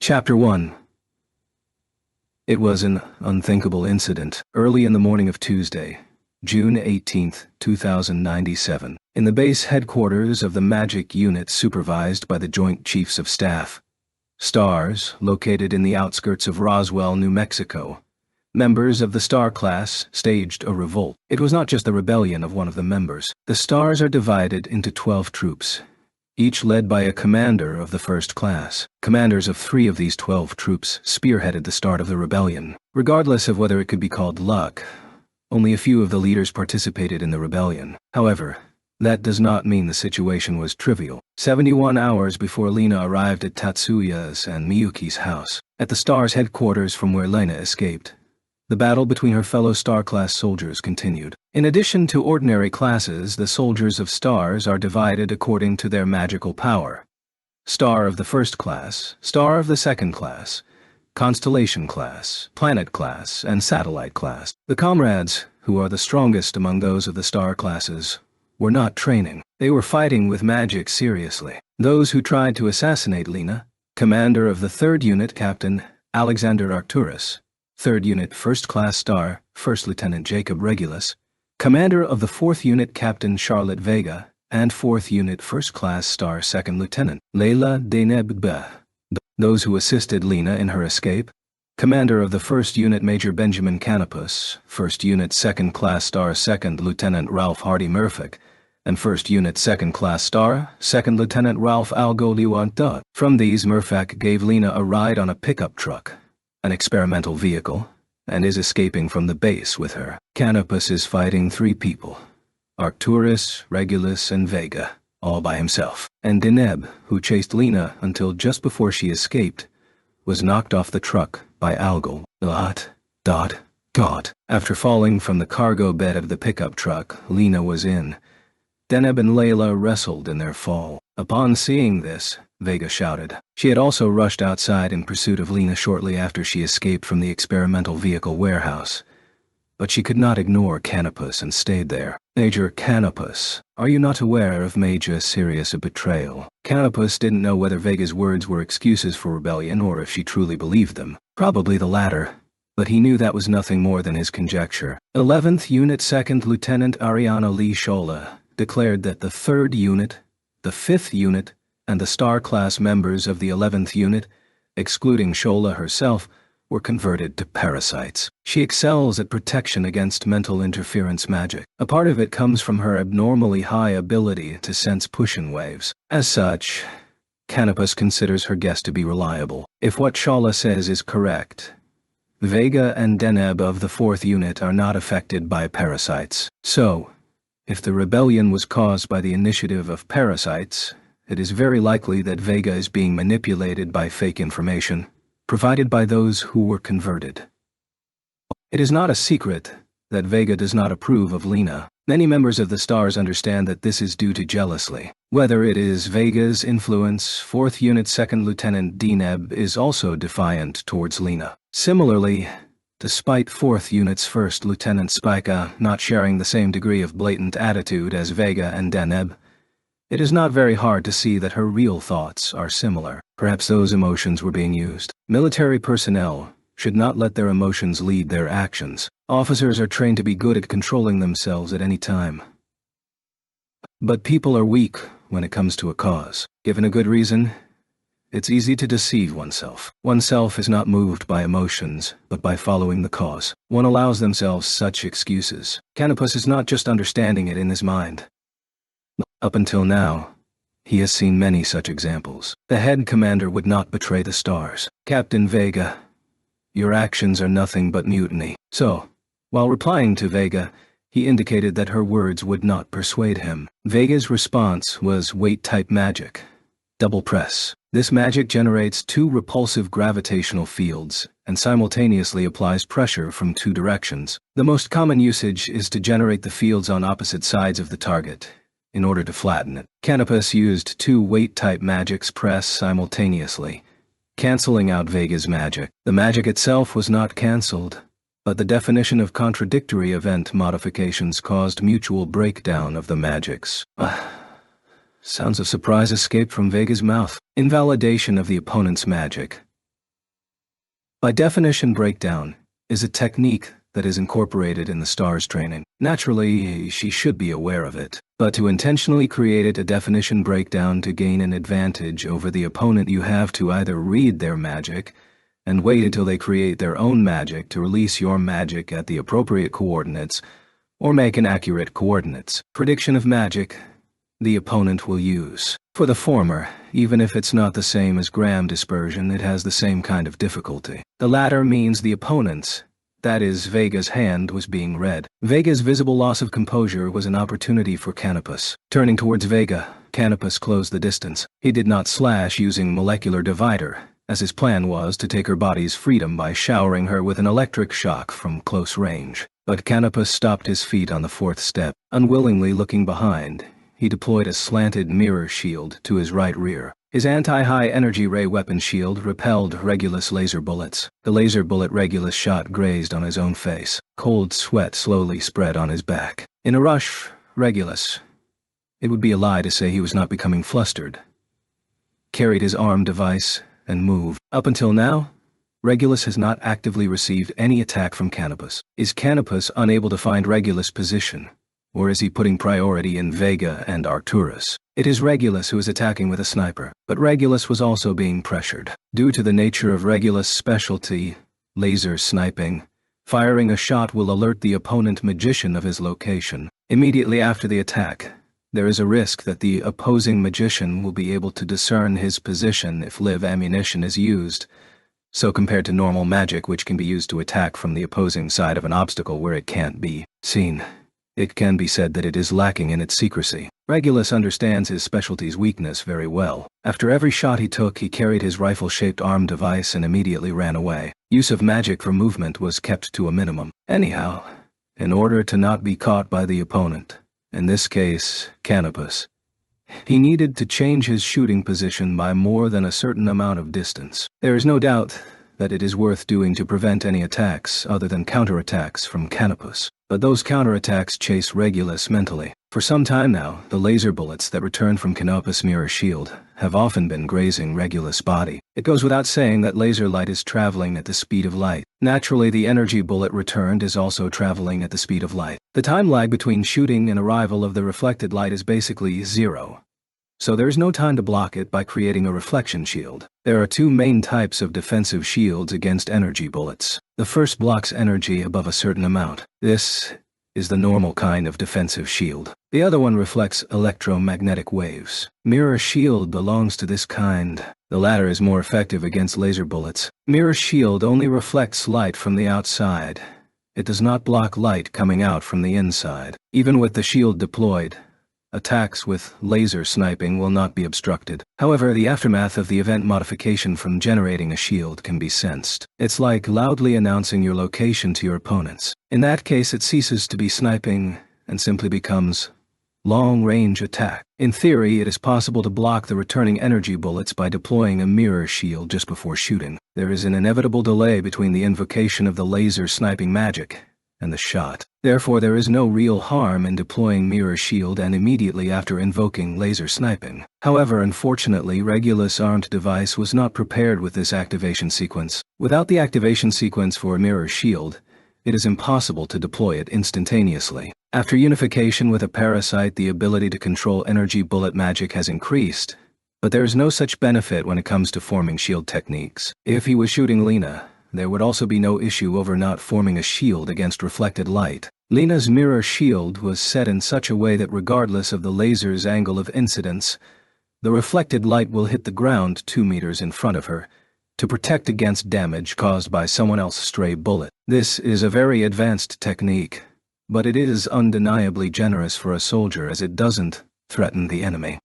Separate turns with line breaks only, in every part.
Chapter 1. It was an unthinkable incident, early in the morning of Tuesday, June 18, 2097, in the base headquarters of the Magic Unit supervised by the Joint Chiefs of Staff. STARS, located in the outskirts of Roswell, New Mexico. Members of the STAR class staged a revolt. It was not just the rebellion of one of the members. The STARS are divided into 12 troops, each led by a commander of the first class. Commanders of 3 of these 12 troops spearheaded the start of the rebellion. Regardless of whether it could be called luck, only a few of the leaders participated in the rebellion. However, that does not mean the situation was trivial. 71 hours before Lena arrived at Tatsuya's and Miyuki's house, at the STARS headquarters from where Lena escaped, the battle between her fellow STAR-class soldiers continued. In addition to ordinary classes, the soldiers of STARS are divided according to their magical power. Star of the first class, Star of the second class, Constellation class, Planet class, and Satellite class. The comrades, who are the strongest among those of the STAR classes, were not training. They were fighting with magic seriously. Those who tried to assassinate Lena, commander of the 3rd Unit Captain Alexander Arcturus, 3rd Unit First Class Star, First Lieutenant Jacob Regulus, commander of the 4th Unit Captain Charlotte Vega, and 4th Unit First Class Star Second Lieutenant Layla Deneb. Those who assisted Lena in her escape, commander of the 1st Unit Major Benjamin Canopus, 1st Unit Second Class Star Second Lieutenant Ralph Hardy Murphic, and 1st Unit Second Class Star Second Lieutenant Ralph Algoliwanta. From these, Murphic gave Lena a ride on a pickup truck, an experimental vehicle, and is escaping from the base with her. Canopus is fighting 3 people, Arcturus, Regulus, and Vega, all by himself. And Deneb, who chased Lena until just before she escaped, was knocked off the truck by Algol. God. After falling from the cargo bed of the pickup truck Lena was in, Deneb and Layla wrestled in their fall. Upon seeing this, Vega shouted. She had also rushed outside in pursuit of Lena shortly after she escaped from the experimental vehicle warehouse. But she could not ignore Canopus and stayed there. Major Canopus, are you not aware of Major Sirius' betrayal? Canopus didn't know whether Vega's words were excuses for rebellion or if she truly believed them. Probably the latter, but he knew that was nothing more than his conjecture. 11th Unit Second Lieutenant Ariana Lee Shola declared that the 3rd Unit, the 5th Unit, and the Star-class members of the 11th Unit, excluding Shola herself, were converted to parasites. She excels at protection against mental interference magic. A part of it comes from her abnormally high ability to sense push-in waves. As such, Canopus considers her guess to be reliable. If what Shola says is correct, Vega and Deneb of the 4th Unit are not affected by parasites. So, if the rebellion was caused by the initiative of parasites, it is very likely that Vega is being manipulated by fake information provided by those who were converted. It is not a secret that Vega does not approve of Lena. Many members of the STARS understand that this is due to jealousy. Whether it is Vega's influence, 4th Unit Second Lieutenant Deneb is also defiant towards Lena. Similarly, despite 4th Unit's 1st Lieutenant Spica not sharing the same degree of blatant attitude as Vega and Deneb, it is not very hard to see that her real thoughts are similar. Perhaps those emotions were being used. Military personnel should not let their emotions lead their actions. Officers are trained to be good at controlling themselves at any time. But people are weak when it comes to a cause. Given a good reason, it's easy to deceive oneself. Oneself is not moved by emotions, but by following the cause. One allows themselves such excuses. Canopus is not just understanding it in his mind. Up until now, he has seen many such examples. The head commander would not betray the STARS. Captain Vega, your actions are nothing but mutiny. So, while replying to Vega, he indicated that her words would not persuade him. Vega's response was weight-type magic. Double press. This magic generates 2 repulsive gravitational fields and simultaneously applies pressure from 2 directions. The most common usage is to generate the fields on opposite sides of the target in order to flatten it. Canopus used 2 weight-type magics press simultaneously, canceling out Vega's magic. The magic itself was not cancelled, but the definition of contradictory event modifications caused mutual breakdown of the magics. Sounds of surprise escaped from Vega's mouth. Invalidation of the opponent's magic. By definition, breakdown is a technique that is incorporated in the STARS training. Naturally, she should be aware of it, but to intentionally create a definition breakdown to gain an advantage over the opponent, you have to either read their magic and wait until they create their own magic to release your magic at the appropriate coordinates, or make an accurate coordinates prediction of magic the opponent will use. For the former, even if it's not the same as gram dispersion, it has the same kind of difficulty. The latter means the opponent's, that is, Vega's hand was being read. Vega's visible loss of composure was an opportunity for Canopus. Turning towards Vega, Canopus closed the distance. He did not slash using molecular divider, as his plan was to take her body's freedom by showering her with an electric shock from close range. But Canopus stopped his feet on the fourth step. Unwillingly looking behind, he deployed a slanted mirror shield to his right rear. His anti-high energy ray weapon shield repelled Regulus laser bullets. The laser bullet Regulus shot grazed on his own face. Cold sweat slowly spread on his back. In a rush, Regulus, it would be a lie to say he was not becoming flustered, carried his arm device and moved. Up until now, Regulus has not actively received any attack from Canopus. Is Canopus unable to find Regulus' position? Or is he putting priority in Vega and Arcturus? It is Regulus who is attacking with a sniper, but Regulus was also being pressured. Due to the nature of Regulus' specialty, laser sniping, firing a shot will alert the opponent magician of his location. Immediately after the attack, there is a risk that the opposing magician will be able to discern his position if live ammunition is used. So compared to normal magic, which can be used to attack from the opposing side of an obstacle where it can't be seen, it can be said that it is lacking in its secrecy. Regulus understands his specialty's weakness very well. After every shot he took, he carried his rifle-shaped arm device and immediately ran away. Use of magic for movement was kept to a minimum. Anyhow, in order to not be caught by the opponent, in this case, Canopus, he needed to change his shooting position by more than a certain amount of distance. There is no doubt that it is worth doing to prevent any attacks other than counterattacks from Canopus. But those counterattacks chase Regulus mentally. For some time now, the laser bullets that return from Canopus' mirror shield have often been grazing Regulus' body. It goes without saying that laser light is traveling at the speed of light. Naturally, the energy bullet returned is also traveling at the speed of light. The time lag between shooting and arrival of the reflected light is basically zero. So there is no time to block it by creating a reflection shield. There are two main types of defensive shields against energy bullets. The first blocks energy above a certain amount. This is the normal kind of defensive shield. The other one reflects electromagnetic waves. Mirror shield belongs to this kind. The latter is more effective against laser bullets. Mirror shield only reflects light from the outside. It does not block light coming out from the inside. Even with the shield deployed, attacks with laser sniping will not be obstructed. However, the aftermath of the event modification from generating a shield can be sensed. It's like loudly announcing your location to your opponents. In that case, it ceases to be sniping and simply becomes long-range attack. In theory, it is possible to block the returning energy bullets by deploying a mirror shield just before shooting. There is an inevitable delay between the invocation of the laser sniping magic and the shot. Therefore, there is no real harm in deploying mirror shield and immediately after invoking laser sniping. However, unfortunately, Regulus' armed device was not prepared with this activation sequence. Without the activation sequence for a mirror shield, it is impossible to deploy it instantaneously. After unification with a parasite, the ability to control energy bullet magic has increased, but there is no such benefit when it comes to forming shield techniques. If he was shooting Lena, there would also be no issue over not forming a shield against reflected light. Lena's mirror shield was set in such a way that regardless of the laser's angle of incidence, the reflected light will hit the ground 2 meters in front of her to protect against damage caused by someone else's stray bullet. This is a very advanced technique, but it is undeniably generous for a soldier as it doesn't threaten the enemy.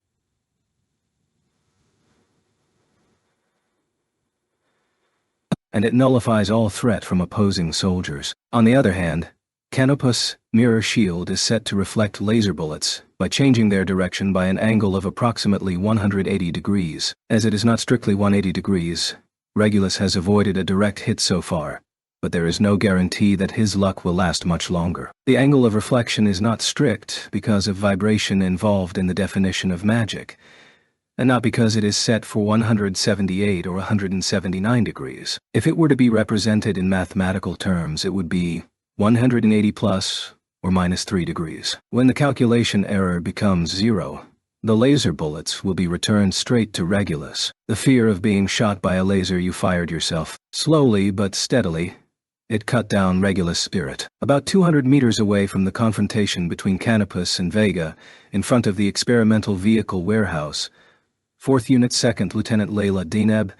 And it nullifies all threat from opposing soldiers. On the other hand, Canopus' mirror shield is set to reflect laser bullets by changing their direction by an angle of approximately 180 degrees. As it is not strictly 180 degrees, Regulus has avoided a direct hit so far, but there is no guarantee that his luck will last much longer. The angle of reflection is not strict because of vibration involved in the definition of magic. and not because it is set for 178 or 179 degrees. If it were to be represented in mathematical terms, it would be 180 plus or minus 3 degrees. When the calculation error becomes 0, the laser bullets will be returned straight to Regulus. The fear of being shot by a laser you fired yourself. Slowly but steadily, it cut down Regulus' spirit. About 200 meters away from the confrontation between Canopus and Vega, in front of the experimental vehicle warehouse, 4th Unit 2nd Lieutenant Layla Deneb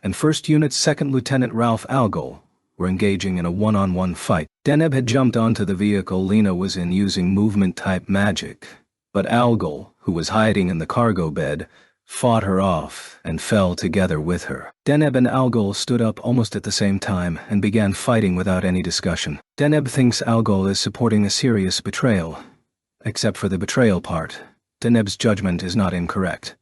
and 1st Unit 2nd Lieutenant Ralph Algol were engaging in a one-on-one fight. Deneb had jumped onto the vehicle Lena was in using movement-type magic, but Algol, who was hiding in the cargo bed, fought her off and fell together with her. Deneb and Algol stood up almost at the same time and began fighting without any discussion. Deneb thinks Algol is supporting a serious betrayal. Except for the betrayal part, Deneb's judgment is not incorrect,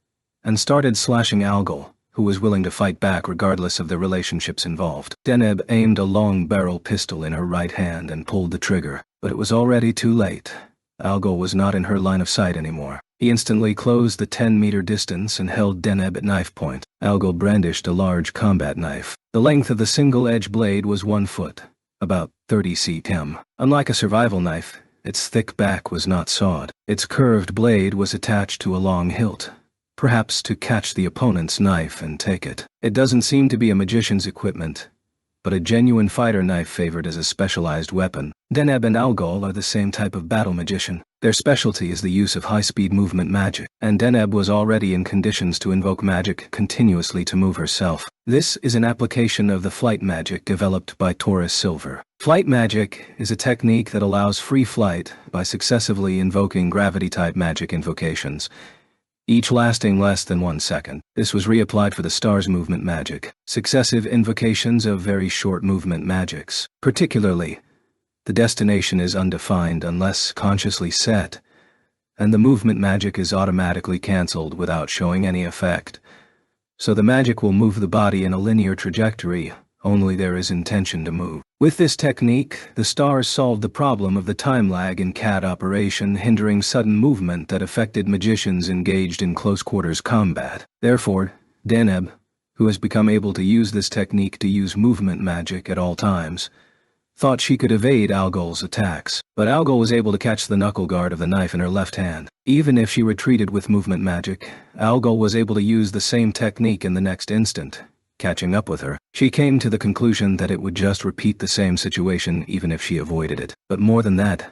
and started slashing Algol, who was willing to fight back regardless of the relationships involved. Deneb aimed a long barrel pistol in her right hand and pulled the trigger, but it was already too late. Algol was not in her line of sight anymore. He instantly closed the 10-meter distance and held Deneb at knife point. Algol brandished a large combat knife. The length of the single-edge blade was 1 foot, about 30 cm. Unlike a survival knife, its thick back was not sawed. Its curved blade was attached to a long hilt, perhaps to catch the opponent's knife and take it. It doesn't seem to be a magician's equipment, but a genuine fighter knife favored as a specialized weapon. Deneb and Algol are the same type of battle magician. Their specialty is the use of high-speed movement magic, and Deneb was already in conditions to invoke magic continuously to move herself. This is an application of the flight magic developed by Taurus Silver. Flight magic is a technique that allows free flight by successively invoking gravity-type magic invocations, each lasting less than 1 second. This was reapplied for the star's movement magic, successive invocations of very short movement magics. Particularly, the destination is undefined unless consciously set, and the movement magic is automatically cancelled without showing any effect. So the magic will move the body in a linear trajectory, only there is intention to move. With this technique, the stars solved the problem of the time lag in CAD operation hindering sudden movement that affected magicians engaged in close-quarters combat. Therefore, Deneb, who has become able to use this technique to use movement magic at all times, thought she could evade Algol's attacks. But Algol was able to catch the knuckle guard of the knife in her left hand. Even if she retreated with movement magic, Algol was able to use the same technique in the next instant. Catching up with her, she came to the conclusion that it would just repeat the same situation even if she avoided it. But more than that,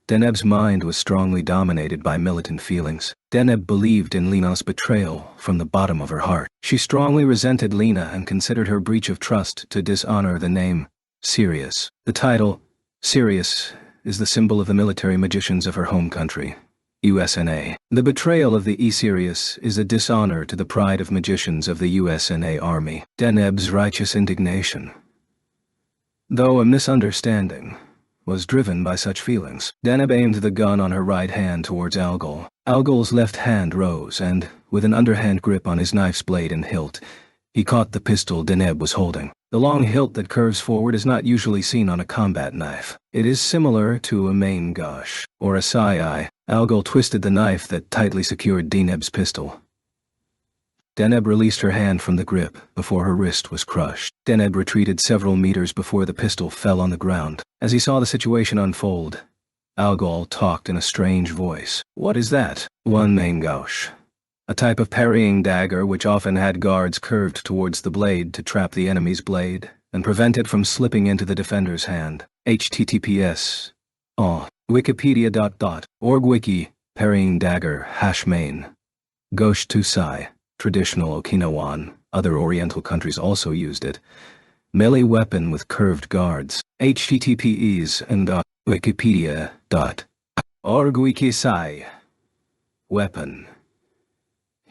Deneb's mind was strongly dominated by militant feelings. Deneb believed in Lena's betrayal from the bottom of her heart. She strongly resented Lena and considered her breach of trust to dishonor the name Sirius. The title, Sirius, is the symbol of the military magicians of her home country, USNA. The betrayal of the E-Sirius is a dishonor to the pride of magicians of the USNA Army. Deneb's righteous indignation, though a misunderstanding, was driven by such feelings. Deneb aimed the gun on her right hand towards Algol. Algol's left hand rose and, with an underhand grip on his knife's blade and hilt, he caught the pistol Deneb was holding. The long hilt that curves forward is not usually seen on a combat knife. It is similar to a main gauche, or a sai. Algol twisted the knife that tightly secured Deneb's pistol. Deneb released her hand from the grip before her wrist was crushed. Deneb retreated several meters before the pistol fell on the ground. As he saw the situation unfold, Algol talked in a strange voice. "What is that?" "One main gauche. A type of parrying dagger which often had guards curved towards the blade to trap the enemy's blade and prevent it from slipping into the defender's hand. https wikipedia.org wiki parrying dagger #main gauche to sai traditional Okinawan. Other Oriental countries also used it. Melee weapon with curved guards. https and wikipedia.org wiki sai weapon.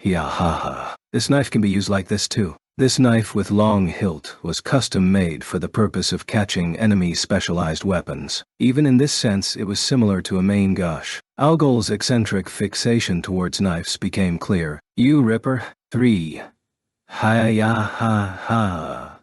Yahaha. This knife can be used like this too. This knife with long hilt was custom made for the purpose of catching enemy specialized weapons. Even in this sense, it was similar to a main gauche. Algol's eccentric fixation towards knives became clear. "You Ripper." 3. Ha.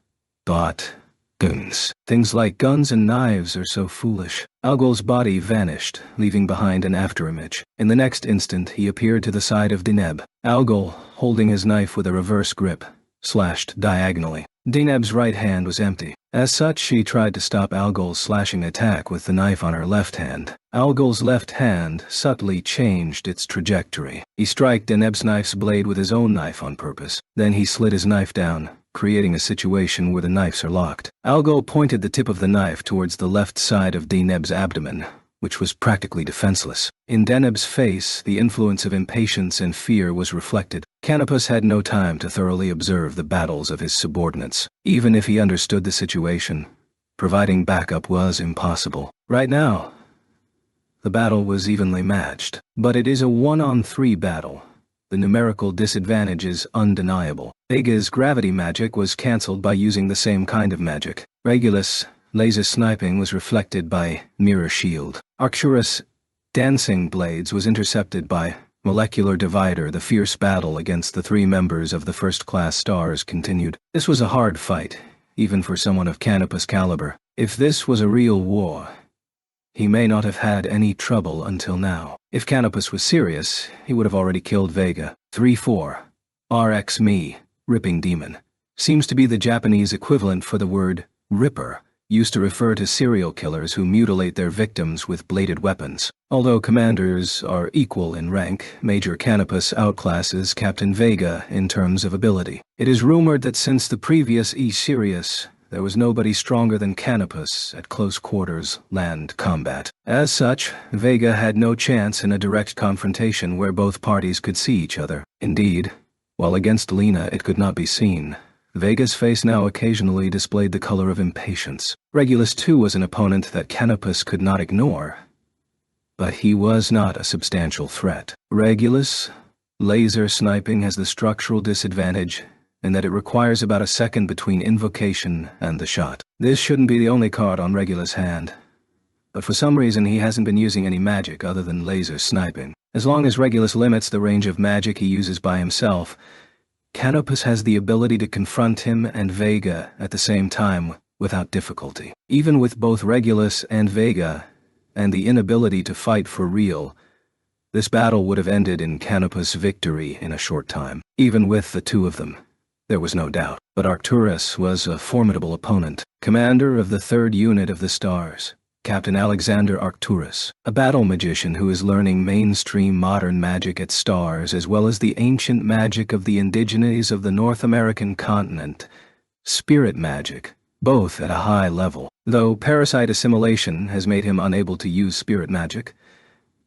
Dot. Guns. Things like guns and knives are so foolish. Algol's body vanished, leaving behind an afterimage. In the next instant, he appeared to the side of Deneb. Algol, holding his knife with a reverse grip, slashed diagonally. Deneb's right hand was empty. As such, she tried to stop Algol's slashing attack with the knife on her left hand. Algol's left hand subtly changed its trajectory. He struck Deneb's knife's blade with his own knife on purpose. Then he slid his knife down, creating a situation where the knives are locked. Algol pointed the tip of the knife towards the left side of Deneb's abdomen, which was practically defenseless. In Deneb's face, the influence of impatience and fear was reflected. Canopus had no time to thoroughly observe the battles of his subordinates. Even if he understood the situation, providing backup was impossible. Right now, the battle was evenly matched. But it is a 1-on-3 battle. The numerical disadvantage is undeniable. Vega's gravity magic was cancelled by using the same kind of magic. Regulus' laser sniping was reflected by mirror shield. Arcturus' dancing blades was intercepted by molecular divider. The fierce battle against the 3 members of the first-class stars continued. This was a hard fight, even for someone of Canopus' caliber. If this was a real war, he may not have had any trouble until now. If Canopus was serious, he would have already killed Vega. 3-4. RX me, ripping demon, seems to be the Japanese equivalent for the word ripper, used to refer to serial killers who mutilate their victims with bladed weapons. Although commanders are equal in rank, Major Canopus outclasses Captain Vega in terms of ability. It is rumored that since the previous E-Sirius, there was nobody stronger than Canopus at close quarters land combat. As such, Vega had no chance in a direct confrontation where both parties could see each other. Indeed, while against Lena it could not be seen, Vega's face now occasionally displayed the color of impatience. Regulus too was an opponent that Canopus could not ignore, but he was not a substantial threat. Regulus' laser sniping has the structural disadvantage in that it requires about a second between invocation and the shot. This shouldn't be the only card on Regulus' hand, but for some reason he hasn't been using any magic other than laser sniping. As long as Regulus limits the range of magic he uses by himself, Canopus has the ability to confront him and Vega at the same time without difficulty. Even with both Regulus and Vega, and the inability to fight for real, this battle would have ended in Canopus' victory in a short time. Even with the 2 of them, there was no doubt. But Arcturus was a formidable opponent. Commander of the 3rd unit of the stars, Captain Alexander Arcturus, a battle magician who is learning mainstream modern magic at stars as well as the ancient magic of the indigenes of the North American continent, spirit magic, both at a high level. Though parasite assimilation has made him unable to use spirit magic,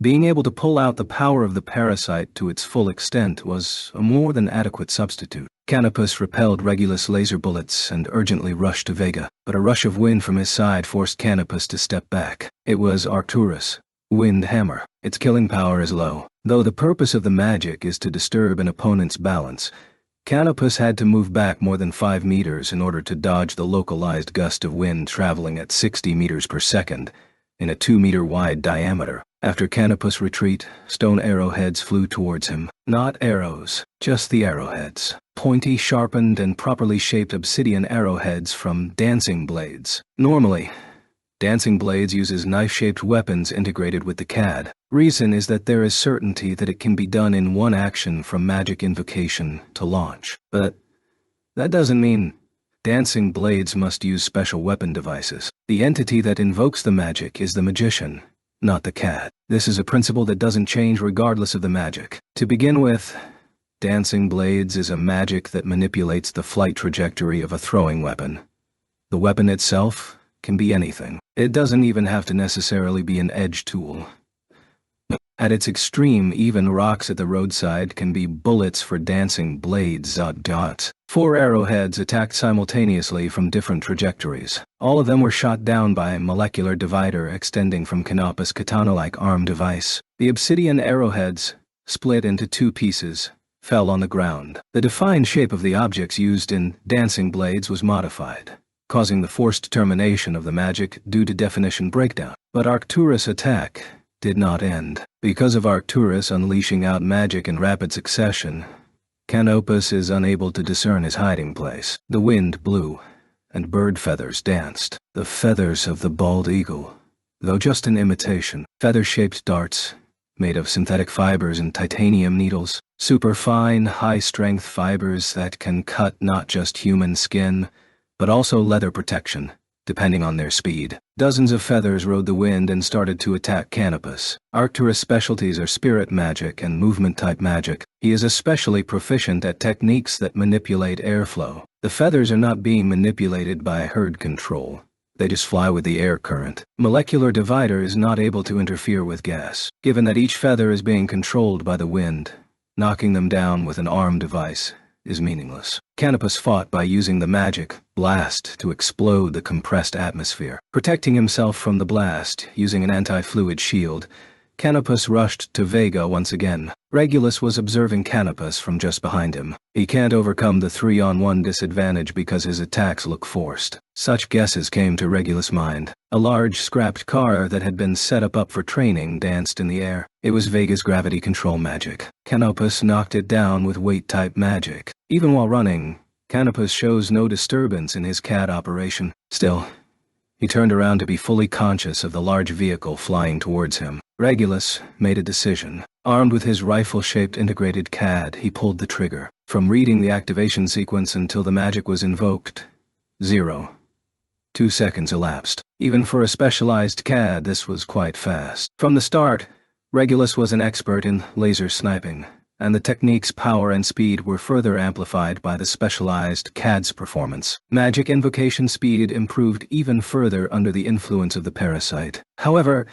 being able to pull out the power of the parasite to its full extent was a more than adequate substitute. Canopus repelled Regulus' laser bullets and urgently rushed to Vega, but a rush of wind from his side forced Canopus to step back. It was Arcturus' wind hammer. Its killing power is low. Though the purpose of the magic is to disturb an opponent's balance, Canopus had to move back more than 5 meters in order to dodge the localized gust of wind traveling at 60 meters per second in a 2-meter-wide diameter. After Canopus' retreat, stone arrowheads flew towards him. Not arrows, just the arrowheads. Pointy, sharpened, and properly shaped obsidian arrowheads from dancing blades. Normally, dancing blades uses knife-shaped weapons integrated with the CAD. Reason is that there is certainty that it can be done in one action from magic invocation to launch. But that doesn't mean dancing blades must use special weapon devices. The entity that invokes the magic is the magician, not the CAD. This is a principle that doesn't change regardless of the magic. To begin with, dancing blades is a magic that manipulates the flight trajectory of a throwing weapon. The weapon itself can be anything. It doesn't even have to necessarily be an edge tool. At its extreme, even rocks at the roadside can be bullets for dancing blades. 4 arrowheads attacked simultaneously from different trajectories. All of them were shot down by a molecular divider extending from Canopus' katana-like arm device. The obsidian arrowheads, split into 2 pieces, fell on the ground. The defined shape of the objects used in dancing blades was modified, causing the forced termination of the magic due to definition breakdown. But Arcturus' attack did not end. Because of Arcturus unleashing out magic in rapid succession, Canopus is unable to discern his hiding place. The wind blew, and bird feathers danced. The feathers of the bald eagle, though just an imitation. Feather-shaped darts, made of synthetic fibers and titanium needles. Superfine, high-strength fibers that can cut not just human skin, but also leather protection, depending on their speed. Dozens of feathers rode the wind and started to attack Canopus. Arcturus' specialties are spirit magic and movement-type magic. He is especially proficient at techniques that manipulate airflow. The feathers are not being manipulated by herd control. They just fly with the air current. Molecular divider is not able to interfere with gas. Given that each feather is being controlled by the wind, knocking them down with an arm device is meaningless. Canopus fought by using the magic blast to explode the compressed atmosphere. Protecting himself from the blast using an anti-fluid shield, Canopus rushed to Vega once again. Regulus was observing Canopus from just behind him. He can't overcome the 3-on-1 disadvantage because his attacks look forced. Such guesses came to Regulus' mind. A large scrapped car that had been set up for training danced in the air. It was Vega's gravity control magic. Canopus knocked it down with weight-type magic. Even while running, Canopus shows no disturbance in his CAD operation. Still, he turned around to be fully conscious of the large vehicle flying towards him. Regulus made a decision. Armed with his rifle-shaped integrated CAD, he pulled the trigger. From reading the activation sequence until the magic was invoked, 2 seconds elapsed. Even for a specialized CAD, this was quite fast. From the start, Regulus was an expert in laser sniping, and the technique's power and speed were further amplified by the specialized CAD's performance. Magic invocation speed improved even further under the influence of the parasite. However,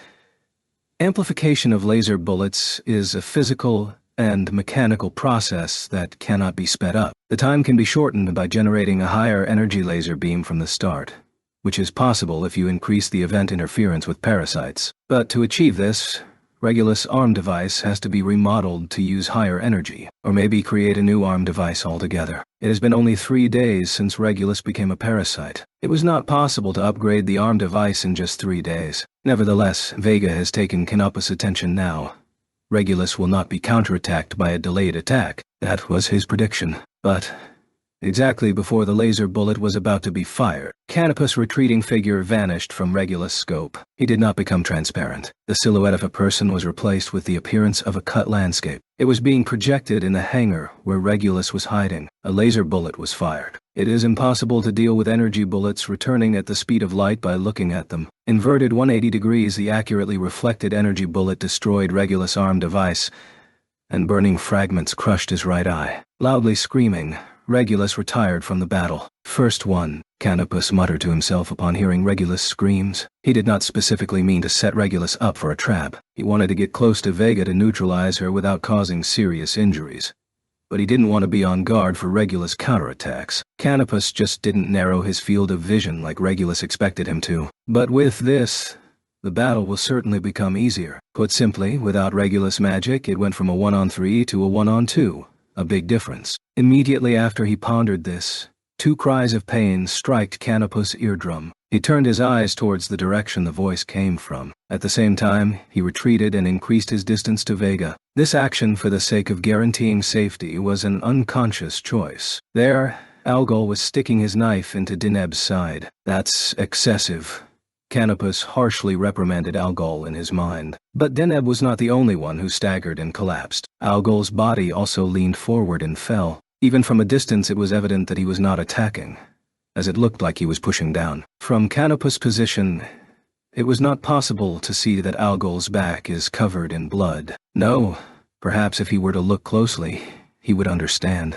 amplification of laser bullets is a physical and mechanical process that cannot be sped up. The time can be shortened by generating a higher energy laser beam from the start, which is possible if you increase the event interference with parasites. But to achieve this, Regulus' arm device has to be remodeled to use higher energy, or maybe create a new arm device altogether. It has been only 3 days since Regulus became a parasite. It was not possible to upgrade the arm device in just 3 days. Nevertheless, Vega has taken Canopus' attention now. Regulus will not be counterattacked by a delayed attack. That was his prediction. But exactly before the laser bullet was about to be fired, Canopus' retreating figure vanished from Regulus' scope. He did not become transparent. The silhouette of a person was replaced with the appearance of a cut landscape. It was being projected in the hangar where Regulus was hiding. A laser bullet was fired. It is impossible to deal with energy bullets returning at the speed of light by looking at them. Inverted 180 degrees, the accurately reflected energy bullet destroyed Regulus' arm device, and burning fragments crushed his right eye. Loudly screaming, Regulus retired from the battle. First one, Canopus muttered to himself upon hearing Regulus' screams. He did not specifically mean to set Regulus up for a trap. He wanted to get close to Vega to neutralize her without causing serious injuries. But he didn't want to be on guard for Regulus' counterattacks. Canopus just didn't narrow his field of vision like Regulus expected him to. But with this, the battle will certainly become easier. Put simply, without Regulus' magic, it went from a 1-on-3 to a 1-on-2. A big difference. Immediately after he pondered this, 2 cries of pain struck Canopus' eardrum. He turned his eyes towards the direction the voice came from. At the same time, he retreated and increased his distance to Vega. This action, for the sake of guaranteeing safety, was an unconscious choice. There, Algol was sticking his knife into Deneb's side. That's excessive. Canopus harshly reprimanded Algol in his mind. But Deneb was not the only one who staggered and collapsed. Algol's body also leaned forward and fell. Even from a distance it was evident that he was not attacking, as it looked like he was pushing down. From Canopus' position, it was not possible to see that Algol's back is covered in blood. No, perhaps if he were to look closely, he would understand.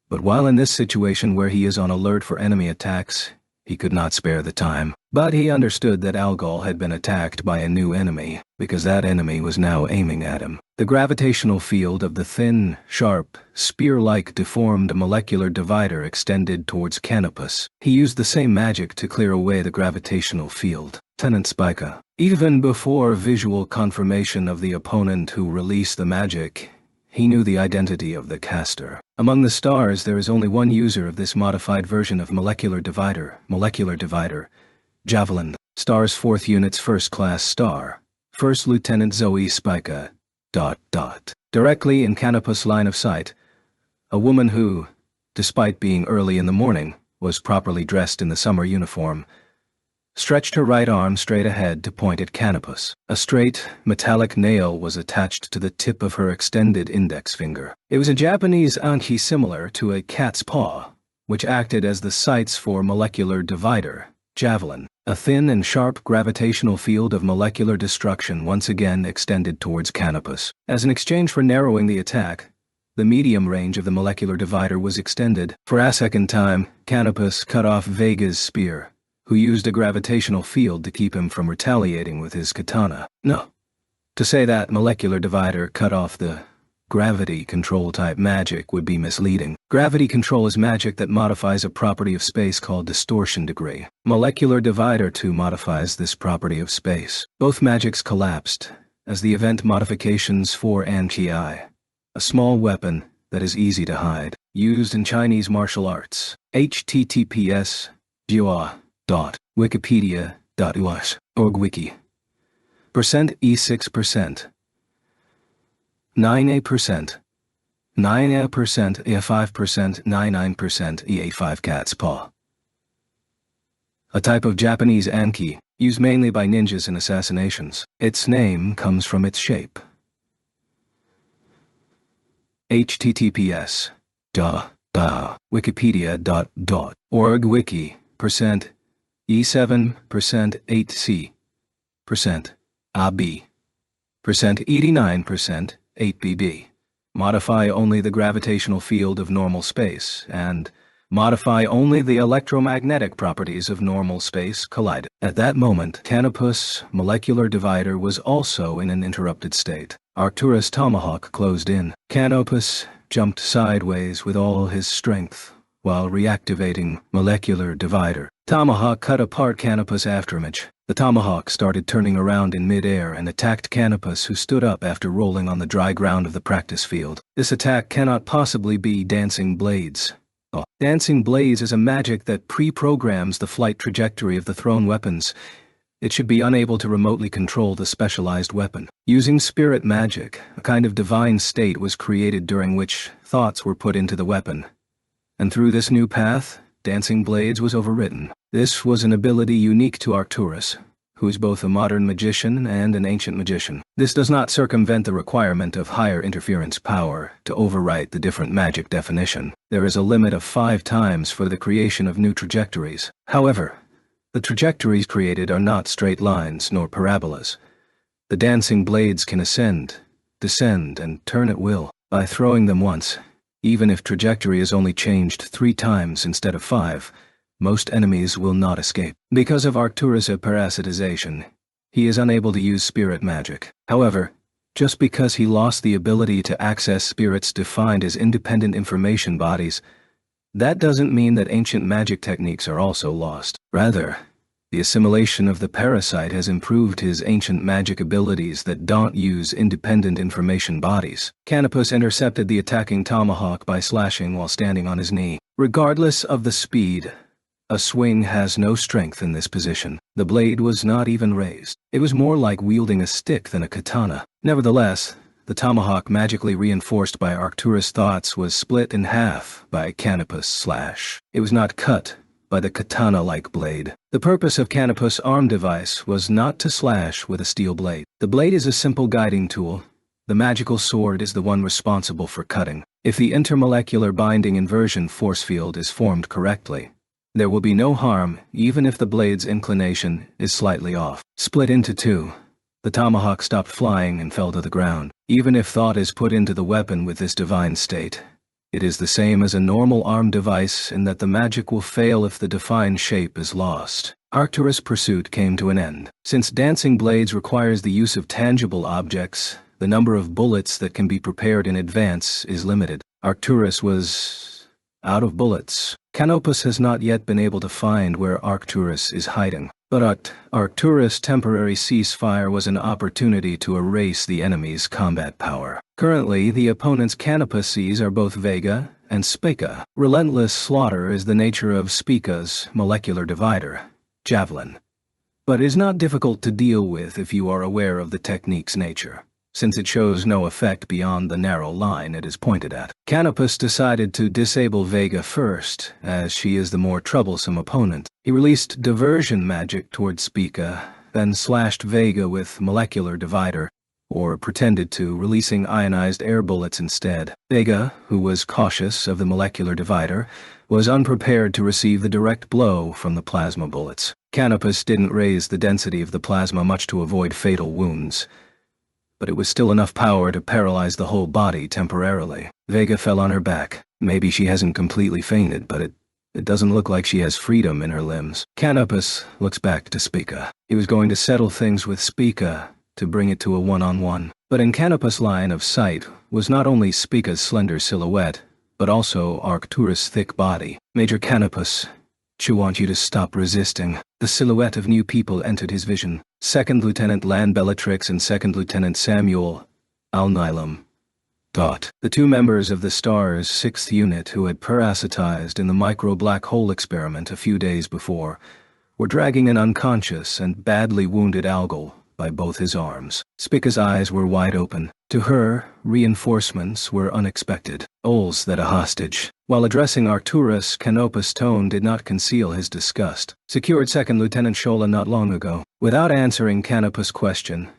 But while in this situation where he is on alert for enemy attacks, he could not spare the time. But he understood that Algol had been attacked by a new enemy, because that enemy was now aiming at him. The gravitational field of the thin, sharp, spear-like deformed molecular divider extended towards Canopus. He used the same magic to clear away the gravitational field. Tenant Spica. Even before visual confirmation of the opponent who released the magic, he knew the identity of the caster. Among the stars, there is only one user of this modified version of molecular divider. Javelin. Star's 4th unit's first-class star. First Lieutenant Zoe Spica. ... Directly in Canopus' line of sight, a woman who, despite being early in the morning, was properly dressed in the summer uniform, stretched her right arm straight ahead to point at Canopus. A straight, metallic nail was attached to the tip of her extended index finger. It was a Japanese anki similar to a cat's paw, which acted as the sights for molecular divider, javelin. A thin and sharp gravitational field of molecular destruction once again extended towards Canopus. As an exchange for narrowing the attack, the medium range of the molecular divider was extended. For a second time, Canopus cut off Vega's spear, who used a gravitational field to keep him from retaliating with his katana. No. To say that molecular divider cut off the gravity control type magic would be misleading. Gravity control is magic that modifies a property of space called distortion degree. Molecular divider 2 modifies this property of space. Both magics collapsed as the event modifications for Anki, a small weapon that is easy to hide, used in Chinese martial arts. https://wikipedia.us org-wiki. %E6%. 9%, 9%, EA5%, 99%, EA5 cat's paw. A type of Japanese anki, used mainly by ninjas in assassinations. Its name comes from its shape. https wikipedia.org-wiki %E7%, 8C %AB %89%, 8BB. Modify only the gravitational field of normal space, and modify only the electromagnetic properties of normal space collided. At that moment, Canopus' molecular divider was also in an interrupted state. Arcturus' tomahawk closed in. Canopus jumped sideways with all his strength, while reactivating molecular divider. Tomahawk cut apart Canopus' afterimage. The tomahawk started turning around in mid-air and attacked Canopus, who stood up after rolling on the dry ground of the practice field. This attack cannot possibly be Dancing Blades. Dancing Blades is a magic that pre-programs the flight trajectory of the thrown weapons. It should be unable to remotely control the specialized weapon. Using spirit magic, a kind of divine state was created during which thoughts were put into the weapon. And through this new path, Dancing Blades was overwritten. This was an ability unique to Arcturus, who is both a modern magician and an ancient magician. This does not circumvent the requirement of higher interference power to overwrite the different magic definition. There is a limit of 5 times for the creation of new trajectories. However, the trajectories created are not straight lines nor parabolas. The Dancing Blades can ascend, descend, and turn at will. By throwing them once, even if trajectory is only changed 3 times instead of 5, most enemies will not escape. Because of Arcturus' parasitization, he is unable to use spirit magic. However, just because he lost the ability to access spirits defined as independent information bodies, that doesn't mean that ancient magic techniques are also lost. Rather, the assimilation of the parasite has improved his ancient magic abilities that don't use independent information bodies. Canopus intercepted the attacking tomahawk by slashing while standing on his knee. Regardless of the speed, a swing has no strength in this position. The blade was not even raised. It was more like wielding a stick than a katana. Nevertheless, the tomahawk, magically reinforced by Arcturus' thoughts, was split in half by Canopus' slash. It was not cut by the katana-like blade. The purpose of Canopus' arm device was not to slash with a steel blade. The blade is a simple guiding tool. The magical sword is the one responsible for cutting. If the intermolecular binding inversion force field is formed correctly, there will be no harm even if the blade's inclination is slightly off. Split into 2, the tomahawk stopped flying and fell to the ground. Even if thought is put into the weapon with this divine state, it is the same as a normal arm device in that the magic will fail if the defined shape is lost. Arcturus' pursuit came to an end. Since Dancing Blades requires the use of tangible objects, the number of bullets that can be prepared in advance is limited. Arcturus was out of bullets. Canopus has not yet been able to find where Arcturus is hiding. But Arcturus' temporary ceasefire was an opportunity to erase the enemy's combat power. Currently, the opponent's canopuses are both Vega and Spica. Relentless slaughter is the nature of Spica's molecular divider, javelin, but is not difficult to deal with if you are aware of the technique's nature. since it shows no effect beyond the narrow line it is pointed at. Canopus decided to disable Vega first, as she is the more troublesome opponent. He released diversion magic towards Spica, then slashed Vega with molecular divider, or pretended to, releasing ionized air bullets instead. Vega, who was cautious of the molecular divider, was unprepared to receive the direct blow from the plasma bullets. Canopus didn't raise the density of the plasma much to avoid fatal wounds, but it was still enough power to paralyze the whole body temporarily. Vega fell on her back. Maybe she hasn't completely fainted, but it doesn't look like she has freedom in her limbs. Canopus looks back to Spica. He was going to settle things with Spica to bring it to a one-on-one. But in Canopus' line of sight was not only Spica's slender silhouette, but also Arcturus' thick body. Major Canopus, I want you to stop resisting. The silhouette of new people entered his vision. Second Lieutenant Lan Bellatrix and Second Lieutenant Samuel Alnylam. The two members of the STAR's 6th unit who had parasitized in the micro-black hole experiment a few days before were dragging an unconscious and badly wounded Algol by both his arms. Spica's eyes were wide open. To her, reinforcements were unexpected. Ols that a hostage. While addressing Arcturus, Canopus' tone did not conceal his disgust. Secured Second Lieutenant Shola not long ago. Without answering Canopus' question,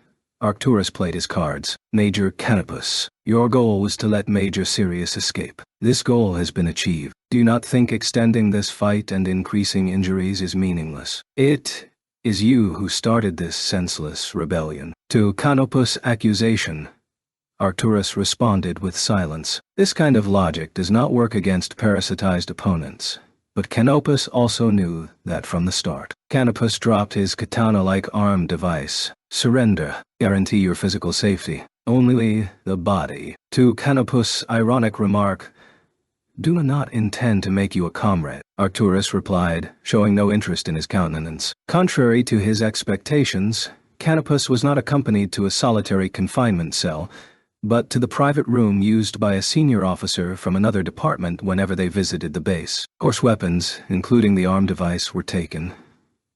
Arcturus played his cards. Major Canopus, your goal was to let Major Sirius escape. This goal has been achieved. Do you not think extending this fight and increasing injuries is meaningless? It is you who started this senseless rebellion. To Canopus' accusation, Arcturus responded with silence. This kind of logic does not work against parasitized opponents, but Canopus also knew that from the start. Canopus dropped his katana-like arm device. Surrender. Guarantee your physical safety. Only the body. To Canopus' ironic remark, do not intend to make you a comrade, Arcturus replied, showing no interest in his countenance. Contrary to his expectations, Canopus was not accompanied to a solitary confinement cell, but to the private room used by a senior officer from another department whenever they visited the base. Course weapons, including the arm device, were taken,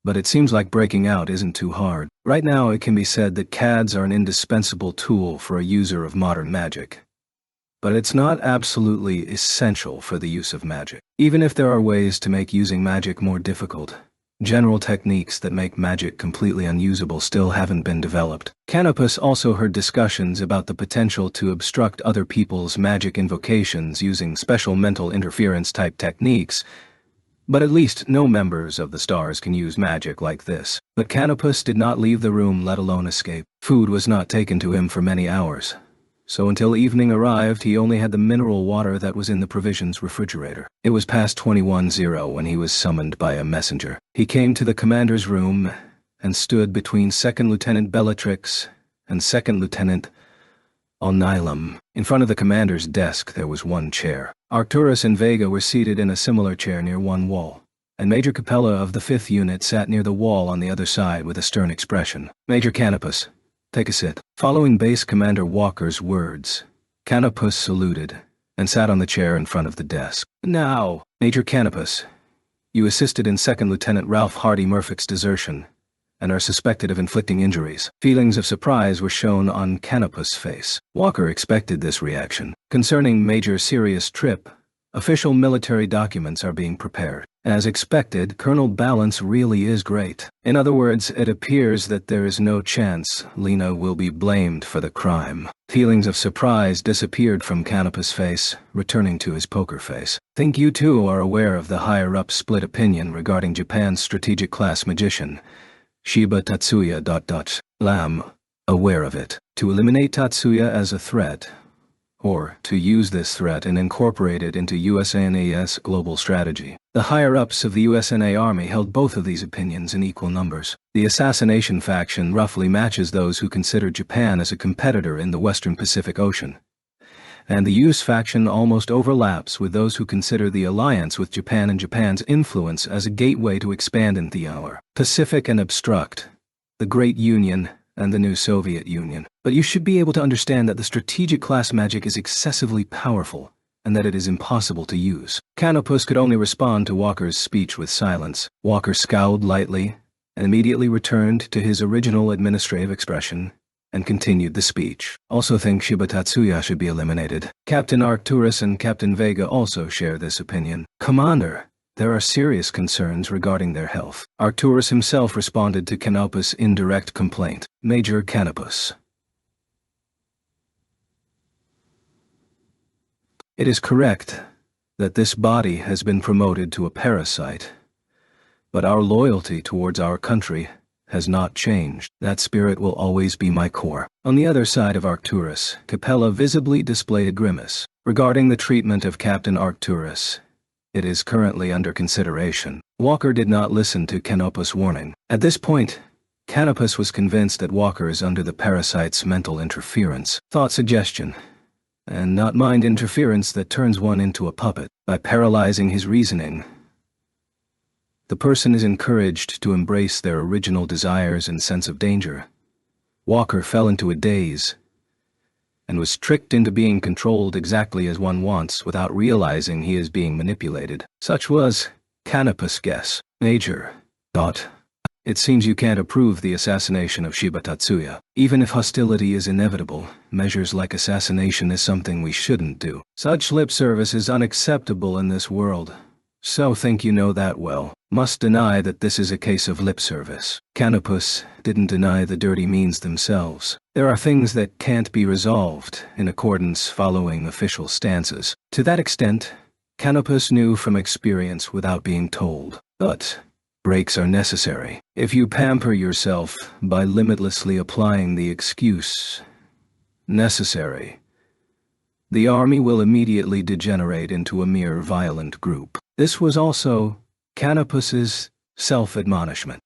but it seems like breaking out isn't too hard. Right now it can be said that CADs are an indispensable tool for a user of modern magic. But it's not absolutely essential for the use of magic. Even if there are ways to make using magic more difficult, general techniques that make magic completely unusable still haven't been developed. Canopus also heard discussions about the potential to obstruct other people's magic invocations using special mental interference-type techniques, but at least no members of the STARS can use magic like this. But Canopus did not leave the room, let alone escape. Food was not taken to him for many hours, so until evening arrived he only had the mineral water that was in the provisions refrigerator. It was past 21:00 when he was summoned by a messenger. He came to the commander's room and stood between Second Lieutenant Bellatrix and Second Lieutenant Alnylam. In front of the commander's desk there was one chair. Arcturus and Vega were seated in a similar chair near one wall, and Major Capella of the 5th unit sat near the wall on the other side with a stern expression. Major Canopus, take a sit. Following Base Commander Walker's words, Canopus saluted and sat on the chair in front of the desk. Now, Major Canopus, you assisted in Second Lieutenant Ralph Hardy Murphick's desertion and are suspected of inflicting injuries. Feelings of surprise were shown on Canopus' face. Walker expected this reaction. Concerning Major Sirius' trip, official military documents are being prepared. As expected, Colonel Balance really is great. In other words, it appears that there is no chance Lena will be blamed for the crime. Feelings of surprise disappeared from Canopus' face, returning to his poker face. Think you too are aware of the higher-up split opinion regarding Japan's strategic class magician, Shiba Tatsuya. Lam, aware of it. To eliminate Tatsuya as a threat, or to use this threat and incorporate it into USNA's global strategy. The higher-ups of the USNA Army held both of these opinions in equal numbers. The assassination faction roughly matches those who consider Japan as a competitor in the Western Pacific Ocean, and the US faction almost overlaps with those who consider the alliance with Japan and Japan's influence as a gateway to expand in the Pacific and obstruct the Great Union and the new Soviet Union. But you should be able to understand that the strategic class magic is excessively powerful, and that it is impossible to use. Canopus could only respond to Walker's speech with silence. Walker scowled lightly, and immediately returned to his original administrative expression. and continued the speech. Also think Shiba Tatsuya should be eliminated. Captain Arcturus and Captain Vega also share this opinion. Commander, there are serious concerns regarding their health. Arcturus himself responded to Canopus' indirect complaint. Major Canopus. It is correct that this body has been promoted to a parasite, but our loyalty towards our country has not changed. That spirit will always be my core. On the other side of Arcturus, Capella visibly displayed a grimace. Regarding the treatment of Captain Arcturus, it is currently under consideration. Walker did not listen to Canopus' warning. At this point, Canopus was convinced that Walker is under the parasite's mental interference, thought suggestion, and not mind interference that turns one into a puppet. By paralyzing his reasoning, the person is encouraged to embrace their original desires and sense of danger. Walker fell into a daze and was tricked into being controlled exactly as one wants without realizing he is being manipulated. Such was Canopus' guess. Major, thought, it seems you can't approve the assassination of Shiba Tatsuya. Even if hostility is inevitable, measures like assassination is something we shouldn't do. Such lip service is unacceptable in this world. So think you know that well. Must deny that this is a case of lip service. Canopus didn't deny the dirty means themselves. There are things that can't be resolved in accordance following official stances. To that extent, Canopus knew from experience without being told. But breaks are necessary. If you pamper yourself by limitlessly applying the excuse necessary, the army will immediately degenerate into a mere violent group. This was also Canopus's self-admonishment.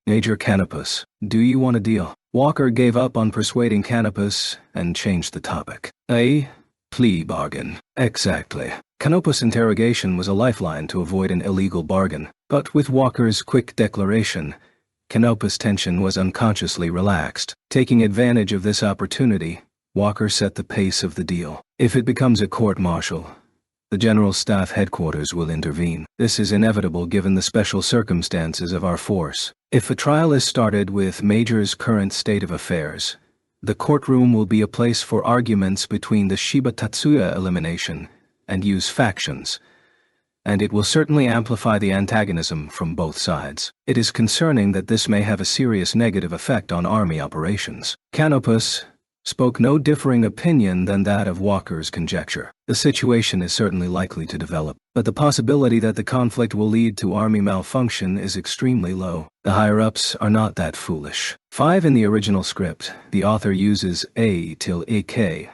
Major Canopus, do you want a deal? Walker gave up on persuading Canopus and changed the topic. A plea bargain. Exactly. Canopus' interrogation was a lifeline to avoid an illegal bargain, but with Walker's quick declaration, Canopus' tension was unconsciously relaxed. Taking advantage of this opportunity, Walker set the pace of the deal. If it becomes a court-martial, the General Staff Headquarters will intervene. This is inevitable given the special circumstances of our force. If a trial is started with Major's current state of affairs, the courtroom will be a place for arguments between the Shiba Tatsuya elimination and use factions, and it will certainly amplify the antagonism from both sides. It is concerning that this may have a serious negative effect on army operations. Canopus spoke no differing opinion than that of Walker's conjecture. The situation is certainly likely to develop, but the possibility that the conflict will lead to army malfunction is extremely low. The higher-ups are not that foolish. 5 in the original script, the author uses A-AK,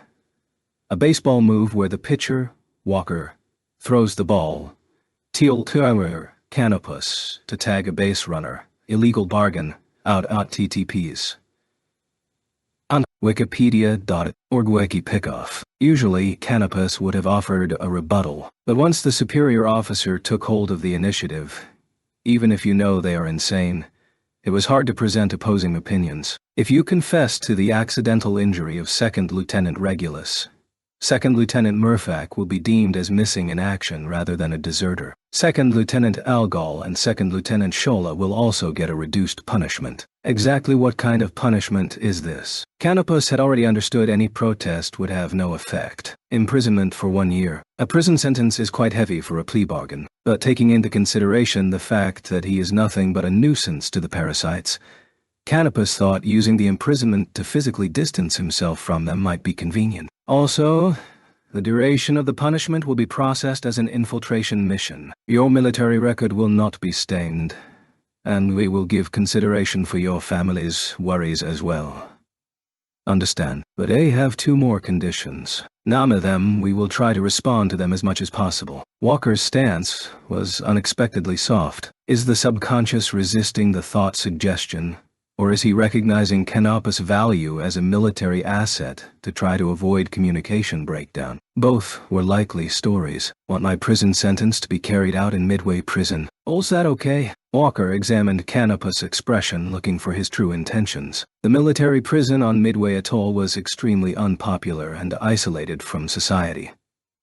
a baseball move where the pitcher, Walker, throws the ball, Canopus, to tag a base runner, illegal bargain, out TTPs. On Wikipedia.org Wiki Pickoff. Usually, Canopus would have offered a rebuttal, but once the superior officer took hold of the initiative, even if you know they are insane, it was hard to present opposing opinions. If you confess to the accidental injury of 2nd Lieutenant Regulus, 2nd Lieutenant Murfak will be deemed as missing in action rather than a deserter. 2nd Lieutenant Algol and 2nd Lieutenant Shola will also get a reduced punishment. Exactly what kind of punishment is this? Canopus had already understood any protest would have no effect. Imprisonment for 1 year. A prison sentence is quite heavy for a plea bargain, but taking into consideration the fact that he is nothing but a nuisance to the parasites, Canopus thought using the imprisonment to physically distance himself from them might be convenient. Also, the duration of the punishment will be processed as an infiltration mission. Your military record will not be stained, and we will give consideration for your family's worries as well. Understand. But I have 2 more conditions. None of them we will try to respond to them as much as possible. Walker's stance was unexpectedly soft. Is the subconscious resisting the thought suggestion, or is he recognizing Canopus' value as a military asset to try to avoid communication breakdown? Both were likely stories. Want my prison sentence to be carried out in Midway Prison. All's that okay? Walker examined Canopus' expression, looking for his true intentions. The military prison on Midway Atoll was extremely unpopular and isolated from society.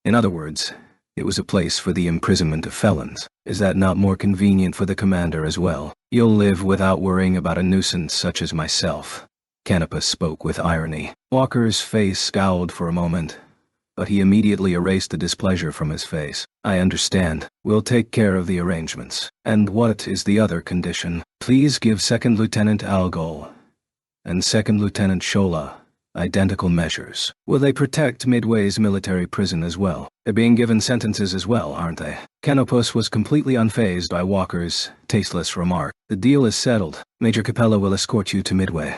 In other words, it was a place for the imprisonment of felons. Is that not more convenient for the commander as well? You'll live without worrying about a nuisance such as myself. Canopus spoke with irony. Walker's face scowled for a moment, but he immediately erased the displeasure from his face. I understand. We'll take care of the arrangements. And what is the other condition? Please give Second Lieutenant Algol and Second Lieutenant Shola identical measures. Will they protect Midway's military prison as well? They're being given sentences as well, aren't they? Canopus was completely unfazed by Walker's tasteless remark. The deal is settled. Major Capella will escort you to Midway.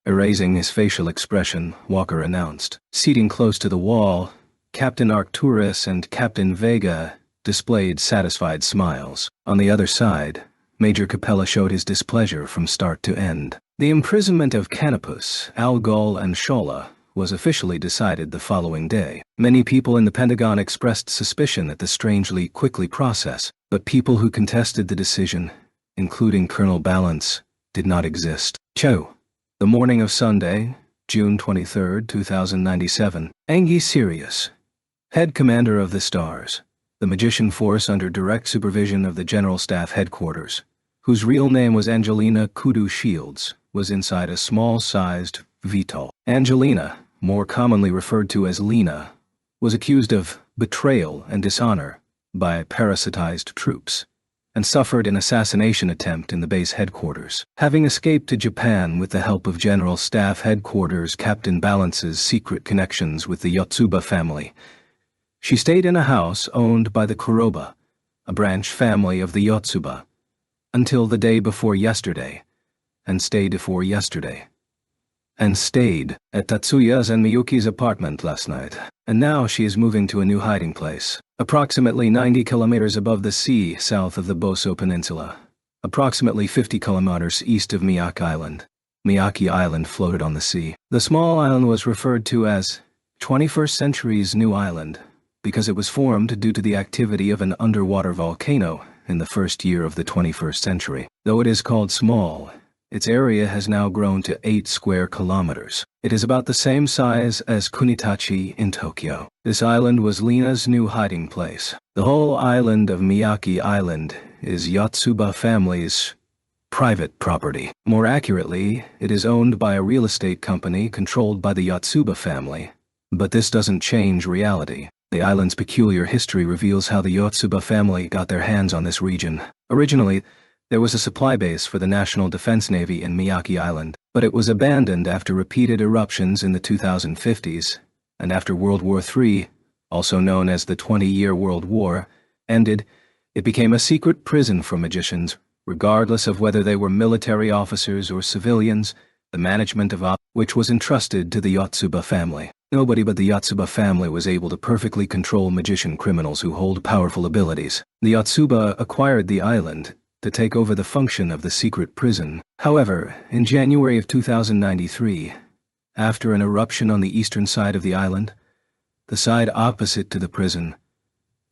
Erasing his facial expression, Walker announced. Seating close to the wall, Captain Arcturus and Captain Vega displayed satisfied smiles. On the other side, Major Capella showed his displeasure from start to end. The imprisonment of Canopus, Algol, and Shola was officially decided the following day. Many people in the Pentagon expressed suspicion at the strangely quickly process, but people who contested the decision, including Colonel Balance, did not exist. The morning of Sunday, June 23, 2097, Angie Sirius, head commander of the Stars, the magician force under direct supervision of the General Staff Headquarters, whose real name was Angelina Kudu Shields, was inside a small-sized VTOL. Angelina, more commonly referred to as Lena, was accused of betrayal and dishonor by parasitized troops, and suffered an assassination attempt in the base headquarters. Having escaped to Japan with the help of General Staff Headquarters Captain Balance's secret connections with the Yotsuba family, she stayed in a house owned by the Kuroba, a branch family of the Yotsuba, until the day before yesterday, and stayed at Tatsuya's and Miyuki's apartment last night, and now she is moving to a new hiding place, approximately 90 kilometers above the sea south of the Boso Peninsula, approximately 50 kilometers east of Miyake Island. Miyake Island floated on the sea. The small island was referred to as 21st Century's New Island because it was formed due to the activity of an underwater volcano in the first year of the 21st century. Though it is called small, its area has now grown to 8 square kilometers. It is about the same size as Kunitachi in Tokyo. This island was Lena's new hiding place. The whole island of Miyake Island is Yotsuba family's private property. More accurately, it is owned by a real estate company controlled by the Yotsuba family. But this doesn't change reality. The island's peculiar history reveals how the Yotsuba family got their hands on this region. Originally, there was a supply base for the National Defense Navy in Miyake Island, but it was abandoned after repeated eruptions in the 2050s, and after World War III, also known as the 20-Year World War, ended, it became a secret prison for magicians, regardless of whether they were military officers or civilians. The management of which was entrusted to the Yotsuba family. Nobody but the Yotsuba family was able to perfectly control magician criminals who hold powerful abilities. The Yotsuba acquired the island to take over the function of the secret prison. However, in January of 2093, after an eruption on the eastern side of the island, the side opposite to the prison,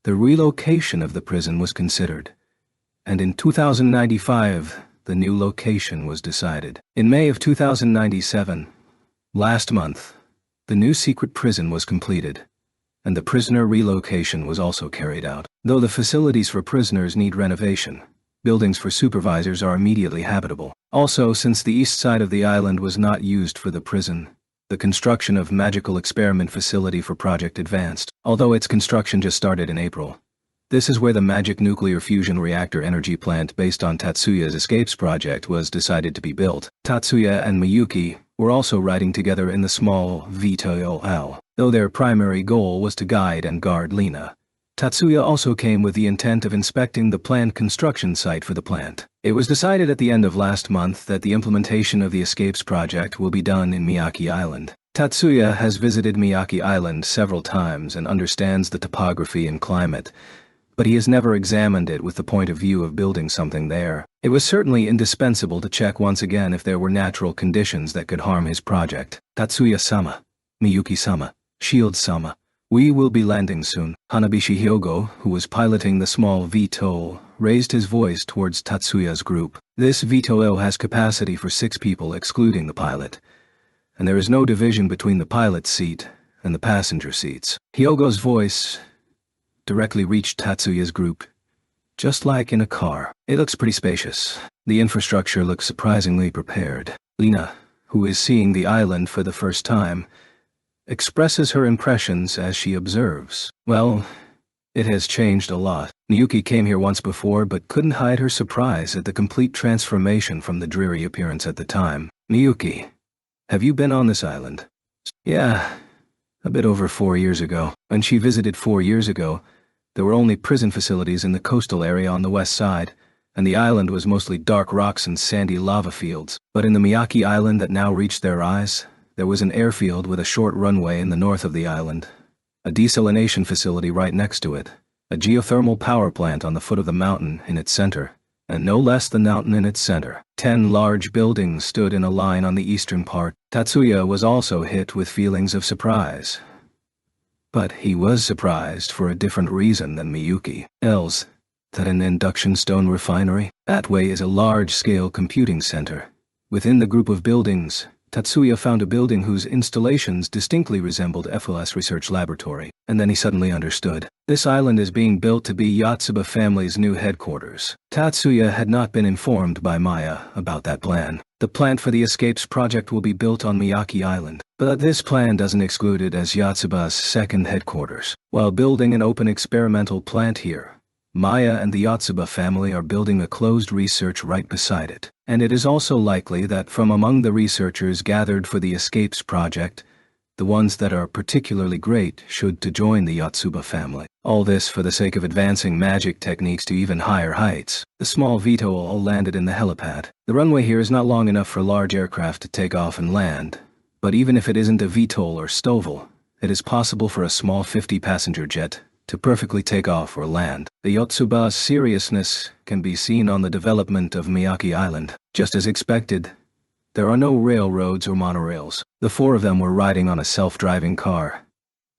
the relocation of the prison was considered, and in 2095, the new location was decided. In May of 2097, last month, the new secret prison was completed, and the prisoner relocation was also carried out. Though the facilities for prisoners need renovation, buildings for supervisors are immediately habitable. Also, since the east side of the island was not used for the prison, the construction of Magical Experiment Facility for Project advanced, although its construction just started in April. This is where the Magic Nuclear Fusion Reactor energy plant based on Tatsuya's Escapes project was decided to be built. Tatsuya and Miyuki were also riding together in the small VTOL, though their primary goal was to guide and guard Lena. Tatsuya also came with the intent of inspecting the planned construction site for the plant. It was decided at the end of last month that the implementation of the Escapes project will be done in Miyake Island. Tatsuya has visited Miyake Island several times and understands the topography and climate, but he has never examined it with the point of view of building something there. It was certainly indispensable to check once again if there were natural conditions that could harm his project. Tatsuya-sama, Miyuki-sama, Shield-sama, we will be landing soon. Hanabishi Hyogo, who was piloting the small VTOL, raised his voice towards Tatsuya's group. This VTOL has capacity for 6 people excluding the pilot, and there is no division between the pilot's seat and the passenger seats. Hyogo's voice directly reached Tatsuya's group, just like in a car. It looks pretty spacious. The infrastructure looks surprisingly prepared. Lena, who is seeing the island for the first time, expresses her impressions as she observes. Well, it has changed a lot. Miyuki came here once before but couldn't hide her surprise at the complete transformation from the dreary appearance at the time. Miyuki, have you been on this island? Yeah, a bit over 4 years ago. When she visited 4 years ago, there were only prison facilities in the coastal area on the west side, and the island was mostly dark rocks and sandy lava fields. But in the Miyaki Island that now reached their eyes, there was an airfield with a short runway in the north of the island, a desalination facility right next to it, a geothermal power plant on the foot of the mountain in its center, and no less the mountain in its center. 10 large buildings stood in a line on the eastern part. Tatsuya was also hit with feelings of surprise. But he was surprised for a different reason than Miyuki. Else, that an induction stone refinery? That way is a large-scale computing center. Within the group of buildings, Tatsuya found a building whose installations distinctly resembled FLS Research Laboratory, and then he suddenly understood. This island is being built to be Yotsuba family's new headquarters. Tatsuya had not been informed by Maya about that plan. The plant for the Escapes project will be built on Miyaki Island, but this plan doesn't exclude it as Yotsuba's second headquarters. While building an open experimental plant here, Maya and the Yotsuba family are building a closed research right beside it, and it is also likely that from among the researchers gathered for the Escapes project, the ones that are particularly great should to join the Yotsuba family. All this for the sake of advancing magic techniques to even higher heights. The small VTOL all landed in the helipad. The runway here is not long enough for large aircraft to take off and land, but even if it isn't a VTOL or STOVL, it is possible for a small 50-passenger jet to perfectly take off or land. The Yotsuba's seriousness can be seen on the development of Miyaki Island. Just as expected, there are no railroads or monorails. The 4 of them were riding on a self-driving car.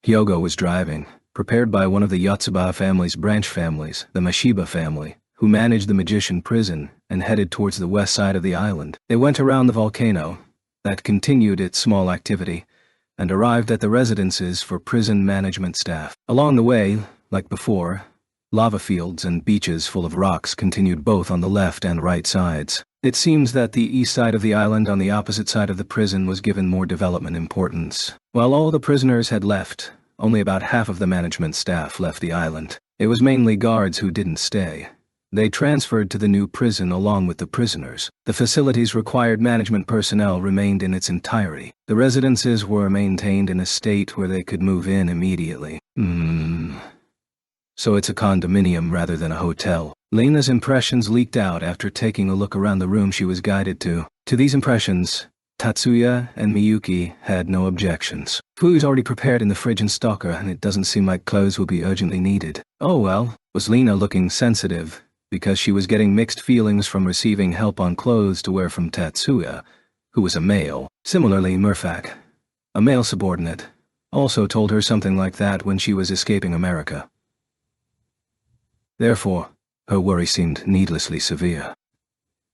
Hyogo was driving, prepared by one of the Yotsuba family's branch families, the Mashiba family, who managed the magician prison and headed towards the west side of the island. They went around the volcano, that continued its small activity, and arrived at the residences for prison management staff. Along the way, like before, lava fields and beaches full of rocks continued both on the left and right sides. It seems that the east side of the island on the opposite side of the prison was given more development importance. While all the prisoners had left, only about half of the management staff left the island. It was mainly guards who didn't stay. They transferred to the new prison along with the prisoners. The facility's required management personnel remained in its entirety. The residences were maintained in a state where they could move in immediately. So it's a condominium rather than a hotel. Lena's impressions leaked out after taking a look around the room she was guided to. To these impressions, Tatsuya and Miyuki had no objections. Food's already prepared in the fridge and stocker, and it doesn't seem like clothes will be urgently needed. Oh well, was Lena looking sensitive, because she was getting mixed feelings from receiving help on clothes to wear from Tatsuya, who was a male. Similarly, Murfak, a male subordinate, also told her something like that when she was escaping America. Therefore, her worry seemed needlessly severe.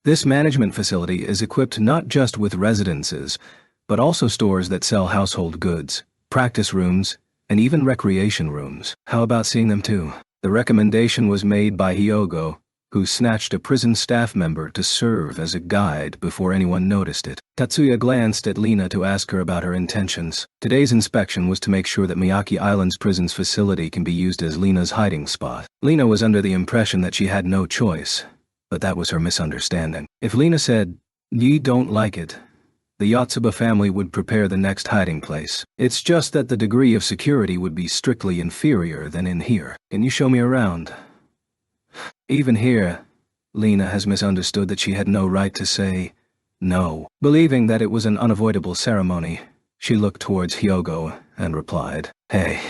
This management facility is equipped not just with residences, but also stores that sell household goods, practice rooms, and even recreation rooms. How about seeing them too? The recommendation was made by Hyogo, who snatched a prison staff member to serve as a guide before anyone noticed it. Tatsuya glanced at Lena to ask her about her intentions. Today's inspection was to make sure that Miyaki Island's prison's facility can be used as Lena's hiding spot. Lena was under the impression that she had no choice, but that was her misunderstanding. If Lena said, "You don't like it," the Yotsuba family would prepare the next hiding place. It's just that the degree of security would be strictly inferior than in here. Can you show me around? Even here, Lena has misunderstood that she had no right to say no. Believing that it was an unavoidable ceremony, she looked towards Hyogo and replied, "Hey,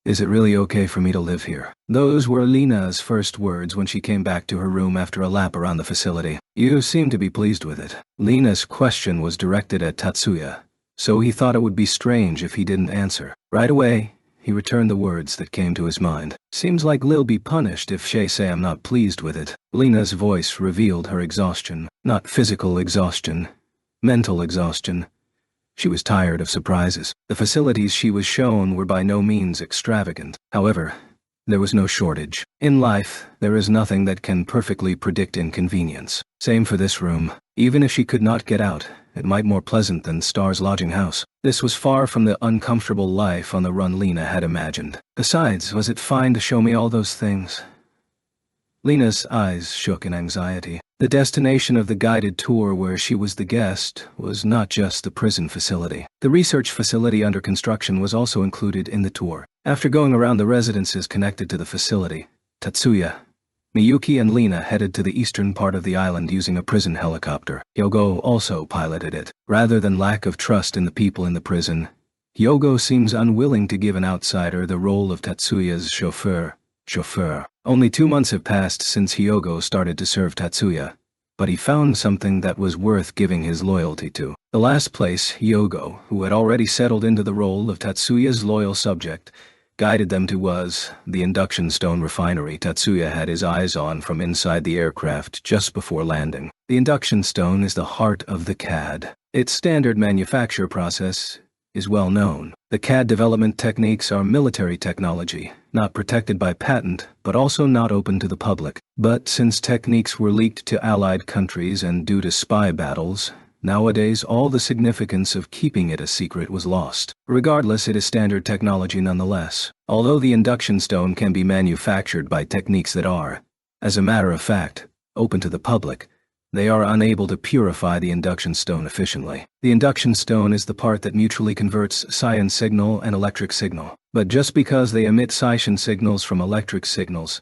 is it really okay for me to live here?" Those were Lena's first words when she came back to her room after a lap around the facility. You seem to be pleased with it. Lena's question was directed at Tatsuya, so he thought it would be strange if he didn't answer. Right away, he returned the words that came to his mind. Seems like Lil be punished if she say I'm not pleased with it. Lena's voice revealed her exhaustion. Not physical exhaustion, mental exhaustion. She was tired of surprises. The facilities she was shown were by no means extravagant. However, there was no shortage. In life, there is nothing that can perfectly predict inconvenience. Same for this room. Even if she could not get out, It might more pleasant than Star's lodging house. This was far from the uncomfortable life on the run Lena had imagined. Besides, was it fine to show me all those things? Lena's eyes shook in anxiety. The destination of the guided tour where she was the guest was not just the prison facility. The research facility under construction was also included in the tour. After going around the residences connected to the facility, Tatsuya, Miyuki and Lena headed to the eastern part of the island using a prison helicopter. Hyogo also piloted it. Rather than lack of trust in the people in the prison, Hyogo seems unwilling to give an outsider the role of Tatsuya's chauffeur. Only 2 months have passed since Hyogo started to serve Tatsuya, but he found something that was worth giving his loyalty to. The last place Hyogo, who had already settled into the role of Tatsuya's loyal subject, guided them to was the induction stone refinery Tatsuya had his eyes on from inside the aircraft just before landing. The induction stone is the heart of the CAD. Its standard manufacture process is well known. The CAD development techniques are military technology, not protected by patent, but also not open to the public. But since techniques were leaked to allied countries and due to spy battles, nowadays all the significance of keeping it a secret was lost. Regardless, it is standard technology nonetheless. Although the induction stone can be manufactured by techniques that are, as a matter of fact, open to the public, they are unable to purify the induction stone efficiently. The induction stone is the part that mutually converts Psion signal and electric signal. But just because they emit Psion signals from electric signals,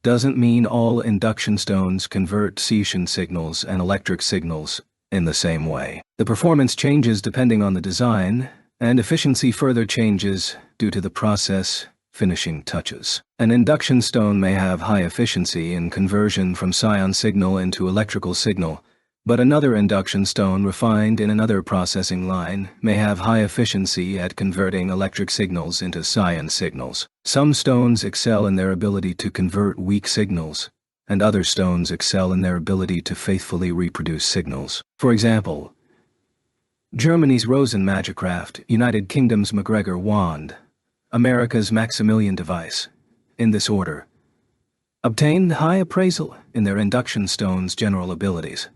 doesn't mean all induction stones convert Psion signals and electric signals in the same way. The performance changes depending on the design, and efficiency further changes due to the process finishing touches. An induction stone may have high efficiency in conversion from Psion signal into electrical signal, but another induction stone refined in another processing line may have high efficiency at converting electric signals into Psion signals. Some stones excel in their ability to convert weak signals, and other stones excel in their ability to faithfully reproduce signals. For example, Germany's Rosen Magicraft, United Kingdom's MacGregor wand, America's Maximilian device, in this order, obtained high appraisal in their induction stone's general abilities.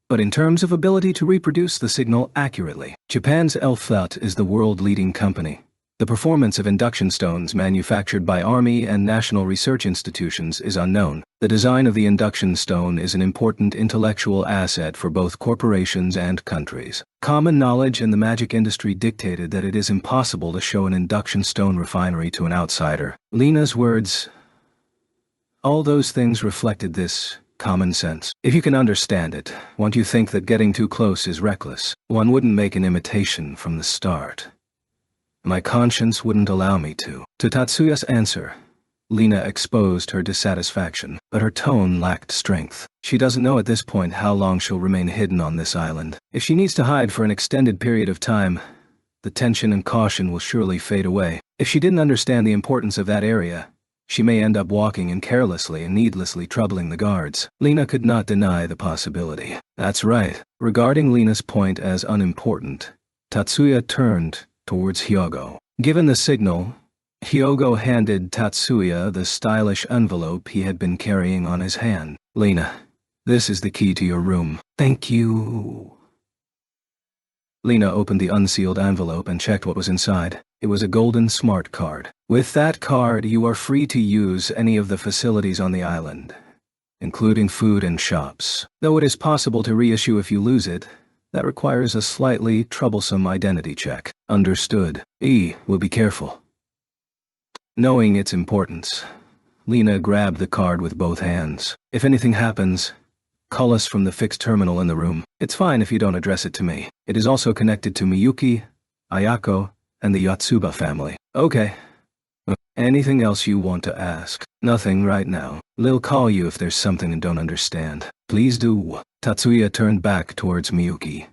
But in terms of ability to reproduce the signal accurately, Japan's Elfthut is the world-leading company. The performance of induction stones manufactured by Army and national research institutions is unknown. The design of the induction stone is an important intellectual asset for both corporations and countries. Common knowledge in the magic industry dictated that it is impossible to show an induction stone refinery to an outsider. Lena's words, all those things reflected this common sense. If you can understand it, won't you think that getting too close is reckless? One wouldn't make an imitation from the start. My conscience wouldn't allow me to. To Tatsuya's answer, Lena exposed her dissatisfaction, but her tone lacked strength. She doesn't know at this point how long she'll remain hidden on this island. If she needs to hide for an extended period of time, the tension and caution will surely fade away. If she didn't understand the importance of that area, she may end up walking in carelessly and needlessly troubling the guards. Lena could not deny the possibility. That's right. Regarding Lena's point as unimportant, Tatsuya turned towards Hyogo. Given the signal, Hyogo handed Tatsuya the stylish envelope he had been carrying on his hand. Lena, this is the key to your room. Thank you. Lena opened the unsealed envelope and checked what was inside. It was a golden smart card. With that card, you are free to use any of the facilities on the island, including food and shops. Though it is possible to reissue if you lose it, that requires a slightly troublesome identity check. Understood. Will be careful. Knowing its importance, Lena grabbed the card with both hands. If anything happens, call us from the fixed terminal in the room. It's fine if you don't address it to me. It is also connected to Miyuki, Ayako, and the Yotsuba family. Okay. Anything else you want to ask? Nothing right now. Lil call you if there's something you don't understand. Please do. Tatsuya turned back towards Miyuki.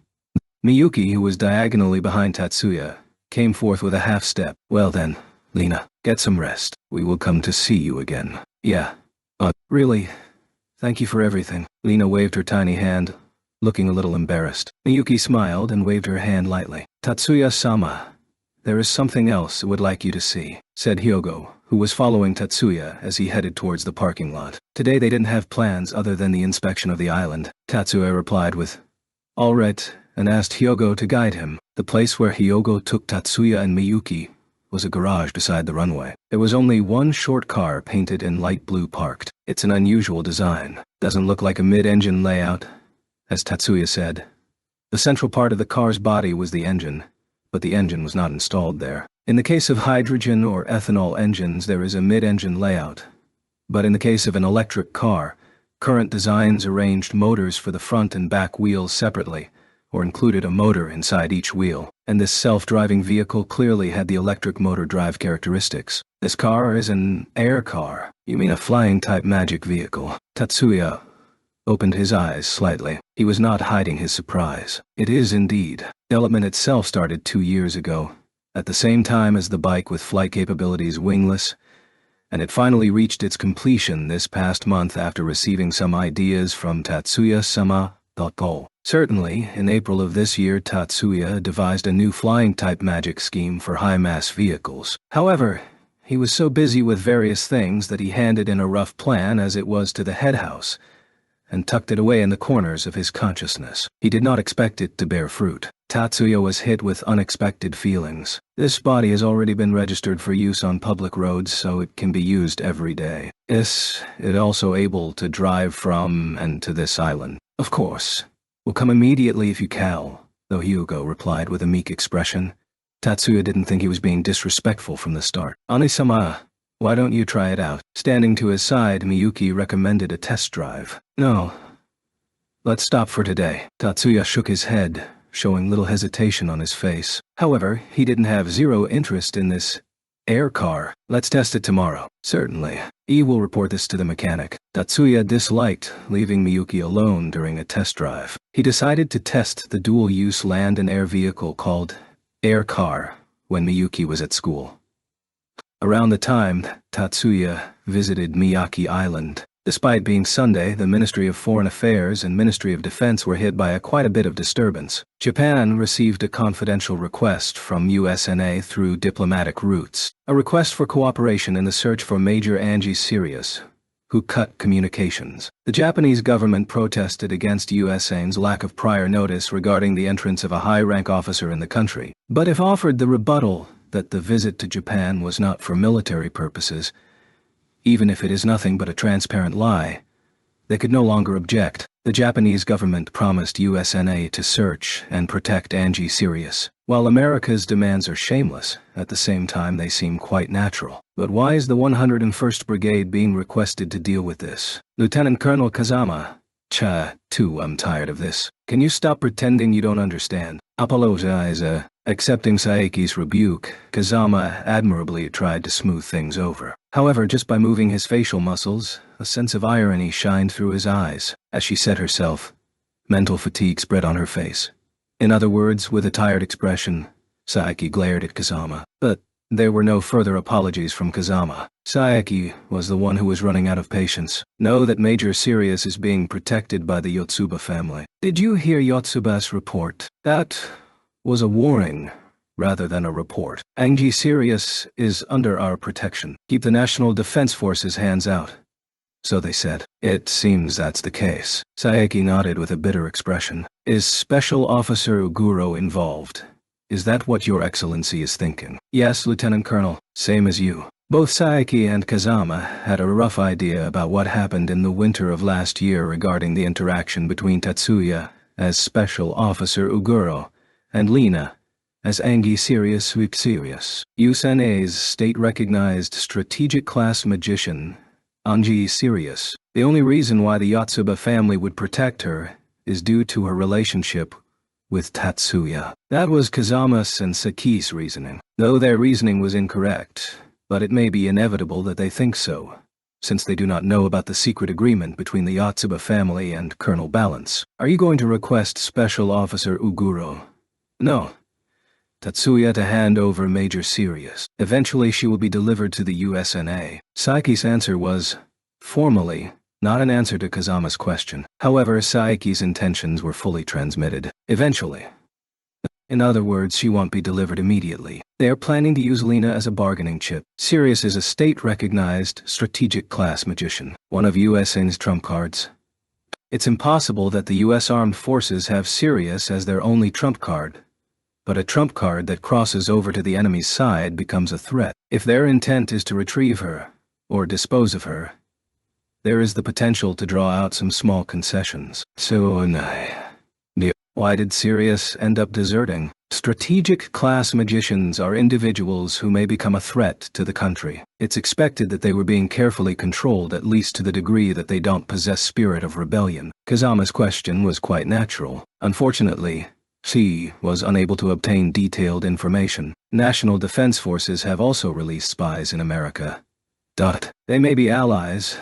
Miyuki, who was diagonally behind Tatsuya, came forth with a half-step. Well then, Lena, get some rest. We will come to see you again. Yeah. Really? Thank you for everything. Lena waved her tiny hand, looking a little embarrassed. Miyuki smiled and waved her hand lightly. Tatsuya-sama, there is something else I would like you to see, said Hyogo, who was following Tatsuya as he headed towards the parking lot. Today they didn't have plans other than the inspection of the island. Tatsuya replied with, all right, and asked Hyogo to guide him. The place where Hyogo took Tatsuya and Miyuki was a garage beside the runway. There was only one short car painted in light blue parked. It's an unusual design. Doesn't look like a mid-engine layout, as Tatsuya said. The central part of the car's body was the engine, but the engine was not installed there. In the case of hydrogen or ethanol engines, there is a mid-engine layout. But in the case of an electric car, current designs arranged motors for the front and back wheels separately, or included a motor inside each wheel, and this self-driving vehicle clearly had the electric motor drive characteristics. This car is an air car. You mean a flying-type magic vehicle? Tatsuya opened his eyes slightly. He was not hiding his surprise. It is indeed. Development itself started 2 years ago, at the same time as the bike with flight capabilities wingless, and it finally reached its completion this past month after receiving some ideas from Tatsuya-sama. Certainly, in April of this year, Tatsuya devised a new flying-type magic scheme for high-mass vehicles. However, he was so busy with various things that he handed in a rough plan as it was to the head house, and tucked it away in the corners of his consciousness. He did not expect it to bear fruit. Tatsuya was hit with unexpected feelings. This body has already been registered for use on public roads, so it can be used every day. Is it also able to drive from and to this island? Of course. We'll come immediately if you can, though Hyogo replied with a meek expression. Tatsuya didn't think he was being disrespectful from the start. Ani-sama, why don't you try it out? Standing to his side, Miyuki recommended a test drive. No. Let's stop for today. Tatsuya shook his head, showing little hesitation on his face. However, he didn't have zero interest in this air car. Let's test it tomorrow. Certainly. E will report this to the mechanic. Tatsuya disliked leaving Miyuki alone during a test drive. He decided to test the dual-use land and air vehicle called Air Car when Miyuki was at school. Around the time Tatsuya visited Miyaki Island, despite being Sunday, the Ministry of Foreign Affairs and Ministry of Defense were hit by quite a bit of disturbance. Japan received a confidential request from USNA through diplomatic routes, a request for cooperation in the search for Major Angie Sirius, who cut communications. The Japanese government protested against USA's lack of prior notice regarding the entrance of a high-rank officer in the country, but if offered the rebuttal that the visit to Japan was not for military purposes, even if it is nothing but a transparent lie, they could no longer object. The Japanese government promised USNA to search and protect Angie Sirius. While America's demands are shameless, at the same time they seem quite natural. But why is the 101st Brigade being requested to deal with this? Lieutenant Colonel Kazama. I'm tired of this. Can you stop pretending you don't understand? Apologize. Accepting Saeki's rebuke, Kazama admirably tried to smooth things over. However, just by moving his facial muscles, a sense of irony shined through his eyes. As she said herself, mental fatigue spread on her face. In other words, with a tired expression, Saeki glared at Kazama. But there were no further apologies from Kazama. Saeki was the one who was running out of patience. Know that Major Sirius is being protected by the Yotsuba family. Did you hear Yotsuba's report? That was a warning, rather than a report. Angie Sirius is under our protection. Keep the National Defense Force's hands out. So they said. It seems that's the case. Saeki nodded with a bitter expression. Is Special Officer Uguro involved? Is that what Your Excellency is thinking? Yes, Lieutenant Colonel. Same as you. Both Saeki and Kazama had a rough idea about what happened in the winter of last year regarding the interaction between Tatsuya as Special Officer Uguro and Lina as Angie Sirius Sirius. USNA's state-recognized strategic class magician, Angie Sirius. The only reason why the Yotsuba family would protect her is due to her relationship with Tatsuya. That was Kazama's and Saki's reasoning. Though their reasoning was incorrect, but it may be inevitable that they think so, since they do not know about the secret agreement between the Yotsuba family and Colonel Balance. Are you going to request Special Officer Uguro? No. Tatsuya to hand over Major Sirius. Eventually she will be delivered to the USNA. Saeki's answer was, formally, not an answer to Kazama's question. However, Saeki's intentions were fully transmitted. Eventually. In other words, she won't be delivered immediately. They are planning to use Lina as a bargaining chip. Sirius is a state-recognized strategic class magician, one of USN's trump cards. It's impossible that the U.S. Armed Forces have Sirius as their only trump card. But a trump card that crosses over to the enemy's side becomes a threat. If their intent is to retrieve her, or dispose of her, there is the potential to draw out some small concessions. Why did Sirius end up deserting? Strategic class magicians are individuals who may become a threat to the country. It's expected that they were being carefully controlled, at least to the degree that they don't possess spirit of rebellion. Kazama's question was quite natural. Unfortunately, she was unable to obtain detailed information. National Defense Forces have also released spies in America. They may be allies,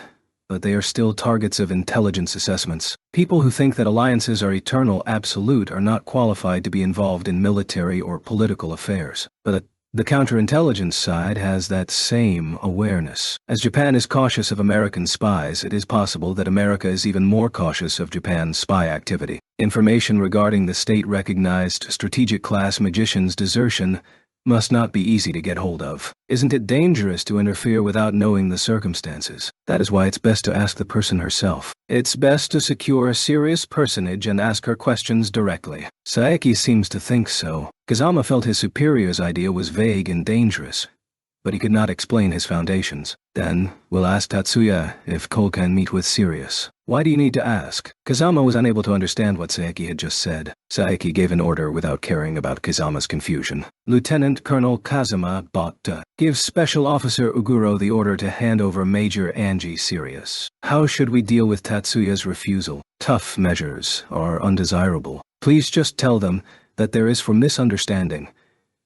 but they are still targets of intelligence assessments. People who think that alliances are eternal absolute are not qualified to be involved in military or political affairs. But the counterintelligence side has that same awareness. As Japan is cautious of American spies, it is possible that America is even more cautious of Japan's spy activity. Information regarding the state-recognized strategic class magician's desertion must not be easy to get hold of. Isn't it dangerous to interfere without knowing the circumstances? That is why it's best to ask the person herself. It's best to secure a serious personage and ask her questions directly. Saeki seems to think so. Kazama felt his superior's idea was vague and dangerous, but he could not explain his foundations. Then, we'll ask Tatsuya if Cole can meet with Sirius. Why do you need to ask? Kazama was unable to understand what Saeki had just said. Saeki gave an order without caring about Kazama's confusion. Lieutenant Colonel Kazama Botta gives Special Officer Uguro the order to hand over Major Angie Sirius. How should we deal with Tatsuya's refusal? Tough measures are undesirable. Please just tell them that there is for misunderstanding.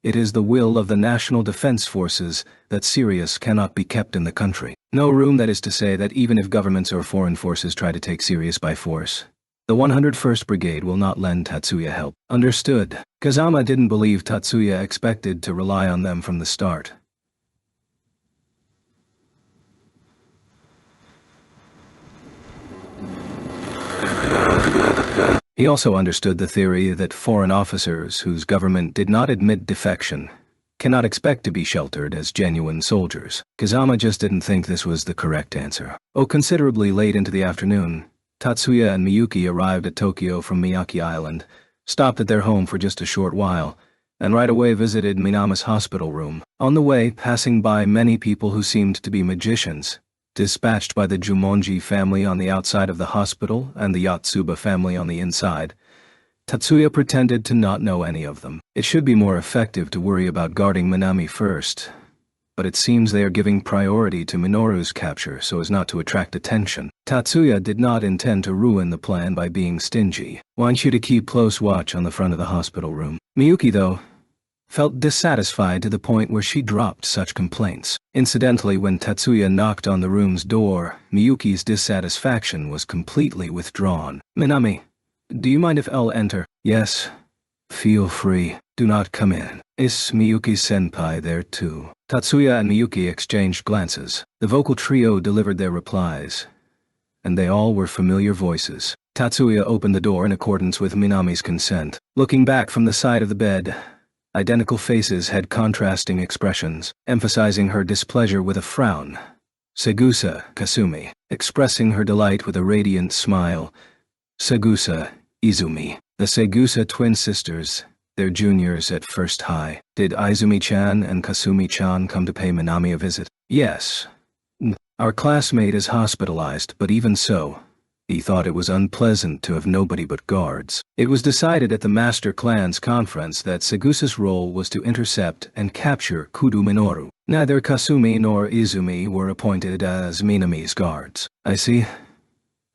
It is the will of the National Defense Forces that Sirius cannot be kept in the country. No room, that is to say, that even if governments or foreign forces try to take Sirius by force, the 101st Brigade will not lend Tatsuya help. Understood. Kazama didn't believe Tatsuya expected to rely on them from the start. He also understood the theory that foreign officers whose government did not admit defection cannot expect to be sheltered as genuine soldiers. Kazama just didn't think this was the correct answer. Considerably late into the afternoon, Tatsuya and Miyuki arrived at Tokyo from Miyake Island, stopped at their home for just a short while, and right away visited Minami's hospital room. On the way, passing by many people who seemed to be magicians, dispatched by the Jumonji family on the outside of the hospital and the Yatsuba family on the inside, Tatsuya pretended to not know any of them. It should be more effective to worry about guarding Minami first, but it seems they are giving priority to Minoru's capture so as not to attract attention. Tatsuya did not intend to ruin the plan by being stingy. Want you to keep close watch on the front of the hospital room. Miyuki, though, felt dissatisfied to the point where she dropped such complaints. Incidentally, when Tatsuya knocked on the room's door, Miyuki's dissatisfaction was completely withdrawn. Minami, do you mind if I'll enter? Yes. Feel free. Do not come in. Is Miyuki-senpai there too? Tatsuya and Miyuki exchanged glances. The vocal trio delivered their replies, and they all were familiar voices. Tatsuya opened the door in accordance with Minami's consent. Looking back from the side of the bed, identical faces had contrasting expressions, emphasizing her displeasure with a frown. Segusa Kasumi, expressing her delight with a radiant smile. Segusa Izumi. The Segusa twin sisters, their juniors at First High. Did Izumi-chan and Kasumi-chan come to pay Minami a visit? Yes. Our classmate is hospitalized, but even so, he thought it was unpleasant to have nobody but guards. It was decided at the Master Clan's conference that Segusa's role was to intercept and capture Kudo Minoru. Neither Kasumi nor Izumi were appointed as Minami's guards. I see.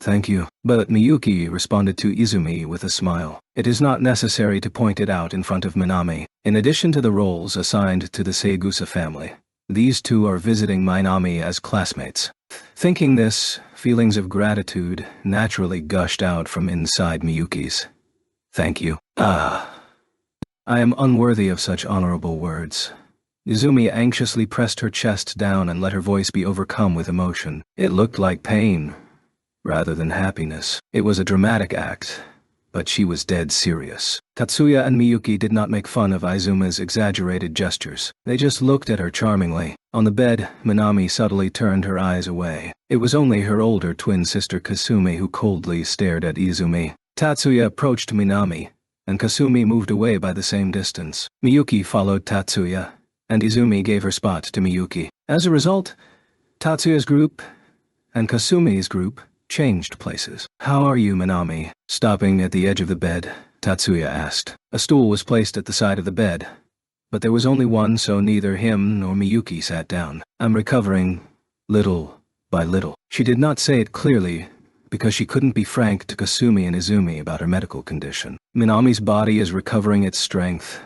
Thank you. But Miyuki responded to Izumi with a smile. It is not necessary to point it out in front of Minami. In addition to the roles assigned to the Segusa family, these two are visiting Minami as classmates. Thinking this, feelings of gratitude naturally gushed out from inside Miyuki's. Thank you. I am unworthy of such honorable words. Izumi anxiously pressed her chest down and let her voice be overcome with emotion. It looked like pain, rather than happiness. It was a dramatic act, but she was dead serious. Tatsuya and Miyuki did not make fun of Izuma's exaggerated gestures. They just looked at her charmingly. On the bed, Minami subtly turned her eyes away. It was only her older twin sister Kasumi who coldly stared at Izumi. Tatsuya approached Minami, and Kasumi moved away by the same distance. Miyuki followed Tatsuya, and Izumi gave her spot to Miyuki. As a result, Tatsuya's group and Kasumi's group changed places. "How are you, Minami?" Stopping at the edge of the bed, Tatsuya asked. A stool was placed at the side of the bed, but there was only one, so neither him nor Miyuki sat down. "I'm recovering, little by little." She did not say it clearly, because she couldn't be frank to Kasumi and Izumi about her medical condition. Minami's body is recovering its strength,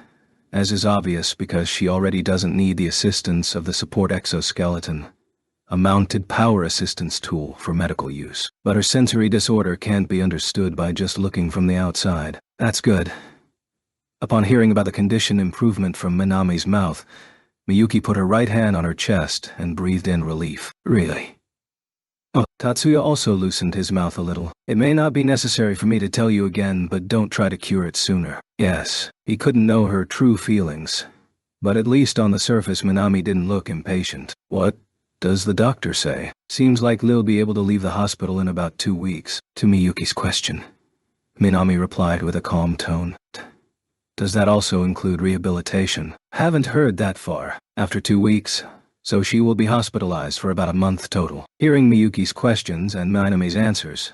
as is obvious because she already doesn't need the assistance of the support exoskeleton, a mounted power assistance tool for medical use. But her sensory disorder can't be understood by just looking from the outside. That's good. Upon hearing about the condition improvement from Minami's mouth, Miyuki put her right hand on her chest and breathed in relief. "Really?" "Oh." Tatsuya also loosened his mouth a little. "It may not be necessary for me to tell you again, but don't try to cure it sooner." Yes, he couldn't know her true feelings, but at least on the surface Minami didn't look impatient. "What does the doctor say?" "Seems like Lil'll be able to leave the hospital in about 2 weeks. To Miyuki's question, Minami replied with a calm tone. "Does that also include rehabilitation?" "Haven't heard that far. After 2 weeks, so she will be hospitalized for about a month total." Hearing Miyuki's questions and Minami's answers,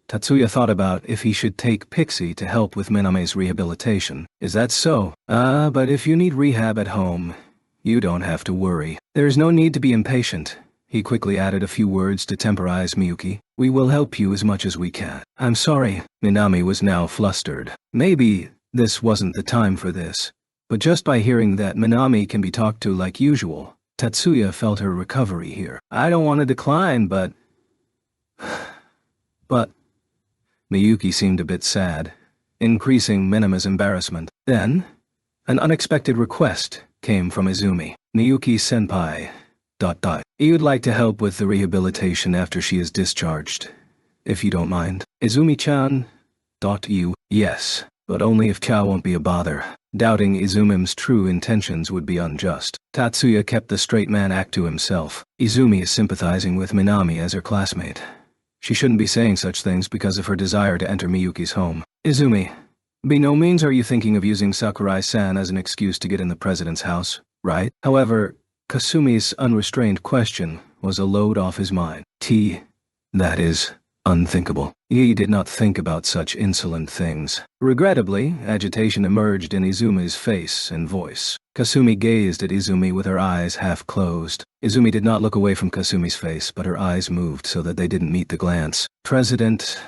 Tatsuya thought about if he should take Pixie to help with Minami's rehabilitation. "Is that so?" But if you need rehab at home, you don't have to worry. There is no need to be impatient." He quickly added a few words to temporize Miyuki. "We will help you as much as we can." "I'm sorry." Minami was now flustered. Maybe this wasn't the time for this, but just by hearing that Minami can be talked to like usual, Tatsuya felt her recovery here. "I don't want to decline, but..." But... Miyuki seemed a bit sad, increasing Minami's embarrassment. Then, an unexpected request came from Izumi. "Miyuki-senpai... You'd like to help with the rehabilitation after she is discharged, if you don't mind." "Izumi-chan... Yes, but only if Cha won't be a bother." Doubting Izumi's true intentions would be unjust. Tatsuya kept the straight man act to himself. Izumi is sympathizing with Minami as her classmate. She shouldn't be saying such things because of her desire to enter Miyuki's home. "Izumi, by no means are you thinking of using Sakurai-san as an excuse to get in the president's house, right?" However, Kasumi's unrestrained question was a load off his mind. That is unthinkable. He did not think about such insolent things. Regrettably, agitation emerged in Izumi's face and voice. Kasumi gazed at Izumi with her eyes half closed. Izumi did not look away from Kasumi's face, but her eyes moved so that they didn't meet the glance. "President...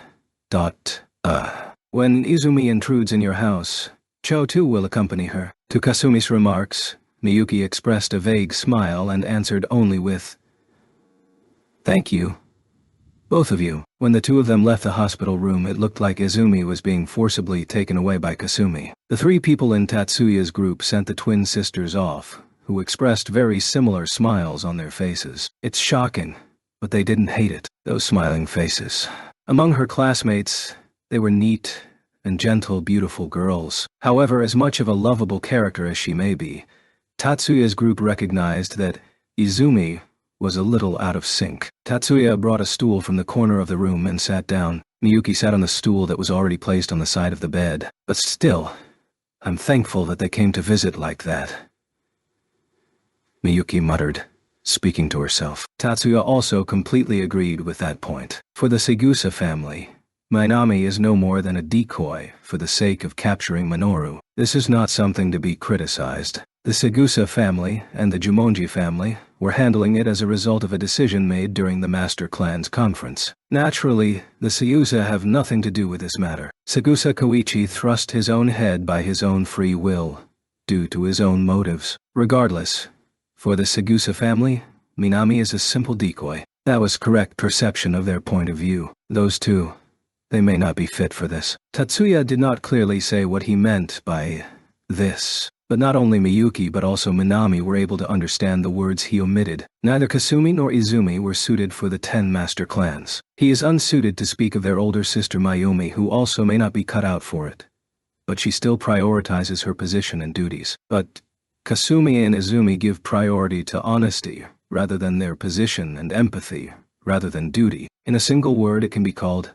When Izumi intrudes in your house, Cho too will accompany her." To Kasumi's remarks, Miyuki expressed a vague smile and answered only with, "Thank you. Both of you." When the two of them left the hospital room, it looked like Izumi was being forcibly taken away by Kasumi. The 3 people in Tatsuya's group sent the twin sisters off, who expressed very similar smiles on their faces. It's shocking, but they didn't hate it. Those smiling faces. Among her classmates, they were neat and gentle, beautiful girls. However, as much of a lovable character as she may be, Tatsuya's group recognized that Izumi was a little out of sync. Tatsuya brought a stool from the corner of the room and sat down. Miyuki sat on the stool that was already placed on the side of the bed. "But still, I'm thankful that they came to visit like that," Miyuki muttered, speaking to herself. Tatsuya also completely agreed with that point. For the Segusa family, Minami is no more than a decoy for the sake of capturing Minoru. This is not something to be criticized. The Segusa family and the Jumonji family were handling it as a result of a decision made during the Master Clan's conference. Naturally, the Segusa have nothing to do with this matter. Segusa Koichi thrust his own head by his own free will, due to his own motives. Regardless, for the Segusa family, Minami is a simple decoy. That was correct perception of their point of view. Those two, they may not be fit for this. Tatsuya did not clearly say what he meant by this, But not only Miyuki but also Minami were able to understand the words he omitted. Neither Kasumi nor Izumi were suited for the 10 master clans. He is unsuited to speak of their older sister Mayumi, who also may not be cut out for it. But she still prioritizes her position and duties. But Kasumi and Izumi give priority to honesty rather than their position, and empathy rather than duty. In a single word, it can be called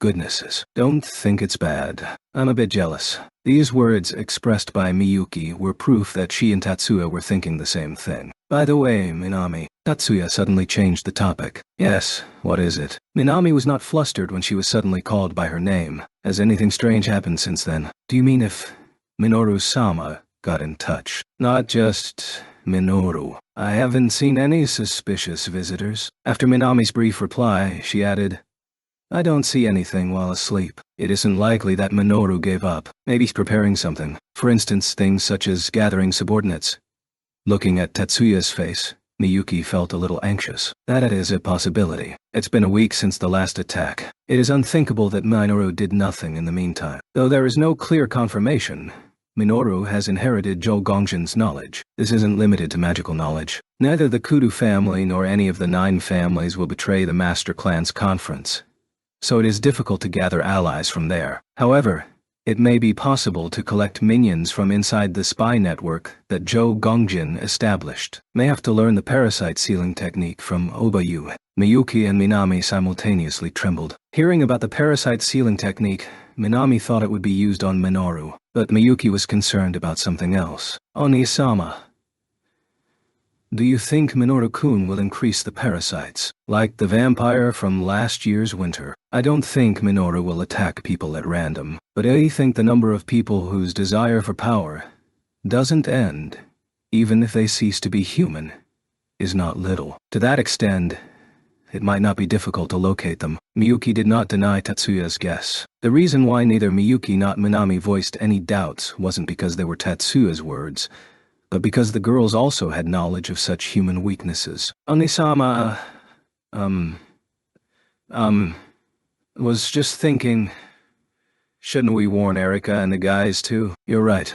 goodnesses. Don't think it's bad. I'm a bit jealous. These words expressed by Miyuki were proof that she and Tatsuya were thinking the same thing. By the way, Minami, Tatsuya suddenly changed the topic. Yes, what is it? Minami was not flustered when she was suddenly called by her name. Has anything strange happened since then? Do you mean if Minoru-sama got in touch? Not just Minoru. I haven't seen any suspicious visitors. After Minami's brief reply, she added, I don't see anything while asleep. It isn't likely that Minoru gave up. Maybe he's preparing something. For instance, things such as gathering subordinates. Looking at Tatsuya's face, Miyuki felt a little anxious. That is a possibility. It's been a week since the last attack. It is unthinkable that Minoru did nothing in the meantime. Though there is no clear confirmation, Minoru has inherited Zhou Gongjin's knowledge. This isn't limited to magical knowledge. Neither the Kudu family nor any of the 9 families will betray the Master Clan's conference, so it is difficult to gather allies from there. However, it may be possible to collect minions from inside the spy network that Zhou Gongjin established. May have to learn the parasite sealing technique from Obayu. Miyuki and Minami simultaneously trembled. Hearing about the parasite sealing technique, Minami thought it would be used on Minoru, but Miyuki was concerned about something else. Oni-sama, do you think Minoru-kun will increase the parasites, like the vampire from last year's winter? I don't think Minoru will attack people at random, but I think the number of people whose desire for power doesn't end, even if they cease to be human, is not little. To that extent, it might not be difficult to locate them. Miyuki did not deny Tatsuya's guess. The reason why neither Miyuki nor Minami voiced any doubts wasn't because they were Tatsuya's words, but because the girls also had knowledge of such human weaknesses. Onisama, was just thinking, shouldn't we warn Erika and the guys too? You're right.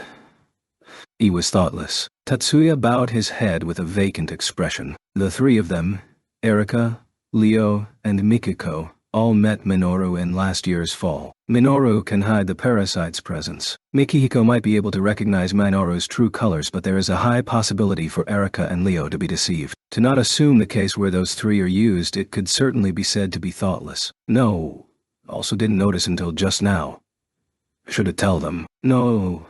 He was thoughtless. Tatsuya bowed his head with a vacant expression. The 3 of them, Erika, Leo, and Mikiko, all met Minoru in last year's fall. Minoru can hide the parasite's presence. Mikiko might be able to recognize Minoru's true colors, but there is a high possibility for Erika and Leo to be deceived. To not assume the case where those 3 are used, it could certainly be said to be thoughtless. No, also didn't notice until just now. Should it tell them? No,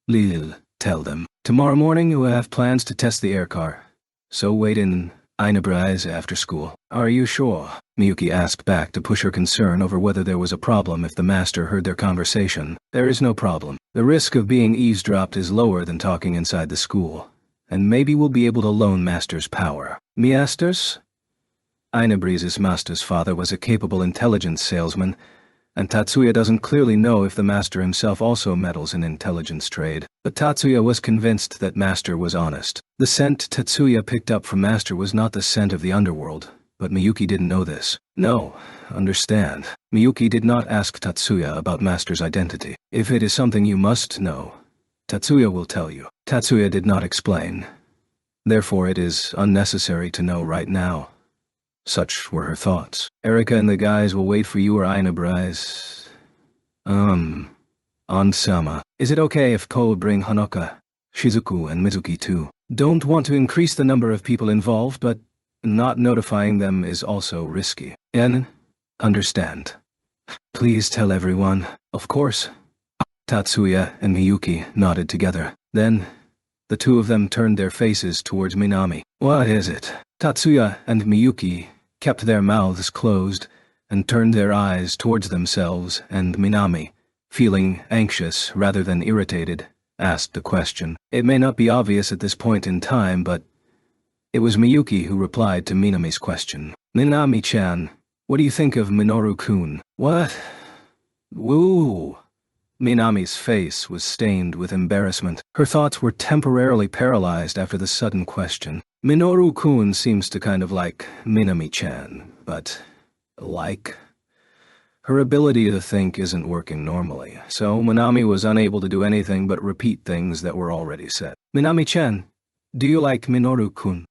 Lil, tell them. Tomorrow morning you have plans to test the air car, so wait in Einabrise after school. Are you sure? Miyuki asked back to push her concern over whether there was a problem if the master heard their conversation. There is no problem. The risk of being eavesdropped is lower than talking inside the school, and maybe we'll be able to loan Master's power. Master's? Einabrise's master's father was a capable intelligence salesman, and Tatsuya doesn't clearly know if the master himself also meddles in intelligence trade. But Tatsuya was convinced that Master was honest. The scent Tatsuya picked up from Master was not the scent of the underworld, but Miyuki didn't know this. No, understand. Miyuki did not ask Tatsuya about Master's identity. If it is something you must know, Tatsuya will tell you. Tatsuya did not explain. Therefore it is unnecessary to know right now. Such were her thoughts. Erika and the guys will wait for you or Einabrise. On-sama. Is it okay if Ko bring Hanoka, Shizuku and Mizuki too? Don't want to increase the number of people involved, but not notifying them is also risky. Understand. Please tell everyone. Of course. Tatsuya and Miyuki nodded together. Then, the 2 of them turned their faces towards Minami. What is it? Tatsuya and Miyuki kept their mouths closed and turned their eyes towards themselves, and Minami, feeling anxious rather than irritated, asked a question. It may not be obvious at this point in time, but it was Miyuki who replied to Minami's question. Minami-chan, what do you think of Minoru-kun? What? Woo! Minami's face was stained with embarrassment. Her thoughts were temporarily paralyzed after the sudden question. Minoru-kun seems to kind of like Minami-chan, but like? Her ability to think isn't working normally, so Minami was unable to do anything but repeat things that were already said. Minami-chan, do you like Minoru-kun?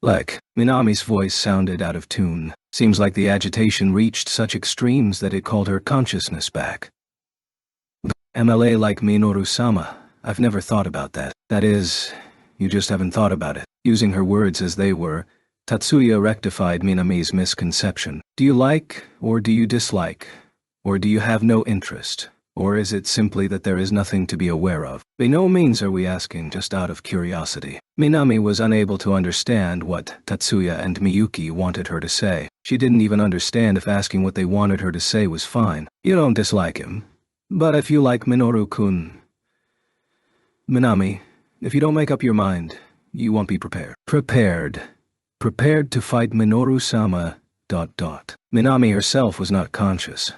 Minami's voice sounded out of tune. Seems like the agitation reached such extremes that it called her consciousness back. MLA like Minoru-sama, I've never thought about that. That is, you just haven't thought about it. Using her words as they were, Tatsuya rectified Minami's misconception. Do you like, or do you dislike, or do you have no interest? Or is it simply that there is nothing to be aware of? By no means are we asking just out of curiosity. Minami was unable to understand what Tatsuya and Miyuki wanted her to say. She didn't even understand if asking what they wanted her to say was fine. You don't dislike him. But if you like Minoru-kun... Minami, if you don't make up your mind, you won't be prepared. Prepared to fight Minoru-sama... Minami herself was not conscious.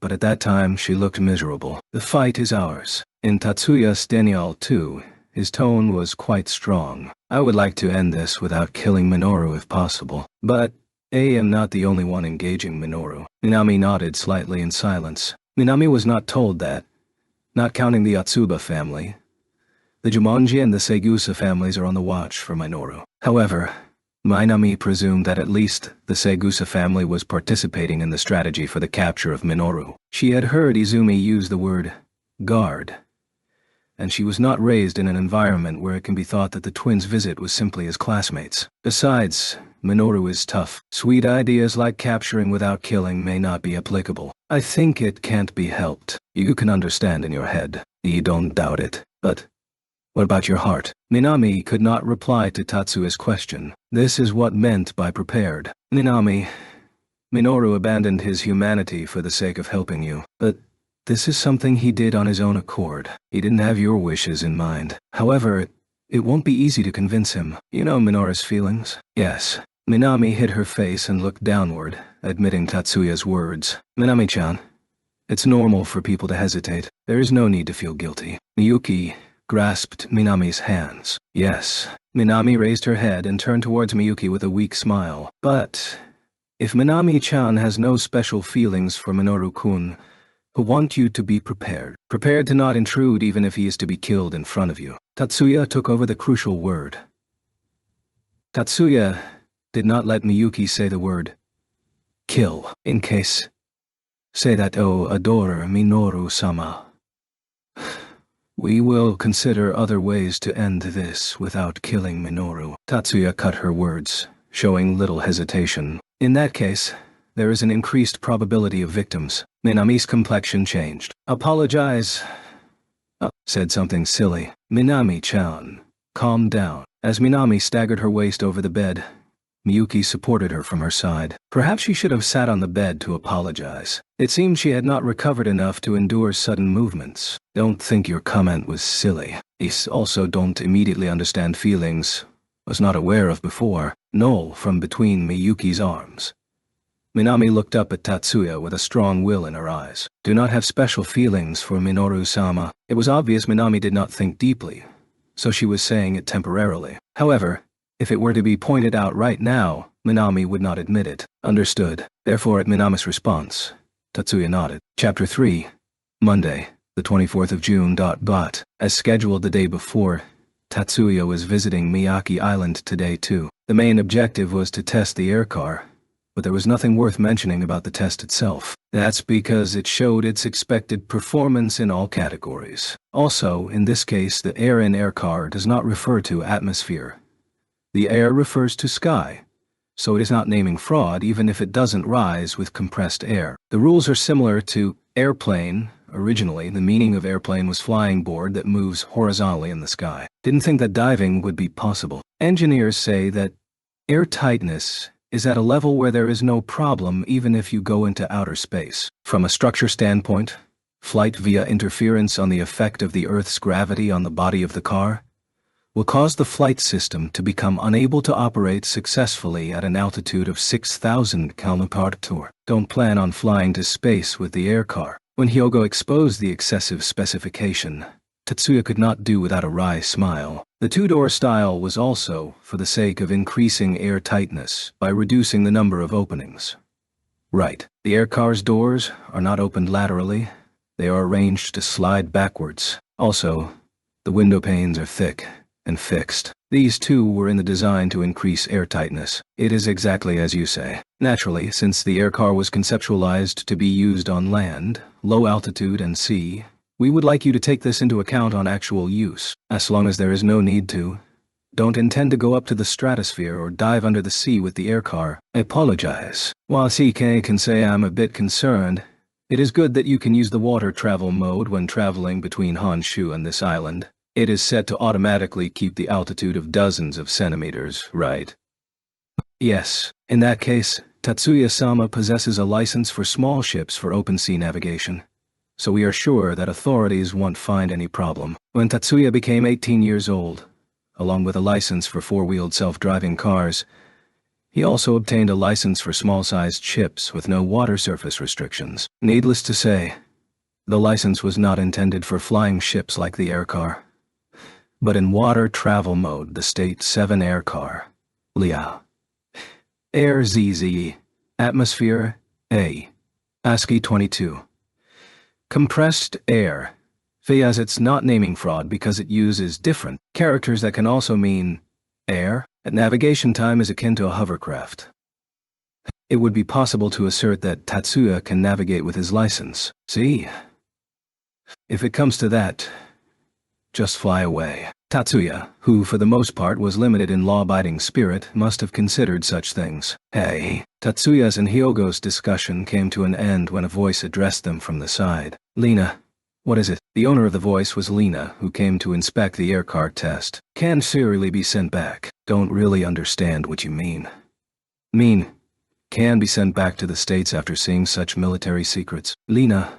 But at that time she looked miserable. The fight is ours. In Tatsuya's denial too, his tone was quite strong. I would like to end this without killing Minoru if possible. But I am not the only one engaging Minoru. Minami nodded slightly in silence. Minami was not told that. Not counting the Atsuba family, the Jumonji and the Segusa families are on the watch for Minoru. However, Minami presumed that at least the Segusa family was participating in the strategy for the capture of Minoru. She had heard Izumi use the word guard, and she was not raised in an environment where it can be thought that the twins' visit was simply as classmates. Besides, Minoru is tough. Sweet ideas like capturing without killing may not be applicable. I think it can't be helped. You can understand in your head. You don't doubt it. But what about your heart? Minami could not reply to Tatsuya's question. This is what meant by prepared. Minami, Minoru abandoned his humanity for the sake of helping you, but this is something he did on his own accord. He didn't have your wishes in mind. However, it won't be easy to convince him. You know Minoru's feelings? Yes. Minami hid her face and looked downward, admitting Tatsuya's words. Minami-chan, it's normal for people to hesitate. There is no need to feel guilty. Miyuki grasped Minami's hands. Yes. Minami raised her head and turned towards Miyuki with a weak smile. But if Minami-chan has no special feelings for Minoru-kun, who want you to be prepared. Prepared to not intrude even if he is to be killed in front of you. Tatsuya took over the crucial word. Tatsuya did not let Miyuki say the word kill. In case, say that, oh, adore Minoru-sama. We will consider other ways to end this without killing Minoru. Tatsuya cut her words, showing little hesitation. In that case, there is an increased probability of victims. Minami's complexion changed. Apologize. Said something silly. Minami-chan, calm down. As Minami staggered her waist over the bed, Miyuki supported her from her side. Perhaps she should have sat on the bed to apologize. It seemed she had not recovered enough to endure sudden movements. Don't think your comment was silly. Also don't immediately understand feelings. Was not aware of before. Null from between Miyuki's arms. Minami looked up at Tatsuya with a strong will in her eyes. Do not have special feelings for Minoru-sama. It was obvious Minami did not think deeply, so she was saying it temporarily. However, if it were to be pointed out right now, Minami would not admit it. Understood. Therefore, at Minami's response, Tatsuya nodded. Chapter 3. Monday, the 24th of June. As scheduled the day before, Tatsuya was visiting Miyake Island today too. The main objective was to test the air car, but there was nothing worth mentioning about the test itself. That's because it showed its expected performance in all categories. Also, in this case, the air in air car does not refer to atmosphere. The air refers to sky, so it is not naming fraud even if it doesn't rise with compressed air. The rules are similar to airplane. Originally, the meaning of airplane was flying board that moves horizontally in the sky. Didn't think that diving would be possible. Engineers say that air tightness is at a level where there is no problem even if you go into outer space. From a structure standpoint, flight via interference on the effect of the Earth's gravity on the body of the car will cause the flight system to become unable to operate successfully at an altitude of 6,000 km/h. Don't plan on flying to space with the air car. When Hyogo exposed the excessive specification, Tatsuya could not do without a wry smile. The two-door style was also for the sake of increasing air tightness by reducing the number of openings. Right. The aircar's doors are not opened laterally. They are arranged to slide backwards. Also, the window panes are thick and fixed. These too were in the design to increase airtightness. It is exactly as you say. Naturally, since the aircar was conceptualized to be used on land, low altitude and sea, we would like you to take this into account on actual use, as long as there is no need to. Don't intend to go up to the stratosphere or dive under the sea with the aircar. I apologize. While CK can say I'm a bit concerned, it is good that you can use the water travel mode when traveling between Honshu and this island. It is set to automatically keep the altitude of dozens of centimeters, right? Yes. In that case, Tatsuya-sama possesses a license for small ships for open sea navigation, so we are sure that authorities won't find any problem. When Tatsuya became 18 years old, along with a license for four-wheeled self-driving cars, he also obtained a license for small-sized ships with no water surface restrictions. Needless to say, the license was not intended for flying ships like the aircar, but in water travel mode, the State 7 aircar. Liao. Air ZZ. Atmosphere A. ASCII 22. Compressed air. As it's not naming fraud because it uses different characters that can also mean air. At navigation time is akin to a hovercraft. It would be possible to assert that Tatsuya can navigate with his license. See? If it comes to that, just fly away. Tatsuya, who for the most part was limited in law-abiding spirit, must have considered such things. Hey. Tatsuya's and Hyogo's discussion came to an end when a voice addressed them from the side. Lena. What is it? The owner of the voice was Lena, who came to inspect the aircar test. Can serially be sent back. Don't really understand what you mean. Can be sent back to the States after seeing such military secrets. Lena,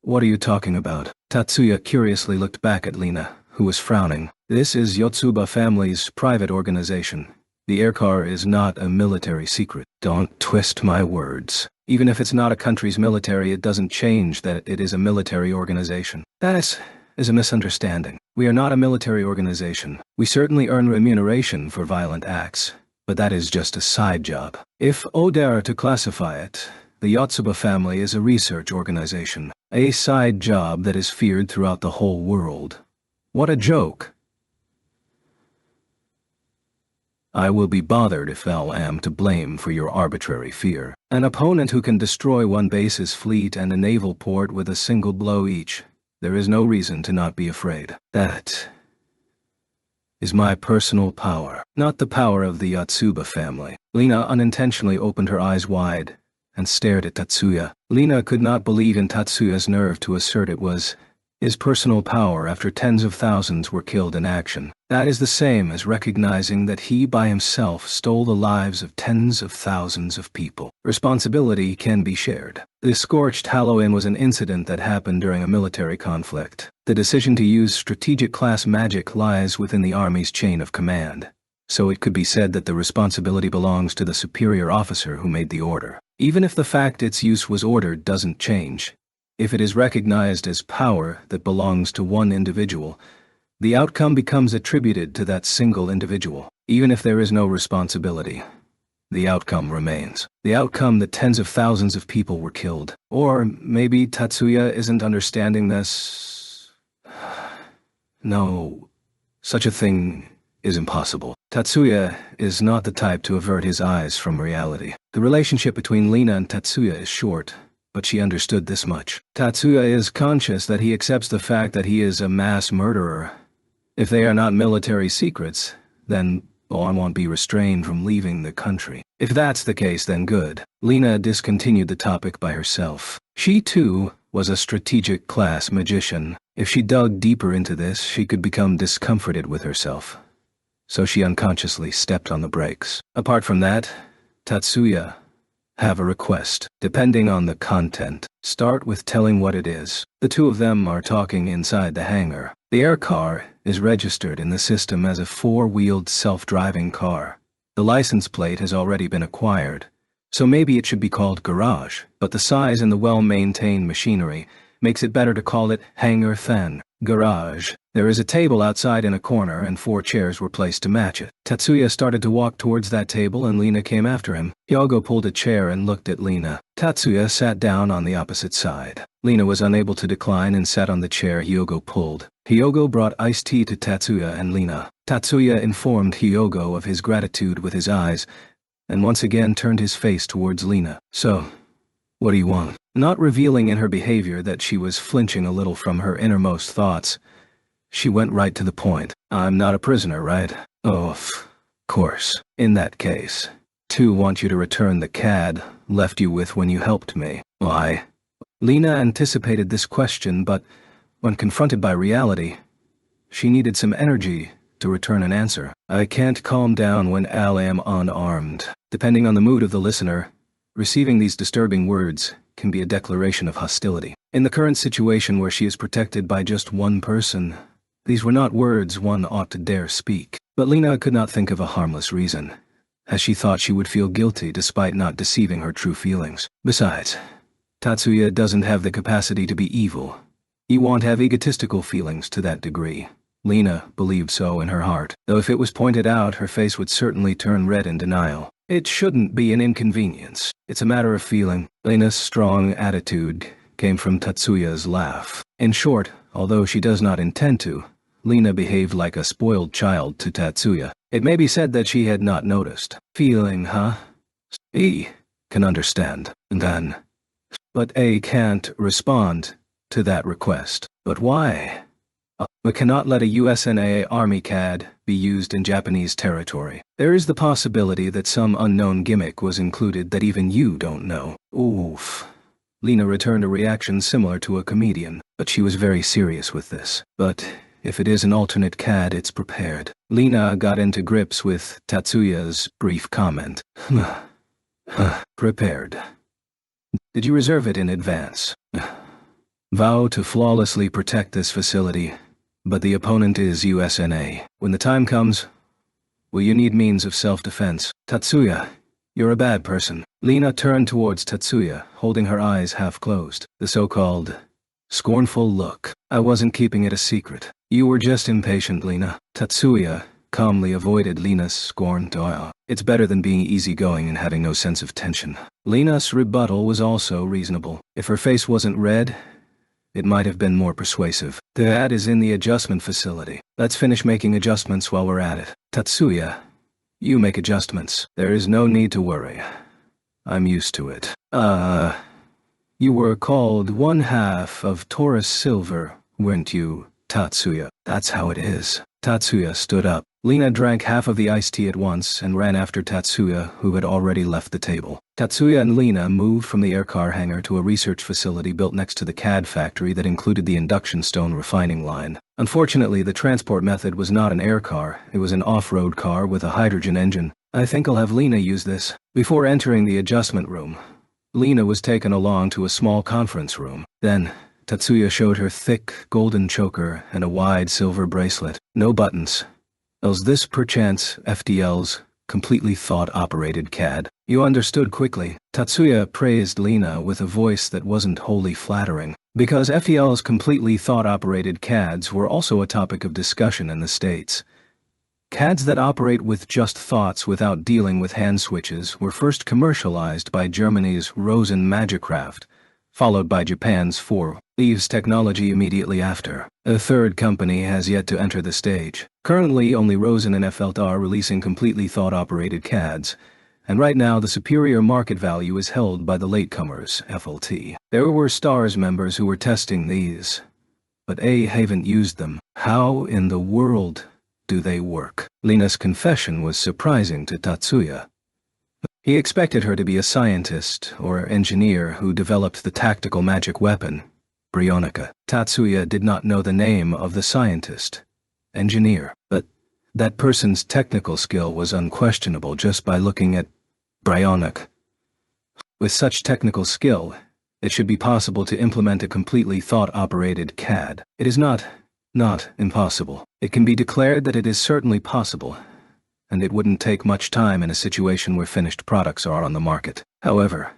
what are you talking about? Tatsuya curiously looked back at Lena, who was frowning. This is Yotsuba family's private organization. The aircar is not a military secret. Don't twist my words. Even if it's not a country's military, it doesn't change that it is a military organization. That is a misunderstanding. We are not a military organization. We certainly earn remuneration for violent acts, but that is just a side job. If Oda to classify it, the Yotsuba family is a research organization, a side job that is feared throughout the whole world. What a joke. I will be bothered if I am to blame for your arbitrary fear. An opponent who can destroy one base's fleet and a naval port with a single blow each. There is no reason to not be afraid. That is my personal power, not the power of the Yotsuba family. Lena unintentionally opened her eyes wide and stared at Tatsuya. Lena could not believe in Tatsuya's nerve to assert it was his personal power after tens of thousands were killed in action. That is the same as recognizing that he by himself stole the lives of tens of thousands of people. Responsibility can be shared. The scorched Halloween was an incident that happened during a military conflict. The decision to use strategic class magic lies within the Army's chain of command, so it could be said that the responsibility belongs to the superior officer who made the order. Even if the fact its use was ordered doesn't change, if it is recognized as power that belongs to one individual, the outcome becomes attributed to that single individual. Even if there is no responsibility, the outcome remains. The outcome that tens of thousands of people were killed. Or maybe Tatsuya isn't understanding this. No, such a thing is impossible. Tatsuya is not the type to avert his eyes from reality. The relationship between Lena and Tatsuya is short, but she understood this much. Tatsuya is conscious that he accepts the fact that he is a mass murderer. If they are not military secrets, then one won't be restrained from leaving the country. If that's the case, then good. Lena discontinued the topic by herself. She too was a strategic class magician. If she dug deeper into this, she could become discomforted with herself. So she unconsciously stepped on the brakes. Apart from that, Tatsuya, have a request. Depending on the content, start with telling what it is. The two of them are talking inside the hangar. The air car is registered in the system as a four-wheeled self-driving car. The license plate has already been acquired, so maybe it should be called garage, but the size and the well-maintained machinery Makes it better to call it hangar than garage. There is a table outside in a corner and 4 chairs were placed to match it. Tatsuya started to walk towards that table and Lena came after him. Hyogo pulled a chair and looked at Lena. Tatsuya sat down on the opposite side. Lena was unable to decline and sat on the chair Hyogo pulled. Hyogo brought iced tea to Tatsuya and Lena. Tatsuya informed Hyogo of his gratitude with his eyes, and once again turned his face towards Lena. So, what do you want? Not revealing in her behavior that she was flinching a little from her innermost thoughts, she went right to the point. I'm not a prisoner, right? Oh, of course. In that case, two want you to return the CAD left you with when you helped me. Why? Lena anticipated this question, but when confronted by reality, she needed some energy to return an answer. I can't calm down when I am unarmed. Depending on the mood of the listener, receiving these disturbing words can be a declaration of hostility. In the current situation where she is protected by just one person, these were not words one ought to dare speak. But Lena could not think of a harmless reason, as she thought she would feel guilty despite not deceiving her true feelings. Besides, Tatsuya doesn't have the capacity to be evil. He won't have egotistical feelings to that degree. Lena believed so in her heart, though if it was pointed out, her face would certainly turn red in denial. It shouldn't be an inconvenience. It's a matter of feeling. Lena's strong attitude came from Tatsuya's laugh. In short, although she does not intend to, Lena behaved like a spoiled child to Tatsuya. It may be said that she had not noticed. Feeling, huh? E can understand, then. But A can't respond to that request. But why? We cannot let a USNA Army CAD be used in Japanese territory. There is the possibility that some unknown gimmick was included that even you don't know. Oof. Lena returned a reaction similar to a comedian, but she was very serious with this. But if it is an alternate CAD, it's prepared. Lena got into grips with Tatsuya's brief comment. Prepared. Did you reserve it in advance? Vow to flawlessly protect this facility, but the opponent is USNA. When the time comes, will you need means of self-defense? Tatsuya, you're a bad person. Lena turned towards Tatsuya, holding her eyes half closed. The so-called scornful look. I wasn't keeping it a secret. You were just impatient, Lena. Tatsuya calmly avoided Lena's scorn. It's better than being easygoing and having no sense of tension. Lena's rebuttal was also reasonable. If her face wasn't red, it might have been more persuasive. The ad is in the adjustment facility. Let's finish making adjustments while we're at it. Tatsuya, you make adjustments. There is no need to worry. I'm used to it. You were called one half of Taurus Silver, weren't you, Tatsuya? That's how it is. Tatsuya stood up. Lena drank half of the iced tea at once and ran after Tatsuya, who had already left the table. Tatsuya and Lena moved from the aircar hangar to a research facility built next to the CAD factory that included the induction stone refining line. Unfortunately, the transport method was not an aircar, it was an off-road car with a hydrogen engine. I think I'll have Lena use this. Before entering the adjustment room, Lena was taken along to a small conference room. Then, Tatsuya showed her thick, golden choker and a wide silver bracelet. No buttons. Is this perchance FDL's completely thought-operated CAD? You understood quickly. Tatsuya praised Lena with a voice that wasn't wholly flattering, because FDL's completely thought-operated CADs were also a topic of discussion in the States. CADs that operate with just thoughts without dealing with hand switches were first commercialized by Germany's Rosen Magicraft, followed by Japan's 4 Leaves technology immediately after. A third company has yet to enter the stage. Currently, only Rosen and FLT are releasing completely thought-operated CADs, and right now the superior market value is held by the latecomers, FLT. There were STARS members who were testing these, but A haven't used them. How in the world do they work? Lena's confession was surprising to Tatsuya. He expected her to be a scientist or engineer who developed the tactical magic weapon, Bryonica. Tatsuya did not know the name of the scientist, engineer, but that person's technical skill was unquestionable just by looking at Bryonica. With such technical skill, it should be possible to implement a completely thought-operated CAD. It is not impossible. It can be declared that it is certainly possible, and it wouldn't take much time in a situation where finished products are on the market. However,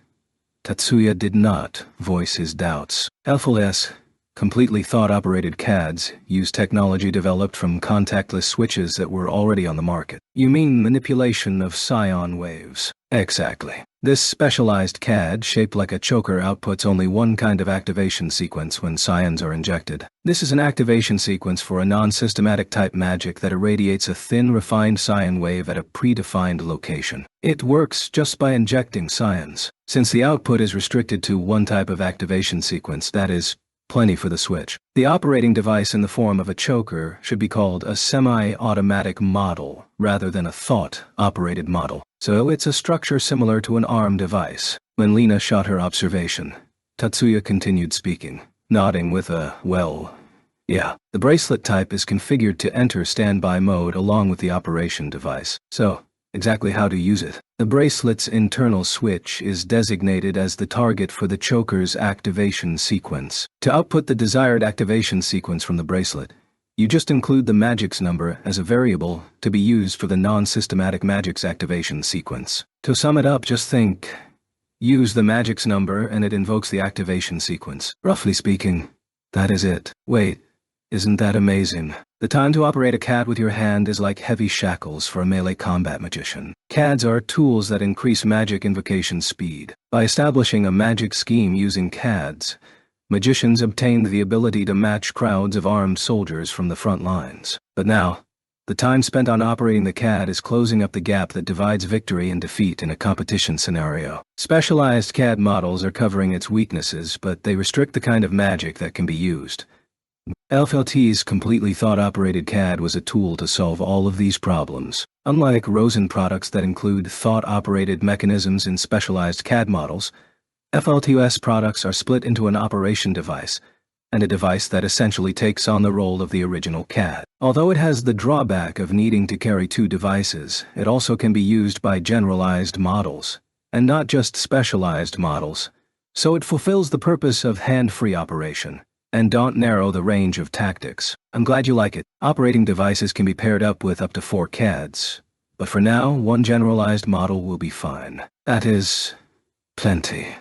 Tatsuya did not voice his doubts. LFLS, completely thought-operated CADs, use technology developed from contactless switches that were already on the market. You mean manipulation of scion waves? Exactly. This specialized CAD, shaped like a choker, outputs only one kind of activation sequence when scions are injected. This is an activation sequence for a non-systematic type magic that irradiates a thin, refined scion wave at a predefined location. It works just by injecting scions. Since the output is restricted to one type of activation sequence, that is, plenty for the switch, the operating device in the form of a choker should be called a semi-automatic model rather than a thought-operated model. So it's a structure similar to an ARM device. When Lena shot her observation, Tatsuya continued speaking, nodding with a, well, yeah. The bracelet type is configured to enter standby mode along with the operation device. So, exactly how to use it. The bracelet's internal switch is designated as the target for the choker's activation sequence. To output the desired activation sequence from the bracelet, you just include the magic's number as a variable to be used for the non-systematic magic's activation sequence. To sum it up, just think, use the magic's number and it invokes the activation sequence. Roughly speaking, that is it. Wait, isn't that amazing? The time to operate a CAD with your hand is like heavy shackles for a melee combat magician. CADs are tools that increase magic invocation speed. By establishing a magic scheme using CADs, magicians obtained the ability to match crowds of armed soldiers from the front lines. But now, the time spent on operating the CAD is closing up the gap that divides victory and defeat in a competition scenario. Specialized CAD models are covering its weaknesses, but they restrict the kind of magic that can be used. LFLT's completely thought-operated CAD was a tool to solve all of these problems. Unlike Rosen products that include thought-operated mechanisms in specialized CAD models, FLTOS products are split into an operation device and a device that essentially takes on the role of the original CAD. Although it has the drawback of needing to carry two devices, it also can be used by generalized models, and not just specialized models, so it fulfills the purpose of hand-free operation, and don't narrow the range of tactics. I'm glad you like it. Operating devices can be paired up with up to 4 CADs, but for now, one generalized model will be fine. That is, plenty.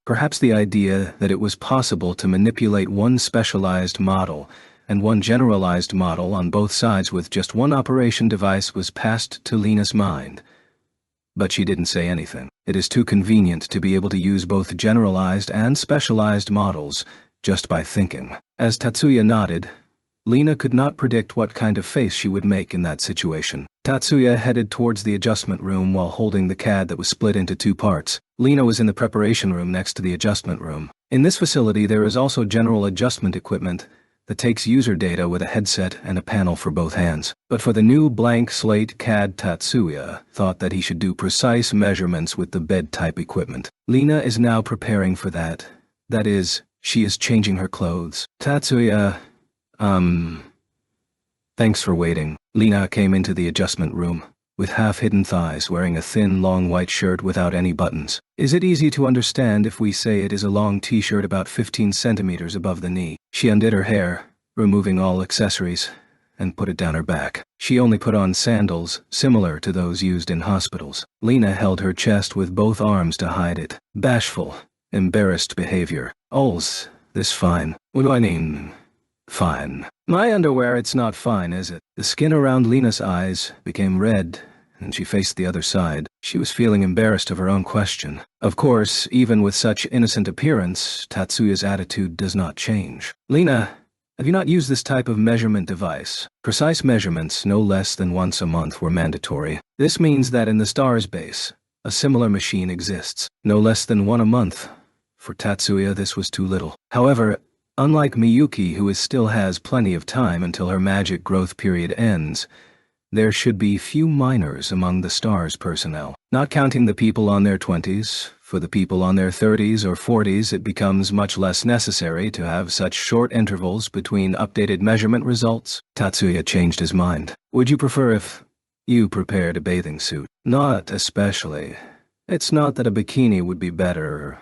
Perhaps the idea that it was possible to manipulate one specialized model and one generalized model on both sides with just one operation device was passed to Lena's mind. But she didn't say anything. It is too convenient to be able to use both generalized and specialized models just by thinking. As Tatsuya nodded, Lena could not predict what kind of face she would make in that situation. Tatsuya headed towards the adjustment room while holding the CAD that was split into 2 parts. Lena was in the preparation room next to the adjustment room. In this facility there is also general adjustment equipment that takes user data with a headset and a panel for both hands. But for the new blank slate CAD, Tatsuya thought that he should do precise measurements with the bed-type equipment. Lena is now preparing for that. That is, she is changing her clothes. Tatsuya, thanks for waiting. Lena came into the adjustment room, with half-hidden thighs, wearing a thin, long white shirt without any buttons. Is it easy to understand if we say it is a long t-shirt about 15 centimeters above the knee? She undid her hair, removing all accessories, and put it down her back. She only put on sandals, similar to those used in hospitals. Lena held her chest with both arms to hide it. Bashful, embarrassed behavior. Ols, this fine. What do I mean? Fine. My underwear, it's not fine, is it? The skin around Lena's eyes became red, and she faced the other side. She was feeling embarrassed of her own question. Of course, even with such innocent appearance, Tatsuya's attitude does not change. Lena, have you not used this type of measurement device? Precise measurements no less than once a month were mandatory. This means that in the Stars base, a similar machine exists. No less than one a month. For Tatsuya, this was too little. However, unlike Miyuki, who still has plenty of time until her magic growth period ends, there should be few minors among the Stars personnel. Not counting the people on their 20s, for the people on their 30s or 40s it becomes much less necessary to have such short intervals between updated measurement results. Tatsuya changed his mind. Would you prefer if you prepared a bathing suit? Not especially. It's not that a bikini would be better.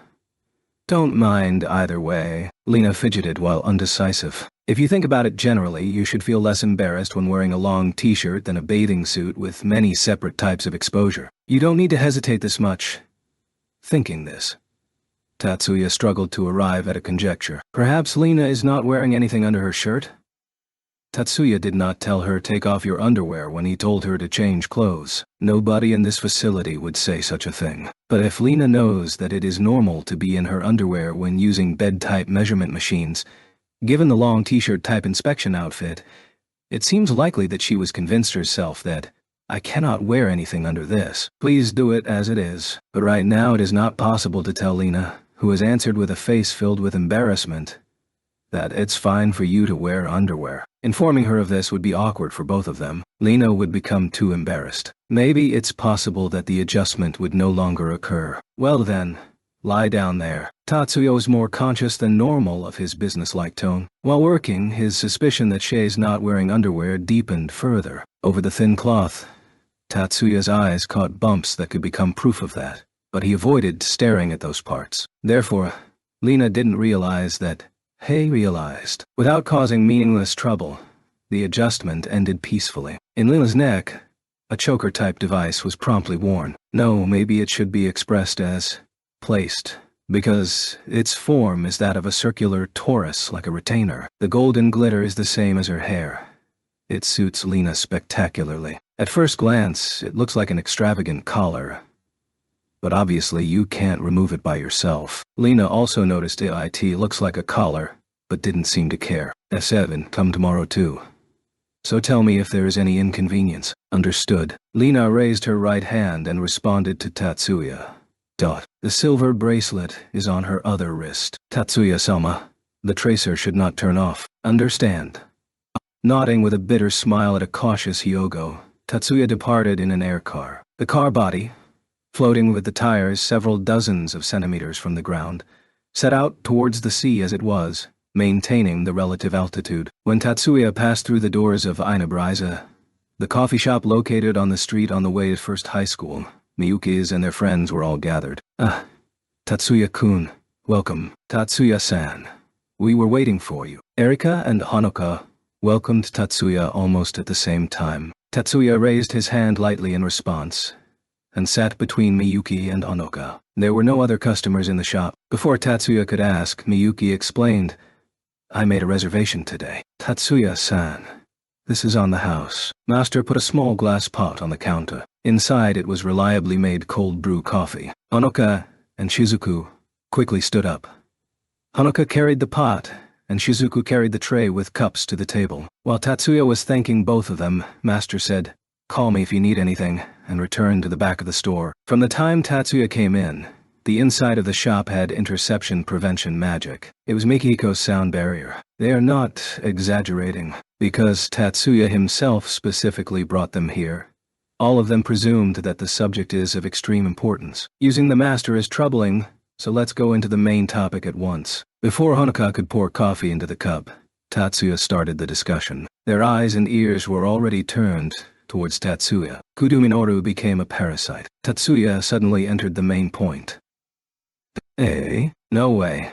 Don't mind either way. Lena fidgeted while undecisive. If you think about it generally, you should feel less embarrassed when wearing a long t-shirt than a bathing suit with many separate types of exposure. You don't need to hesitate this much. Thinking this, Tatsuya struggled to arrive at a conjecture. Perhaps Lena is not wearing anything under her shirt? Tatsuya did not tell her take off your underwear when he told her to change clothes. Nobody in this facility would say such a thing. But if Lena knows that it is normal to be in her underwear when using bed-type measurement machines, given the long t-shirt type inspection outfit, it seems likely that she was convinced herself that, I cannot wear anything under this. Please do it as it is. But right now it is not possible to tell Lena, who has answered with a face filled with embarrassment, that it's fine for you to wear underwear. Informing her of this would be awkward for both of them. Lena would become too embarrassed. Maybe it's possible that the adjustment would no longer occur. Well then, lie down there. Tatsuya was more conscious than normal of his businesslike tone. While working, his suspicion that Shei's not wearing underwear deepened further. Over the thin cloth, Tatsuya's eyes caught bumps that could become proof of that, but he avoided staring at those parts. Therefore, Lena didn't realize that Hei realized. Without causing meaningless trouble, the adjustment ended peacefully. In Lena's neck, a choker-type device was promptly worn. No, maybe it should be expressed as placed, because its form is that of a circular torus like a retainer. The golden glitter is the same as her hair. It suits Lena spectacularly. At first glance, it looks like an extravagant collar, but obviously you can't remove it by yourself. Lena also noticed it looks like a collar, but didn't seem to care. S7, come tomorrow too. So tell me if there is any inconvenience. Understood. Lena raised her right hand and responded to Tatsuya. The silver bracelet is on her other wrist. Tatsuya-sama, the tracer should not turn off. Understand. Nodding with a bitter smile at a cautious Hyogo, Tatsuya departed in an air car. The car body, floating with the tires several dozens of centimeters from the ground, set out towards the sea as it was, maintaining the relative altitude. When Tatsuya passed through the doors of Inabriza, the coffee shop located on the street on the way to First High School, Miyuki's and their friends were all gathered. Tatsuya-kun, welcome. Tatsuya-san, we were waiting for you. Erika and Honoka welcomed Tatsuya almost at the same time. Tatsuya raised his hand lightly in response, and sat between Miyuki and Honoka. There were no other customers in the shop. Before Tatsuya could ask, Miyuki explained, I made a reservation today. Tatsuya-san, this is on the house. Master put a small glass pot on the counter. Inside it was reliably made cold brew coffee. Honoka and Shizuku quickly stood up. Honoka carried the pot, and Shizuku carried the tray with cups to the table. While Tatsuya was thanking both of them, Master said, call me if you need anything, and returned to the back of the store. From the time Tatsuya came in, the inside of the shop had interception prevention magic. It was Mikihiko's sound barrier. They are not exaggerating, because Tatsuya himself specifically brought them here. All of them presumed that the subject is of extreme importance. Using the master is troubling, so let's go into the main topic at once. Before Honoka could pour coffee into the cup, Tatsuya started the discussion. Their eyes and ears were already turned towards Tatsuya. Kudo Minoru became a parasite. Tatsuya suddenly entered the main point. No way.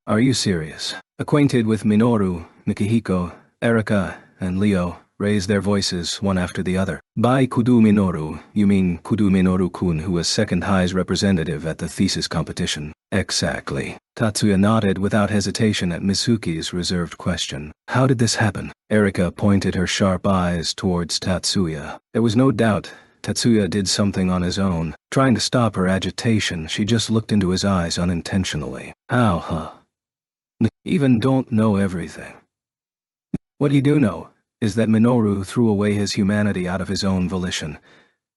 Are you serious? Acquainted with Minoru, Mikihiko, Erika, and Leo raised their voices one after the other. By Kudo Minoru, you mean Kudo Minoru-kun, who was second high's representative at the thesis competition. Exactly. Tatsuya nodded without hesitation at Misuki's reserved question. How did this happen? Erika pointed her sharp eyes towards Tatsuya. There was no doubt Tatsuya did something on his own. Trying to stop her agitation, she just looked into his eyes unintentionally. How, Even don't know everything. What you do know is that Minoru threw away his humanity out of his own volition,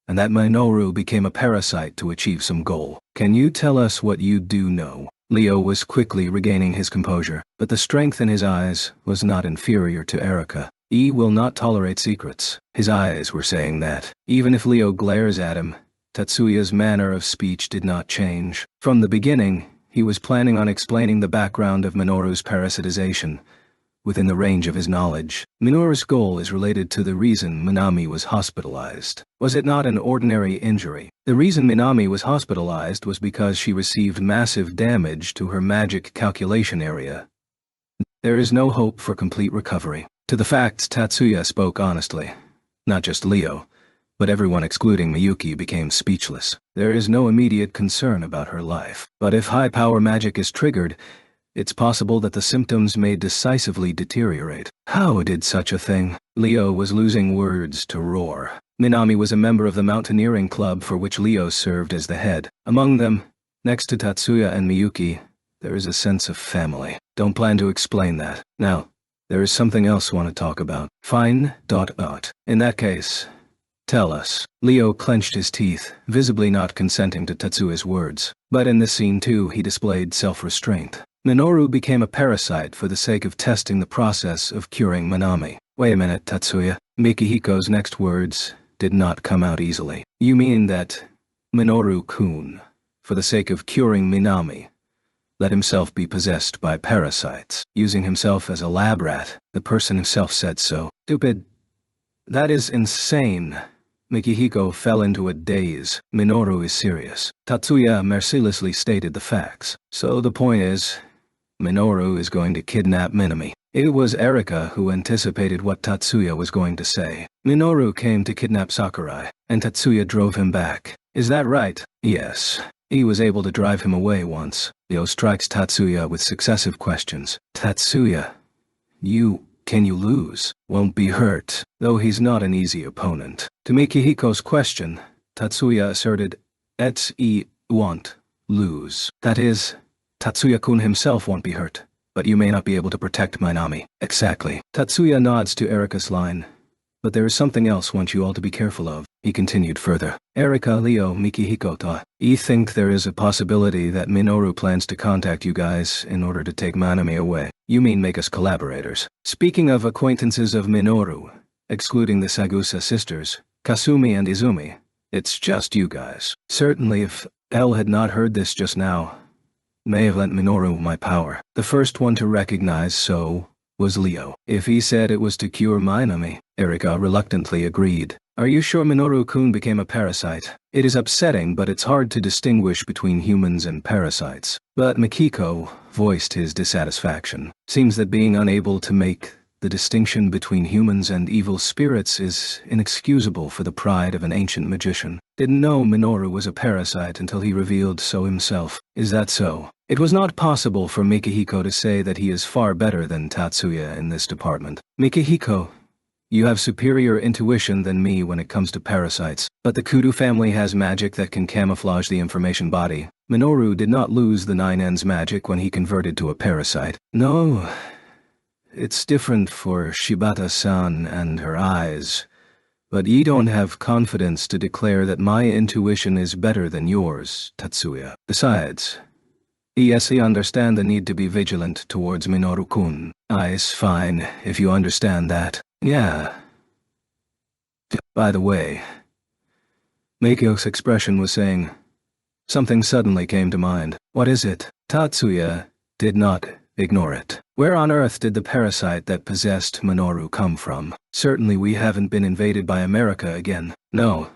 and that Minoru became a parasite to achieve some goal. Can you tell us what you do know? Leo was quickly regaining his composure, but the strength in his eyes was not inferior to Erika. He will not tolerate secrets. His eyes were saying that. Even if Leo glares at him, Tatsuya's manner of speech did not change. From the beginning, he was planning on explaining the background of Minoru's parasitization, within the range of his knowledge. Minoru's goal is related to the reason Minami was hospitalized. Was it not an ordinary injury? The reason Minami was hospitalized was because she received massive damage to her magic calculation area. There is no hope for complete recovery. To the facts, Tatsuya spoke honestly. Not just Leo, but everyone excluding Miyuki became speechless. There is no immediate concern about her life, but if high-power magic is triggered, it's possible that the symptoms may decisively deteriorate. How did such a thing? Leo was losing words to roar. Minami was a member of the mountaineering club for which Leo served as the head. Among them, next to Tatsuya and Miyuki, there is a sense of family. Don't plan to explain that. Now, there is something else I want to talk about. Fine. In that case, tell us. Leo clenched his teeth, visibly not consenting to Tatsuya's words. But in this scene too, he displayed self-restraint. Minoru became a parasite for the sake of testing the process of curing Minami. Wait a minute, Tatsuya. Mikihiko's next words did not come out easily. You mean that Minoru-kun, for the sake of curing Minami, let himself be possessed by parasites, using himself as a lab rat? The person himself said so. Stupid. That is insane. Mikihiko fell into a daze. Minoru is serious. Tatsuya mercilessly stated the facts. So the point is, Minoru is going to kidnap Minami. It was Erika who anticipated what Tatsuya was going to say. Minoru came to kidnap Sakurai, and Tatsuya drove him back. Is that right? Yes. He was able to drive him away once. Leo strikes Tatsuya with successive questions. Tatsuya, can you lose? Won't be hurt, though he's not an easy opponent. To Mikihiko's question, Tatsuya asserted, he won't lose. That is, Tatsuya-kun himself won't be hurt, but you may not be able to protect Minami. Exactly. Tatsuya nods to Erika's line. But there is something else I want you all to be careful of. He continued further. Erika, Leo, Mikihiko, I think there is a possibility that Minoru plans to contact you guys in order to take Minami away. You mean make us collaborators? Speaking of acquaintances of Minoru, excluding the Sagusa sisters, Kasumi and Izumi, it's just you guys. Certainly if L had not heard this just now, may have lent Minoru my power. The first one to recognize so was Leo. If he said it was to cure Minami, Erika reluctantly agreed. Are you sure Minoru-kun became a parasite? It is upsetting, but it's hard to distinguish between humans and parasites. But Mikiko voiced his dissatisfaction. Seems that being unable to make the distinction between humans and evil spirits is inexcusable for the pride of an ancient magician. Didn't know Minoru was a parasite until he revealed so himself. Is that so? It was not possible for Mikihiko to say that he is far better than Tatsuya in this department. Mikihiko, you have superior intuition than me when it comes to parasites, but the Kudu family has magic that can camouflage the information body. Minoru did not lose the Nine Ends magic when he converted to a parasite. No, it's different for Shibata-san and her eyes, but ye don't have confidence to declare that my intuition is better than yours, Tatsuya. Besides, yes, I understand the need to be vigilant towards Minoru-kun. It's fine, if you understand that. Yeah. By the way, Meikyo's expression was saying, something suddenly came to mind. What is it? Tatsuya did not ignore it. Where on earth did the parasite that possessed Minoru come from? Certainly we haven't been invaded by America again. No.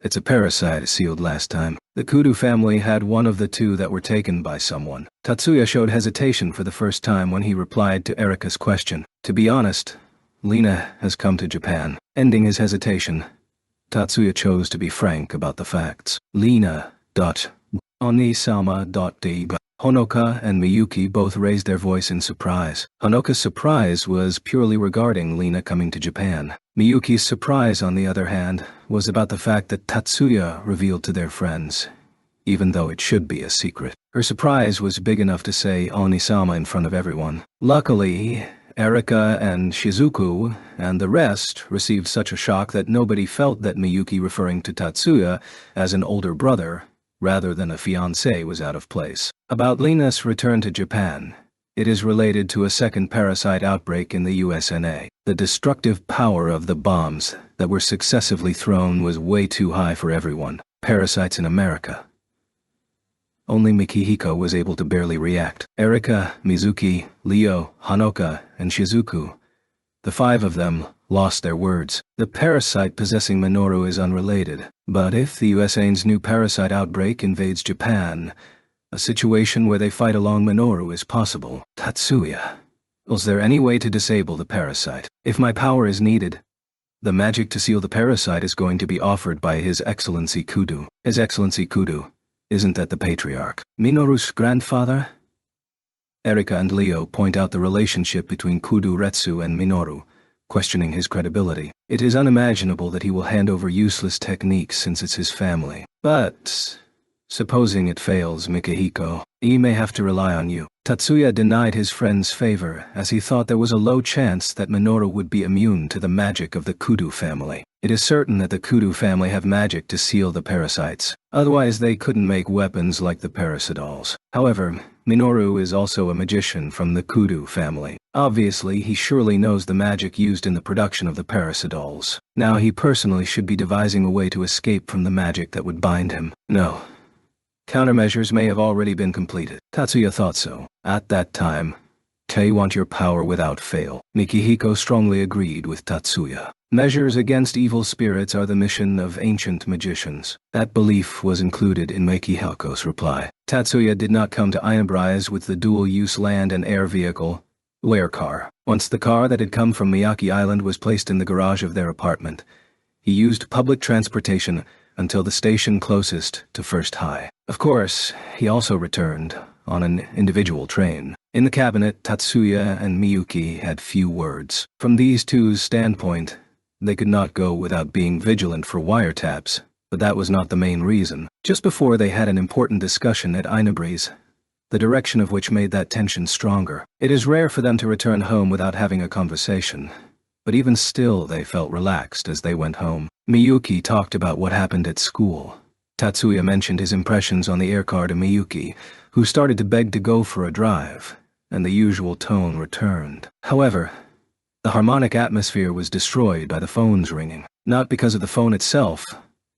It's a parasite sealed last time. The Kudu family had one of the two that were taken by someone. Tatsuya showed hesitation for the first time when he replied to Erika's question. To be honest, Lena has come to Japan. Ending his hesitation, Tatsuya chose to be frank about the facts. Lena. Oni-sama. Honoka and Miyuki both raised their voice in surprise. Honoka's surprise was purely regarding Lena coming to Japan. Miyuki's surprise, on the other hand, was about the fact that Tatsuya revealed to their friends, even though it should be a secret. Her surprise was big enough to say Oni-sama in front of everyone. Luckily, Erika and Shizuku and the rest received such a shock that nobody felt that Miyuki referring to Tatsuya as an older brother rather than a fiancé was out of place. About Lena's return to Japan, it is related to a second parasite outbreak in the USNA. The destructive power of the bombs that were successively thrown was way too high for everyone. Parasites in America. Only Mikihiko was able to barely react. Erika, Mizuki, Leo, Honoka, and Shizuku, the five of them, lost their words. The parasite possessing Minoru is unrelated, but if the USA's new parasite outbreak invades Japan, a situation where they fight along Minoru is possible. Tatsuya, is there any way to disable the parasite? If my power is needed, The magic to seal the parasite is going to be offered by His Excellency Kudu. His Excellency Kudu, isn't that the patriarch? Minoru's grandfather? Erika and Leo point out the relationship between Kudu Retsu and Minoru, questioning his credibility. It is unimaginable that he will hand over useless techniques since it's his family. But supposing it fails, Mikihiko, he may have to rely on you. Tatsuya denied his friend's favor as he thought there was a low chance that Minoru would be immune to the magic of the Kudu family. It is certain that the Kudu family have magic to seal the parasites. Otherwise they couldn't make weapons like the parasidols. However, Minoru is also a magician from the Kudu family. Obviously, he surely knows the magic used in the production of the parasidols. Now he personally should be devising a way to escape from the magic that would bind him. No. Countermeasures may have already been completed. Tatsuya thought so. At that time, they want your power without fail. Mikihiko strongly agreed with Tatsuya. Measures against evil spirits are the mission of ancient magicians. That belief was included in Mikihiko's reply. Tatsuya did not come to Inabrise with the dual-use land and air vehicle, Lair car. Once the car that had come from Miyake Island was placed in the garage of their apartment, he used public transportation until the station closest to First High. Of course, he also returned on an individual train. In the cabinet, Tatsuya and Miyuki had few words. From these two's standpoint, they could not go without being vigilant for wiretaps, but that was not the main reason. Just before they had an important discussion at Inabrise, the direction of which made that tension stronger. It is rare for them to return home without having a conversation, but even still they felt relaxed as they went home. Miyuki talked about what happened at school. Tatsuya mentioned his impressions on the aircar to Miyuki, who started to beg to go for a drive, and the usual tone returned. However, the harmonic atmosphere was destroyed by the phone's ringing. Not because of the phone itself,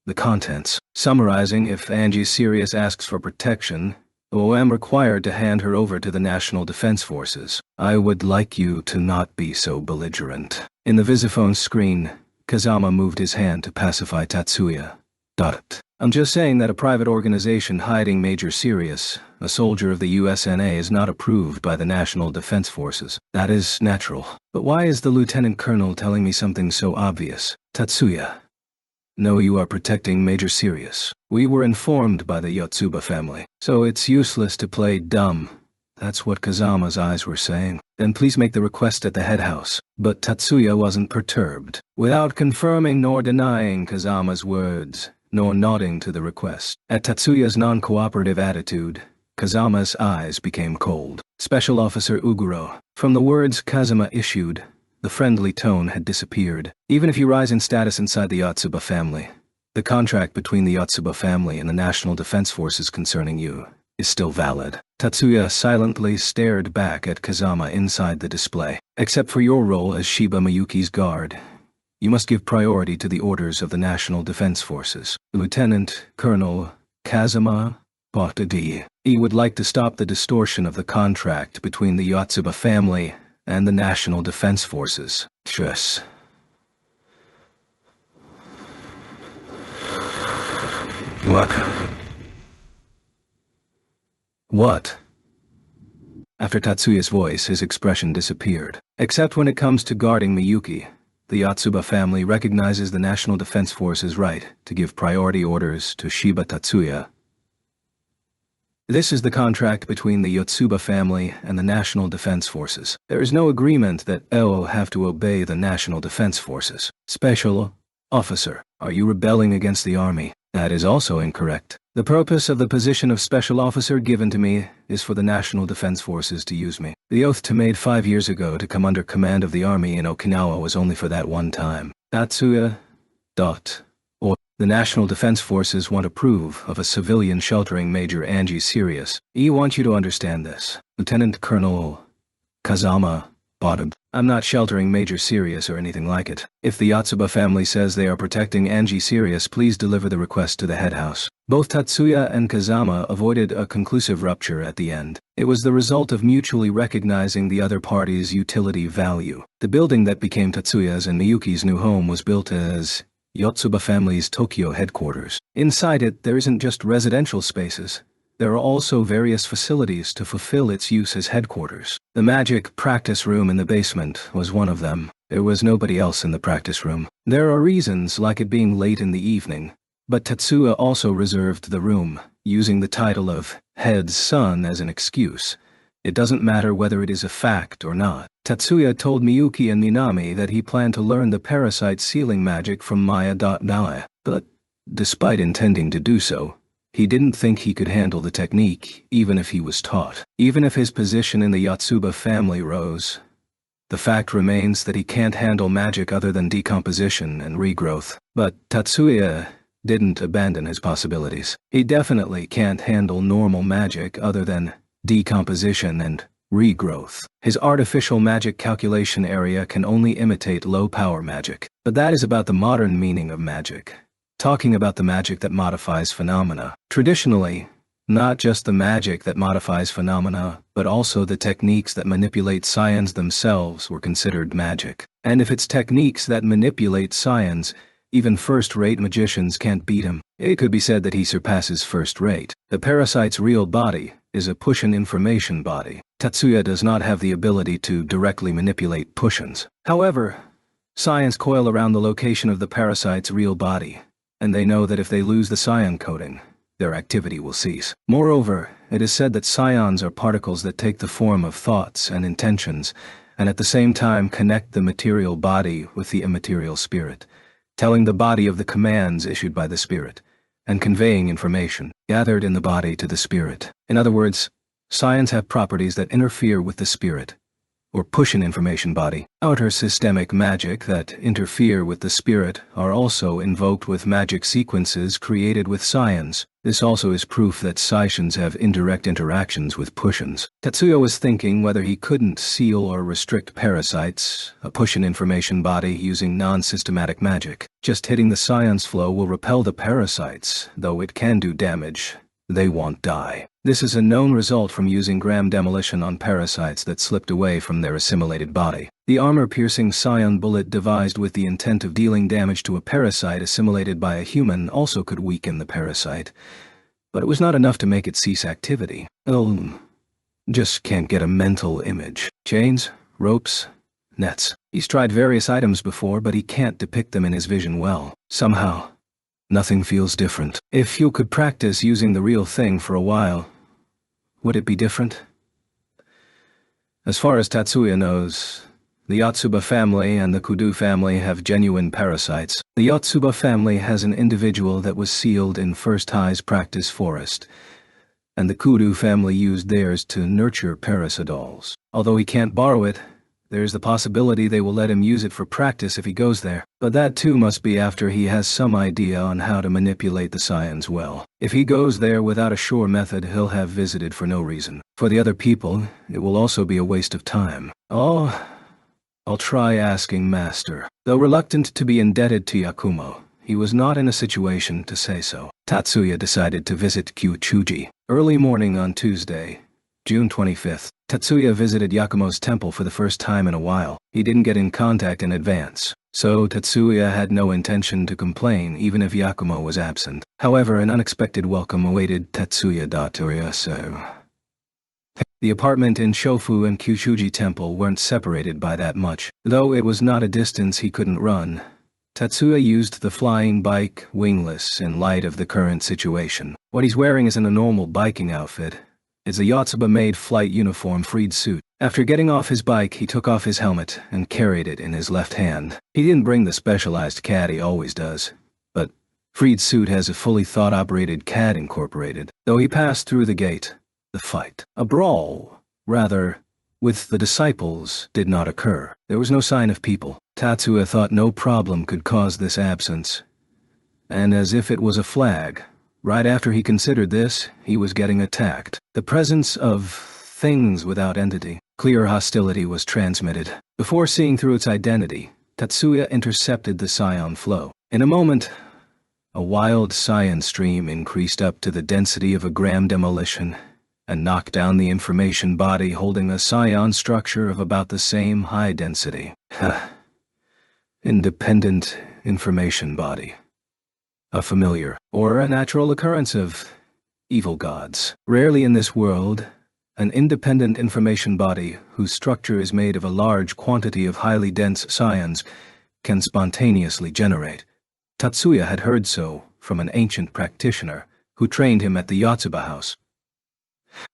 the contents. Summarizing, if Angie Sirius asks for protection, I'm required to hand her over to the National Defense Forces. I would like you to not be so belligerent. In the visiphone screen, Kazama moved his hand to pacify Tatsuya. I'm just saying that a private organization hiding Major Sirius, a soldier of the USNA, is not approved by the National Defense Forces. That is natural. But why is the Lieutenant Colonel telling me something so obvious? Tatsuya. No, you are protecting Major Sirius. We were informed by the Yotsuba family, so it's useless to play dumb. That's what Kazama's eyes were saying. Then please make the request at the head house. But Tatsuya wasn't perturbed. Without confirming nor denying Kazama's words, nor nodding to the request. At Tatsuya's non-cooperative attitude, Kazama's eyes became cold. Special Officer Uguro. From the words Kazama issued, the friendly tone had disappeared. Even if you rise in status inside the Yotsuba family, the contract between the Yotsuba family and the National Defense Forces concerning you is still valid. Tatsuya silently stared back at Kazama inside the display. Except for your role as Shiba Miyuki's guard, you must give priority to the orders of the National Defense Forces. Lieutenant Colonel Kazama Botadi. He would like to stop the distortion of the contract between the Yotsuba family and the National Defense Forces. Yes. What? After Tatsuya's voice, his expression disappeared. Except when it comes to guarding Miyuki, the Yotsuba family recognizes the National Defense Force's right to give priority orders to Shiba Tatsuya. This is the contract between the Yotsuba family and the National Defense Forces. There is no agreement that Eo have to obey the National Defense Forces. Special Officer, are you rebelling against the army? That is also incorrect. The purpose of the position of Special Officer given to me is for the National Defense Forces to use me. The oath to made 5 years ago to come under command of the army in Okinawa was only for that one time. Tatsuya. Or the National Defense Forces want to approve of a civilian sheltering Major Angie Sirius. I want you to understand this. Lieutenant Colonel Kazama Bottom. I'm not sheltering Major Sirius or anything like it. If the Yotsuba family says they are protecting Angie Sirius, please deliver the request to the head house. Both Tatsuya and Kazama avoided a conclusive rupture at the end. It was the result of mutually recognizing the other party's utility value. The building that became Tatsuya's and Miyuki's new home was built as Yotsuba family's Tokyo headquarters. Inside it, there isn't just residential spaces. There are also various facilities to fulfill its use as headquarters. The magic practice room in the basement was one of them. There was nobody else in the practice room. There are reasons, like it being late in the evening, but Tetsuya also reserved the room, using the title of head's son as an excuse. It doesn't matter whether it is a fact or not. Tetsuya told Miyuki and Minami that he planned to learn the parasite sealing magic from Maya. But, despite intending to do so, he didn't think he could handle the technique, even if he was taught. Even if his position in the Yotsuba family rose, the fact remains that he can't handle magic other than decomposition and regrowth. But Tetsuya didn't abandon his possibilities. He definitely can't handle normal magic other than decomposition and regrowth. His artificial magic calculation area can only imitate low-power magic. But that is about the modern meaning of magic. Talking about the magic that modifies phenomena. Traditionally, not just the magic that modifies phenomena, but also the techniques that manipulate science themselves were considered magic. And if it's techniques that manipulate science, even first-rate magicians can't beat him. It could be said that he surpasses first-rate. The parasite's real body is a Pushin information body. Tetsuya does not have the ability to directly manipulate Pushins. However, science coil around the location of the parasite's real body, and they know that if they lose the scion coating, their activity will cease. Moreover, it is said that scions are particles that take the form of thoughts and intentions, and at the same time connect the material body with the immaterial spirit, telling the body of the commands issued by the spirit, and conveying information gathered in the body to the spirit. In other words, scions have properties that interfere with the spirit, or push an information body. Outer systemic magic that interfere with the spirit are also invoked with magic sequences created with scions. This also is proof that scions have indirect interactions with Pushins. Tetsuya was thinking whether he couldn't seal or restrict parasites, a Pushin information body, using non-systematic magic. Just hitting the scion's flow will repel the parasites, though it can do damage. They won't die. This is a known result from using gram demolition on parasites that slipped away from their assimilated body. The armor-piercing scion bullet devised with the intent of dealing damage to a parasite assimilated by a human also could weaken the parasite, but it was not enough to make it cease activity. Just can't get a mental image. Chains, ropes, nets. He's tried various items before, but he can't depict them in his vision well. Somehow, nothing feels different. If you could practice using the real thing for a while, would it be different? As far as Tetsuya knows, the Yotsuba family and the Kudu family have genuine parasites. The Yotsuba family has an individual that was sealed in First High's practice forest, and the Kudu family used theirs to nurture parasidols. Although he can't borrow it, there's the possibility they will let him use it for practice if he goes there. But that too must be after he has some idea on how to manipulate the scions well. If he goes there without a sure method, he'll have visited for no reason. For the other people, it will also be a waste of time. I'll try asking Master. Though reluctant to be indebted to Yakumo, he was not in a situation to say so. Tetsuya decided to visit Kyuchuji. Early morning on Tuesday, June 25th, Tetsuya visited Yakumo's temple for the first time in a while. He didn't get in contact in advance, so Tetsuya had no intention to complain even if Yakumo was absent. However, an unexpected welcome awaited Tetsuya. The apartment in Shofu and Kyuchuji Temple weren't separated by that much. Though it was not a distance he couldn't run, Tetsuya used the flying bike wingless in light of the current situation. What he's wearing isn't a normal biking outfit. It's a Yotsuba-made flight uniform freed suit. After getting off his bike, he took off his helmet and carried it in his left hand. He didn't bring the specialized CAD he always does, but freed suit has a fully thought-operated CAD incorporated. Though he passed through the gate, the fight, a brawl, rather, with the disciples did not occur. There was no sign of people. Tetsuya thought no problem could cause this absence, and as if it was a flag, right after he considered this, he was getting attacked. The presence of things without entity. Clear hostility was transmitted. Before seeing through its identity, Tetsuya intercepted the scion flow. In a moment, a wild scion stream increased up to the density of a gram demolition and knocked down the information body holding a scion structure of about the same high density. Independent information body. A familiar, or a natural occurrence of evil gods. Rarely in this world, an independent information body whose structure is made of a large quantity of highly dense scions, can spontaneously generate. Tatsuya had heard so from an ancient practitioner who trained him at the Yotsuba house.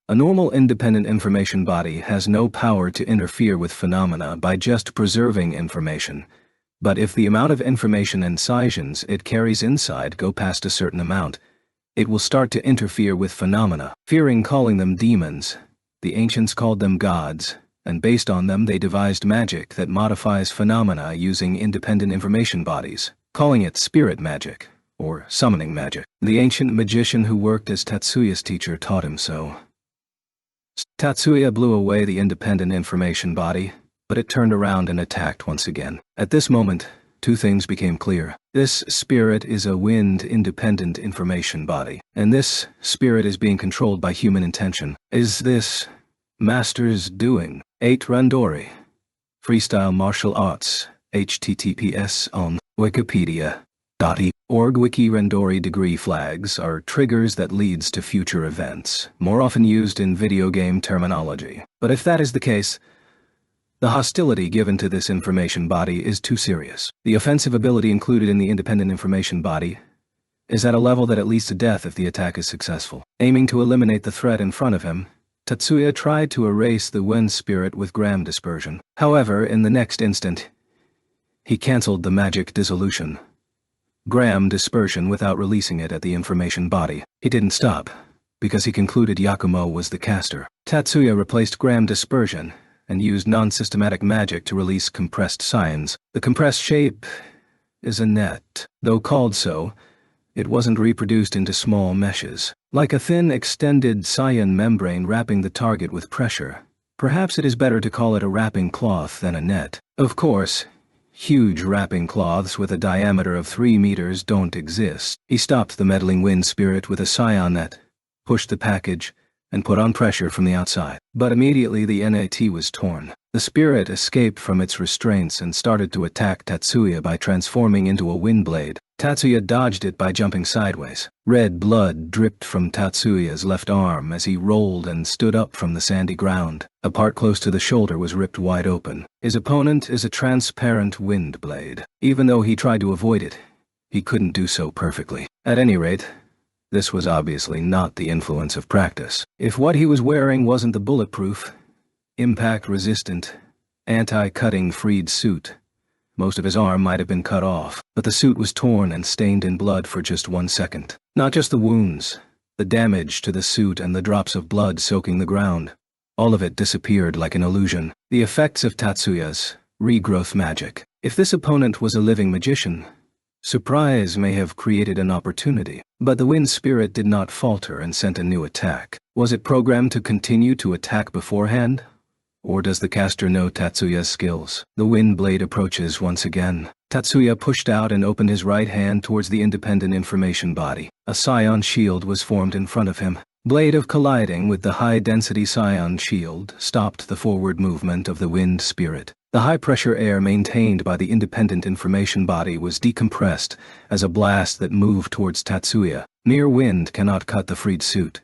A normal independent information body has no power to interfere with phenomena by just preserving information, but if the amount of information and scions it carries inside go past a certain amount, it will start to interfere with phenomena. Fearing calling them demons, the ancients called them gods, and based on them they devised magic that modifies phenomena using independent information bodies, calling it spirit magic, or summoning magic. The ancient magician who worked as Tatsuya's teacher taught him so. Tatsuya blew away the independent information body, but it turned around and attacked once again. At this moment, two things became clear. This spirit is a wind-independent information body, and this spirit is being controlled by human intention. Is this Master's doing? 8 Randori. Freestyle Martial Arts. https on wikipedia.org. Wiki Randori degree flags are triggers that leads to future events, more often used in video game terminology. But if that is the case, the hostility given to this information body is too serious. The offensive ability included in the independent information body is at a level that it leads to death if the attack is successful. Aiming to eliminate the threat in front of him, Tatsuya tried to erase the wind spirit with gram dispersion. However, in the next instant, he cancelled the magic dissolution. Gram dispersion without releasing it at the information body. He didn't stop, because he concluded Yakumo was the caster. Tatsuya replaced gram dispersion and used non-systematic magic to release compressed scions. The compressed shape is a net. Though called so, it wasn't reproduced into small meshes. Like a thin, extended scion membrane wrapping the target with pressure. Perhaps it is better to call it a wrapping cloth than a net. Of course, huge wrapping cloths with a diameter of 3 meters don't exist. He stopped the meddling wind spirit with a scion net, pushed the package, and put on pressure from the outside. But immediately the net was torn. The spirit escaped from its restraints and started to attack Tatsuya by transforming into a wind blade. Tatsuya dodged it by jumping sideways. Red blood dripped from Tatsuya's left arm as he rolled and stood up from the sandy ground. A part close to the shoulder was ripped wide open. His opponent is a transparent wind blade. Even though he tried to avoid it, he couldn't do so perfectly. At any rate, this was obviously not the influence of practice. If what he was wearing wasn't the bulletproof, impact-resistant, anti-cutting freed suit, most of his arm might have been cut off, but the suit was torn and stained in blood for just 1 second. Not just the wounds, the damage to the suit and the drops of blood soaking the ground. All of it disappeared like an illusion. The effects of Tatsuya's regrowth magic. If this opponent was a living magician, surprise may have created an opportunity. But the wind spirit did not falter and sent a new attack. Was it programmed to continue to attack beforehand? Or does the caster know Tatsuya's skills? The wind blade approaches once again. Tatsuya pushed out and opened his right hand towards the independent information body. A scion shield was formed in front of him. Blade of colliding with the high-density scion shield stopped the forward movement of the wind spirit. The high-pressure air maintained by the independent information body was decompressed as a blast that moved towards Tatsuya. Mere wind cannot cut the freed suit.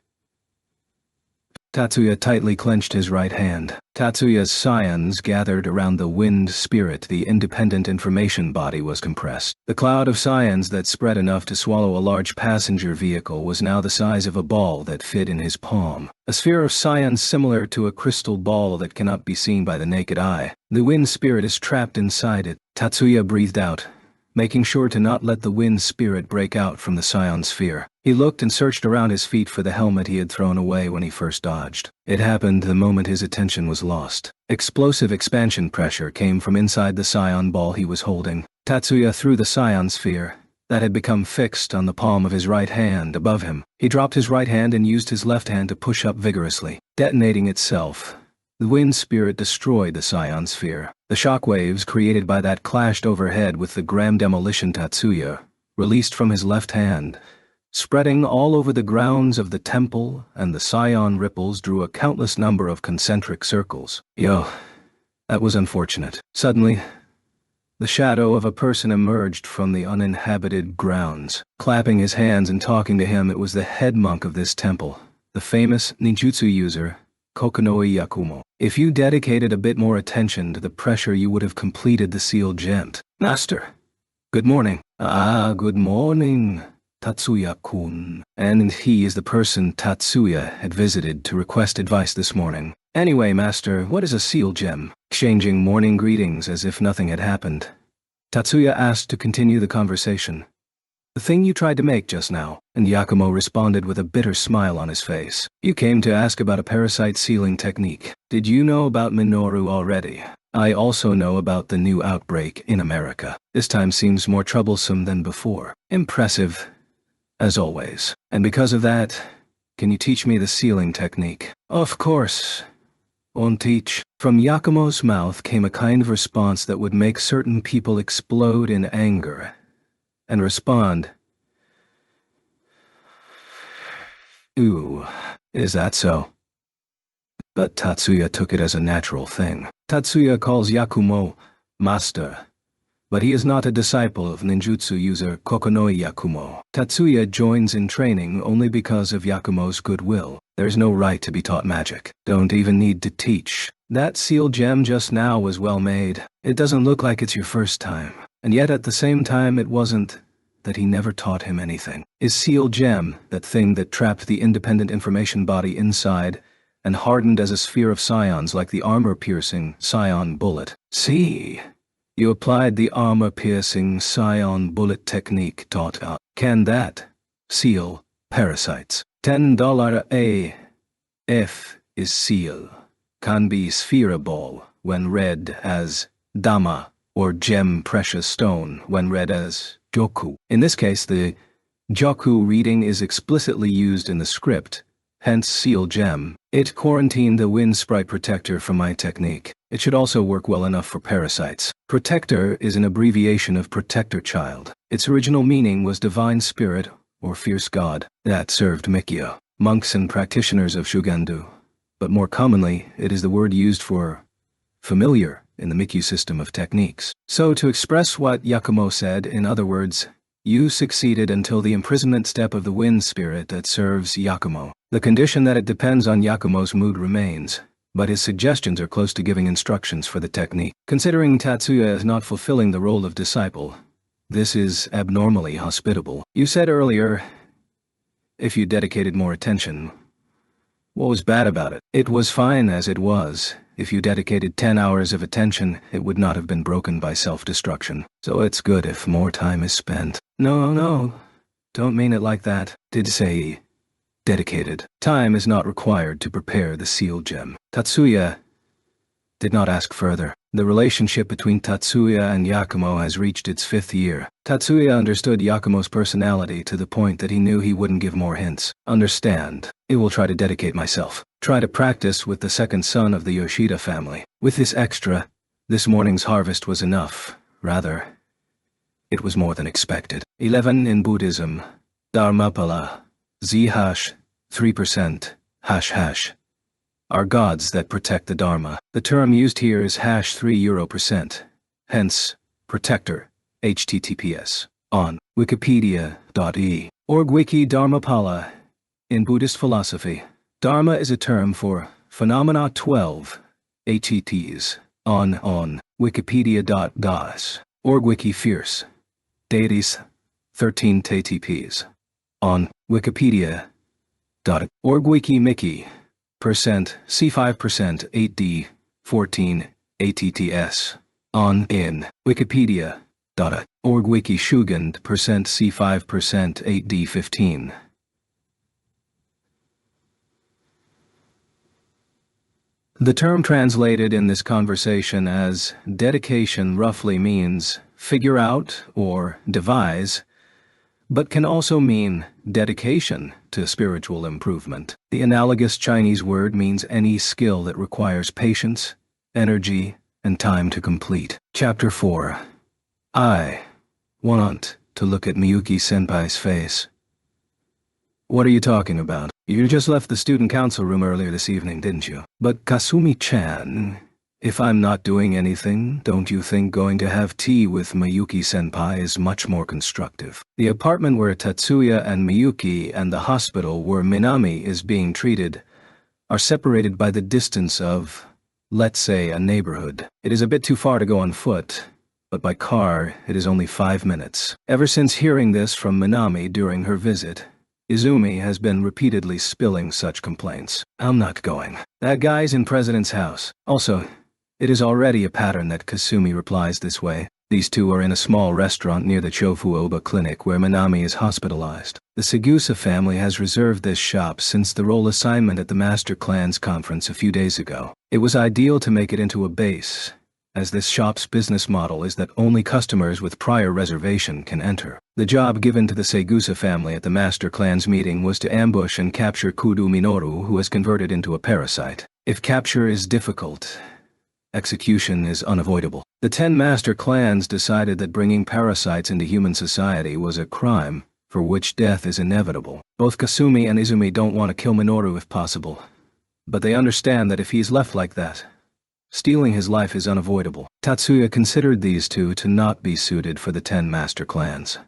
Tatsuya tightly clenched his right hand. Tatsuya's scions gathered around the wind spirit. The independent information body was compressed. The cloud of scions that spread enough to swallow a large passenger vehicle was now the size of a ball that fit in his palm. A sphere of scions similar to a crystal ball that cannot be seen by the naked eye. The wind spirit is trapped inside it. Tatsuya breathed out, making sure to not let the wind spirit break out from the scion sphere. He looked and searched around his feet for the helmet he had thrown away when he first dodged. It happened the moment his attention was lost. Explosive expansion pressure came from inside the scion ball he was holding. Tatsuya threw the scion sphere, that had become fixed on the palm of his right hand above him. He dropped his right hand and used his left hand to push up vigorously. Detonating itself, the wind spirit destroyed the scion sphere. The shock waves created by that clashed overhead with the gram demolition Tatsuya released from his left hand, spreading all over the grounds of the temple, and the scion ripples drew a countless number of concentric circles. Yo, that was unfortunate. Suddenly, the shadow of a person emerged from the uninhabited grounds. Clapping his hands and talking to him, it was the head monk of this temple, the famous ninjutsu user, Kokonoi Yakumo. If you dedicated a bit more attention to the pressure, you would have completed the sealed gem. Master. Good morning. Ah, good morning, Tatsuya-kun. And he is the person Tatsuya had visited to request advice this morning. Anyway, Master, what is a sealed gem? Exchanging morning greetings as if nothing had happened, Tatsuya asked to continue the conversation. The thing you tried to make just now, and Yakumo responded with a bitter smile on his face. You came to ask about a parasite sealing technique. Did you know about Minoru already? I also know about the new outbreak in America. This time seems more troublesome than before. Impressive, as always. And because of that, can you teach me the sealing technique? Of course. On teach. From Yakumo's mouth came a kind of response that would make certain people explode in anger and respond, "Ooh, is that so?" But Tatsuya took it as a natural thing. Tatsuya calls Yakumo master, but he is not a disciple of ninjutsu user Kokonoi Yakumo. Tatsuya joins in training only because of Yakumo's goodwill. There's no right to be taught magic. Don't even need to teach. That sealed gem just now was well made. It doesn't look like it's your first time. And yet at the same time it wasn't that he never taught him anything. His sealed gem, that thing that trapped the independent information body inside and hardened as a sphere of scions like the armor-piercing scion bullet. See? You applied the armor-piercing scion bullet technique taught out. Can that seal parasites? $10 a F is seal. Can be sphere ball when read as dama, or gem precious stone when read as joku. In this case, the joku reading is explicitly used in the script, hence seal gem. It quarantined the wind sprite protector from my technique. It should also work well enough for parasites. Protector is an abbreviation of protector child. Its original meaning was divine spirit or fierce god. That served Mikyo, monks and practitioners of Shugendu. But more commonly, it is the word used for familiar in the Mikyu system of techniques. So to express what Yakumo said, in other words, you succeeded until the imprisonment step of the wind spirit that serves Yakumo. The condition that it depends on Yakumo's mood remains, but his suggestions are close to giving instructions for the technique. Considering Tatsuya is not fulfilling the role of disciple, this is abnormally hospitable. You said earlier, if you dedicated more attention. What was bad about it? It was fine as it was. If you dedicated 10 hours of attention, it would not have been broken by self-destruction. So it's good if more time is spent. No, don't mean it like that. Did say dedicated. Time is not required to prepare the sealed gem. Tatsuya did not ask further. The relationship between Tatsuya and Yakumo has reached its 5th year. Tatsuya understood Yakumo's personality to the point that he knew he wouldn't give more hints. Understand. I will try to dedicate myself. Try to practice with the second son of the Yoshida family. With this extra, this morning's harvest was enough. Rather, it was more than expected. 11 in Buddhism. Dharmapala. Z-hash. 3%. ##. Are gods that protect the Dharma. The term used here is #3%. Hence, protector. https. On wikipedia.e. Org-wiki Dharmapala. In Buddhist philosophy, Dharma is a term for phenomena 12. HETs. On wikipedia.gas. Org-wiki fierce. Deities. 13 ttps. On wikipedia. Org-wiki Mickey. Percent C5% 8D 14 ATTS. On in Wikipedia. Org-wiki Shugend percent C5% 8D 15. The term translated in this conversation as dedication roughly means figure out or devise, but can also mean dedication to spiritual improvement. The analogous Chinese word means any skill that requires patience, energy, and time to complete. Chapter 4. I want to look at Miyuki-senpai's face. What are you talking about? You just left the student council room earlier this evening, didn't you? But Kasumi-chan, if I'm not doing anything, don't you think going to have tea with Miyuki-senpai is much more constructive? The apartment where Tatsuya and Miyuki and the hospital where Minami is being treated are separated by the distance of, let's say, a neighborhood. It is a bit too far to go on foot, but by car it is only 5 minutes. Ever since hearing this from Minami during her visit, Izumi has been repeatedly spilling such complaints. I'm not going. That guy's in President's house. Also, it is already a pattern that Kasumi replies this way. These two are in a small restaurant near the Chofuoba clinic where Minami is hospitalized. The Segusa family has reserved this shop since the role assignment at the Master Clan's conference a few days ago. It was ideal to make it into a base, as this shop's business model is that only customers with prior reservation can enter. The job given to the Segusa family at the Master Clan's meeting was to ambush and capture Kudo Minoru, who has converted into a parasite. If capture is difficult, execution is unavoidable. The 10 Master Clans decided that bringing parasites into human society was a crime, for which death is inevitable. Both Kasumi and Izumi don't want to kill Minoru if possible, but they understand that if he is left like that, stealing his life is unavoidable. Tatsuya considered these two to not be suited for the 10 Master Clans.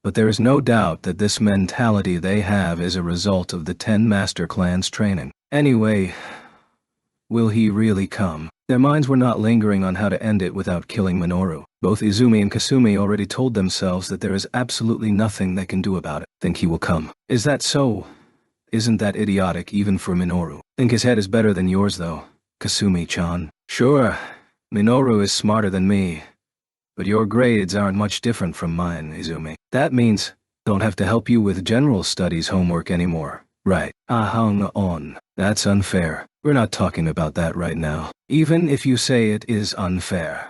But there is no doubt that this mentality they have is a result of the 10 Master Clans' training. Anyway, will he really come? Their minds were not lingering on how to end it without killing Minoru. Both Izumi and Kasumi already told themselves that there is absolutely nothing they can do about it. Think he will come. Is that so? Isn't that idiotic even for Minoru? Think his head is better than yours though, Kasumi-chan. Sure, Minoru is smarter than me, but your grades aren't much different from mine, Izumi. That means don't have to help you with general studies homework anymore. Right. Hang on. That's unfair. We're not talking about that right now. Even if you say it is unfair.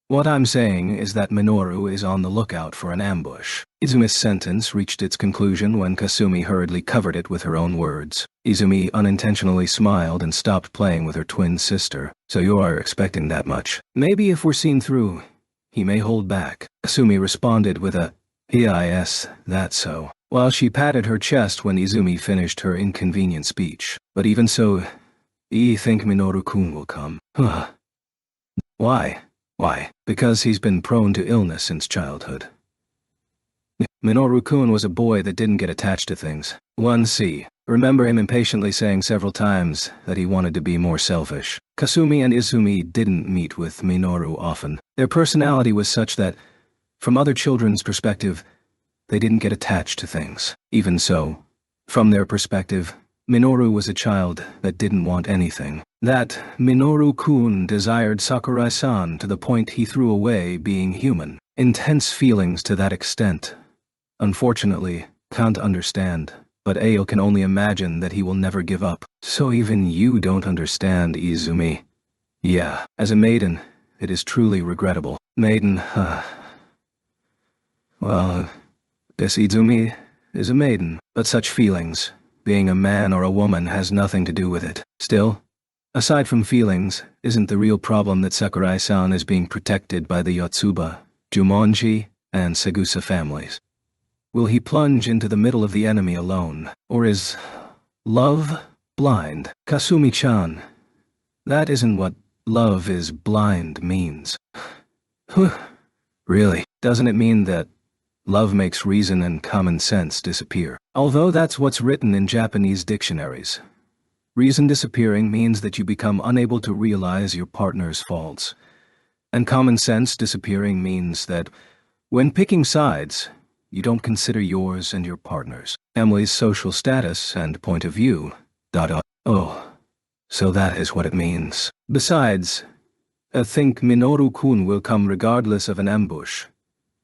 What I'm saying is that Minoru is on the lookout for an ambush. Izumi's sentence reached its conclusion when Kasumi hurriedly covered it with her own words. Izumi unintentionally smiled and stopped playing with her twin sister. So you are expecting that much. Maybe if we're seen through, he may hold back. Kasumi responded with a, yes, that's so, while she patted her chest when Izumi finished her inconvenient speech. But even so, I think Minoru-kun will come. Huh. Why? Why? Because he's been prone to illness since childhood. Minoru-kun was a boy that didn't get attached to things. 1C. Remember him impatiently saying several times that he wanted to be more selfish. Kasumi and Izumi didn't meet with Minoru often. Their personality was such that, from other children's perspective, they didn't get attached to things. Even so, from their perspective, Minoru was a child that didn't want anything. That Minoru-kun desired Sakurai-san to the point he threw away being human. Intense feelings to that extent. Unfortunately, can't understand, but Ayo can only imagine that he will never give up. So even you don't understand, Izumi. Yeah, as a maiden, it is truly regrettable. Maiden, well, this Izumi is a maiden, but such feelings, being a man or a woman, has nothing to do with it. Still, aside from feelings, isn't the real problem that Sakurai-san is being protected by the Yotsuba, Jumonji, and Segusa families? Will he plunge into the middle of the enemy alone, or is love blind? Kasumi-chan, that isn't what love is blind means. Really? Doesn't it mean that love makes reason and common sense disappear? Although that's what's written in Japanese dictionaries. Reason disappearing means that you become unable to realize your partner's faults. And common sense disappearing means that, when picking sides, you don't consider yours and your partner's, family's social status and point of view. Oh, so that is what it means. Besides, I think Minoru-kun will come regardless of an ambush.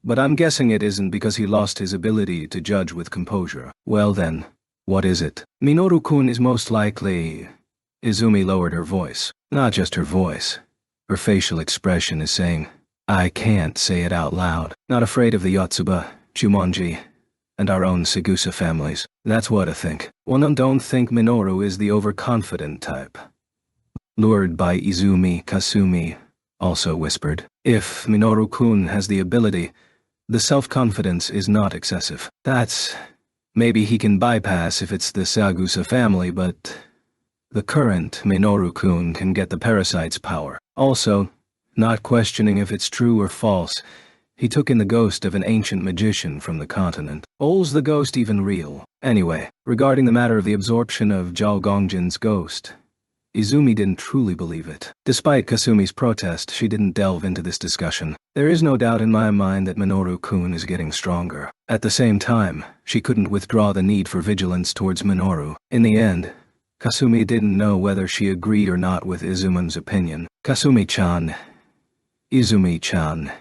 But I'm guessing it isn't because he lost his ability to judge with composure. Well then, what is it? Minoru-kun is most likely... Izumi lowered her voice. Not just her voice. Her facial expression is saying, I can't say it out loud. Not afraid of the Yotsuba, Jumonji, and our own Segusa families. That's what I think. Well, don't think Minoru is the overconfident type. Lured by Izumi, Kasumi also whispered, if Minoru-kun has the ability, the self-confidence is not excessive. That's... maybe he can bypass if it's the Segusa family, but... the current Minoru-kun can get the parasite's power. Also, not questioning if it's true or false, he took in the ghost of an ancient magician from the continent. Is the ghost even real? Anyway, regarding the matter of the absorption of Zhao Gongjin's ghost, Izumi didn't truly believe it. Despite Kasumi's protest, she didn't delve into this discussion. There is no doubt in my mind that Minoru-kun is getting stronger. At the same time, she couldn't withdraw the need for vigilance towards Minoru. In the end, Kasumi didn't know whether she agreed or not with Izumi's opinion. Kasumi-chan. Izumi-chan.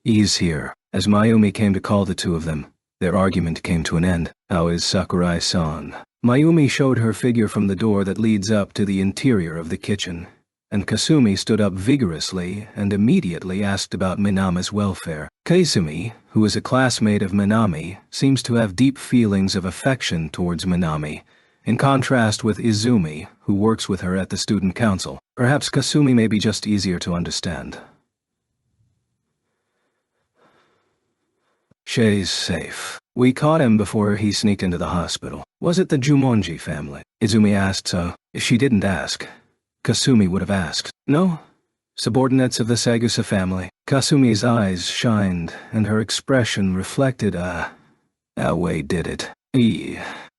He's here. As Mayumi came to call the two of them, their argument came to an end. How is Sakurai-san? Mayumi showed her figure from the door that leads up to the interior of the kitchen, and Kasumi stood up vigorously and immediately asked about Minami's welfare. Kasumi, who is a classmate of Minami, seems to have deep feelings of affection towards Minami, in contrast with Izumi, who works with her at the student council. Perhaps Kasumi may be just easier to understand. Shei's safe. We caught him before he sneaked into the hospital. Was it the Jumonji family? Izumi asked, so if she didn't ask, Kasumi would have asked. No? Subordinates of the Sagusa family. Kasumi's eyes shined, and her expression reflected that way did it.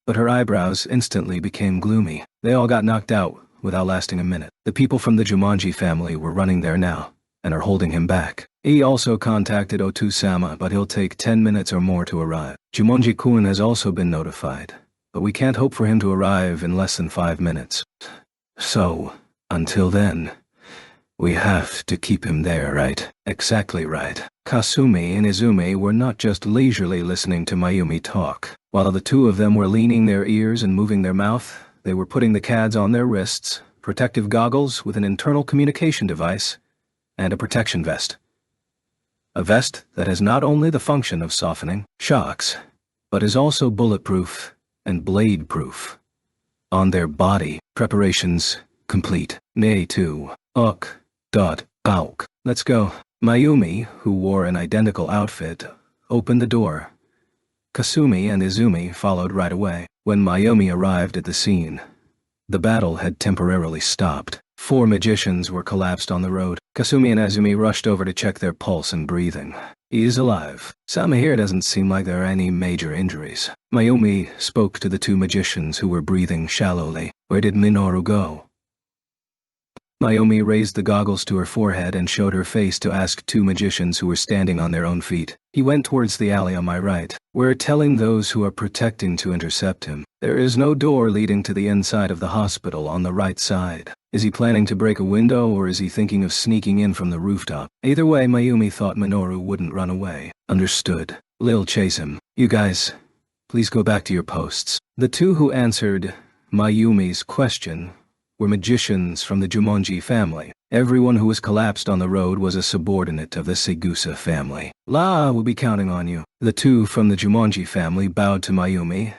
But her eyebrows instantly became gloomy. They all got knocked out without lasting a minute. The people from the Jumonji family were running there now, and are holding him back. He also contacted Otu-sama, but he'll take 10 minutes or more to arrive. Jumonji-kun has also been notified, but we can't hope for him to arrive in less than 5 minutes. So, until then, we have to keep him there, right? Exactly right. Kasumi and Izumi were not just leisurely listening to Mayumi talk. While the two of them were leaning their ears and moving their mouth, they were putting the CADs on their wrists, protective goggles with an internal communication device, and a protection vest. A vest that has not only the function of softening shocks, but is also bulletproof and blade-proof. On their body, preparations complete. Nay 2. Auk. Let's go. Mayumi, who wore an identical outfit, opened the door. Kasumi and Izumi followed right away. When Mayumi arrived at the scene, the battle had temporarily stopped. 4 magicians were collapsed on the road. Kasumi and Izumi rushed over to check their pulse and breathing. He's alive. Sama here doesn't seem like there are any major injuries. Mayumi spoke to the 2 magicians who were breathing shallowly. Where did Minoru go? Mayumi raised the goggles to her forehead and showed her face to ask 2 magicians who were standing on their own feet. He went towards the alley on my right. We're telling those who are protecting to intercept him. There is no door leading to the inside of the hospital on the right side. Is he planning to break a window, or is he thinking of sneaking in from the rooftop? Either way, Mayumi thought Minoru wouldn't run away. Understood. Lil chase him. You guys, please go back to your posts. The 2 who answered Mayumi's question were magicians from the Jumonji family. Everyone who was collapsed on the road was a subordinate of the Segusa family. We'll be counting on you. The 2 from the Jumonji family bowed to Mayumi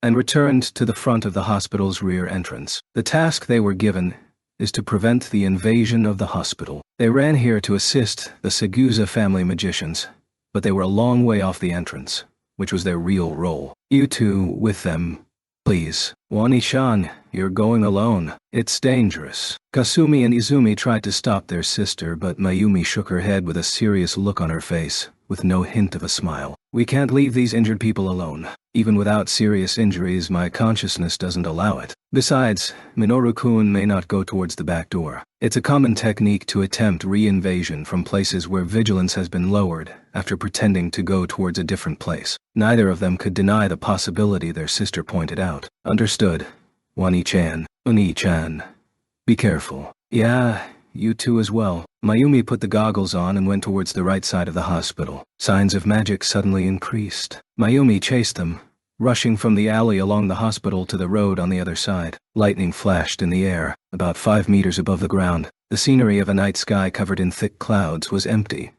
and returned to the front of the hospital's rear entrance. The task they were given is to prevent the invasion of the hospital. They ran here to assist the Segusa family magicians, but they were a long way off the entrance, which was their real role. You 2 with them, please. Wani-chan, you're going alone. It's dangerous. Kasumi and Izumi tried to stop their sister, but Mayumi shook her head with a serious look on her face, with no hint of a smile. We can't leave these injured people alone. Even without serious injuries, my consciousness doesn't allow it. Besides, Minoru-kun may not go towards the back door. It's a common technique to attempt re-invasion from places where vigilance has been lowered after pretending to go towards a different place. Neither of them could deny the possibility their sister pointed out. Understood. Wani-chan. Uni-chan. Be careful. Yeah, you 2 as well. Mayumi put the goggles on and went towards the right side of the hospital. Signs of magic suddenly increased. Mayumi chased them, rushing from the alley along the hospital to the road on the other side. Lightning flashed in the air, about 5 meters above the ground. The scenery of a night sky covered in thick clouds was empty.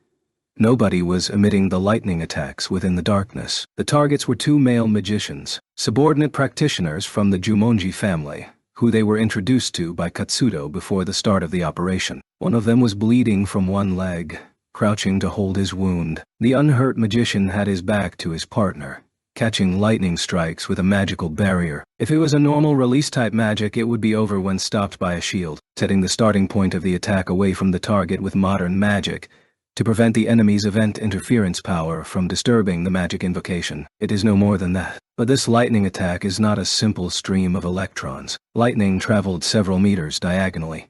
Nobody was emitting the lightning attacks within the darkness. The targets were 2 male magicians, subordinate practitioners from the Jumonji family, who they were introduced to by Katsudo before the start of the operation. One of them was bleeding from one leg, crouching to hold his wound. The unhurt magician had his back to his partner, catching lightning strikes with a magical barrier. If it was a normal release-type magic, it would be over when stopped by a shield. Setting the starting point of the attack away from the target with modern magic to prevent the enemy's event interference power from disturbing the magic invocation. It is no more than that. But this lightning attack is not a simple stream of electrons. Lightning traveled several meters diagonally,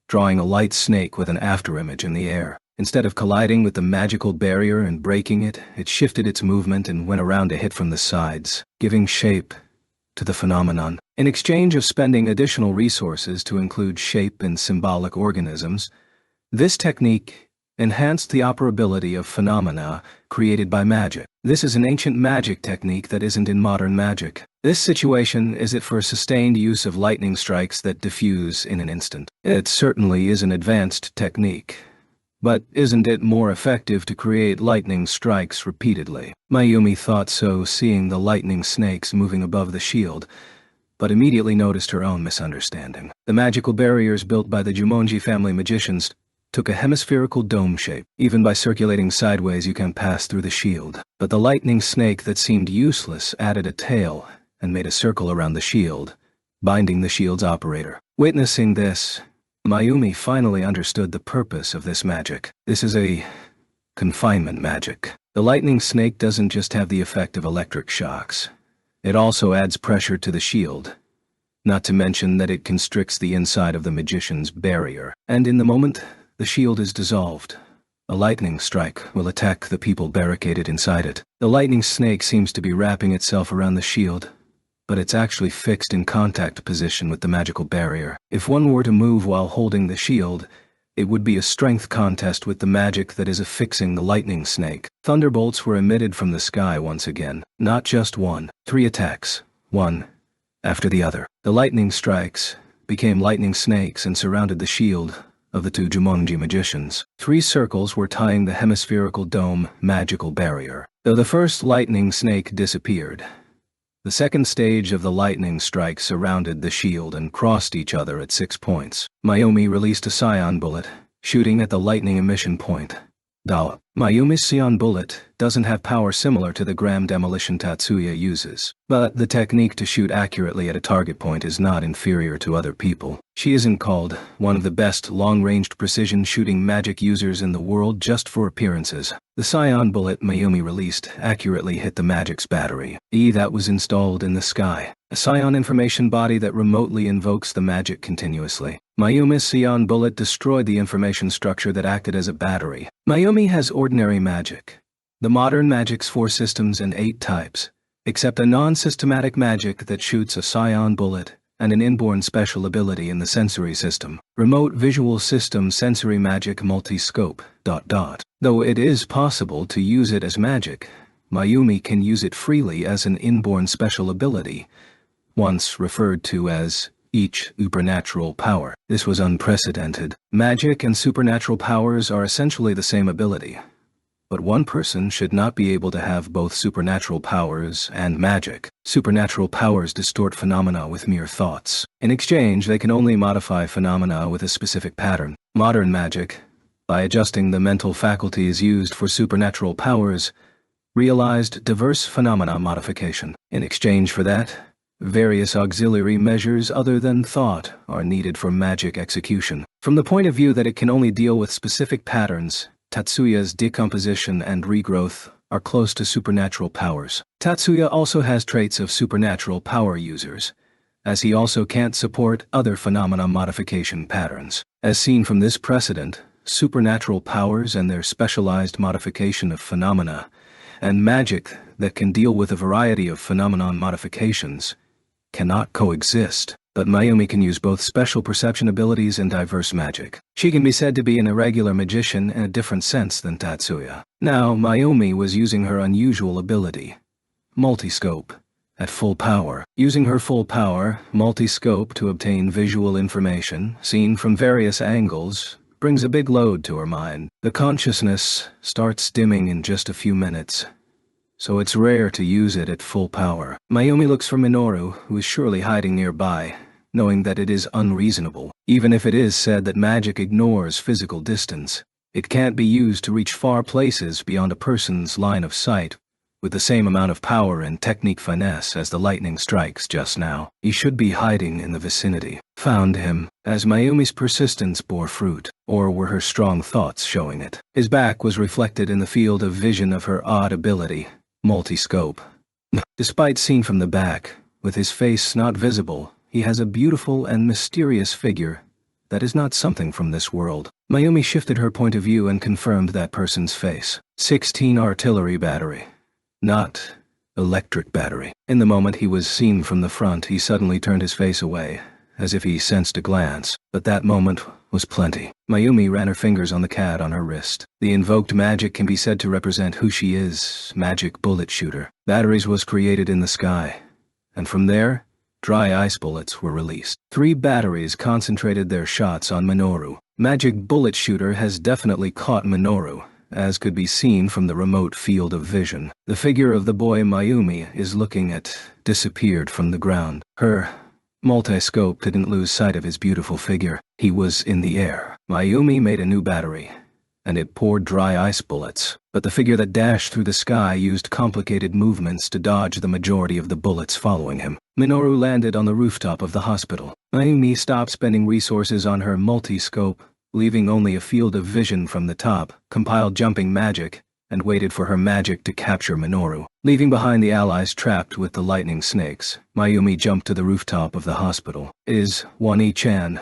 drawing a light snake with an afterimage in the air. Instead of colliding with the magical barrier and breaking it, it shifted its movement and went around to hit from the sides, giving shape to the phenomenon. In exchange of spending additional resources to include shape and symbolic organisms, this technique enhanced the operability of phenomena created by magic. This is an ancient magic technique that isn't in modern magic. This situation is it for sustained use of lightning strikes that diffuse in an instant. It certainly is an advanced technique. But isn't it more effective to create lightning strikes repeatedly? Mayumi thought so, seeing the lightning snakes moving above the shield, but immediately noticed her own misunderstanding. The magical barriers built by the Jumonji family magicians took a hemispherical dome shape. Even by circulating sideways you can pass through the shield. But the lightning snake that seemed useless added a tail and made a circle around the shield, binding the shield's operator. Witnessing this, Mayumi finally understood the purpose of this magic. This is a confinement magic. The lightning snake doesn't just have the effect of electric shocks. It also adds pressure to the shield, not to mention that it constricts the inside of the magician's barrier. And in the moment the shield is dissolved, a lightning strike will attack the people barricaded inside it. The lightning snake seems to be wrapping itself around the shield, but it's actually fixed in contact position with the magical barrier. If one were to move while holding the shield, it would be a strength contest with the magic that is affixing the lightning snake. Thunderbolts were emitted from the sky once again, not just one. 3 attacks, one after the other. The lightning strikes became lightning snakes and surrounded the shield of the 2 Jumonji magicians. 3 circles were tying the hemispherical dome magical barrier. Though the first lightning snake disappeared, the second stage of the lightning strike surrounded the shield and crossed each other at 6 points. Mayumi released a scion bullet, shooting at the lightning emission point. Mayumi's scion bullet doesn't have power similar to the gram demolition Tatsuya uses, but the technique to shoot accurately at a target point is not inferior to other people. She isn't called one of the best long-ranged precision shooting magic users in the world just for appearances. The scion bullet Mayumi released accurately hit the magic's battery, that was installed in the sky, a scion information body that remotely invokes the magic continuously. Mayumi's scion bullet destroyed the information structure that acted as a battery. Mayumi has ordinary magic, the modern magic's 4 systems and 8 types, except a non-systematic magic that shoots a scion bullet and an inborn special ability in the sensory system. Remote visual system sensory magic multi-scope, ... Though it is possible to use it as magic, Mayumi can use it freely as an inborn special ability, once referred to as each supernatural power. This was unprecedented. Magic and supernatural powers are essentially the same ability, but one person should not be able to have both supernatural powers and magic. Supernatural powers distort phenomena with mere thoughts. In exchange, they can only modify phenomena with a specific pattern. Modern magic, by adjusting the mental faculties used for supernatural powers, realized diverse phenomena modification. In exchange for that, various auxiliary measures other than thought are needed for magic execution. From the point of view that it can only deal with specific patterns, Tatsuya's decomposition and regrowth are close to supernatural powers. Tatsuya also has traits of supernatural power users, as he also can't support other phenomena modification patterns. As seen from this precedent, supernatural powers and their specialized modification of phenomena, and magic that can deal with a variety of phenomenon modifications, cannot coexist. But Mayumi can use both special perception abilities and diverse magic. She can be said to be an irregular magician in a different sense than Tatsuya. Now, Mayumi was using her unusual ability, multi-scope, at full power. Using her full power, multi-scope, to obtain visual information, seen from various angles, brings a big load to her mind. The consciousness starts dimming in just a few minutes, so it's rare to use it at full power. Mayumi looks for Minoru, who is surely hiding nearby, knowing that it is unreasonable. Even if it is said that magic ignores physical distance, it can't be used to reach far places beyond a person's line of sight with the same amount of power and technique finesse as the lightning strikes just now. He should be hiding in the vicinity. Found him, as Mayumi's persistence bore fruit. Or were her strong thoughts showing it? His back was reflected in the field of vision of her odd ability, multi-scope. Despite seen from the back, with his face not visible, he has a beautiful and mysterious figure that is not something from this world. Mayumi shifted her point of view and confirmed that person's face. 16 artillery battery. Not electric battery. In the moment he was seen from the front, he suddenly turned his face away, as if he sensed a glance, but that moment was plenty. Mayumi ran her fingers on the CAD on her wrist. The invoked magic can be said to represent who she is, magic bullet shooter. Batteries was created in the sky, and from there, dry ice bullets were released. 3 batteries concentrated their shots on Minoru. Magic bullet shooter has definitely caught Minoru, as could be seen from the remote field of vision. The figure of the boy Mayumi is looking at disappeared from the ground. Her multi-scope didn't lose sight of his beautiful figure. He was in the air. Mayumi made a new battery, and it poured dry ice bullets, but the figure that dashed through the sky used complicated movements to dodge the majority of the bullets following him. Minoru landed on the rooftop of the hospital. Mayumi stopped spending resources on her multi-scope, leaving only a field of vision from the top, compiled jumping magic, and waited for her magic to capture Minoru. Leaving behind the allies trapped with the lightning snakes, Mayumi jumped to the rooftop of the hospital. Is Wani-chan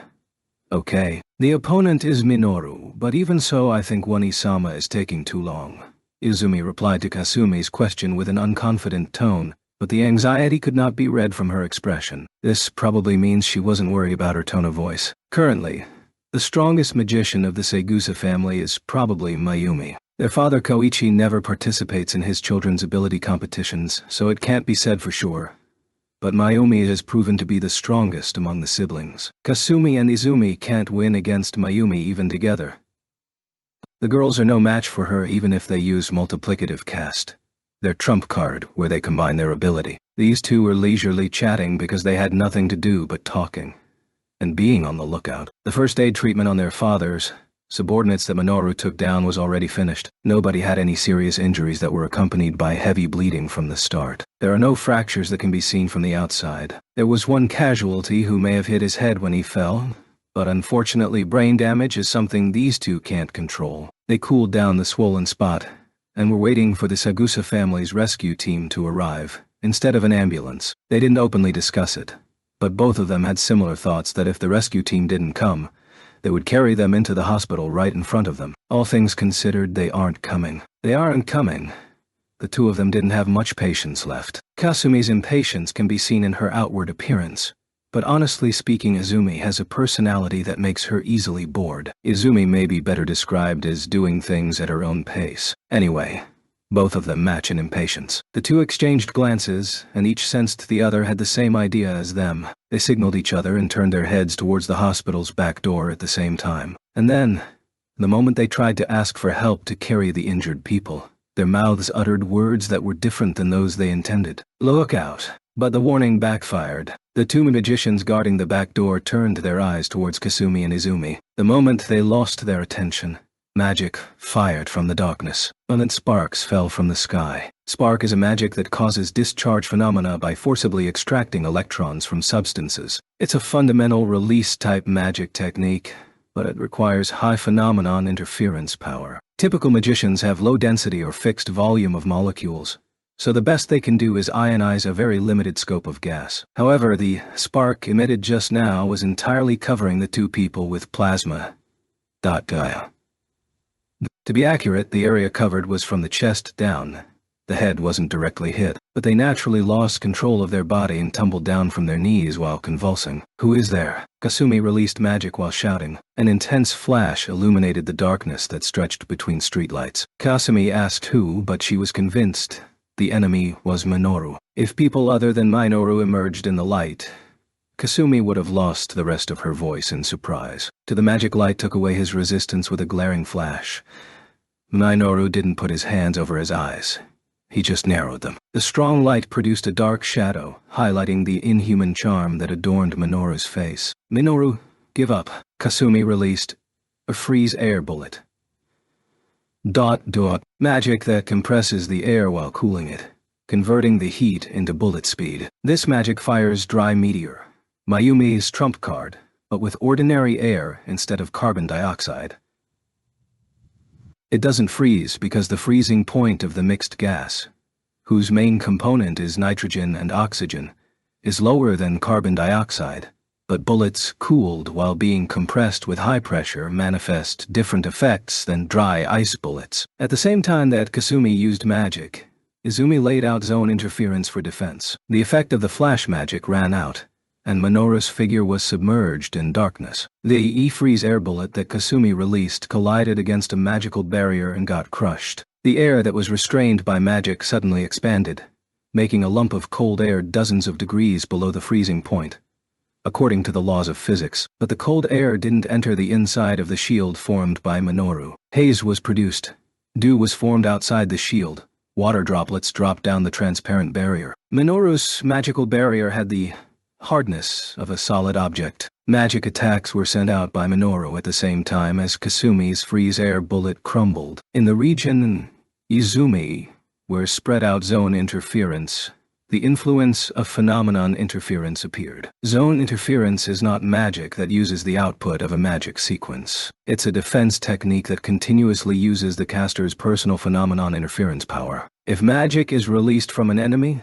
okay? The opponent is Minoru, but even so I think Wani-sama is taking too long. Izumi replied to Kasumi's question with an unconfident tone, but the anxiety could not be read from her expression. This probably means she wasn't worried about her tone of voice. Currently, the strongest magician of the Saigusa family is probably Mayumi. Their father Koichi never participates in his children's ability competitions, so it can't be said for sure. But Mayumi has proven to be the strongest among the siblings. Kasumi and Izumi can't win against Mayumi even together. The girls are no match for her even if they use multiplicative cast, their trump card where they combine their ability. These two were leisurely chatting because they had nothing to do but talking and being on the lookout. The first aid treatment on their fathers, subordinates that Minoru took down was already finished. Nobody had any serious injuries that were accompanied by heavy bleeding from the start. There are no fractures that can be seen from the outside. There was one casualty who may have hit his head when he fell, but unfortunately brain damage is something these two can't control. They cooled down the swollen spot and were waiting for the Saigusa family's rescue team to arrive, instead of an ambulance. They didn't openly discuss it, but both of them had similar thoughts that if the rescue team didn't come, they would carry them into the hospital right in front of them. All things considered, they aren't coming. They aren't coming. The two of them didn't have much patience left. Kasumi's impatience can be seen in her outward appearance, but honestly speaking, Izumi has a personality that makes her easily bored. Izumi may be better described as doing things at her own pace. Anyway, both of them match in impatience. The two exchanged glances, and each sensed the other had the same idea as them. They signaled each other and turned their heads towards the hospital's back door at the same time. And then, the moment they tried to ask for help to carry the injured people, their mouths uttered words that were different than those they intended. Look out! But the warning backfired. The two magicians guarding the back door turned their eyes towards Kasumi and Izumi. The moment they lost their attention, magic fired from the darkness. Abundant sparks fell from the sky. Spark is a magic that causes discharge phenomena by forcibly extracting electrons from substances. It's a fundamental release-type magic technique, but it requires high phenomenon interference power. Typical magicians have low density or fixed volume of molecules, so the best they can do is ionize a very limited scope of gas. However, the spark emitted just now was entirely covering the two people with plasma. Gaia. To be accurate, the area covered was from the chest down. The head wasn't directly hit, but they naturally lost control of their body and tumbled down from their knees while convulsing. Who is there? Kasumi released magic while shouting. An intense flash illuminated the darkness that stretched between streetlights. Kasumi asked who, but she was convinced the enemy was Minoru. If people other than Minoru emerged in the light, Kasumi would have lost the rest of her voice in surprise. The magic light took away his resistance with a glaring flash. Minoru didn't put his hands over his eyes. He just narrowed them. The strong light produced a dark shadow, highlighting the inhuman charm that adorned Minoru's face. Minoru, give up. Kasumi released a freeze air bullet. Magic that compresses the air while cooling it, converting the heat into bullet speed. This magic fires dry meteor, Mayumi's trump card, but with ordinary air instead of carbon dioxide. It doesn't freeze because the freezing point of the mixed gas, whose main component is nitrogen and oxygen, is lower than carbon dioxide, but bullets cooled while being compressed with high pressure manifest different effects than dry ice bullets. At the same time that Kasumi used magic, Izumi laid out zone interference for defense. The effect of the flash magic ran out, and Minoru's figure was submerged in darkness. The E-freeze air bullet that Kasumi released collided against a magical barrier and got crushed. The air that was restrained by magic suddenly expanded, making a lump of cold air dozens of degrees below the freezing point, according to the laws of physics. But the cold air didn't enter the inside of the shield formed by Minoru. Haze was produced. Dew was formed outside the shield. Water droplets dropped down the transparent barrier. Minoru's magical barrier had the hardness of a solid object. Magic attacks were sent out by Minoru at the same time as Kasumi's freeze air bullet crumbled. In the region Izumi, where spread out zone interference, the influence of phenomenon interference appeared. Zone interference is not magic that uses the output of a magic sequence. It's a defense technique that continuously uses the caster's personal phenomenon interference power. If magic is released from an enemy,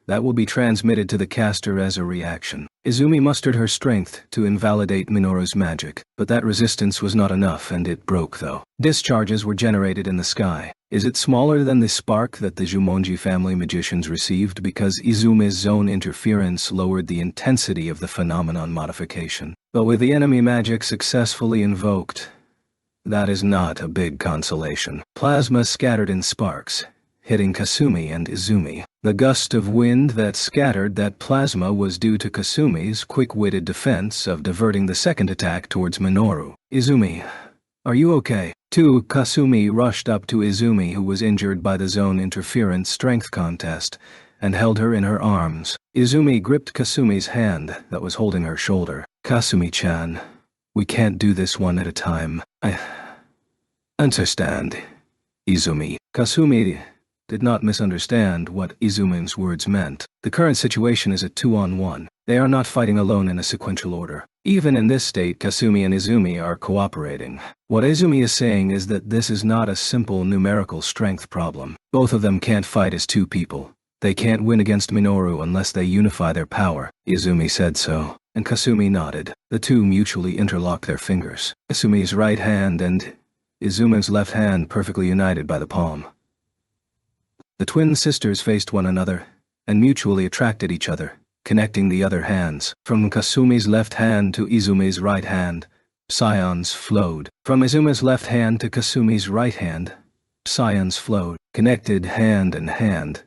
that will be transmitted to the caster as a reaction. Izumi mustered her strength to invalidate Minoru's magic, but that resistance was not enough and it broke though. Discharges were generated in the sky. Is it smaller than the spark that the Jumonji family magicians received because Izumi's zone interference lowered the intensity of the phenomenon modification? But with the enemy magic successfully invoked, that is not a big consolation. Plasma scattered in sparks, hitting Kasumi and Izumi. The gust of wind that scattered that plasma was due to Kasumi's quick-witted defense of diverting the second attack towards Minoru. Izumi, are you okay? Kasumi rushed up to Izumi, who was injured by the zone interference strength contest, and held her in her arms. Izumi gripped Kasumi's hand that was holding her shoulder. Kasumi-chan, we can't do this one at a time. I understand, Izumi. Kasumi did not misunderstand what Izumi's words meant. The current situation is a 2-on-1. They are not fighting alone in a sequential order. Even in this state, Kasumi and Izumi are cooperating. What Izumi is saying is that this is not a simple numerical strength problem. Both of them can't fight as two people. They can't win against Minoru unless they unify their power. Izumi said so, and Kasumi nodded. The two mutually interlocked their fingers. Kasumi's right hand and Izumi's left hand perfectly united by the palm. The twin sisters faced one another and mutually attracted each other, connecting the other hands. From Kasumi's left hand to Izumi's right hand, scions flowed. From Izumi's left hand to Kasumi's right hand, scions flowed. Connected hand in hand,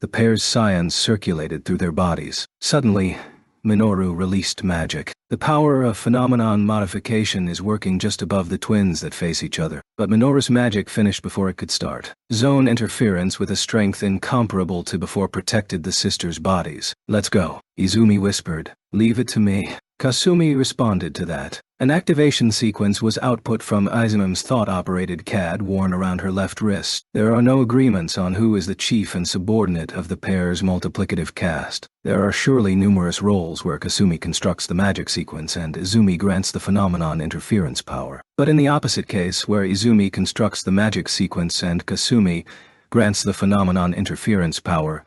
the pair's scions circulated through their bodies. Suddenly, Minoru released magic. The power of phenomenon modification is working just above the twins that face each other. But Minoru's magic finished before it could start. Zone interference with a strength incomparable to before protected the sisters' bodies. Let's go, Izumi whispered. Leave it to me. Kasumi responded to that. An activation sequence was output from Izumi's thought-operated CAD worn around her left wrist. There are no agreements on who is the chief and subordinate of the pair's multiplicative cast. There are surely numerous roles where Kasumi constructs the magic sequence and Izumi grants the phenomenon interference power. But in the opposite case, where Izumi constructs the magic sequence and Kasumi grants the phenomenon interference power,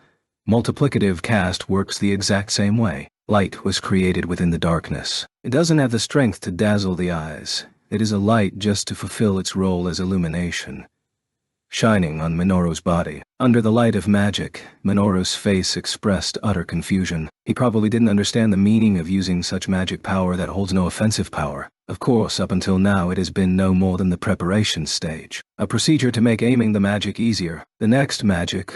multiplicative cast works the exact same way. Light was created within the darkness. It doesn't have the strength to dazzle the eyes. It is a light just to fulfill its role as illumination, shining on Minoru's body. Under the light of magic, Minoru's face expressed utter confusion. He probably didn't understand the meaning of using such magic power that holds no offensive power. Of course, up until now it has been no more than the preparation stage. A procedure to make aiming the magic easier. The next magic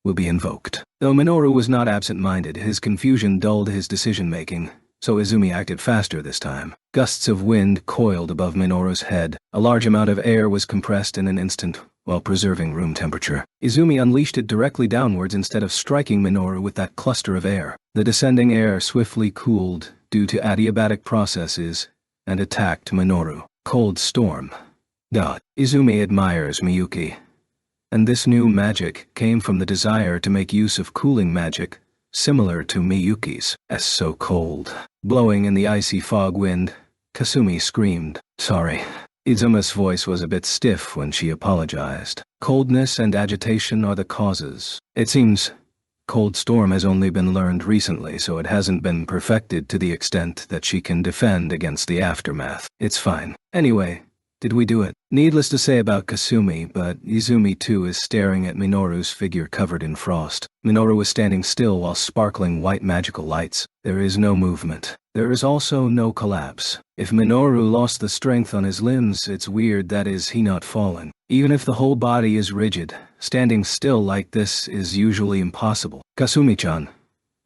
will be invoked. Though Minoru was not absent-minded, his confusion dulled his decision-making, so Izumi acted faster this time. Gusts of wind coiled above Minoru's head. A large amount of air was compressed in an instant, while preserving room temperature. Izumi unleashed it directly downwards instead of striking Minoru with that cluster of air. The descending air swiftly cooled due to adiabatic processes and attacked Minoru. Cold storm. God. Izumi admires Miyuki. And this new magic came from the desire to make use of cooling magic similar to Miyuki's. "S so cold." Blowing in the icy fog wind, Kasumi screamed, "Sorry." Izuma's voice was a bit stiff when she apologized. "Coldness and agitation are the causes. It seems Cold Storm has only been learned recently, so it hasn't been perfected to the extent that she can defend against the aftermath. It's fine. Anyway, did we do it?" Needless to say about Kasumi, but Izumi too is staring at Minoru's figure covered in frost. Minoru was standing still while sparkling white magical lights. There is no movement. There is also no collapse. If Minoru lost the strength on his limbs, it's weird that is he not fallen. Even if the whole body is rigid, standing still like this is usually impossible. "Kasumi-chan."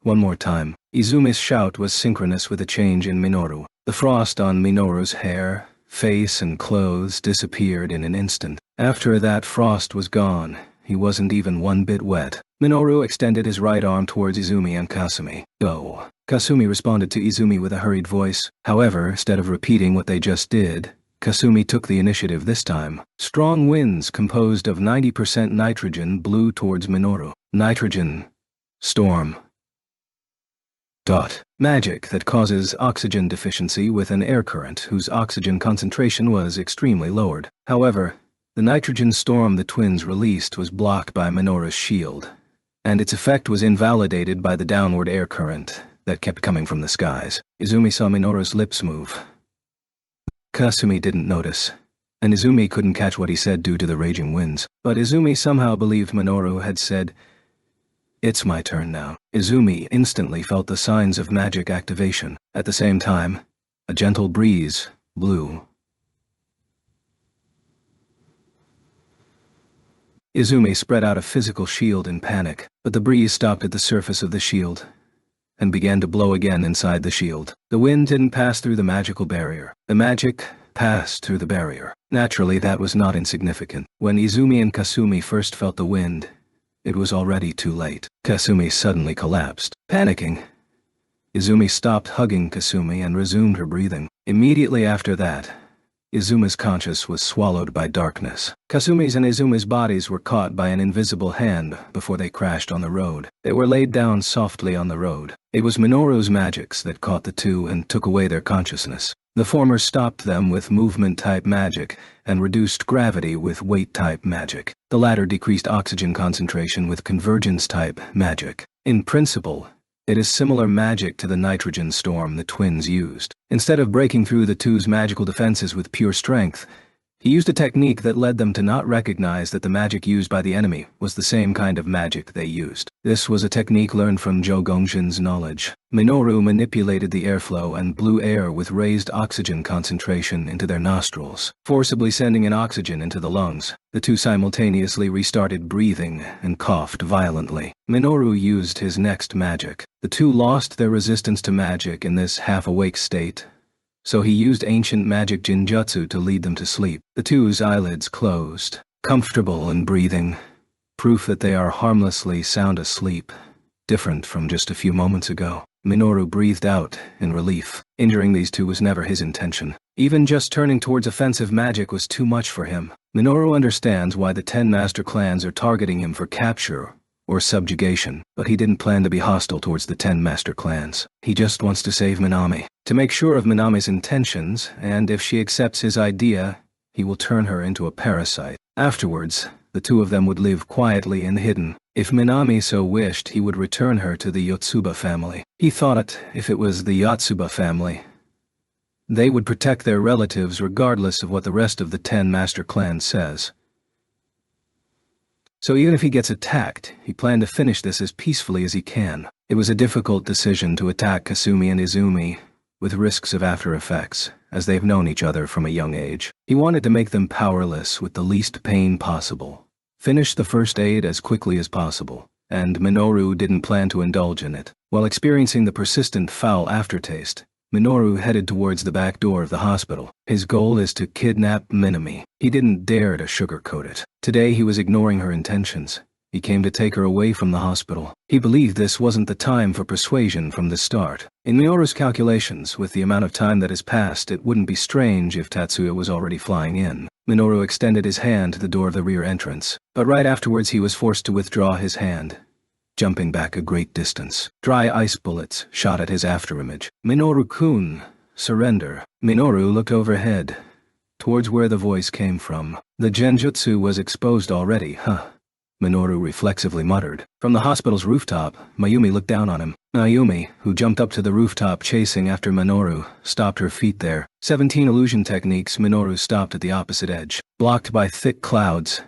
One more time. Izumi's shout was synchronous with a change in Minoru. The frost on Minoru's hair, face and clothes disappeared in an instant. After that frost was gone, he wasn't even one bit wet. Minoru extended his right arm towards Izumi and Kasumi. "Go." Kasumi responded to Izumi with a hurried voice. However, instead of repeating what they just did, Kasumi took the initiative this time. Strong winds composed of 90% nitrogen blew towards Minoru. Nitrogen. Storm. Magic that causes oxygen deficiency with an air current whose oxygen concentration was extremely lowered. However, the nitrogen storm the twins released was blocked by Minoru's shield, and its effect was invalidated by the downward air current that kept coming from the skies. Izumi saw Minoru's lips move. Kasumi didn't notice, and Izumi couldn't catch what he said due to the raging winds, but Izumi somehow believed Minoru had said, "It's my turn now." Izumi instantly felt the signs of magic activation. At the same time, a gentle breeze blew. Izumi spread out a physical shield in panic, but the breeze stopped at the surface of the shield and began to blow again inside the shield. The wind didn't pass through the magical barrier. The magic passed through the barrier. Naturally, that was not insignificant. When Izumi and Kasumi first felt the wind, it was already too late. Kasumi suddenly collapsed. Panicking, Izumi stopped hugging Kasumi and resumed her breathing. Immediately after that, Izumi's conscience was swallowed by darkness. Kasumi's and Izumi's bodies were caught by an invisible hand before they crashed on the road. They were laid down softly on the road. It was Minoru's magics that caught the two and took away their consciousness. The former stopped them with movement-type magic and reduced gravity with weight-type magic. The latter decreased oxygen concentration with convergence-type magic. In principle, it is similar magic to the nitrogen storm the twins used. Instead of breaking through the two's magical defenses with pure strength, he used a technique that led them to not recognize that the magic used by the enemy was the same kind of magic they used. This was a technique learned from Zhou Gongxin's knowledge. Minoru manipulated the airflow and blew air with raised oxygen concentration into their nostrils, forcibly sending in oxygen into the lungs. The two simultaneously restarted breathing and coughed violently. Minoru used his next magic. The two lost their resistance to magic in this half-awake state, so he used ancient magic jinjutsu to lead them to sleep. The two's eyelids closed, comfortable and breathing, proof that they are harmlessly sound asleep, different from just a few moments ago. Minoru breathed out in relief. Injuring these two was never his intention. Even just turning towards offensive magic was too much for him. Minoru understands why the 10 master clans are targeting him for capture or subjugation, but he didn't plan to be hostile towards the 10 master clans. He just wants to save Minami. To make sure of Minami's intentions, and if she accepts his idea, he will turn her into a parasite. Afterwards, the two of them would live quietly and hidden. If Minami so wished, he would return her to the Yotsuba family. He thought if it was the Yotsuba family, they would protect their relatives regardless of what the rest of the 10 master clans says. So even if he gets attacked, he planned to finish this as peacefully as he can. It was a difficult decision to attack Kasumi and Izumi, with risks of after effects, as they've known each other from a young age. He wanted to make them powerless with the least pain possible. Finish the first aid as quickly as possible, and Minoru didn't plan to indulge in it. While experiencing the persistent foul aftertaste, Minoru headed towards the back door of the hospital. His goal is to kidnap Minami. He didn't dare to sugarcoat it. Today he was ignoring her intentions. He came to take her away from the hospital. He believed this wasn't the time for persuasion from the start. In Minoru's calculations, with the amount of time that has passed, it wouldn't be strange if Tatsuya was already flying in. Minoru extended his hand to the door of the rear entrance, but right afterwards he was forced to withdraw his hand. jumping back a great distance. Dry ice bullets shot at his afterimage. "Minoru-kun, surrender." Minoru looked overhead, towards where the voice came from. The genjutsu was exposed already, huh? Minoru reflexively muttered. From the hospital's rooftop, Mayumi looked down on him. Mayumi, who jumped up to the rooftop chasing after Minoru, stopped her feet there. 17 illusion techniques. Minoru stopped at the opposite edge. Blocked by thick clouds,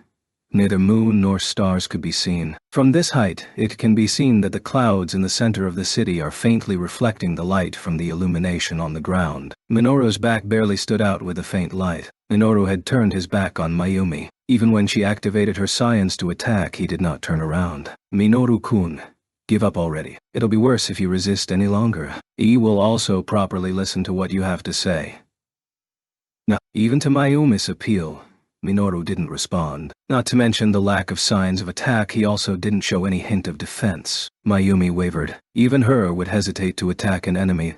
neither moon nor stars could be seen. From this height, it can be seen that the clouds in the center of the city are faintly reflecting the light from the illumination on the ground. Minoru's back barely stood out with the faint light. Minoru had turned his back on Mayumi. Even when she activated her science to attack, he did not turn around. "Minoru-kun, give up already. It'll be worse if you resist any longer. He will also properly listen to what you have to say." No, even to Mayumi's appeal, Minoru didn't respond. Not to mention the lack of signs of attack, he also didn't show any hint of defense. Mayumi wavered. Even her would hesitate to attack an enemy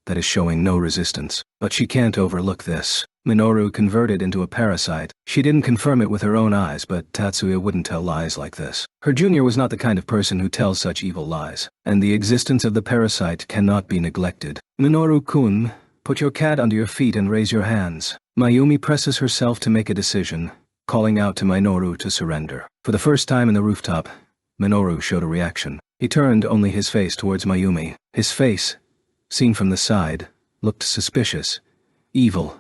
that is showing no resistance. But she can't overlook this. Minoru converted into a parasite. She didn't confirm it with her own eyes, but Tatsuya wouldn't tell lies like this. Her junior was not the kind of person who tells such evil lies, and the existence of the parasite cannot be neglected. "Minoru-kun, put your cat under your feet and raise your hands." Mayumi presses herself to make a decision, calling out to Minoru to surrender. For the first time in the rooftop, Minoru showed a reaction. He turned only his face towards Mayumi. His face, seen from the side, looked suspicious, evil,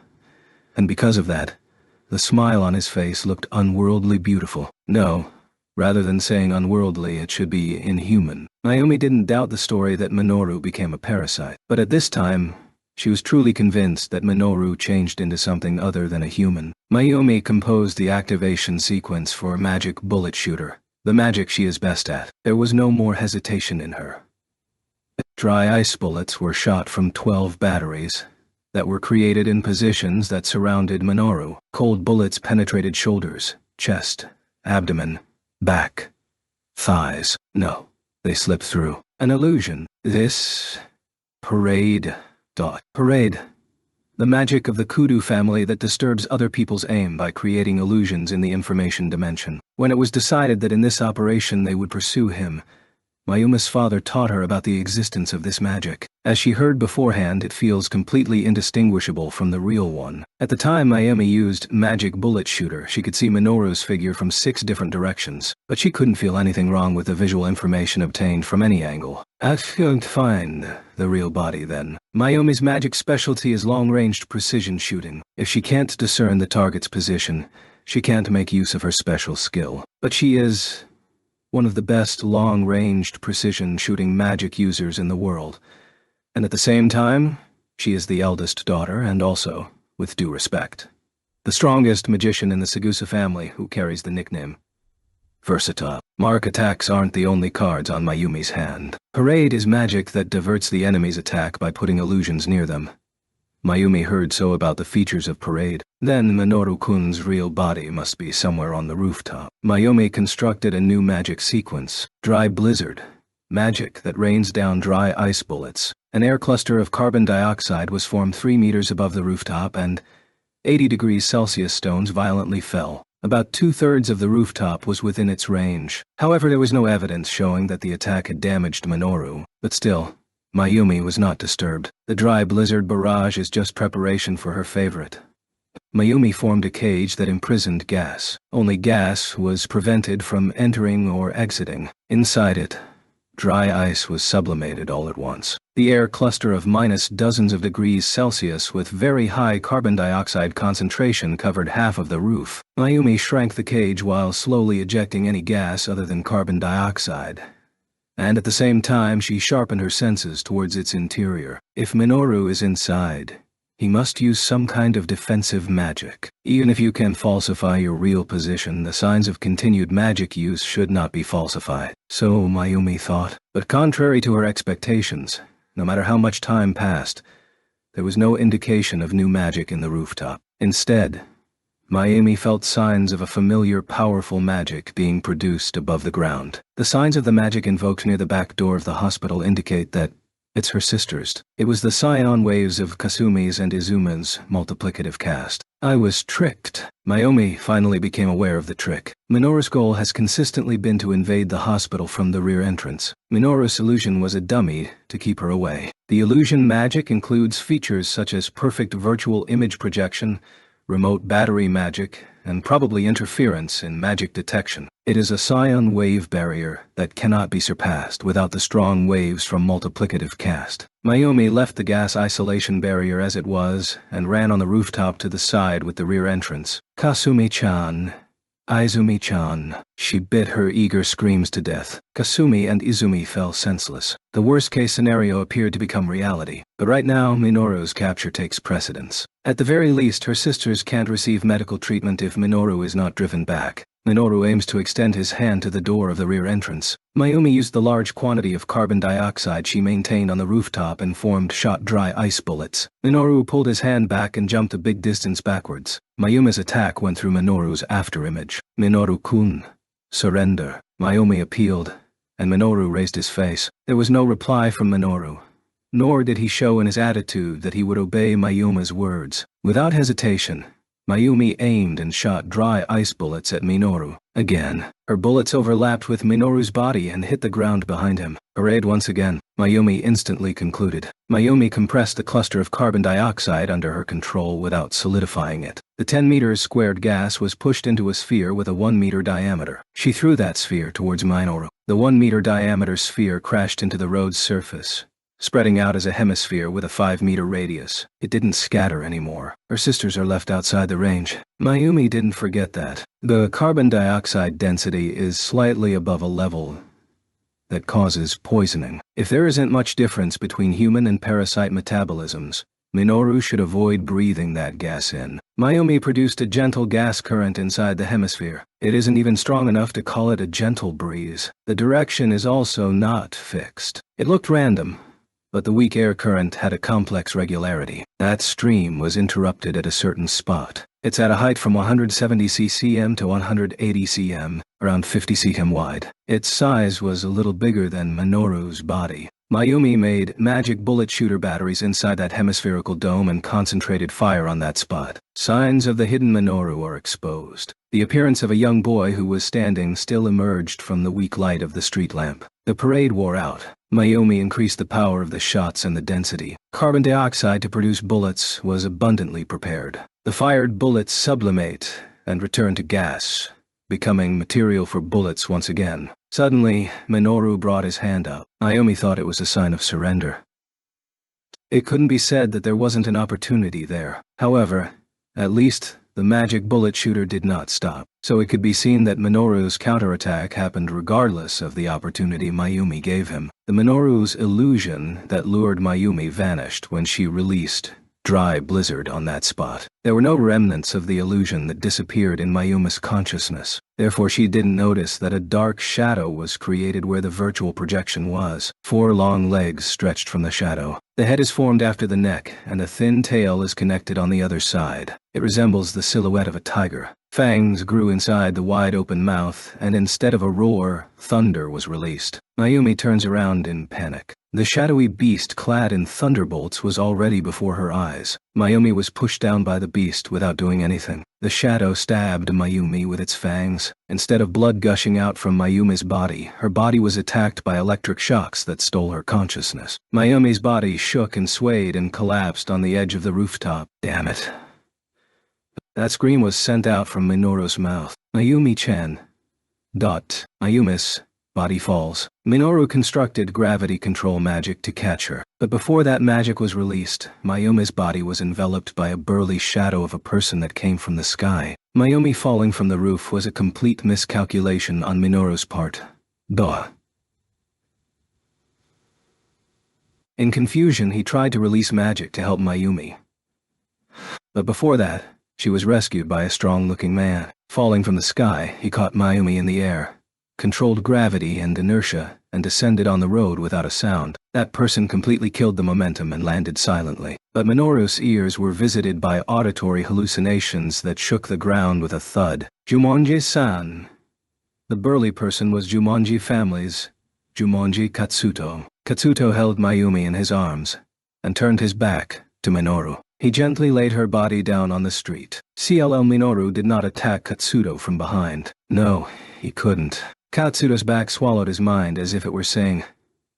and because of that, the smile on his face looked unworldly beautiful. No, rather than saying unworldly, it should be inhuman. Mayumi didn't doubt the story that Minoru became a parasite, but at this time, she was truly convinced that Minoru changed into something other than a human. Mayumi composed the activation sequence for Magic Bullet Shooter, the magic she is best at. There was no more hesitation in her. Dry ice bullets were shot from 12 batteries that were created in positions that surrounded Minoru. Cold bullets penetrated shoulders, chest, abdomen, back, thighs. No, they slipped through. An illusion. This parade. Parade. The magic of the Kudu family that disturbs other people's aim by creating illusions in the information dimension. When it was decided that in this operation they would pursue him, Mayumi's father taught her about the existence of this magic. As she heard beforehand, it feels completely indistinguishable from the real one. At the time Mayumi used Magic Bullet Shooter, she could see Minoru's figure from 6 different directions, but she couldn't feel anything wrong with the visual information obtained from any angle. I couldn't find the real body then. Mayumi's magic specialty is long-ranged precision shooting. If she can't discern the target's position, she can't make use of her special skill. But she is one of the best long-ranged precision shooting magic users in the world. And at the same time, she is the eldest daughter and also, with due respect, the strongest magician in the Sagusa family who carries the nickname Versatile. Mark attacks aren't the only cards on Mayumi's hand. Parade is magic that diverts the enemy's attack by putting illusions near them. Mayumi heard so about the features of Parade. Then Minoru-kun's real body must be somewhere on the rooftop. Mayumi constructed a new magic sequence. Dry blizzard. Magic that rains down dry ice bullets. An air cluster of carbon dioxide was formed 3 meters above the rooftop and 80 degrees Celsius stones violently fell. About 2/3 of the rooftop was within its range. However, there was no evidence showing that the attack had damaged Minoru. But still, Mayumi was not disturbed. The dry blizzard barrage is just preparation for her favorite. Mayumi formed a cage that imprisoned gas. Only gas was prevented from entering or exiting. Inside it, dry ice was sublimated all at once. The air cluster of minus dozens of degrees Celsius with very high carbon dioxide concentration covered half of the roof. Mayumi shrank the cage while slowly ejecting any gas other than carbon dioxide. And at the same time she sharpened her senses towards its interior. If Minoru is inside, he must use some kind of defensive magic. Even if you can falsify your real position, the signs of continued magic use should not be falsified. So Mayumi thought. But contrary to her expectations, no matter how much time passed, there was no indication of new magic in the rooftop. Instead, Mayumi felt signs of a familiar, powerful magic being produced above the ground. The signs of the magic invoked near the back door of the hospital indicate that it's her sister's. It was the scion waves of Kasumi's and Izuma's multiplicative cast. I was tricked. Mayumi finally became aware of the trick. Minoru's goal has consistently been to invade the hospital from the rear entrance. Minoru's illusion was a dummy to keep her away. The illusion magic includes features such as perfect virtual image projection, remote battery magic, and probably interference in magic detection. It is a scion wave barrier that cannot be surpassed without the strong waves from multiplicative cast. Mayumi left the gas isolation barrier as it was and ran on the rooftop to the side with the rear entrance. Kasumi-chan. Izumi-chan. She bit her eager screams to death. Kasumi and Izumi fell senseless. The worst-case scenario appeared to become reality, but right now Minoru's capture takes precedence. At the very least, her sisters can't receive medical treatment if Minoru is not driven back. Minoru aims to extend his hand to the door of the rear entrance. Mayumi used the large quantity of carbon dioxide she maintained on the rooftop and formed shot-dry ice bullets. Minoru pulled his hand back and jumped a big distance backwards. Mayumi's attack went through Minoru's afterimage. Minoru-kun. Surrender. Mayumi appealed, and Minoru raised his face. There was no reply from Minoru, nor did he show in his attitude that he would obey Mayumi's words. Without hesitation, Mayumi aimed and shot dry ice bullets at Minoru. Again, her bullets overlapped with Minoru's body and hit the ground behind him. Parade once again, Mayumi instantly concluded. Mayumi compressed the cluster of carbon dioxide under her control without solidifying it. The 10 meters squared gas was pushed into a sphere with a 1 meter diameter. She threw that sphere towards Minoru. The 1 meter diameter sphere crashed into the road's surface, spreading out as a hemisphere with a 5 meter radius. It didn't scatter anymore. Her sisters are left outside the range. Mayumi didn't forget that. The carbon dioxide density is slightly above a level that causes poisoning. If there isn't much difference between human and parasite metabolisms, Minoru should avoid breathing that gas in. Mayumi produced a gentle gas current inside the hemisphere. It isn't even strong enough to call it a gentle breeze. The direction is also not fixed. It looked random, but the weak air current had a complex regularity. That stream was interrupted at a certain spot. It's at a height from 170 cm to 180 cm, around 50 cm wide. Its size was a little bigger than Minoru's body. Mayumi made magic bullet shooter batteries inside that hemispherical dome and concentrated fire on that spot. Signs of the hidden Minoru are exposed. The appearance of a young boy who was standing still emerged from the weak light of the street lamp. The parade wore out. Mayumi increased the power of the shots and the density. Carbon dioxide to produce bullets was abundantly prepared. The fired bullets sublimate and return to gas, becoming material for bullets once again. Suddenly, Minoru brought his hand up. Mayumi thought it was a sign of surrender. It couldn't be said that there wasn't an opportunity there. However, at least the magic bullet shooter did not stop, so it could be seen that Minoru's counterattack happened regardless of the opportunity Mayumi gave him. The Minoru's illusion that lured Mayumi vanished when she released dry blizzard on that spot. There were no remnants of the illusion that disappeared in Mayumi's consciousness. Therefore, she didn't notice that a dark shadow was created where the virtual projection was. 4 long legs stretched from the shadow. The head is formed after the neck, and a thin tail is connected on the other side. It resembles the silhouette of a tiger. Fangs grew inside the wide-open mouth, and instead of a roar, thunder was released. Mayumi turns around in panic. The shadowy beast clad in thunderbolts was already before her eyes. Mayumi was pushed down by the beast without doing anything. The shadow stabbed Mayumi with its fangs. Instead of blood gushing out from Mayumi's body, her body was attacked by electric shocks that stole her consciousness. Mayumi's body shook and swayed and collapsed on the edge of the rooftop. Damn it. That scream was sent out from Minoru's mouth. Mayumi-chan. Mayumi's body falls. Minoru constructed gravity control magic to catch her. But before that magic was released, Mayumi's body was enveloped by a burly shadow of a person that came from the sky. Mayumi falling from the roof was a complete miscalculation on Minoru's part. In confusion, he tried to release magic to help Mayumi. But before that, she was rescued by a strong-looking man. Falling from the sky, he caught Mayumi in the air, controlled gravity and inertia, and descended on the road without a sound. That person completely killed the momentum and landed silently. But Minoru's ears were visited by auditory hallucinations that shook the ground with a thud. Jumonji-san. The burly person was Jumonji family's Jumonji Katsuto. Katsuto held Mayumi in his arms and turned his back to Minoru. He gently laid her body down on the street. CLL Minoru did not attack Katsudo from behind. No, he couldn't. Katsudo's back swallowed his mind as if it were saying,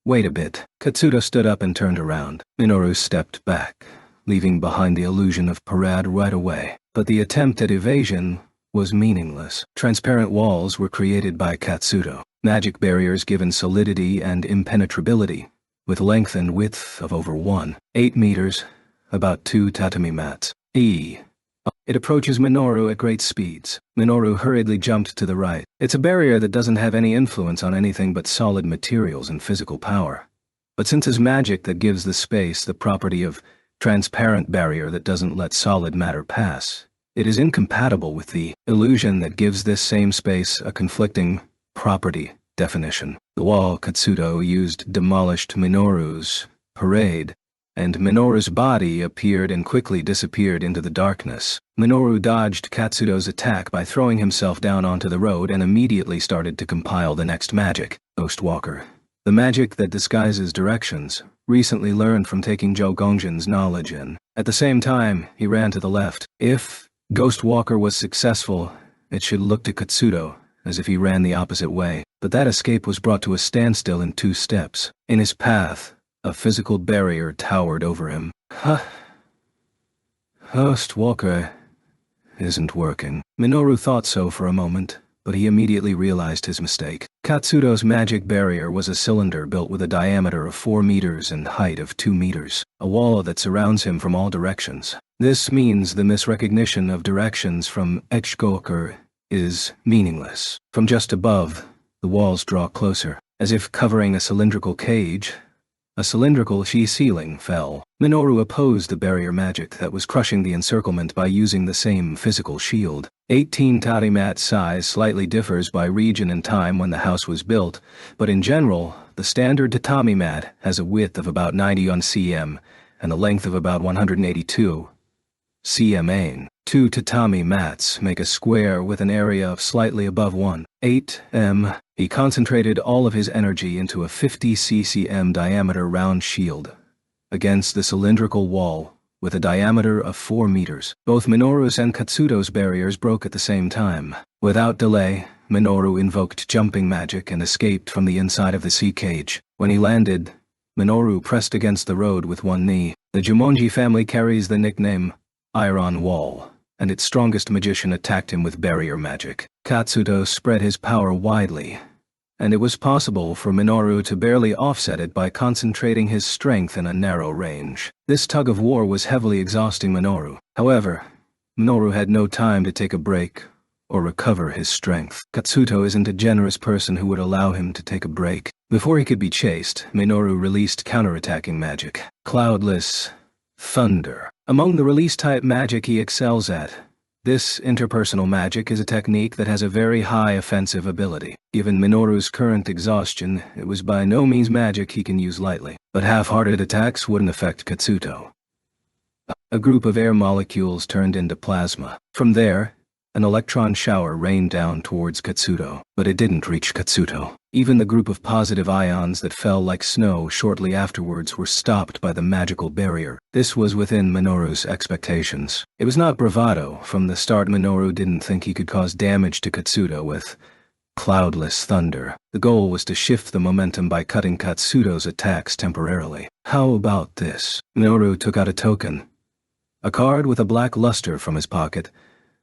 "Wait a bit." Katsudo stood up and turned around. Minoru stepped back, leaving behind the illusion of parade right away. But the attempt at evasion was meaningless. Transparent walls were created by Katsudo. Magic barriers given solidity and impenetrability, with length and width of over 1.8 meters, about 2 tatami mats. It approaches Minoru at great speeds. Minoru hurriedly jumped to the right. It's a barrier that doesn't have any influence on anything but solid materials and physical power. But since it's magic that gives the space the property of transparent barrier that doesn't let solid matter pass, it is incompatible with the illusion that gives this same space a conflicting property definition. The wall Katsudo used demolished Minoru's parade, and Minoru's body appeared and quickly disappeared into the darkness. Minoru dodged Katsudo's attack by throwing himself down onto the road and immediately started to compile the next magic, Ghost Walker. The magic that disguises directions, recently learned from taking Zhou Gongjin's knowledge in. At the same time, he ran to the left. If Ghost Walker was successful, it should look to Katsudo as if he ran the opposite way. But that escape was brought to a standstill in 2 steps. In his path, a physical barrier towered over him. Ghost Walker isn't working. Minoru thought so for a moment, but he immediately realized his mistake. Katsudo's magic barrier was a cylinder built with a diameter of 4 meters and height of 2 meters, a wall that surrounds him from all directions. This means the misrecognition of directions from Echgoker is meaningless. From just above, the walls draw closer, as if covering a cylindrical cage. A cylindrical ceiling fell. Minoru opposed the barrier magic that was crushing the encirclement by using the same physical shield. 18 tarimat size slightly differs by region and time when the house was built, but in general, the standard tatami mat has a width of about 91 cm and a length of about 182 cm. 2 tatami mats make a square with an area of slightly above 1.8 m. He concentrated all of his energy into a 50 cm diameter round shield against the cylindrical wall with a diameter of 4 meters. Both Minoru's and Katsudo's barriers broke at the same time. Without delay, Minoru invoked jumping magic and escaped from the inside of the sea cage. When he landed, Minoru pressed against the road with one knee. The Jumonji family carries the nickname Iron Wall, and its strongest magician attacked him with barrier magic. Katsudo spread his power widely, and it was possible for Minoru to barely offset it by concentrating his strength in a narrow range. This tug-of-war was heavily exhausting Minoru. However, Minoru had no time to take a break or recover his strength. Katsudo isn't a generous person who would allow him to take a break. Before he could be chased, Minoru released counterattacking magic. Cloudless Thunder. Among the release-type magic he excels at, this interpersonal magic is a technique that has a very high offensive ability. Given Minoru's current exhaustion, it was by no means magic he can use lightly. But half-hearted attacks wouldn't affect Katsudo. A group of air molecules turned into plasma. From there, an electron shower rained down towards Katsudo, but it didn't reach Katsudo. Even the group of positive ions that fell like snow shortly afterwards were stopped by the magical barrier. This was within Minoru's expectations. It was not bravado. From the start, Minoru didn't think he could cause damage to Katsudo with Cloudless Thunder. The goal was to shift the momentum by cutting Katsudo's attacks temporarily. How about this? Minoru took out a token, a card with a black luster from his pocket,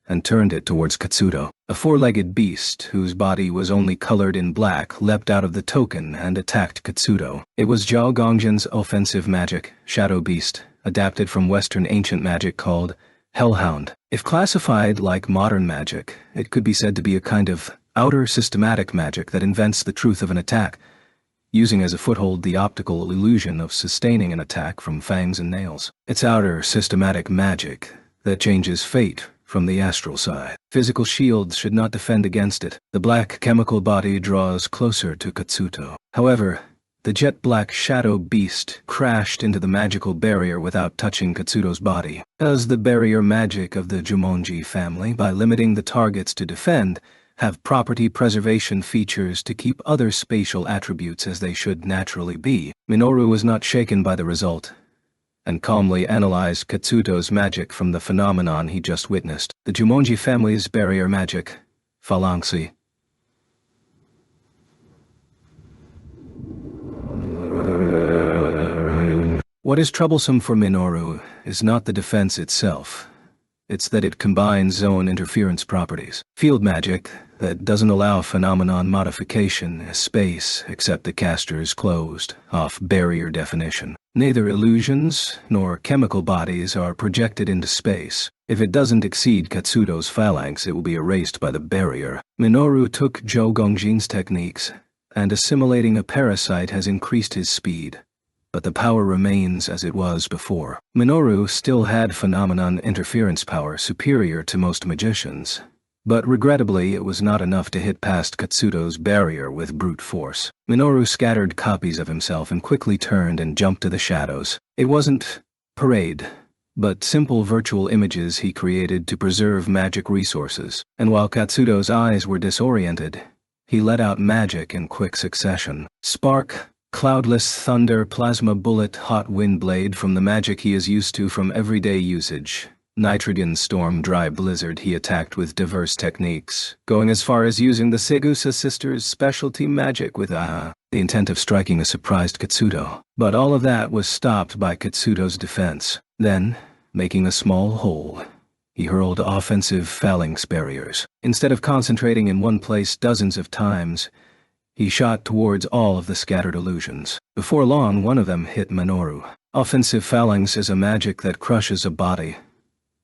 and turned it towards Katsudo. A 4-legged beast, whose body was only colored in black, leapt out of the token and attacked Katsudo. It was Zhou Gongjin's offensive magic, Shadow Beast, adapted from Western ancient magic called Hellhound. If classified like modern magic, it could be said to be a kind of outer systematic magic that invents the truth of an attack, using as a foothold the optical illusion of sustaining an attack from fangs and nails. It's outer systematic magic that changes fate from the astral side. Physical shields should not defend against it. The black chemical body draws closer to Katsudo. However, the jet-black shadow beast crashed into the magical barrier without touching Katsudo's body. Does the barrier magic of the Jumonji family, by limiting the targets to defend, have property preservation features to keep other spatial attributes as they should naturally be? Minoru was not shaken by the result. and calmly analyzed Katsuto's magic from the phenomenon he just witnessed. The Jumonji family's barrier magic, Phalanxi. What is troublesome for Minoru is not the defense itself. It's that it combines zone interference properties. Field magic that doesn't allow phenomenon modification as space except the caster's closed, off barrier definition. Neither illusions nor chemical bodies are projected into space. If it doesn't exceed Katsuto's phalanx, it will be erased by the barrier. Minoru took Zhou Gongjin's techniques, and assimilating a parasite has increased his speed. But the power remains as it was before. Minoru still had phenomenon interference power superior to most magicians, but regrettably it was not enough to hit past Katsuto's barrier with brute force. Minoru scattered copies of himself and quickly turned and jumped to the shadows. It wasn't parade, but simple virtual images he created to preserve magic resources, and while Katsuto's eyes were disoriented, he let out magic in quick succession. Spark, cloudless thunder, plasma bullet, hot wind blade from the magic he is used to from everyday usage. Nitrogen storm, dry blizzard. He attacked with diverse techniques, going as far as using the Segusa sisters' specialty magic with the intent of striking a surprised Katsuto. But all of that was stopped by Katsuto's defense. Then, making a small hole, he hurled offensive phalanx barriers. Instead of concentrating in one place dozens of times, he shot towards all of the scattered illusions. Before long, one of them hit Minoru. Offensive phalanx is a magic that crushes a body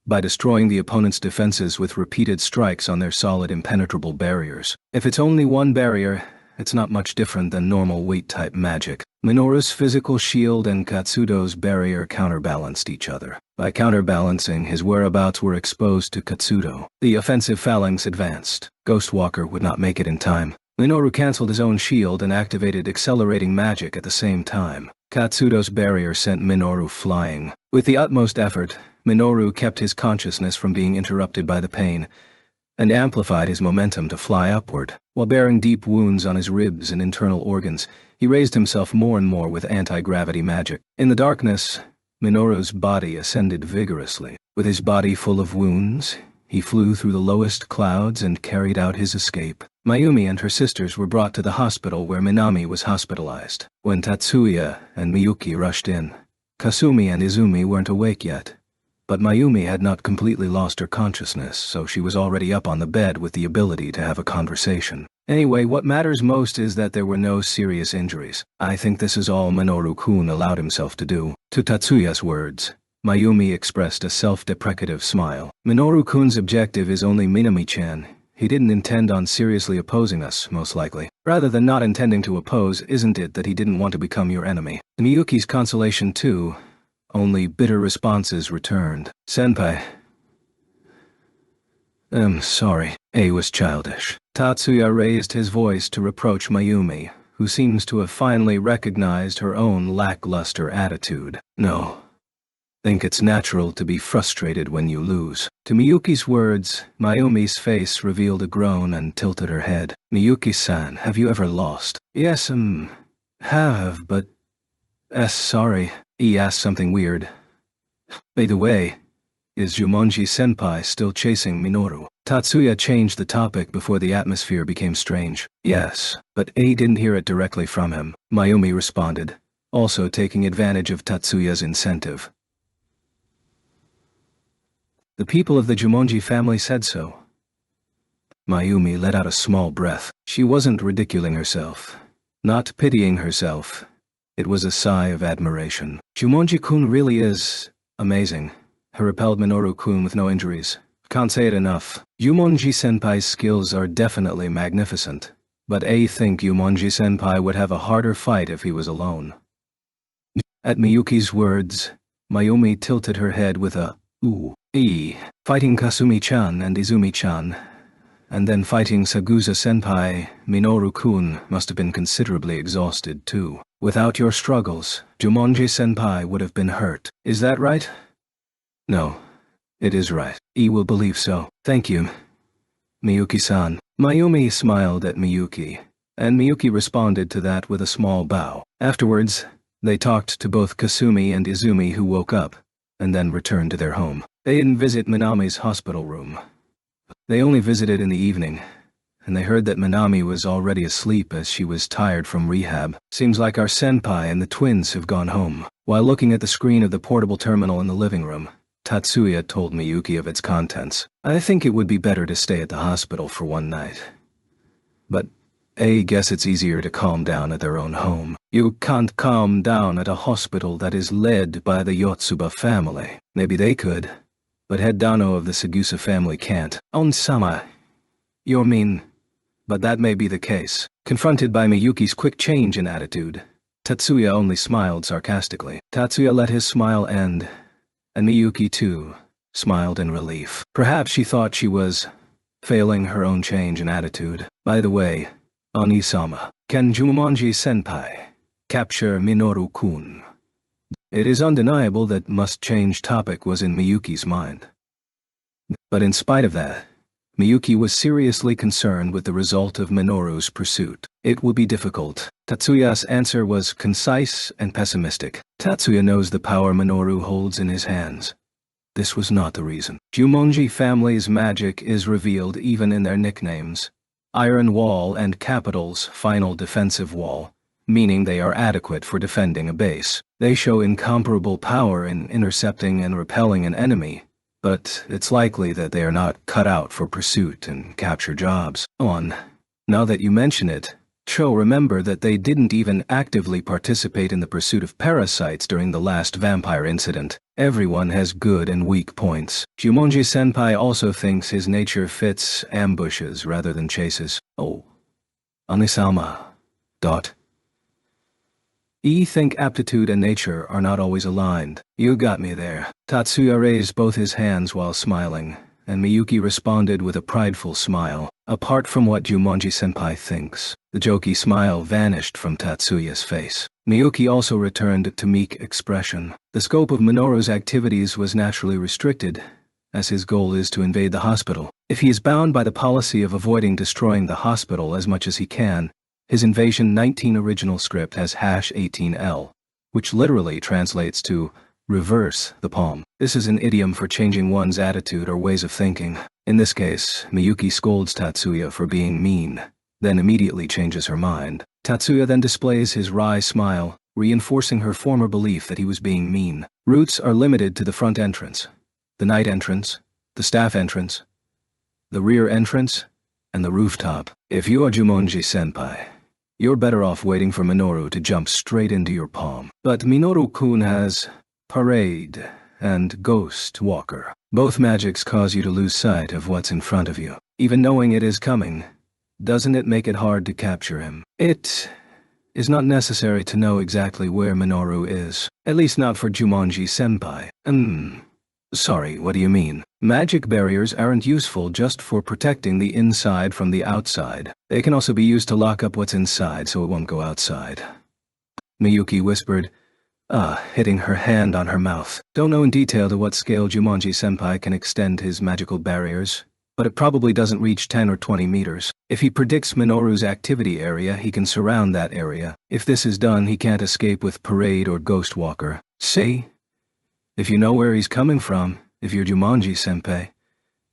by destroying the opponent's defenses with repeated strikes on their solid impenetrable barriers. If it's only one barrier, it's not much different than normal weight-type magic. Minoru's physical shield and Katsuto's barrier counterbalanced each other. By counterbalancing, his whereabouts were exposed to Katsuto. The offensive phalanx advanced. Ghostwalker would not make it in time. Minoru cancelled his own shield and activated accelerating magic at the same time. Katsuto's barrier sent Minoru flying. With the utmost effort, Minoru kept his consciousness from being interrupted by the pain, and amplified his momentum to fly upward. While bearing deep wounds on his ribs and internal organs, he raised himself more and more with anti-gravity magic. In the darkness, Minoru's body ascended vigorously. With his body full of wounds, he flew through the lowest clouds and carried out his escape. Mayumi and her sisters were brought to the hospital where Minami was hospitalized. When Tatsuya and Miyuki rushed in, Kasumi and Izumi weren't awake yet. But Mayumi had not completely lost her consciousness, so she was already up on the bed with the ability to have a conversation. Anyway, what matters most is that there were no serious injuries. I think this is all Minoru-kun allowed himself to do. To Tatsuya's words, Mayumi expressed a self-deprecative smile. Minoru-kun's objective is only Minami-chan. He didn't intend on seriously opposing us, most likely. Rather than not intending to oppose, isn't it that he didn't want to become your enemy? To Miyuki's consolation too, only bitter responses returned. Senpai. Sorry. A was childish. Tatsuya raised his voice to reproach Mayumi, who seems to have finally recognized her own lackluster attitude. No. Think it's natural to be frustrated when you lose. To Miyuki's words, Mayumi's face revealed a groan and tilted her head. Miyuki-san, have you ever lost? Yes, have, but... sorry. He asked something weird. By the way, is Jumonji-senpai still chasing Minoru? Tatsuya changed the topic before the atmosphere became strange. Yes, but A didn't hear it directly from him, Mayumi responded, also taking advantage of Tatsuya's incentive. The people of the Jumonji family said so. Mayumi let out a small breath. She wasn't ridiculing herself, not pitying herself. It was a sigh of admiration. Jumonji-kun really is amazing. Her repelled Minoru-kun with no injuries. Can't say it enough. Jumonji-senpai's skills are definitely magnificent, but I think Jumonji-senpai would have a harder fight if he was alone. At Miyuki's words, Mayumi tilted her head with a ooh. Fighting Kasumi-chan and Izumi-chan, and then fighting Sagusa-senpai, Minoru-kun must have been considerably exhausted too. Without your struggles, Jumonji-senpai would have been hurt. Is that right? No. It is right. I will believe so. Thank you, Miyuki-san. Mayumi smiled at Miyuki, and Miyuki responded to that with a small bow. Afterwards, They talked to both Kasumi and Izumi, who woke up, and then returned to their home. They didn't visit Minami's hospital room. They only visited in the evening, and they heard that Minami was already asleep as she was tired from rehab. Seems like our senpai and the twins have gone home. While looking at the screen of the portable terminal in the living room, Tatsuya told Miyuki of its contents. I think it would be better to stay at the hospital for one night. But I guess it's easier to calm down at their own home. You can't calm down at a hospital that is led by the Yotsuba family. Maybe they could, but head Dano of the Sagusa family can't. On-sama, you're mean. But that may be the case. Confronted by Miyuki's quick change in attitude, Tatsuya only smiled sarcastically. Tatsuya let his smile end, and Miyuki too smiled in relief. Perhaps she thought she was failing her own change in attitude. By the way, Oni-sama, can Jumonji-senpai capture Minoru-kun? It is undeniable that must-change topic was in Miyuki's mind. But in spite of that, Miyuki was seriously concerned with the result of Minoru's pursuit. It will be difficult. Tatsuya's answer was concise and pessimistic. Tatsuya knows the power Minoru holds in his hands. This was not the reason. Jumonji family's magic is revealed even in their nicknames. Iron Wall and Capital's Final Defensive Wall, meaning they are adequate for defending a base. They show incomparable power in intercepting and repelling an enemy, but it's likely that they are not cut out for pursuit and capture jobs. Now that you mention it, remember that they didn't even actively participate in the pursuit of parasites during the last vampire incident. Everyone has good and weak points. Jumonji-senpai also thinks his nature fits ambushes rather than chases. Anisama. Think aptitude and nature are not always aligned. You got me there. Tatsuya raised both his hands while smiling, and Miyuki responded with a prideful smile. Apart from what Jumonji-senpai thinks, the jokey smile vanished from Tatsuya's face. Miyuki also returned to meek expression. The scope of Minoru's activities was naturally restricted, as his goal is to invade the hospital. If he is bound by the policy of avoiding destroying the hospital as much as he can, his Invasion 19 original script has #18L, which literally translates to reverse the palm. This is an idiom for changing one's attitude or ways of thinking. In this case, Miyuki scolds Tatsuya for being mean, then immediately changes her mind. Tatsuya then displays his wry smile, reinforcing her former belief that he was being mean. Routes are limited to the front entrance, the night entrance, the staff entrance, the rear entrance, and the rooftop. If you are Jumonji-senpai, you're better off waiting for Minoru to jump straight into your palm. But Minoru-kun has Parade and Ghost Walker. Both magics cause you to lose sight of what's in front of you. Even knowing it is coming, doesn't it make it hard to capture him? It is not necessary to know exactly where Minoru is, at least not for Jumonji-senpai. Sorry, what do you mean? Magic barriers aren't useful just for protecting the inside from the outside. They can also be used to lock up what's inside so it won't go outside. Miyuki whispered, hitting her hand on her mouth. Don't know in detail to what scale Jumonji-senpai can extend his magical barriers, but it probably doesn't reach 10 or 20 meters. If he predicts Minoru's activity area, he can surround that area. If this is done, he can't escape with Parade or Ghost Walker. See? If you know where he's coming from, if you're Jumonji-senpai,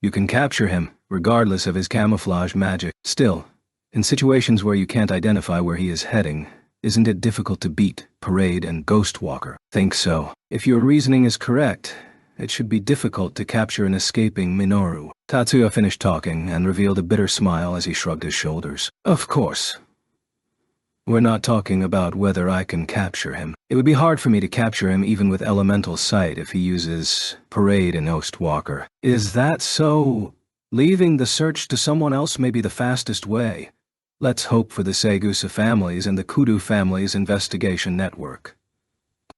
you can capture him, regardless of his camouflage magic. Still, in situations where you can't identify where he is heading, isn't it difficult to beat Parade and Ghost Walker? Think so. If your reasoning is correct, it should be difficult to capture an escaping Minoru. Tatsuya finished talking and revealed a bitter smile as he shrugged his shoulders. Of course. We're not talking about whether I can capture him. It would be hard for me to capture him even with elemental sight if he uses Parade and Ghost Walker. Is that so? Leaving the search to someone else may be the fastest way. Let's hope for the Sagusa families and the Kudu family's investigation network.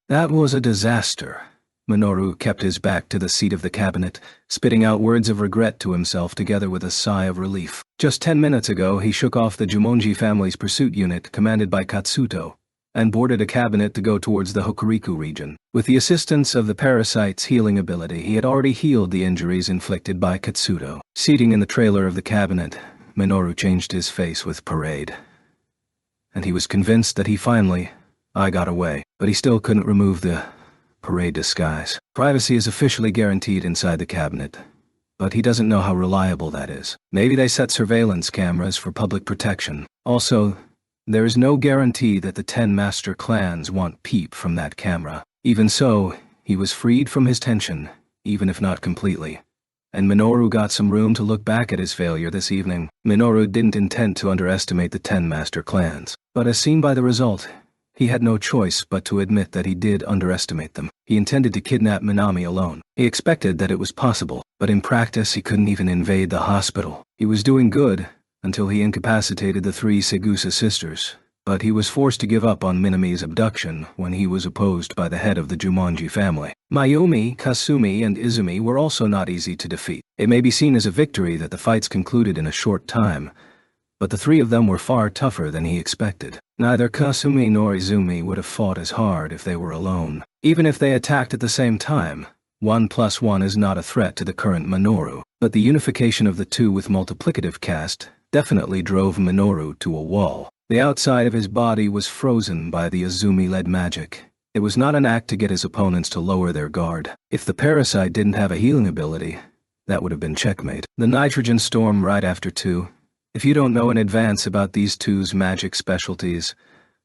That was a disaster. Minoru kept his back to the seat of the cabinet, spitting out words of regret to himself together with a sigh of relief. Just 10 minutes ago, he shook off the Jumonji family's pursuit unit commanded by Katsuto, and boarded a cabinet to go towards the Hokuriku region. With the assistance of the parasite's healing ability, he had already healed the injuries inflicted by Katsuto. Seating in the trailer of the cabinet, Minoru changed his face with Parade. And he was convinced that he finally, I got away, but he still couldn't remove the parade disguise. Privacy is officially guaranteed inside the cabinet, but he doesn't know how reliable that is. Maybe they set surveillance cameras for public protection. Also, there is no guarantee that the 10 master clans want peep from that camera. Even so, he was freed from his tension, even if not completely. And Minoru got some room to look back at his failure this evening. Minoru didn't intend to underestimate the 10 master clans, but as seen by the result, he had no choice but to admit that he did underestimate them. He intended to kidnap Minami alone. He expected that it was possible, but in practice he couldn't even invade the hospital. He was doing good until he incapacitated the 3 Segusa sisters, but he was forced to give up on Minami's abduction when he was opposed by the head of the Jumonji family. Mayumi, Kasumi, and Izumi were also not easy to defeat. It may be seen as a victory that the fights concluded in a short time, but the 3 of them were far tougher than he expected. Neither Kasumi nor Izumi would have fought as hard if they were alone. Even if they attacked at the same time, 1 + 1 is not a threat to the current Minoru, but the unification of the 2 with multiplicative cast definitely drove Minoru to a wall. The outside of his body was frozen by the Izumi-led magic. It was not an act to get his opponents to lower their guard. If the parasite didn't have a healing ability, that would have been checkmate. The nitrogen storm right after 2. If you don't know in advance about these 2's magic specialties,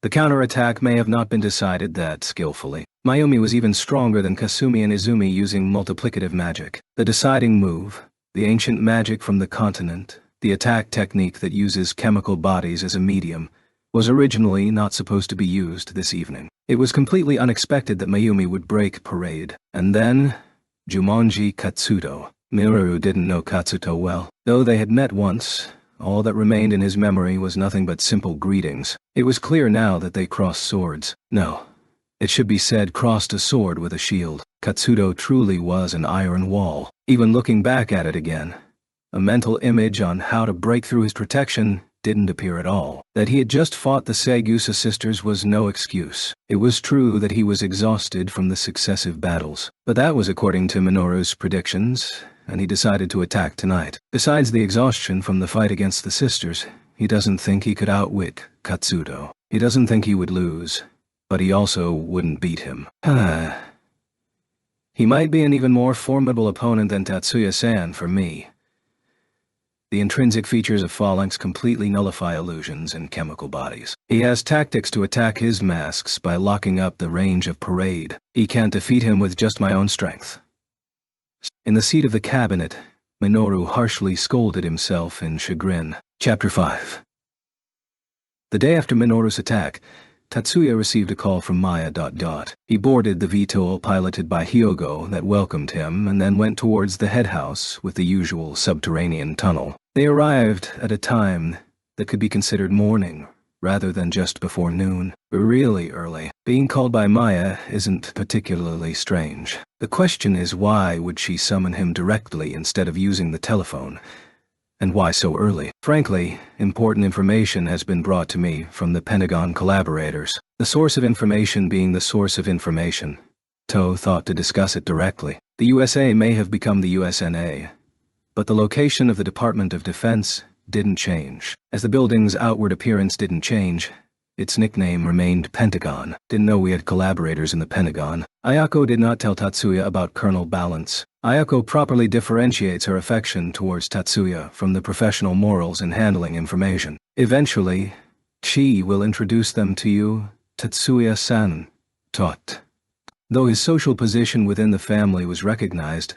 the counterattack may have not been decided that skillfully. Mayumi was even stronger than Kasumi and Izumi using multiplicative magic. The deciding move, the ancient magic from the continent, the attack technique that uses chemical bodies as a medium, was originally not supposed to be used this evening. It was completely unexpected that Mayumi would break parade. And then, Jumonji Katsuto. Minoru didn't know Katsuto well. Though they had met once, all that remained in his memory was nothing but simple greetings. It was clear now that they crossed swords. No, it should be said crossed a sword with a shield. Katsuto truly was an iron wall. Even looking back at it again, a mental image on how to break through his protection didn't appear at all. That he had just fought the Segusa sisters was no excuse. It was true that he was exhausted from the successive battles, but that was according to Minoru's predictions, and he decided to attack tonight. Besides the exhaustion from the fight against the sisters, he doesn't think he could outwit Katsuto. He doesn't think he would lose, but he also wouldn't beat him. He might be an even more formidable opponent than Tatsuya-san for me. The intrinsic features of phalanx completely nullify illusions in chemical bodies. He has tactics to attack his masks by locking up the range of parade. He can't defeat him with just my own strength. In the seat of the cabinet, Minoru harshly scolded himself in chagrin. Chapter 5. The day after Minoru's attack, Tatsuya received a call from Maya. He boarded the VTOL piloted by Hyogo that welcomed him and then went towards the head house with the usual subterranean tunnel. They arrived at a time that could be considered morning, rather than just before noon. Really early. Being called by Maya isn't particularly strange. The question is, why would she summon him directly instead of using the telephone? And why so early? Frankly, important information has been brought to me from the Pentagon collaborators. The source of information being the source of information. To thought to discuss it directly. The USA may have become the USNA, but the location of the Department of Defense didn't change. As the building's outward appearance didn't change, its nickname remained Pentagon. Didn't know we had collaborators in the Pentagon. Ayako did not tell Tatsuya about Colonel Balance. Ayako properly differentiates her affection towards Tatsuya from the professional morals in handling information. Eventually, she will introduce them to you, Tatsuya-san. Tot. Though his social position within the family was recognized,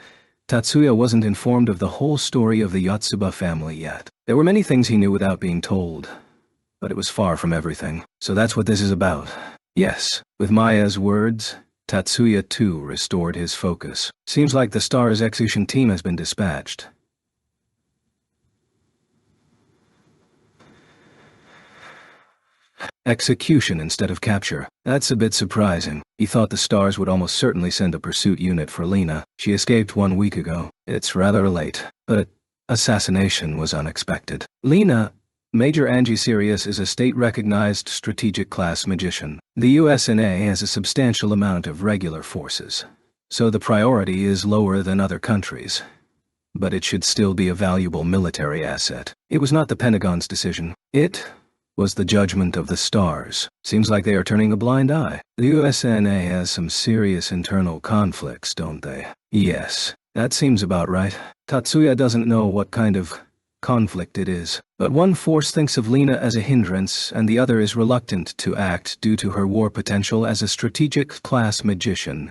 Tatsuya wasn't informed of the whole story of the Yotsuba family yet. There were many things he knew without being told, but it was far from everything. So that's what this is about. Yes, with Maya's words, Tatsuya too restored his focus. Seems like the STAR's execution team has been dispatched. Execution instead of capture. That's a bit surprising. He thought the STARS would almost certainly send a pursuit unit for Lena. She escaped 1 week ago. It's rather late, but assassination was unexpected. Lena, Major Angie Sirius, is a state-recognized strategic-class magician. The USNA has a substantial amount of regular forces, so the priority is lower than other countries. But it should still be a valuable military asset. It was not the Pentagon's decision. It was the judgment of the stars. Seems like they are turning a blind eye. The USNA has some serious internal conflicts, don't they? Yes, that seems about right. Tatsuya doesn't know what kind of conflict it is, but one force thinks of Lena as a hindrance and the other is reluctant to act due to her war potential as a strategic class magician.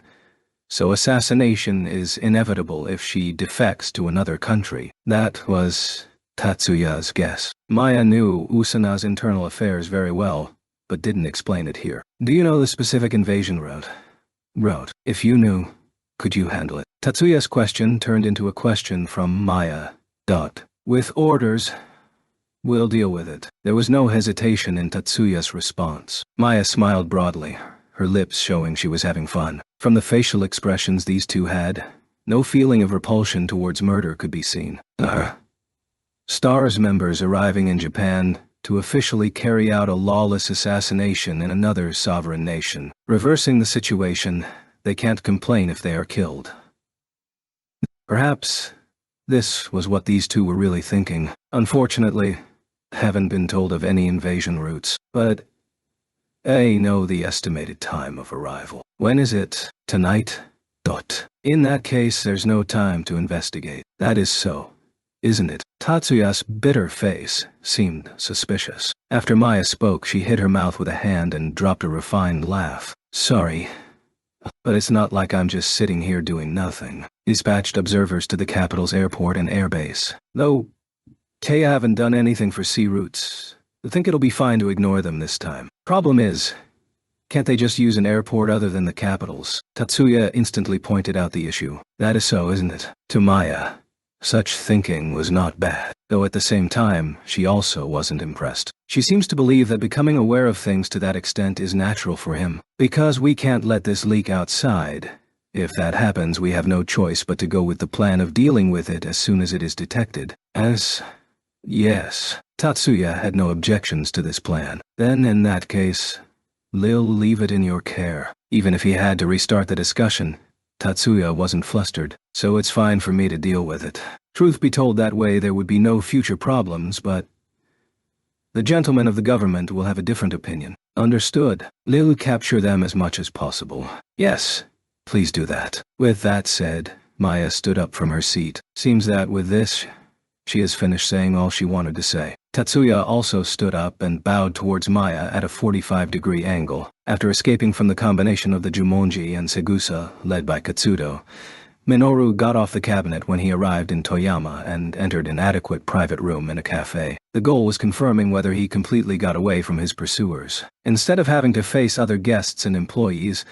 So assassination is inevitable if she defects to another country. That was Tatsuya's guess. Maya knew Usana's internal affairs very well, but didn't explain it here. Do you know the specific invasion route? If you knew, could you handle it? Tatsuya's question turned into a question from Maya. With orders, we'll deal with it. There was no hesitation in Tatsuya's response. Maya smiled broadly, her lips showing she was having fun. From the facial expressions these two had, no feeling of repulsion towards murder could be seen. STARS members arriving in Japan to officially carry out a lawless assassination in another sovereign nation. Reversing the situation, they can't complain if they are killed. Perhaps this was what these two were really thinking. Unfortunately, haven't been told of any invasion routes, but I know the estimated time of arrival. When is it? Tonight? In that case, there's no time to investigate. That is so, isn't it? Tatsuya's bitter face seemed suspicious. After Maya spoke, she hid her mouth with a hand and dropped a refined laugh. Sorry, but it's not like I'm just sitting here doing nothing. Dispatched observers to the capital's airport and airbase. Though I haven't done anything for sea routes, I think it'll be fine to ignore them this time. Problem is, can't they just use an airport other than the capital's? Tatsuya instantly pointed out the issue. That is so, isn't it? To Maya, such thinking was not bad, though at the same time, she also wasn't impressed. She seems to believe that becoming aware of things to that extent is natural for him. Because we can't let this leak outside. If that happens, we have no choice but to go with the plan of dealing with it as soon as it is detected. Yes, Tatsuya had no objections to this plan. Then, in that case, Lil leave it in your care. Even if he had to restart the discussion, Tatsuya wasn't flustered, so it's fine for me to deal with it. Truth be told, that way there would be no future problems, but the gentlemen of the government will have a different opinion. Understood. Lil capture them as much as possible. Yes, please do that. With that said, Maya stood up from her seat. Seems that with this, she has finished saying all she wanted to say. Tatsuya also stood up and bowed towards Maya at a 45-degree angle. After escaping from the combination of the Jumonji and Segusa, led by Katsudo, Minoru got off the cabinet when he arrived in Toyama and entered an adequate private room in a cafe. The goal was confirming whether he completely got away from his pursuers. Instead of having to face other guests and employees,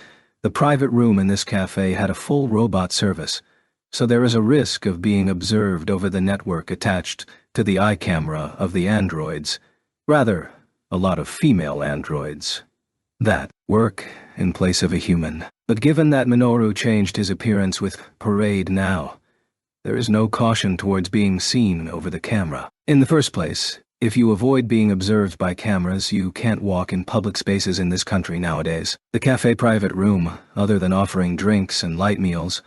the private room in this cafe had a full robot service, so there is a risk of being observed over the network attached to the eye camera of the androids. Rather, a lot of female androids that work in place of a human. But given that Minoru changed his appearance with Parade now, there is no caution towards being seen over the camera. In the first place, if you avoid being observed by cameras, you can't walk in public spaces in this country nowadays. The cafe private room, other than offering drinks and light meals,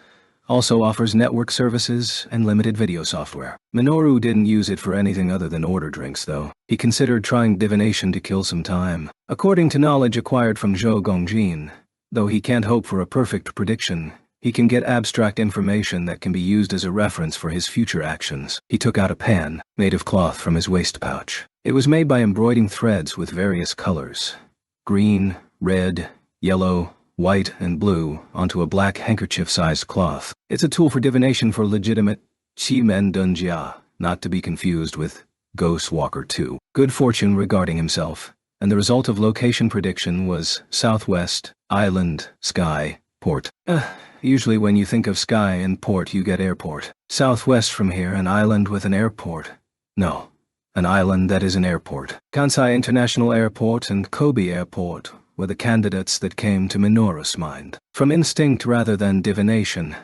also offers network services and limited video software. Minoru didn't use it for anything other than order drinks, though. He considered trying divination to kill some time. According to knowledge acquired from Zhou Gongjin, though he can't hope for a perfect prediction, he can get abstract information that can be used as a reference for his future actions. He took out a pan, made of cloth, from his waist pouch. It was made by embroidering threads with various colors: green, red, yellow, white, and blue, onto a black handkerchief-sized cloth. It's a tool for divination for legitimate Chi-Men Dunjia, not to be confused with Ghost Walker 2. Good fortune regarding himself, and the result of location prediction was southwest, island, sky, port. Usually when you think of sky and port, you get airport. Southwest from here, an island with an airport. No, an island that is an airport. Kansai International Airport and Kobe Airport were the candidates that came to Minoru's mind. From instinct rather than divination,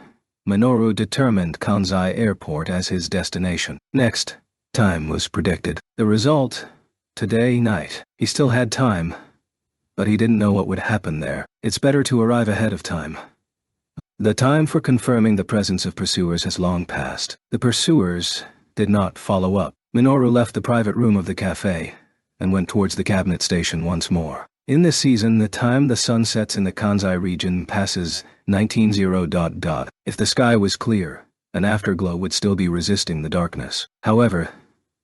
Minoru determined Kansai Airport as his destination. Next, time was predicted. The result, today night. He still had time, but he didn't know what would happen there. It's better to arrive ahead of time. The time for confirming the presence of pursuers has long passed. The pursuers did not follow up. Minoru left the private room of the cafe, and went towards the cabinet station once more. In this season, the time the sun sets in the Kansai region passes 19:0. If the sky was clear, an afterglow would still be resisting the darkness. However,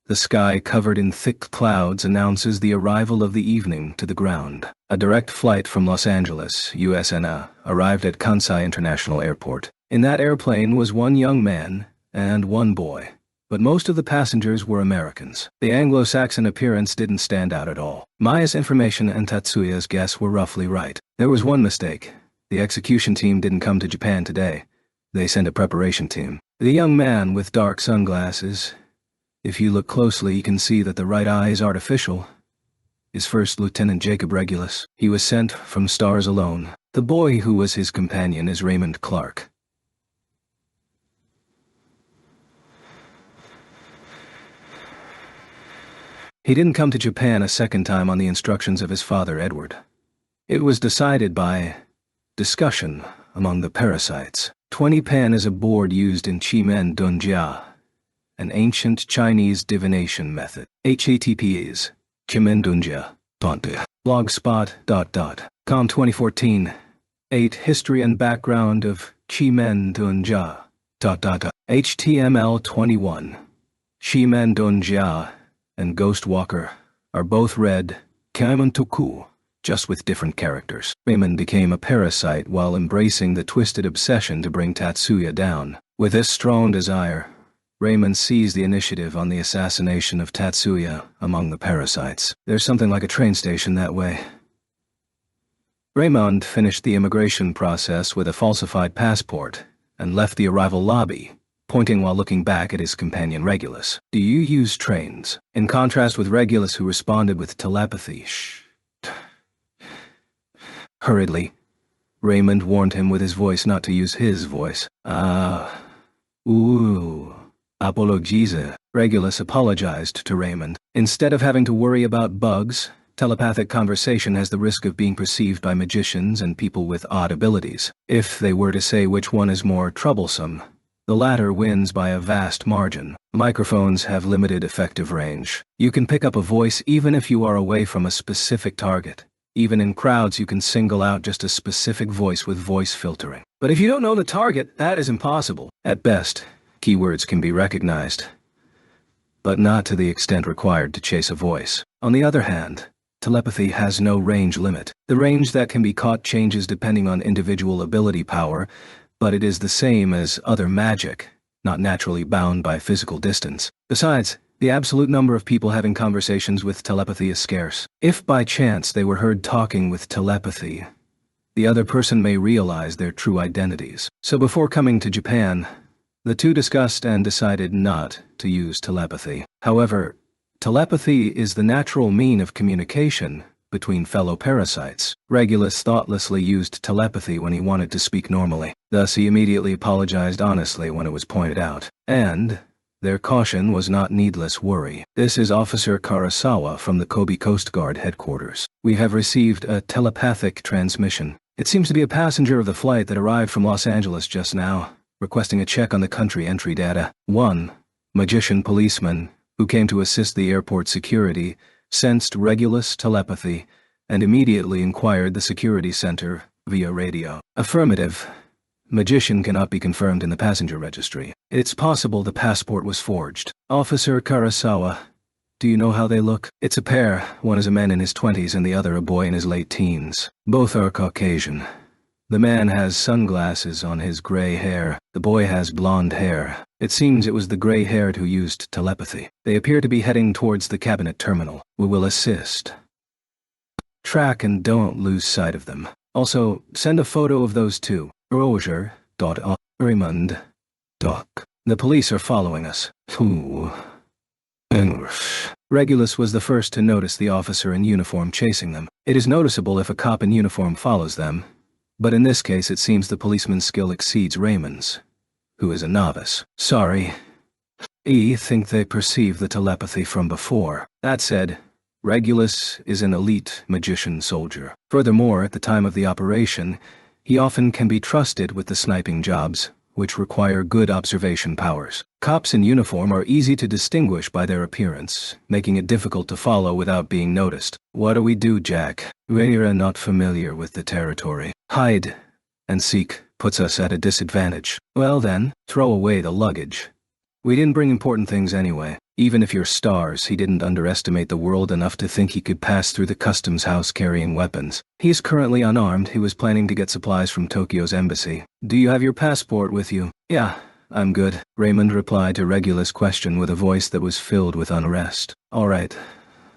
the sky covered in thick clouds announces the arrival of the evening to the ground. A direct flight from Los Angeles, USNA, arrived at Kansai International Airport. In that airplane was one young man and one boy, but most of the passengers were Americans. The Anglo-Saxon appearance didn't stand out at all. Maya's information and Tatsuya's guess were roughly right. There was one mistake. The execution team didn't come to Japan today. They sent a preparation team. The young man with dark sunglasses, if you look closely you can see that the right eye is artificial, is First Lieutenant Jacob Regulus. He was sent from Stars alone. The boy who was his companion is Raymond Clark. He didn't come to Japan a second time on the instructions of his father Edward. It was decided by discussion among the parasites. 20 pan is a board used in Chimen Dunjia, an ancient Chinese divination method. HTTPs, Chimen Dunjia, blogspot.com 2014. 8. History and background of Chimen Dunjia. HTML 21. Chimen Dunjia and Ghost Walker are both read Kaiman Toku, just with different characters. Raymond became a parasite while embracing the twisted obsession to bring Tatsuya down. With this strong desire, Raymond seized the initiative on the assassination of Tatsuya among the parasites. There's something like a train station that way. Raymond finished the immigration process with a falsified passport and left the arrival lobby, pointing while looking back at his companion Regulus. Do you use trains? In contrast with Regulus, who responded with telepathy. Shh. Hurriedly, Raymond warned him with his voice not to use his voice. Apologize. Regulus apologized to Raymond. Instead of having to worry about bugs, telepathic conversation has the risk of being perceived by magicians and people with odd abilities. If they were to say which one is more troublesome, the latter wins by a vast margin. Microphones have limited effective range. You can pick up a voice even if you are away from a specific target. Even in crowds, you can single out just a specific voice with voice filtering. But if you don't know the target, that is impossible. At best, keywords can be recognized, but not to the extent required to chase a voice. On the other hand, telepathy has no range limit. The range that can be caught changes depending on individual ability power, but it is the same as other magic, not naturally bound by physical distance. Besides, the absolute number of people having conversations with telepathy is scarce. If by chance they were heard talking with telepathy, the other person may realize their true identities. So before coming to Japan, the two discussed and decided not to use telepathy. However, telepathy is the natural mean of communication between fellow parasites. Regulus thoughtlessly used telepathy when he wanted to speak normally. Thus he immediately apologized honestly when it was pointed out. And their caution was not needless worry. This is Officer Karasawa from the Kobe Coast Guard headquarters. We have received a telepathic transmission. It seems to be a passenger of the flight that arrived from Los Angeles just now, requesting a check on the country entry data. One magician policeman, who came to assist the airport security, sensed Regulus telepathy and immediately inquired the security center via radio. Affirmative. Magician cannot be confirmed in the passenger registry. It's possible the passport was forged. Officer Karasawa, do you know how they look? It's a pair. One is a man in his 20s and the other a boy in his late teens. Both are Caucasian. The man has sunglasses on his gray hair. The boy has blonde hair. It seems it was the gray-haired who used telepathy. They appear to be heading towards the cabinet terminal. We will assist. Track and don't lose sight of them. Also, send a photo of those two. Roger.Raymond. The police are following us. Regulus was the first to notice the officer in uniform chasing them. It is noticeable if a cop in uniform follows them, but in this case it seems the policeman's skill exceeds Raymond's, who is a novice. Sorry. Think they perceive the telepathy from before. That said, Regulus is an elite magician soldier. Furthermore, at the time of the operation, he often can be trusted with the sniping jobs, which require good observation powers. Cops in uniform are easy to distinguish by their appearance, making it difficult to follow without being noticed. What do we do, Jack? We're not familiar with the territory. Hide and seek puts us at a disadvantage. Well then, throw away the luggage. We didn't bring important things anyway. Even if you're stars, he didn't underestimate the world enough to think he could pass through the customs house carrying weapons. He is currently unarmed. He was planning to get supplies from Tokyo's embassy. Do you have your passport with you? Yeah, I'm good, Raymond replied to Regulus' question with a voice that was filled with unrest. All right,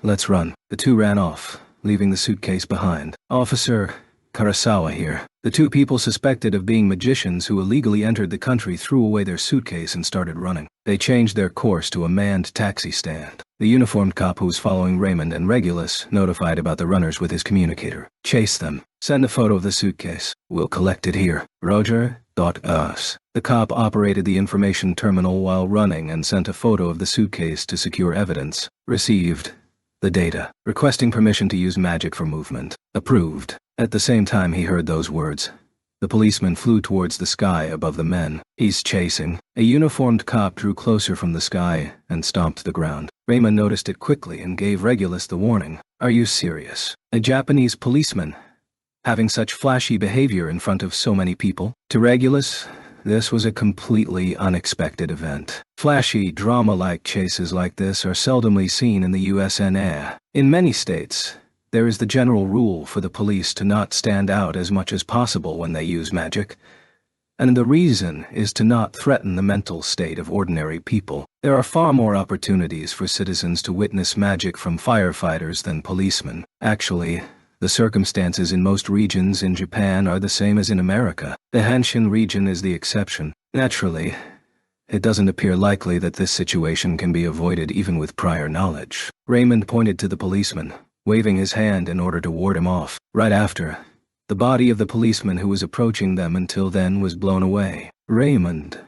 let's run. The two ran off, leaving the suitcase behind. Officer Karasawa here. The two people suspected of being magicians who illegally entered the country threw away their suitcase and started running. They changed their course to a manned taxi stand. The uniformed cop who was following Raymond and Regulus notified about the runners with his communicator. Chase them. Send a photo of the suitcase. We'll collect it here. Roger. Us. The cop operated the information terminal while running and sent a photo of the suitcase to secure evidence. Received. The data. Requesting permission to use magic for movement. Approved. At the same time he heard those words, the policeman flew towards the sky above the men. He's chasing. A uniformed cop drew closer from the sky and stomped the ground. Raymond noticed it quickly and gave Regulus the warning. Are you serious? A Japanese policeman? Having such flashy behavior in front of so many people? To Regulus, this was a completely unexpected event. Flashy, drama-like chases like this are seldomly seen in the USNA. In many states, there is the general rule for the police to not stand out as much as possible when they use magic, and the reason is to not threaten the mental state of ordinary people. There are far more opportunities for citizens to witness magic from firefighters than policemen. Actually, the circumstances in most regions in Japan are the same as in America. The Hanshin region is the exception. Naturally, it doesn't appear likely that this situation can be avoided even with prior knowledge. Raymond pointed to the policeman, waving his hand in order to ward him off. Right after, the body of the policeman who was approaching them until then was blown away. Raymond.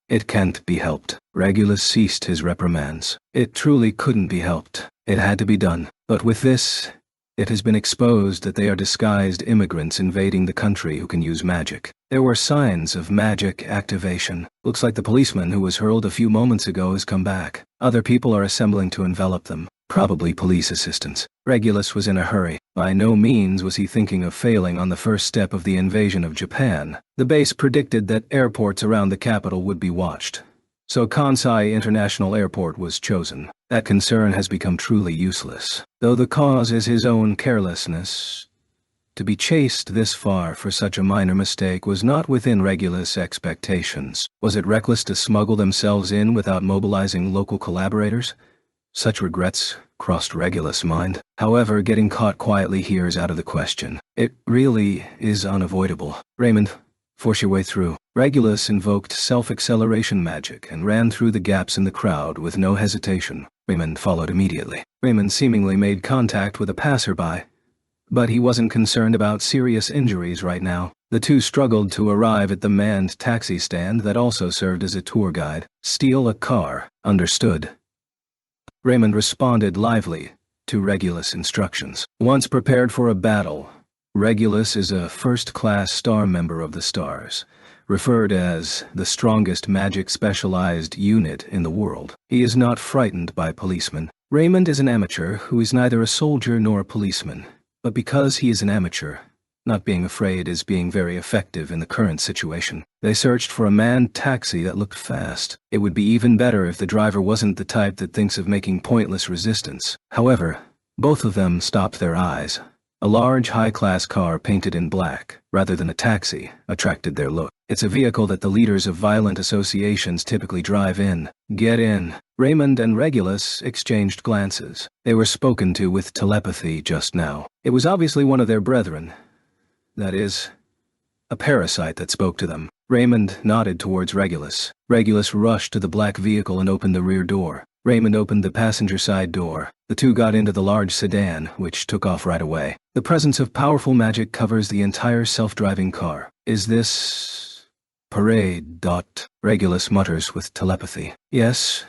It can't be helped. Regulus ceased his reprimands. It truly couldn't be helped. It had to be done. But with this, it has been exposed that they are disguised immigrants invading the country who can use magic. There were signs of magic activation. Looks like the policeman who was hurled a few moments ago has come back. Other people are assembling to envelop them. Probably police assistants. Regulus was in a hurry. By no means was he thinking of failing on the first step of the invasion of Japan. The base predicted that airports around the capital would be watched. So Kansai International Airport was chosen. That concern has become truly useless. Though the cause is his own carelessness, to be chased this far for such a minor mistake was not within Regulus' expectations. Was it reckless to smuggle themselves in without mobilizing local collaborators? Such regrets crossed Regulus' mind. However, getting caught quietly here is out of the question. It really is unavoidable. Raymond, force your way through. Regulus invoked self-acceleration magic and ran through the gaps in the crowd with no hesitation. Raymond followed immediately. Raymond seemingly made contact with a passerby, but he wasn't concerned about serious injuries right now. The two struggled to arrive at the manned taxi stand that also served as a tour guide. Steal a car. Understood. Raymond responded lively to Regulus' instructions. Once prepared for a battle, Regulus is a first-class star member of the Stars, referred as the strongest magic-specialized unit in the world. He is not frightened by policemen. Raymond is an amateur who is neither a soldier nor a policeman, but because he is an amateur, not being afraid is being very effective in the current situation. They searched for a manned taxi that looked fast. It would be even better if the driver wasn't the type that thinks of making pointless resistance. However, both of them stopped their eyes. A large high-class car painted in black, rather than a taxi, attracted their look. It's a vehicle that the leaders of violent associations typically drive in. Get in. Raymond and Regulus exchanged glances. They were spoken to with telepathy just now. It was obviously one of their brethren. That is, a parasite that spoke to them. Raymond nodded towards Regulus. Regulus rushed to the black vehicle and opened the rear door. Raymond opened the passenger side door. The two got into the large sedan, which took off right away. The presence of powerful magic covers the entire self-driving car. Is this parade? Regulus mutters with telepathy. Yes,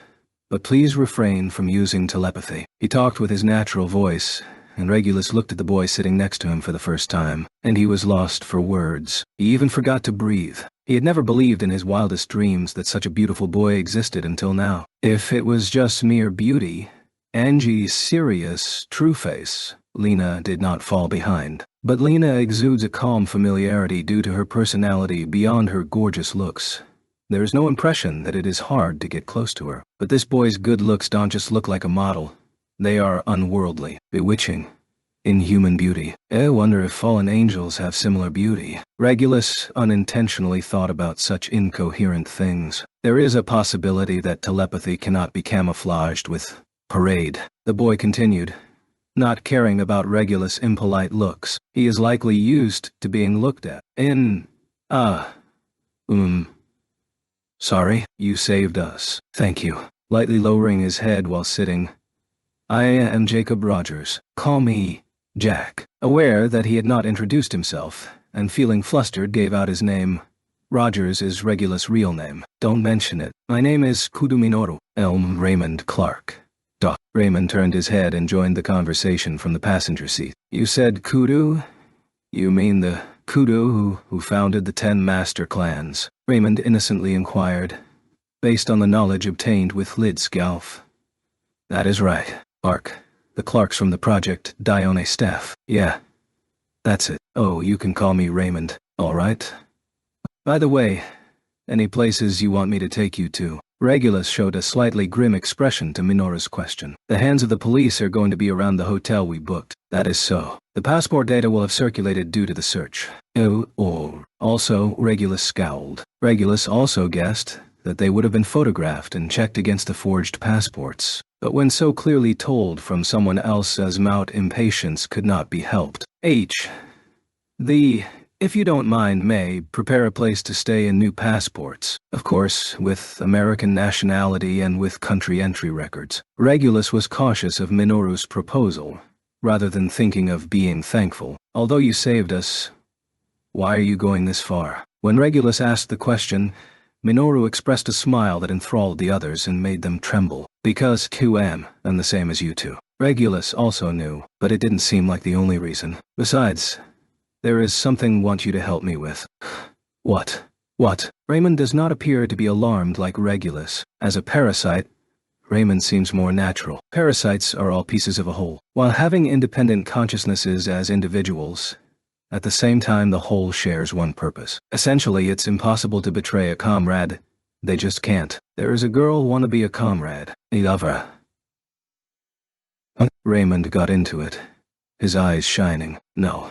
but please refrain from using telepathy. He talked with his natural voice, and Regulus looked at the boy sitting next to him for the first time, and he was lost for words. He even forgot to breathe. He had never believed in his wildest dreams that such a beautiful boy existed until now. If it was just mere beauty, Angie's serious, true face, Lena did not fall behind. But Lena exudes a calm familiarity due to her personality beyond her gorgeous looks. There is no impression that it is hard to get close to her. But this boy's good looks don't just look like a model. They are unworldly, bewitching, inhuman beauty. I wonder if fallen angels have similar beauty. Regulus unintentionally thought about such incoherent things. There is a possibility that telepathy cannot be camouflaged with parade. The boy continued, not caring about Regulus' impolite looks. He is likely used to being looked at. Sorry, you saved us. Thank you. Lightly lowering his head while sitting. I am Jacob Rogers. Call me Jack. Aware that he had not introduced himself, and feeling flustered gave out his name. Rogers is Regulus' real name. Don't mention it. My name is Kudu Minoru. Elm Raymond Clark. Doc. Raymond turned his head and joined the conversation from the passenger seat. You said Kudu? You mean the Kudu who founded the 10 master clans? Raymond innocently inquired, based on the knowledge obtained with Lidsgalf. That is right. Clark. The Clarks from the Project Dione staff. Yeah. That's it. Oh, you can call me Raymond. All right. By the way, any places you want me to take you to? Regulus showed a slightly grim expression to Minoru's question. The hands of the police are going to be around the hotel we booked. That is so. The passport data will have circulated due to the search. Also, Regulus scowled. Regulus also guessed that they would have been photographed and checked against the forged passports. But when so clearly told from someone else's mouth, impatience could not be helped. If you don't mind, may prepare a place to stay in new passports. Of course, with American nationality and with country entry records. Regulus was cautious of Minoru's proposal, rather than thinking of being thankful. Although you saved us, why are you going this far? When Regulus asked the question, Minoru expressed a smile that enthralled the others and made them tremble. Because I'm the same as you two. Regulus also knew, but it didn't seem like the only reason. Besides, there is something I want you to help me with. What? What? Raymond does not appear to be alarmed like Regulus. As a parasite, Raymond seems more natural. Parasites are all pieces of a whole. While having independent consciousnesses as individuals, at the same time the whole shares one purpose. Essentially, it's impossible to betray a comrade. They just can't. There is a girl wanna be a comrade. I love her. Raymond got into it, his eyes shining. No.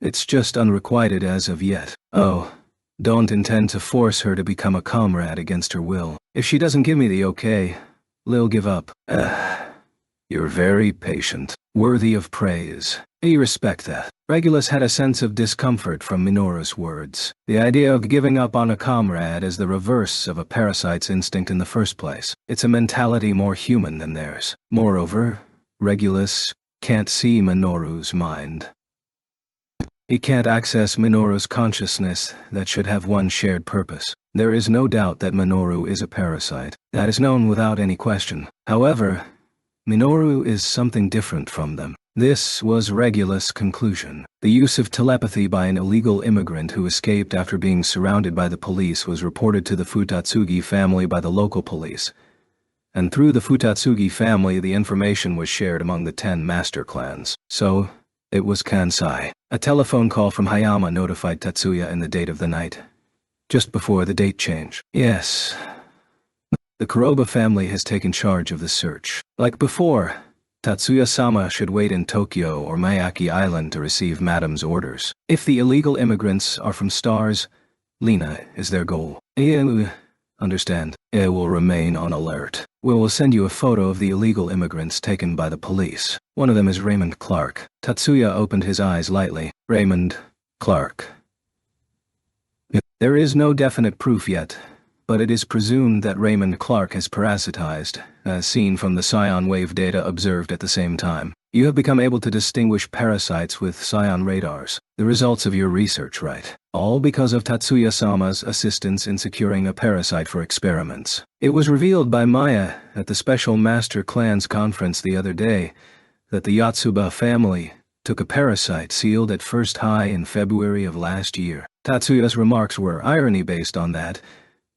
It's just unrequited as of yet. Oh, don't intend to force her to become a comrade against her will. If she doesn't give me the okay, Lil give up. You're very patient, worthy of praise. I respect that. Regulus had a sense of discomfort from Minoru's words. The idea of giving up on a comrade is the reverse of a parasite's instinct in the first place. It's a mentality more human than theirs. Moreover, Regulus can't see Minoru's mind. He can't access Minoru's consciousness that should have one shared purpose. There is no doubt that Minoru is a parasite. That is known without any question. However, Minoru is something different from them. This was Regulus' conclusion. The use of telepathy by an illegal immigrant who escaped after being surrounded by the police was reported to the Futatsugi family by the local police. And through the Futatsugi family, the information was shared among the 10 master clans. So, it was Kansai. A telephone call from Hayama notified Tatsuya in the date of the night, just before the date change. Yes. The Kuroba family has taken charge of the search. Like before, Tatsuya-sama should wait in Tokyo or Miyake Island to receive Madam's orders. If the illegal immigrants are from Stars, Lena is their goal. Understand. I will remain on alert. We will send you a photo of the illegal immigrants taken by the police. One of them is Raymond Clark. Tatsuya opened his eyes lightly. Raymond Clark. There is no definite proof yet, but it is presumed that Raymond Clark has parasitized, as seen from the Scion wave data observed at the same time. You have become able to distinguish parasites with Scion radars. The results of your research, right? All because of Tatsuya-sama's assistance in securing a parasite for experiments. It was revealed by Maya at the Special Master Clans conference the other day that the Yatsuba family took a parasite sealed at First High in February of last year. Tatsuya's remarks were irony based on that,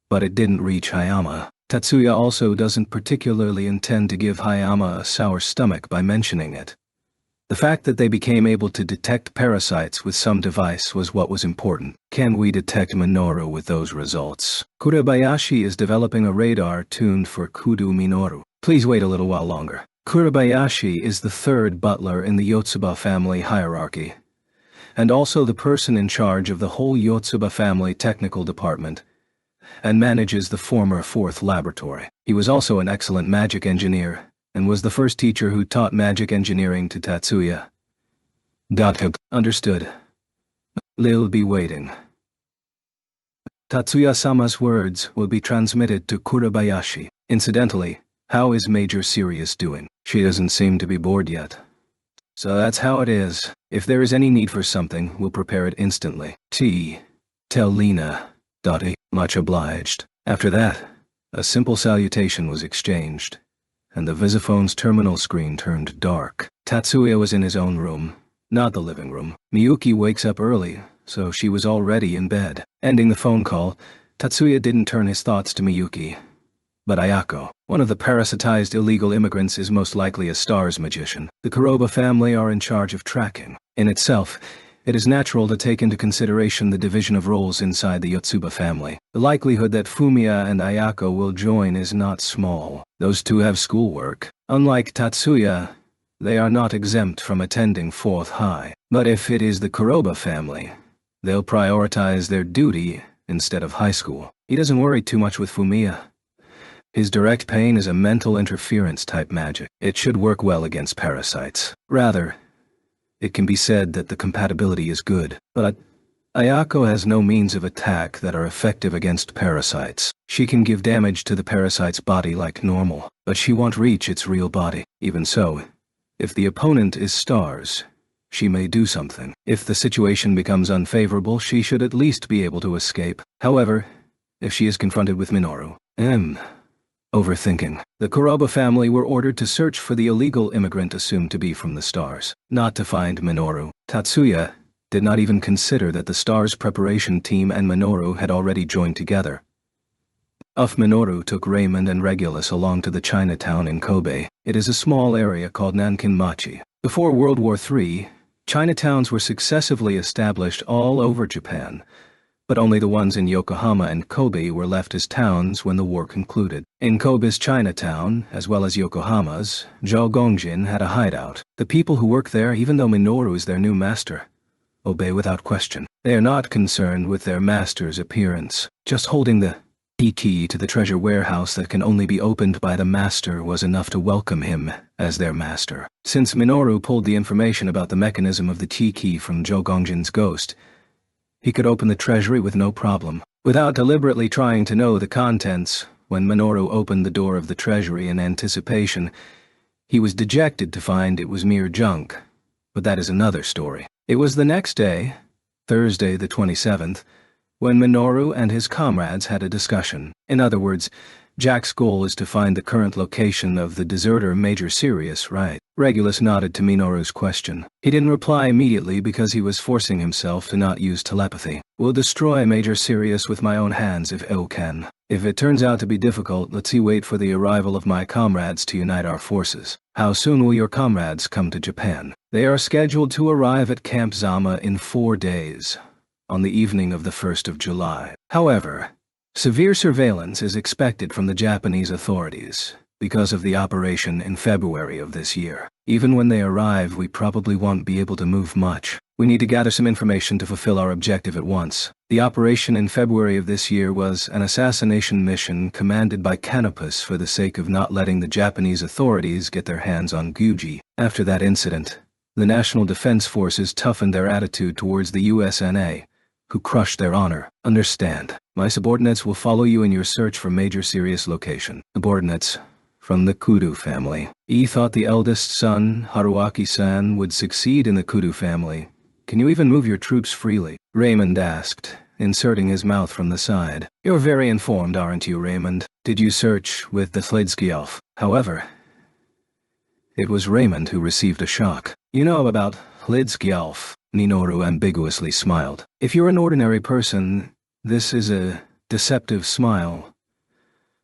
but it didn't reach Hayama. Tatsuya also doesn't particularly intend to give Hayama a sour stomach by mentioning it. The fact that they became able to detect parasites with some device was what was important. Can we detect Minoru with those results? Kurabayashi is developing a radar tuned for Kudo Minoru. Please wait a little while longer. Kurabayashi is the third butler in the Yotsuba family hierarchy, and also the person in charge of the whole Yotsuba family technical department, and manages the former fourth laboratory. He was also an excellent magic engineer, and was the first teacher who taught magic engineering to Tatsuya. Got him. Understood. Lil be waiting. Tatsuya-sama's words will be transmitted to Kurabayashi. Incidentally, how is Major Sirius doing? She doesn't seem to be bored yet. So that's how it is. If there is any need for something, we'll prepare it instantly. Tell Lena. Much obliged. After that, a simple salutation was exchanged, and the Visiphone's terminal screen turned dark. Tatsuya was in his own room, not the living room. Miyuki wakes up early, so she was already in bed. Ending the phone call, Tatsuya didn't turn his thoughts to Miyuki, but Ayako. One of the parasitized illegal immigrants is most likely a STARS magician. The Kuroba family are in charge of tracking. In itself, it is natural to take into consideration the division of roles inside the Yotsuba family. The likelihood that Fumiya and Ayako will join is not small. Those two have schoolwork. Unlike Tatsuya, they are not exempt from attending 4th High. But if it is the Kuroba family, they'll prioritize their duty instead of high school. He doesn't worry too much with Fumiya. His direct pain is a mental interference type magic. It should work well against parasites. Rather, it can be said that the compatibility is good, but Ayako has no means of attack that are effective against parasites. She can give damage to the parasite's body like normal, but she won't reach its real body. Even so, if the opponent is STARS, she may do something. If the situation becomes unfavorable, she should at least be able to escape. However, if she is confronted with Minoru, overthinking. The Kuroba family were ordered to search for the illegal immigrant assumed to be from the STARS, not to find Minoru. Tatsuya did not even consider that the STARS preparation team and Minoru had already joined together. Minoru took Raymond and Regulus along to the Chinatown in Kobe. It is a small area called Nankin-machi. Before World War III, Chinatowns were successively established all over Japan, but only the ones in Yokohama and Kobe were left as towns when the war concluded. In Kobe's Chinatown, as well as Yokohama's, Jogonjin had a hideout. The people who work there, even though Minoru is their new master, obey without question. They are not concerned with their master's appearance. Just holding the key to the treasure warehouse that can only be opened by the master was enough to welcome him as their master. Since Minoru pulled the information about the mechanism of the key from Jogonjin's ghost, he could open the treasury with no problem. Without deliberately trying to know the contents, when Minoru opened the door of the treasury in anticipation, he was dejected to find it was mere junk. But that is another story. It was the next day, Thursday the 27th, when Minoru and his comrades had a discussion. In other words, Jack's goal is to find the current location of the deserter Major Sirius, right? Regulus nodded to Minoru's question. He didn't reply immediately because he was forcing himself to not use telepathy. We'll destroy Major Sirius with my own hands if I can. If it turns out to be difficult, let's wait for the arrival of my comrades to unite our forces. How soon will your comrades come to Japan? They are scheduled to arrive at Camp Zama in 4 days, on the evening of the 1st of July. However, severe surveillance is expected from the Japanese authorities because of the operation in February of this year. Even when they arrive, we probably won't be able to move much. We need to gather some information to fulfill our objective at once. The operation in February of this year was an assassination mission commanded by Canopus for the sake of not letting the Japanese authorities get their hands on Guji. After that incident, the National Defense Forces toughened their attitude towards the USNA, who crushed their honor. Understand. My subordinates will follow you in your search for Major Sirius location. Subordinates from the Kudo family. He thought the eldest son, Haruaki-san, would succeed in the Kudo family. Can you even move your troops freely? Raymond asked, inserting his mouth from the side. You're very informed, aren't you, Raymond? Did you search with the Thlidskyelf? However, it was Raymond who received a shock. You know about Thlidskyelf? Minoru ambiguously smiled. If you're an ordinary person, this is a deceptive smile.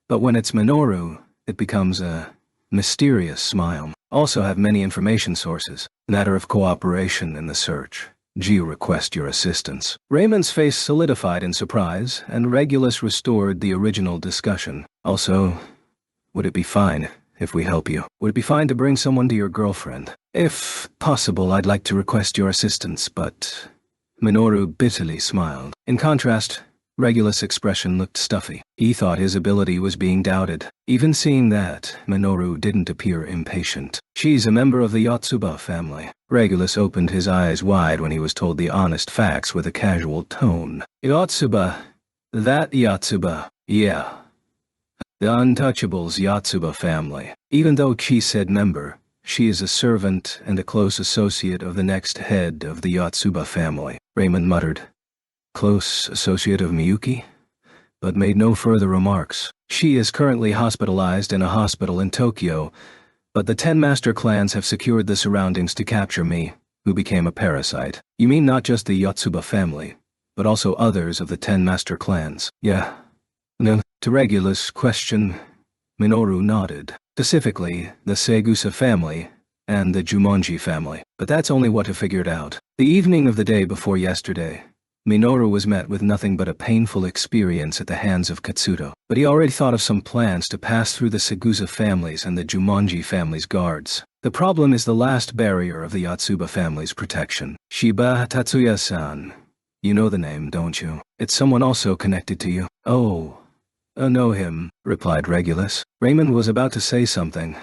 But when it's Minoru, it becomes a mysterious smile. Also have many information sources. Matter of cooperation in the search. Gio request your assistance. Raymond's face solidified in surprise, and Regulus restored the original discussion. Also, would it be fine if we help you? Would it be fine to bring someone to your girlfriend? If possible, I'd like to request your assistance, but... Minoru bitterly smiled. In contrast, Regulus' expression looked stuffy. He thought his ability was being doubted. Even seeing that, Minoru didn't appear impatient. She's a member of the Yotsuba family. Regulus opened his eyes wide when he was told the honest facts with a casual tone. Yotsuba? That Yotsuba? Yeah. The Untouchables Yotsuba family. Even though Chi said member, she is a servant and a close associate of the next head of the Yotsuba family. Raymond muttered. Close associate of Miyuki? But made no further remarks. She is currently hospitalized in a hospital in Tokyo, but the 10 master clans have secured the surroundings to capture me, who became a parasite. You mean not just the Yotsuba family, but also others of the 10 master clans? Yeah. No. To Regulus' question, Minoru nodded. Specifically, the Segusa family and the Jumonji family. But that's only what I figured out. The evening of the day before yesterday, Minoru was met with nothing but a painful experience at the hands of Katsudo. But he already thought of some plans to pass through the Segusa families and the Jumonji family's guards. The problem is the last barrier of the Yotsuba family's protection. Shiba Tatsuya-san. You know the name, don't you? It's someone also connected to you. Oh. Know him, replied Regulus. Raymond was about to say something,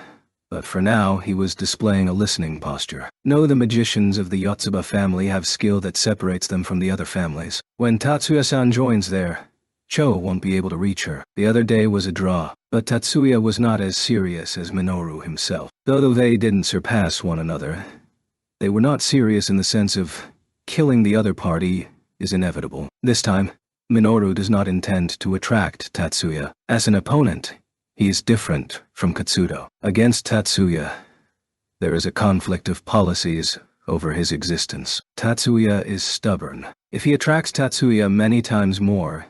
but for now he was displaying a listening posture. No, the magicians of the Yotsuba family have skill that separates them from the other families. When Tatsuya-san joins there, Cho won't be able to reach her. The other day was a draw, but Tatsuya was not as serious as Minoru himself. Though they didn't surpass one another, they were not serious in the sense of killing the other party is inevitable. This time, Minoru does not intend to attract Tatsuya. As an opponent, he is different from Katsudo. Against Tatsuya, there is a conflict of policies over his existence. Tatsuya is stubborn. If he attracts Tatsuya many times more,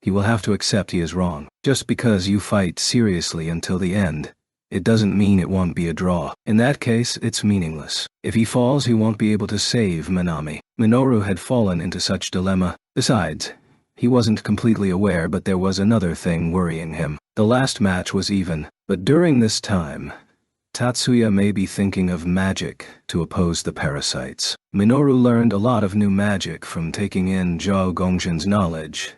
he will have to accept he is wrong. Just because you fight seriously until the end, it doesn't mean it won't be a draw. In that case, it's meaningless. If he falls, he won't be able to save Minami. Minoru had fallen into such dilemma. Besides, he wasn't completely aware, but there was another thing worrying him. The last match was even, but during this time, Tatsuya may be thinking of magic to oppose the parasites. Minoru learned a lot of new magic from taking in Zhou Gongjin's knowledge.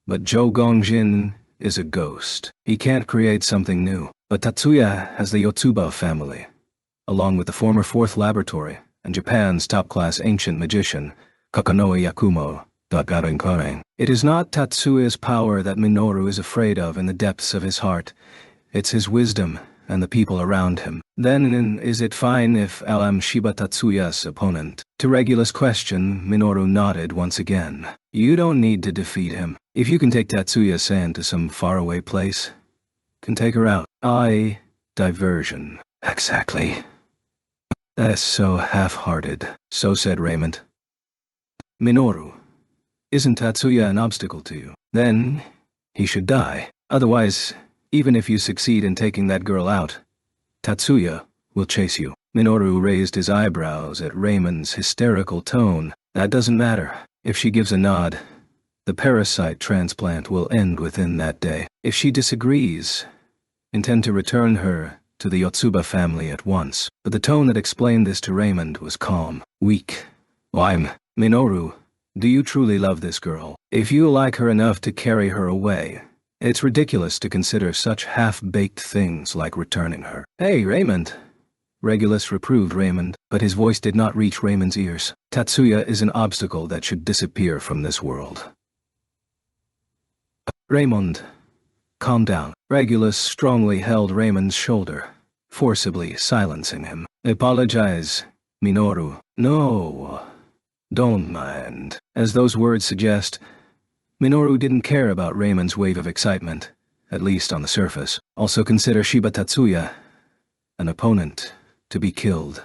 But Zhou Gongjin is a ghost. He can't create something new. But Tatsuya has the Yotsuba family, along with the former 4th laboratory and Japan's top-class ancient magician, Kakanoe Yakumo. It is not Tatsuya's power that Minoru is afraid of in the depths of his heart. It's his wisdom and the people around him. Then, is it fine if I am Shiba Tatsuya's opponent? To Regulus' question, Minoru nodded once again. You don't need to defeat him. If you can take Tatsuya-san to some faraway place, can take her out. Diversion. Exactly. That's so half-hearted. So said Raymond. Minoru. Isn't Tatsuya an obstacle to you? Then, he should die. Otherwise, even if you succeed in taking that girl out, Tatsuya will chase you. Minoru raised his eyebrows at Raymond's hysterical tone. That doesn't matter. If she gives a nod, the parasite transplant will end within that day. If she disagrees, intend to return her to the Yotsuba family at once. But the tone that explained this to Raymond was calm, weak. Why, Minoru, do you truly love this girl? If you like her enough to carry her away, it's ridiculous to consider such half-baked things like returning her. Hey, Raymond! Regulus reproved Raymond, but his voice did not reach Raymond's ears. Tatsuya is an obstacle that should disappear from this world. Raymond, calm down. Regulus strongly held Raymond's shoulder, forcibly silencing him. Apologize, Minoru. No. Don't mind. As those words suggest, Minoru didn't care about Raymond's wave of excitement, at least on the surface. Also consider Shiba Tatsuya an opponent to be killed.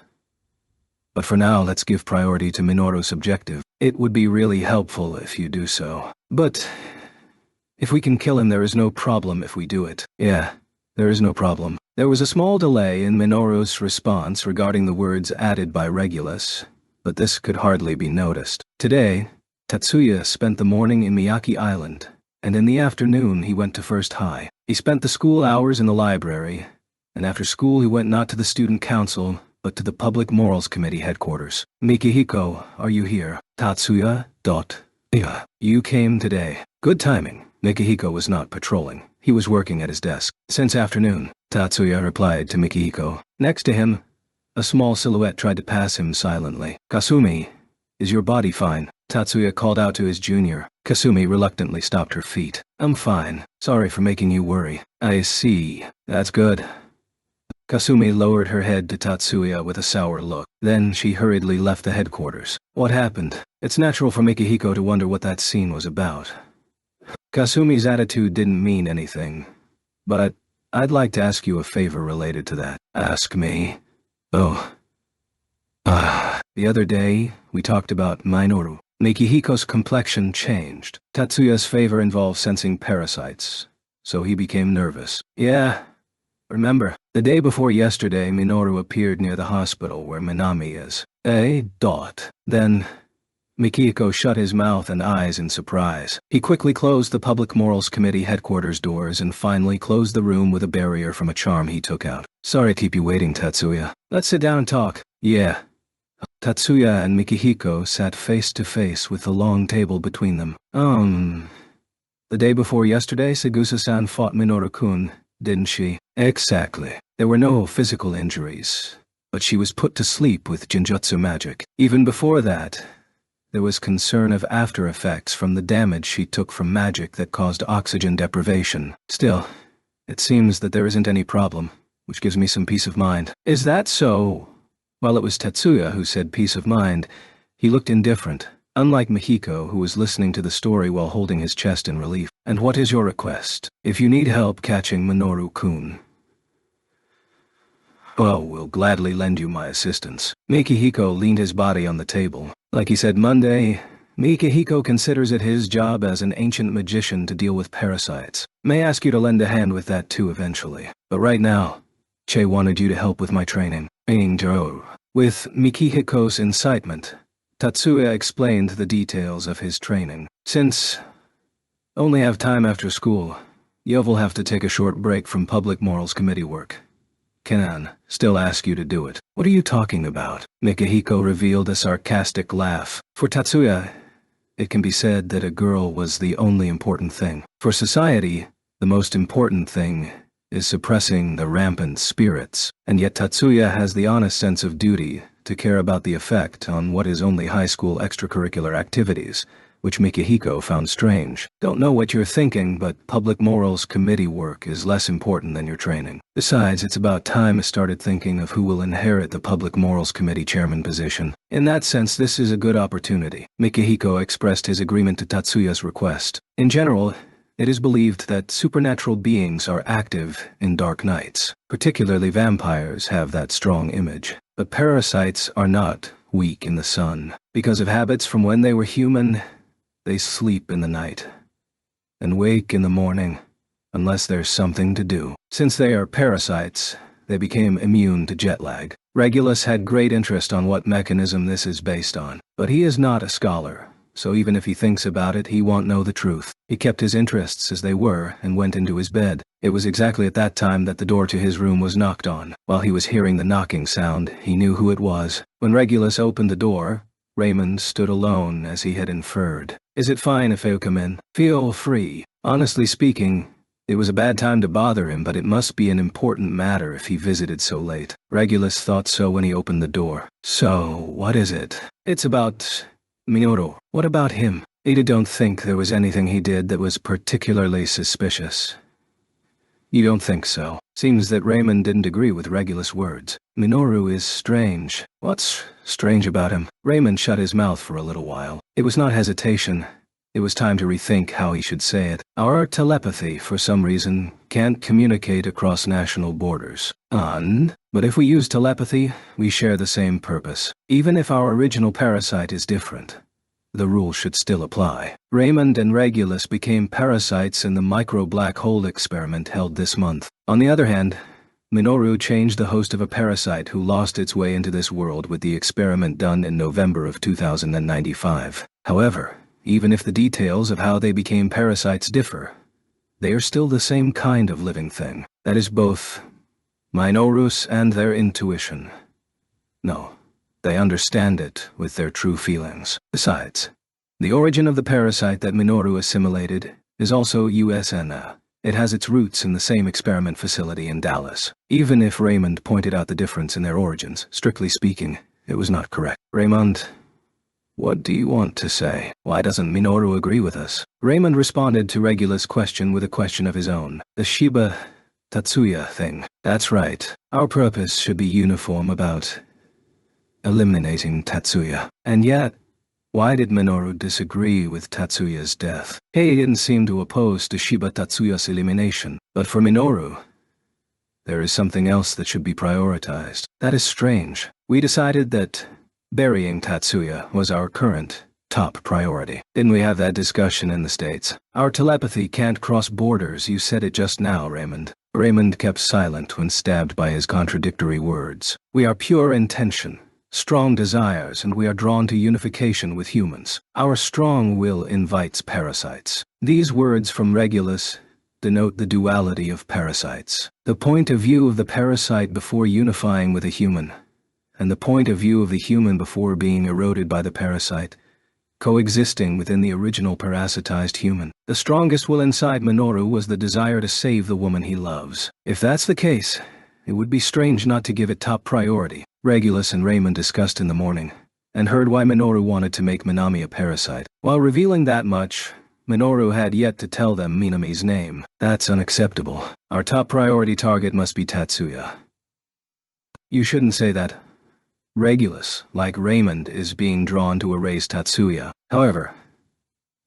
But for now, let's give priority to Minoru's objective. It would be really helpful if you do so. But if we can kill him, there is no problem if we do it. Yeah, there is no problem. There was a small delay in Minoru's response regarding the words added by Regulus, but this could hardly be noticed. Today, Tatsuya spent the morning in Miyake Island, and in the afternoon he went to First High. He spent the school hours in the library, and after school he went not to the student council, but to the Public Morals Committee headquarters. Mikihiko, are you here? Tatsuya. Yeah. You came today. Good timing. Mikihiko was not patrolling. He was working at his desk. Since afternoon, Tatsuya replied to Mikihiko. Next to him, a small silhouette tried to pass him silently. Kasumi, is your body fine? Tatsuya called out to his junior. Kasumi reluctantly stopped her feet. I'm fine. Sorry for making you worry. I see. That's good. Kasumi lowered her head to Tatsuya with a sour look. Then she hurriedly left the headquarters. What happened? It's natural for Mikihiko to wonder what that scene was about. Kasumi's attitude didn't mean anything, but I'd like to ask you a favor related to that. Ask me? Oh. The other day, we talked about Minoru. Mikihiko's complexion changed. Tatsuya's favor involved sensing parasites, so he became nervous. Yeah. Remember, the day before yesterday, Minoru appeared near the hospital where Minami is. Then, Mikihiko shut his mouth and eyes in surprise. He quickly closed the Public Morals Committee headquarters doors and finally closed the room with a barrier from a charm he took out. Sorry to keep you waiting, Tatsuya. Let's sit down and talk. Yeah. Tatsuya and Mikihiko sat face to face with the long table between them. The day before yesterday, Segusa-san fought Minoru-kun, didn't she? Exactly. There were no physical injuries, but she was put to sleep with Jinjutsu magic. Even before that, there was concern of after effects from the damage she took from magic that caused oxygen deprivation. Still, it seems that there isn't any problem, which gives me some peace of mind. Is that so? While it was Tatsuya who said peace of mind, he looked indifferent, unlike Mikihiko, who was listening to the story while holding his chest in relief. And what is your request? If you need help catching Minoru-kun, well, we'll gladly lend you my assistance. Mikihiko leaned his body on the table. Like he said Monday, Mikihiko considers it his job as an ancient magician to deal with parasites. May ask you to lend a hand with that too eventually. But right now, Che wanted you to help with my training. With Mikihiko's incitement, Tatsuya explained the details of his training. Since only have time after school, Yov will have to take a short break from Public Morals Committee work. Kenan still ask you to do it. What are you talking about? Mikihiko revealed a sarcastic laugh. For Tatsuya, it can be said that a girl was the only important thing. For society, the most important thing is suppressing the rampant spirits. And yet Tatsuya has the honest sense of duty to care about the effect on what is only high school extracurricular activities, which Mikihiko found strange. Don't know what you're thinking, but Public Morals Committee work is less important than your training. Besides, it's about time I started thinking of who will inherit the Public Morals Committee chairman position. In that sense, this is a good opportunity. Mikihiko expressed his agreement to Tatsuya's request. In general, it is believed that supernatural beings are active in dark nights. Particularly vampires have that strong image. But parasites are not weak in the sun. Because of habits from when they were human, they sleep in the night and wake in the morning unless there's something to do. Since they are parasites, they became immune to jet lag. Regulus had great interest on what mechanism this is based on, but he is not a scholar, so even if he thinks about it, he won't know the truth. He kept his interests as they were and went into his bed. It was exactly at that time that the door to his room was knocked on. While he was hearing the knocking sound, he knew who it was. When Regulus opened the door, Raymond stood alone as he had inferred. Is it fine if I come in? Feel free. Honestly speaking, it was a bad time to bother him, but it must be an important matter if he visited so late. Regulus thought so when he opened the door. So, what is it? It's about Minoru. What about him? Ada don't think there was anything he did that was particularly suspicious. You don't think so? Seems that Raymond didn't agree with Regulus' words. Minoru is strange. What's strange about him? Raymond shut his mouth for a little while. It was not hesitation. It was time to rethink how he should say it. Our telepathy, for some reason, can't communicate across national borders. But if we use telepathy, we share the same purpose. Even if our original parasite is different, the rule should still apply. Raymond and Regulus became parasites in the micro-black hole experiment held this month. On the other hand, Minoru changed the host of a parasite who lost its way into this world with the experiment done in November of 2095. However, even if the details of how they became parasites differ, they are still the same kind of living thing. That is both Minorus and their intuition. No, they understand it with their true feelings. Besides, the origin of the parasite that Minoru assimilated is also USNA. It has its roots in the same experiment facility in Dallas. Even if Raymond pointed out the difference in their origins, strictly speaking, it was not correct. Raymond, what do you want to say? Why doesn't Minoru agree with us? Raymond responded to Regulus' question with a question of his own. The Shiba Tatsuya thing. That's right. Our purpose should be uniform about eliminating Tatsuya. And yet, why did Minoru disagree with Tatsuya's death? He didn't seem to oppose to Shiba Tatsuya's elimination. But for Minoru, there is something else that should be prioritized. That is strange. We decided that burying Tatsuya was our current top priority. Didn't we have that discussion in the States? Our telepathy can't cross borders, you said it just now, Raymond. Raymond kept silent when stabbed by his contradictory words. We are pure intention, strong desires, and we are drawn to unification with humans. Our strong will invites parasites. These words from Regulus denote the duality of parasites. The point of view of the parasite before unifying with a human, and the point of view of the human before being eroded by the parasite, coexisting within the original parasitized human. The strongest will inside Minoru was the desire to save the woman he loves. If that's the case, it would be strange not to give it top priority. Regulus and Raymond discussed in the morning, and heard why Minoru wanted to make Minami a parasite. While revealing that much, Minoru had yet to tell them Minami's name. That's unacceptable. Our top priority target must be Tatsuya. You shouldn't say that. Regulus, like Raymond, is being drawn to erase Tatsuya. However,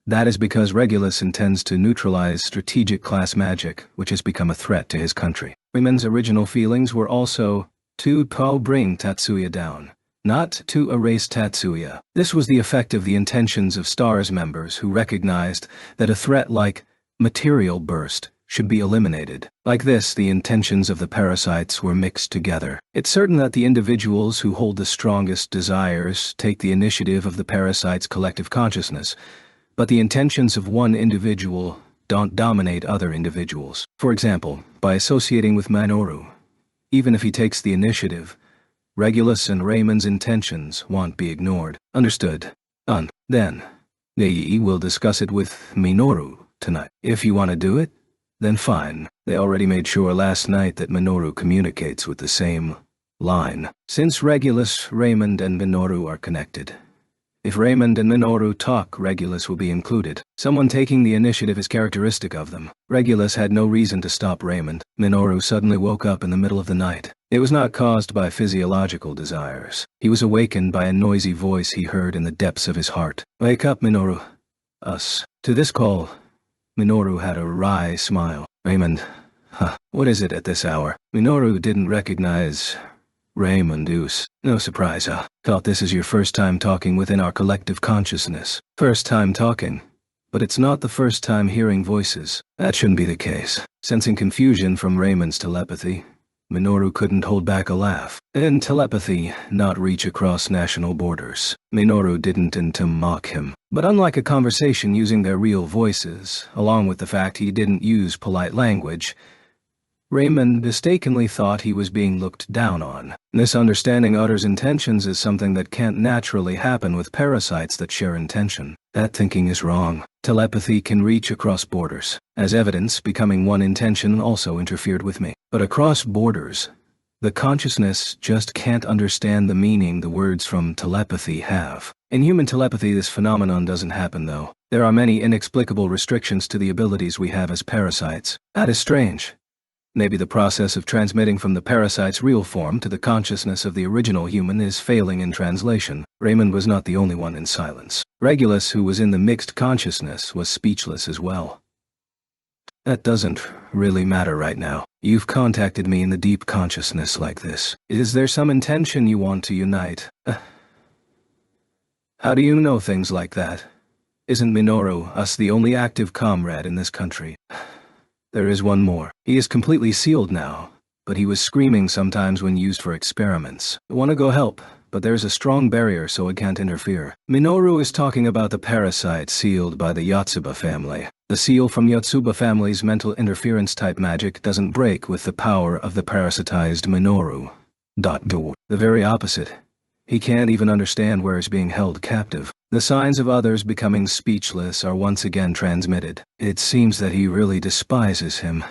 that is because Regulus intends to neutralize strategic class magic, which has become a threat to his country. Raymond's original feelings were also to bring Tatsuya down, not to erase Tatsuya. This was the effect of the intentions of STARS members who recognized that a threat like material burst should be eliminated. Like this, the intentions of the parasites were mixed together. It's certain that the individuals who hold the strongest desires take the initiative of the parasite's collective consciousness, but the intentions of one individual don't dominate other individuals. For example, by associating with Minoru, even if he takes the initiative, Regulus and Raymond's intentions won't be ignored. Understood. Then, we will discuss it with Minoru tonight. If you want to do it, then fine. They already made sure last night that Minoru communicates with the same line. Since Regulus, Raymond, and Minoru are connected, if Raymond and Minoru talk, Regulus will be included. Someone taking the initiative is characteristic of them. Regulus had no reason to stop Raymond. Minoru suddenly woke up in the middle of the night. It was not caused by physiological desires. He was awakened by a noisy voice he heard in the depths of his heart. Wake up, Minoru. Us. To this call, Minoru had a wry smile. Raymond, what is it at this hour? Minoru didn't recognize Raymond. No surprise, Thought this is your first time talking within our collective consciousness. First time talking, but it's not the first time hearing voices. That shouldn't be the case. Sensing confusion from Raymond's telepathy, Minoru couldn't hold back a laugh. In telepathy, not reach across national borders. Minoru didn't intend to mock him. But unlike a conversation using their real voices, along with the fact he didn't use polite language, Raymond mistakenly thought he was being looked down on. Misunderstanding others' intentions is something that can't naturally happen with parasites that share intention. That thinking is wrong. Telepathy can reach across borders. As evidence, becoming one intention also interfered with me. But across borders, the consciousness just can't understand the meaning the words from telepathy have. In human telepathy, this phenomenon doesn't happen, though. There are many inexplicable restrictions to the abilities we have as parasites. That is strange. Maybe the process of transmitting from the parasite's real form to the consciousness of the original human is failing in translation. Raymond was not the only one in silence. Regulus, who was in the mixed consciousness, was speechless as well. That doesn't really matter right now. You've contacted me in the deep consciousness like this. Is there some intention you want to unite? How do you know things like that? Isn't Minoru us the only active comrade in this country? There is one more. He is completely sealed now, but he was screaming sometimes when used for experiments. I want to go help, but there's a strong barrier so it can't interfere. Minoru is talking about the parasite sealed by the Yotsuba family. The seal from Yotsuba family's mental interference-type magic doesn't break with the power of the parasitized Minoru. The very opposite. He can't even understand where he's being held captive. The signs of others becoming speechless are once again transmitted. It seems that he really despises him,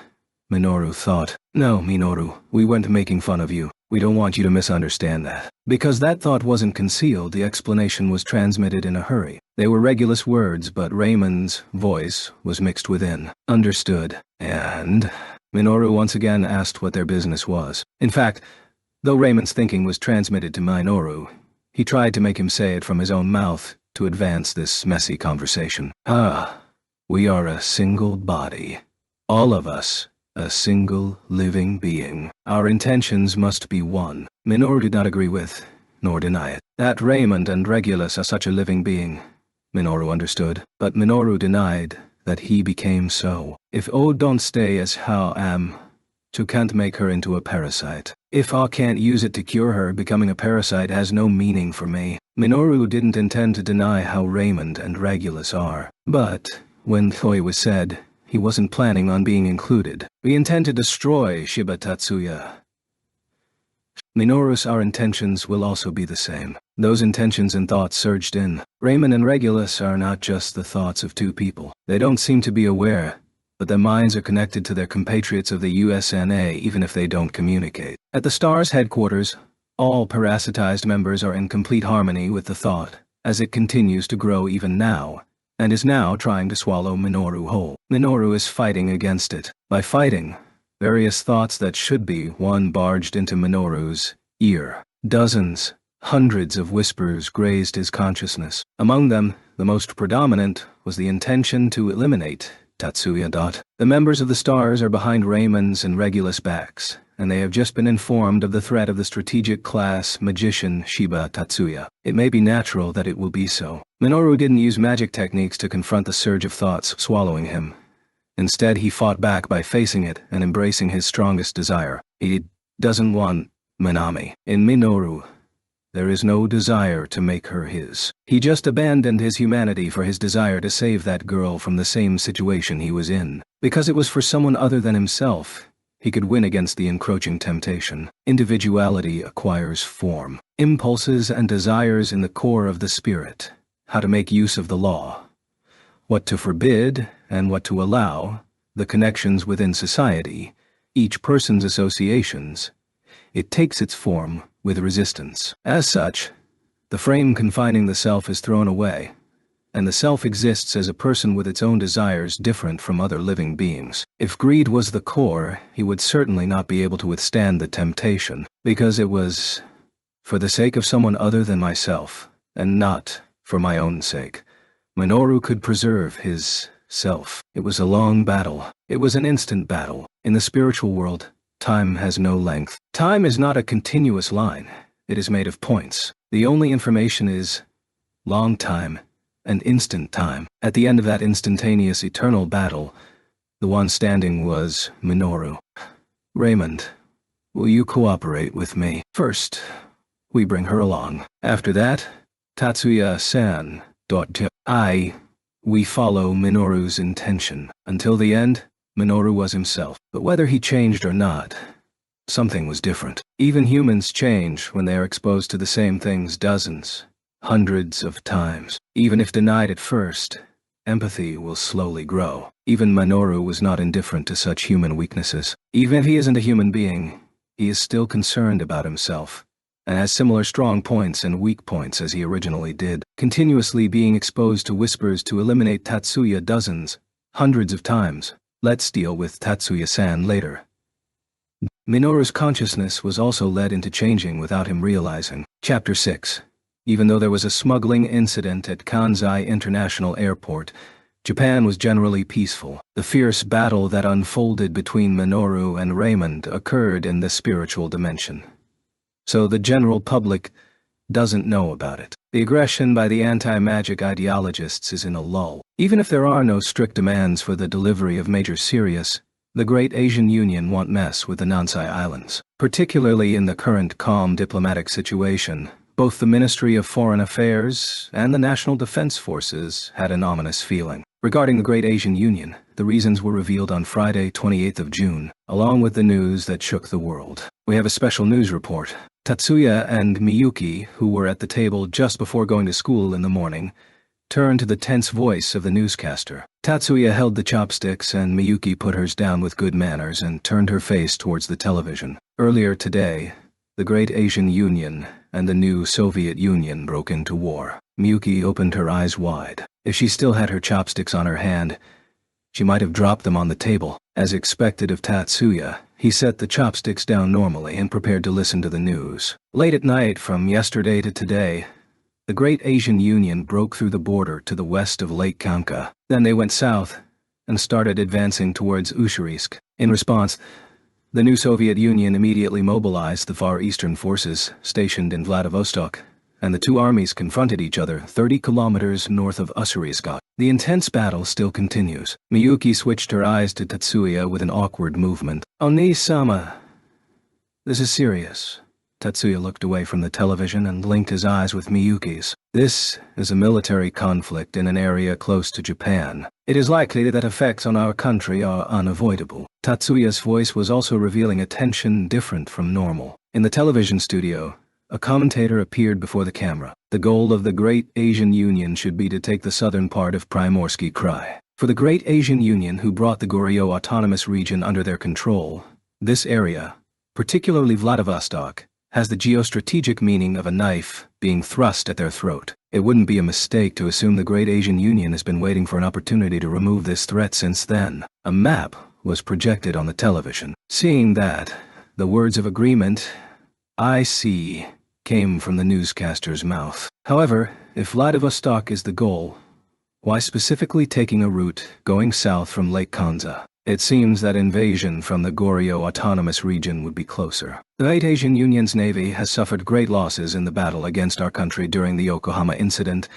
Minoru thought. No, Minoru, we weren't making fun of you. We don't want you to misunderstand that. Because that thought wasn't concealed, the explanation was transmitted in a hurry. They were Regulus words, but Raymond's voice was mixed within. Understood. And Minoru once again asked what their business was. In fact, though Raymond's thinking was transmitted to Minoru, he tried to make him say it from his own mouth to advance this messy conversation. We are a single body. All of us, a single living being. Our intentions must be one. Minoru did not agree with, nor deny it. That Raymond and Regulus are such a living being, Minoru understood, but Minoru denied that he became so. If O don't stay as how am, to can't make her into a parasite. If I can't use it to cure her, becoming a parasite has no meaning for me. Minoru didn't intend to deny how Raymond and Regulus are. But, when Thoi was said, he wasn't planning on being included. We intend to destroy Shiba Tatsuya. Minoru's our intentions will also be the same. Those intentions and thoughts surged in. Raymond and Regulus are not just the thoughts of two people. They don't seem to be aware, but their minds are connected to their compatriots of the USNA even if they don't communicate. At the STAR's headquarters, all parasitized members are in complete harmony with the thought, as it continues to grow even now, and is now trying to swallow Minoru whole. Minoru is fighting against it. By fighting, various thoughts that should be one barged into Minoru's ear. Dozens, hundreds of whispers grazed his consciousness. Among them, the most predominant was the intention to eliminate Tatsuya. The members of the STARS are behind Raymond's and Regulus' backs, and they have just been informed of the threat of the strategic class magician Shiba Tatsuya. It may be natural that it will be so. Minoru didn't use magic techniques to confront the surge of thoughts swallowing him. Instead, he fought back by facing it and embracing his strongest desire. He doesn't want Minami. In Minoru, there is no desire to make her his. He just abandoned his humanity for his desire to save that girl from the same situation he was in. Because it was for someone other than himself, he could win against the encroaching temptation. Individuality acquires form, impulses and desires in the core of the spirit, how to make use of the law, what to forbid and what to allow, the connections within society, each person's associations. It takes its form with resistance. As such, the frame confining the self is thrown away, and the self exists as a person with its own desires different from other living beings. If greed was the core, he would certainly not be able to withstand the temptation, because it was for the sake of someone other than myself, and not for my own sake. Minoru could preserve his self. It was a long battle. It was an instant battle. In the spiritual world, time has no length. Time is not a continuous line. It is made of points. The only information is long time and instant time. At the end of that instantaneous eternal battle, the one standing was Minoru. Raymond, will you cooperate with me? First, we bring her along. After that, Tatsuya-san. We follow Minoru's intention. Until the end, Minoru was himself. But whether he changed or not, something was different. Even humans change when they are exposed to the same things dozens, hundreds of times. Even if denied at first, empathy will slowly grow. Even Minoru was not indifferent to such human weaknesses. Even if he isn't a human being, he is still concerned about himself, and has similar strong points and weak points as he originally did. Continuously being exposed to whispers to eliminate Tatsuya dozens, hundreds of times. Let's deal with Tatsuya-san later. Minoru's consciousness was also led into changing without him realizing. Chapter 6. Even though there was a smuggling incident at Kansai International Airport, Japan was generally peaceful. The fierce battle that unfolded between Minoru and Raymond occurred in the spiritual dimension. So the general public doesn't know about it. The aggression by the anti-magic ideologists is in a lull. Even if there are no strict demands for the delivery of major serious, the Great Asian Union won't mess with the Nansei Islands. Particularly in the current calm diplomatic situation, both the Ministry of Foreign Affairs and the National Defense Forces had an ominous feeling. Regarding the Great Asian Union, the reasons were revealed on Friday, 28th of June, along with the news that shook the world. We have a special news report. Tatsuya and Miyuki, who were at the table just before going to school in the morning, turned to the tense voice of the newscaster. Tatsuya held the chopsticks and Miyuki put hers down with good manners and turned her face towards the television. Earlier today, the Great Asian Union and the new Soviet Union broke into war. Miyuki opened her eyes wide. If she still had her chopsticks on her hand, she might have dropped them on the table. As expected of Tatsuya, he set the chopsticks down normally and prepared to listen to the news. Late at night from yesterday to today, the Great Asian Union broke through the border to the west of Lake Kanka. Then they went south and started advancing towards Ushirisk. In response, the new Soviet Union immediately mobilized the Far Eastern forces stationed in Vladivostok, and the two armies confronted each other 30 kilometers north of Ushirisk. The intense battle still continues. Miyuki switched her eyes to Tatsuya with an awkward movement. "Oni-sama, this is serious." Tatsuya looked away from the television and linked his eyes with Miyuki's. "This is a military conflict in an area close to Japan. It is likely that effects on our country are unavoidable." Tatsuya's voice was also revealing a tension different from normal. In the television studio, a commentator appeared before the camera. The goal of the Great Asian Union should be to take the southern part of Primorsky Krai. For the Great Asian Union, who brought the Goryeo Autonomous Region under their control, this area, particularly Vladivostok, has the geostrategic meaning of a knife being thrust at their throat. It wouldn't be a mistake to assume the Great Asian Union has been waiting for an opportunity to remove this threat since then. A map was projected on the television. Seeing that, the words of agreement, "I see," came from the newscaster's mouth. However, if Vladivostok is the goal, why specifically taking a route going south from Lake Kanza? It seems that invasion from the Goryeo Autonomous Region would be closer. The Great Asian Union's navy has suffered great losses in the battle against our country during the Yokohama incident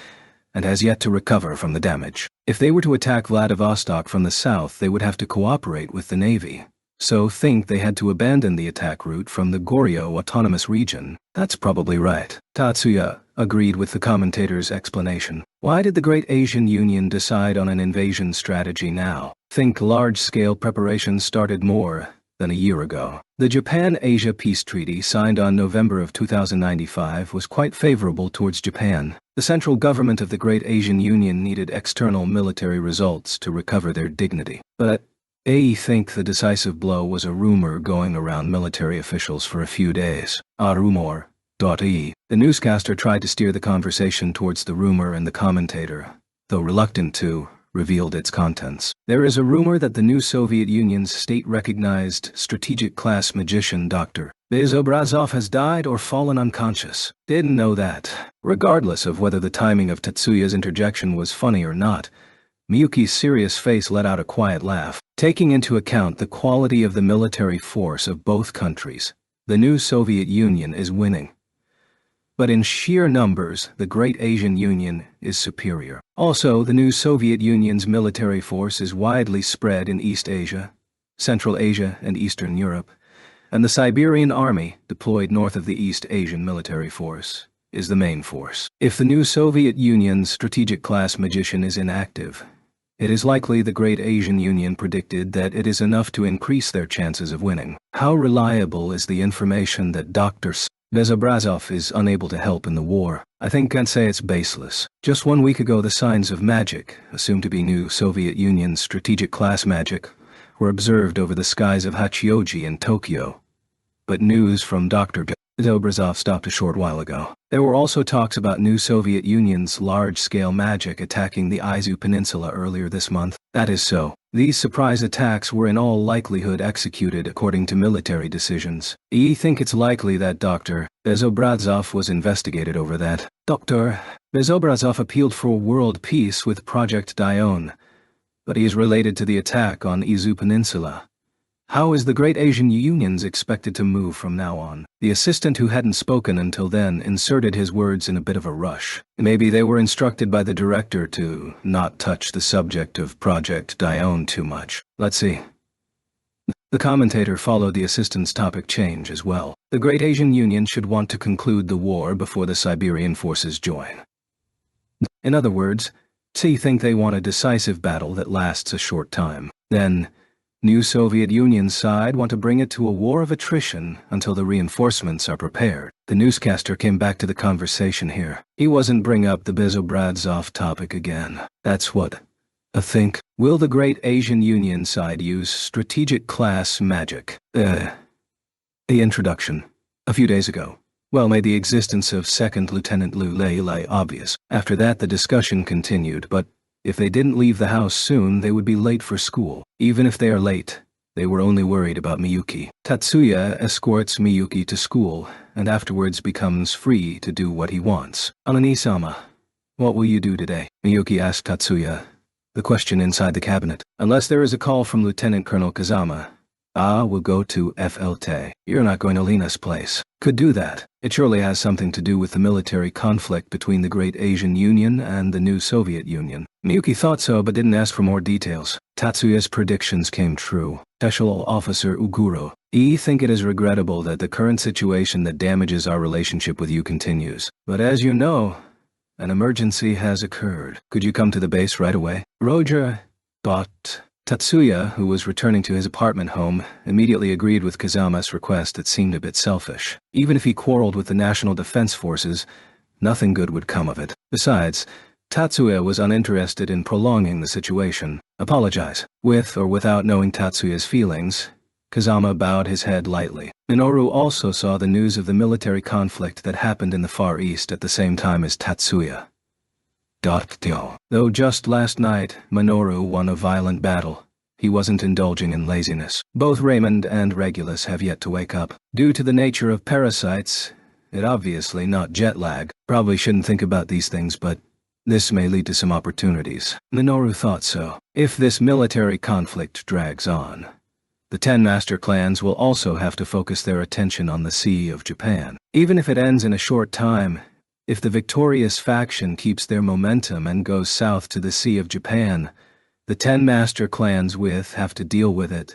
and has yet to recover from the damage. If they were to attack Vladivostok from the south, they would have to cooperate with the navy. So think they had to abandon the attack route from the Goryeo Autonomous Region. That's probably right. Tatsuya agreed with the commentator's explanation. Why did the Great Asian Union decide on an invasion strategy now? Think large-scale preparations started more than a year ago. The Japan-Asia Peace Treaty signed on November of 2095 was quite favorable towards Japan. The central government of the Great Asian Union needed external military results to recover their dignity. But I think the decisive blow was a rumor going around military officials for a few days. A rumor. The newscaster tried to steer the conversation towards the rumor, and the commentator, though reluctant to, revealed its contents. There is a rumor that the new Soviet Union's state-recognized strategic-class magician Dr. Bezobrazov has died or fallen unconscious. Didn't know that. Regardless of whether the timing of Tatsuya's interjection was funny or not, Miyuki's serious face let out a quiet laugh. Taking into account the quality of the military force of both countries, the new Soviet Union is winning. But in sheer numbers, the Great Asian Union is superior. Also, the new Soviet Union's military force is widely spread in East Asia, Central Asia, and Eastern Europe, and the Siberian Army, deployed north of the East Asian military force, is the main force. If the new Soviet Union's strategic-class magician is inactive, it is likely the Great Asian Union predicted that it is enough to increase their chances of winning. How reliable is the information that Dr. Bezobrazov is unable to help in the war? I think I'd say it's baseless. Just 1 week ago, the signs of magic, assumed to be new Soviet Union's strategic-class magic, were observed over the skies of Hachioji in Tokyo. But news from Dr. Bezobrazov stopped a short while ago. There were also talks about new Soviet Union's large-scale magic attacking the Izu Peninsula earlier this month. That is so. These surprise attacks were in all likelihood executed according to military decisions. I think it's likely that Dr. Bezobrazov was investigated over that. Dr. Bezobrazov appealed for world peace with Project Dione, but he is related to the attack on Izu Peninsula. How is the Great Asian Unions expected to move from now on? The assistant, who hadn't spoken until then, inserted his words in a bit of a rush. Maybe they were instructed by the director to not touch the subject of Project Dione too much. Let's see. The commentator followed the assistant's topic change as well. The Great Asian Union should want to conclude the war before the Siberian forces join. In other words, Tsi think they want a decisive battle that lasts a short time. Then, New Soviet Union side want to bring it to a war of attrition until the reinforcements are prepared. The newscaster came back to the conversation here. He wasn't bring up the Bezobrazov topic again. That's what I think. Will the Great Asian Union side use strategic class magic? The introduction. A few days ago. Well, made the existence of Second Lieutenant Liu Lei obvious. After that the discussion continued, but if they didn't leave the house soon, they would be late for school. Even if they are late, they were only worried about Miyuki. Tatsuya escorts Miyuki to school, and afterwards becomes free to do what he wants. Anani-sama, what will you do today? Miyuki asked Tatsuya, the question inside the cabinet. Unless there is a call from Lieutenant Colonel Kazama, will go to FLT. You're not going to Lena's place. Could do that. It surely has something to do with the military conflict between the Great Asian Union and the new Soviet Union. Miyuki thought so but didn't ask for more details. Tatsuya's predictions came true. Special Officer Uguro, I think it is regrettable that the current situation that damages our relationship with you continues. But as you know, an emergency has occurred. Could you come to the base right away? Roger. But Tatsuya, who was returning to his apartment home, immediately agreed with Kazama's request that seemed a bit selfish. Even if he quarreled with the National Defense Forces, nothing good would come of it. Besides, Tatsuya was uninterested in prolonging the situation. Apologize. With or without knowing Tatsuya's feelings, Kazama bowed his head lightly. Minoru also saw the news of the military conflict that happened in the Far East at the same time as Tatsuya. Though just last night, Minoru won a violent battle, he wasn't indulging in laziness. Both Raymond and Regulus have yet to wake up. Due to the nature of parasites, it obviously not jet lag. Probably shouldn't think about these things, but this may lead to some opportunities. Minoru thought so. If this military conflict drags on, the 10 master clans will also have to focus their attention on the Sea of Japan. Even if it ends in a short time, if the victorious faction keeps their momentum and goes south to the Sea of Japan, the 10 master clans have to deal with it,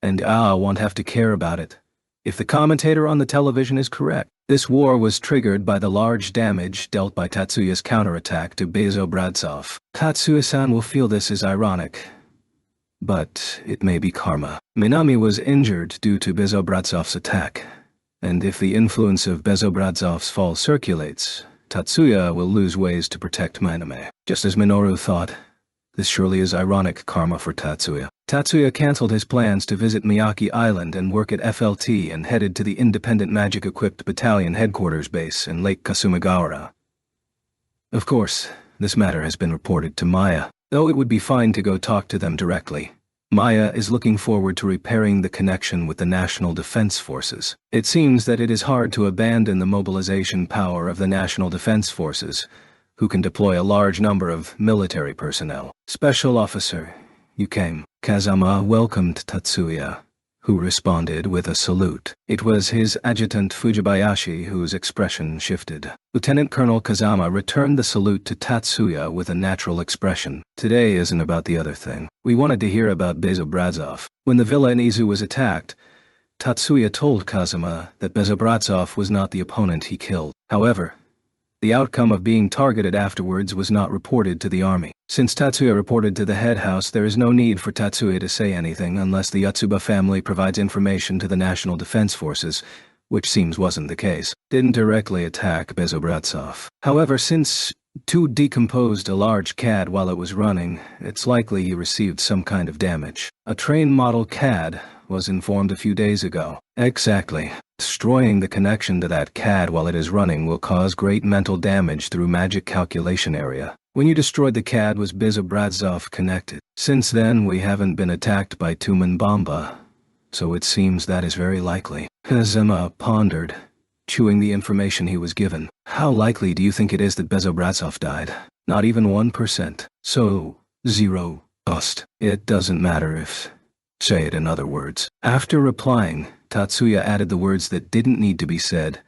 and won't have to care about it. If the commentator on the television is correct, this war was triggered by the large damage dealt by Tatsuya's counterattack to Bezobrazov. Tatsuya-san will feel this is ironic, but it may be karma. Minami was injured due to Bezobrazov's attack, and if the influence of Bezobrazov's fall circulates, Tatsuya will lose ways to protect Minami. Just as Minoru thought, this surely is ironic karma for Tatsuya. Tatsuya cancelled his plans to visit Miyake Island and work at FLT and headed to the independent magic-equipped battalion headquarters base in Lake Kasumigawara. Of course, this matter has been reported to Maya, though it would be fine to go talk to them directly. Maya is looking forward to repairing the connection with the National Defense Forces. It seems that it is hard to abandon the mobilization power of the National Defense Forces, who can deploy a large number of military personnel. Special Officer, you came. Kazama welcomed Tatsuya, who responded with a salute. It was his adjutant Fujibayashi whose expression shifted. Lieutenant Colonel Kazama returned the salute to Tatsuya with a natural expression. Today isn't about the other thing. We wanted to hear about Bezobrazov. When the villa in Izu was attacked, Tatsuya told Kazama that Bezobrazov was not the opponent he killed. However, the outcome of being targeted afterwards was not reported to the army. Since Tatsuya reported to the head house, there is no need for Tatsuya to say anything unless the Yatsuba family provides information to the National Defense Forces, which seems wasn't the case. Didn't directly attack Bezobrazov. However, since Tu decomposed a large CAD while it was running, it's likely he received some kind of damage. A train model CAD was informed a few days ago. Exactly. Destroying the connection to that CAD while it is running will cause great mental damage through magic calculation area. When you destroyed the CAD, was Bezobrazov connected? Since then we haven't been attacked by Tumen Bomba, so it seems that is very likely. Kazuma pondered, chewing the information he was given. How likely do you think it is that Bezobrazov died? Not even 1%. So, 0%. It doesn't matter if... Say it in other words. After replying, Tatsuya added the words that didn't need to be said.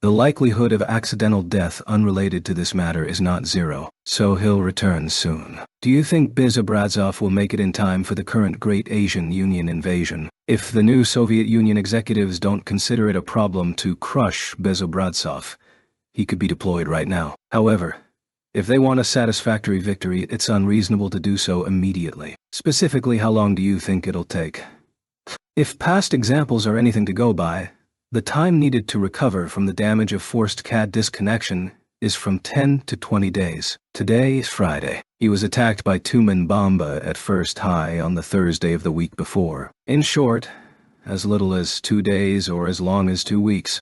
The likelihood of accidental death unrelated to this matter is not 0, so he'll return soon. Do you think Bezobrazov will make it in time for the current Great Asian Union invasion? If the new Soviet Union executives don't consider it a problem to crush Bezobrazov, he could be deployed right now. However, if they want a satisfactory victory, it's unreasonable to do so immediately. Specifically, how long do you think it'll take? If past examples are anything to go by, the time needed to recover from the damage of forced CAD disconnection is from 10 to 20 days. Today is Friday. He was attacked by Tumen Bomba at First High on the Thursday of the week before. In short, as little as 2 days or as long as 2 weeks.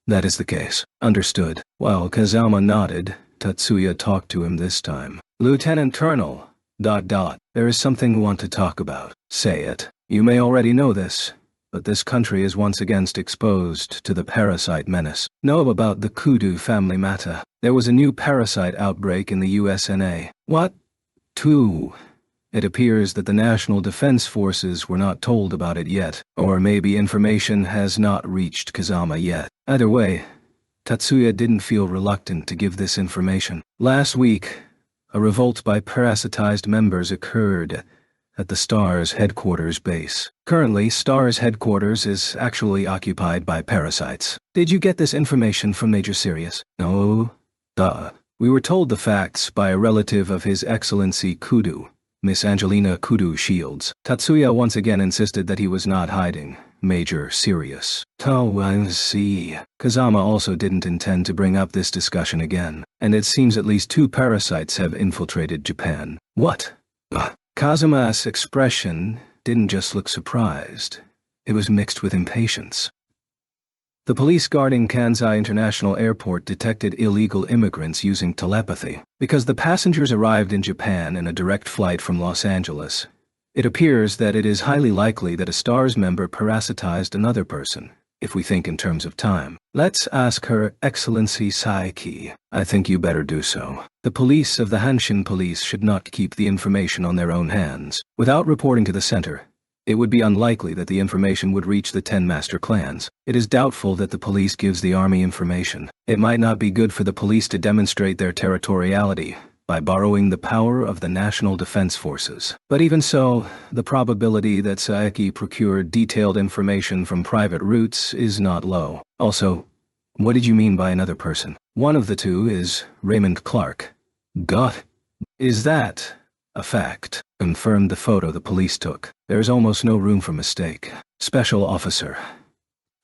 That is the case. Understood. While Kazama nodded, Tatsuya talked to him this time. Lieutenant Colonel, ... There is something we want to talk about. Say it. You may already know this, but this country is once again exposed to the parasite menace. Know about the Kudu family matter. There was a new parasite outbreak in the USNA. What? 2. It appears that the National Defense Forces were not told about it yet, or maybe information has not reached Kazama yet. Either way, Tatsuya didn't feel reluctant to give this information. Last week, a revolt by parasitized members occurred at the STARS headquarters base. Currently, STARS headquarters is actually occupied by parasites. Did you get this information from Major Sirius? No. Duh. We were told the facts by a relative of His Excellency Kudu, Miss Angelina Kudu Shields. Tatsuya once again insisted that he was not hiding. Major Sirius. Oh, I see. Kazama also didn't intend to bring up this discussion again, and it seems at least 2 parasites have infiltrated Japan. What? Kazuma's expression didn't just look surprised. It was mixed with impatience. The police guarding Kansai International Airport detected illegal immigrants using telepathy. Because the passengers arrived in Japan in a direct flight from Los Angeles, it appears that it is highly likely that a STARS member parasitized another person, if we think in terms of time. Let's ask Her Excellency Saiki. I think you better do so. The police of the Hanshin police should not keep the information on their own hands. Without reporting to the center, it would be unlikely that the information would reach the 10 master clans. It is doubtful that the police gives the army information. It might not be good for the police to demonstrate their territoriality by borrowing the power of the National Defense Forces. But even so, the probability that Saeki procured detailed information from private routes is not low. Also, what did you mean by another person? One of the 2 is Raymond Clark. God. Is that a fact? Confirmed the photo the police took. There is almost no room for mistake. Special Officer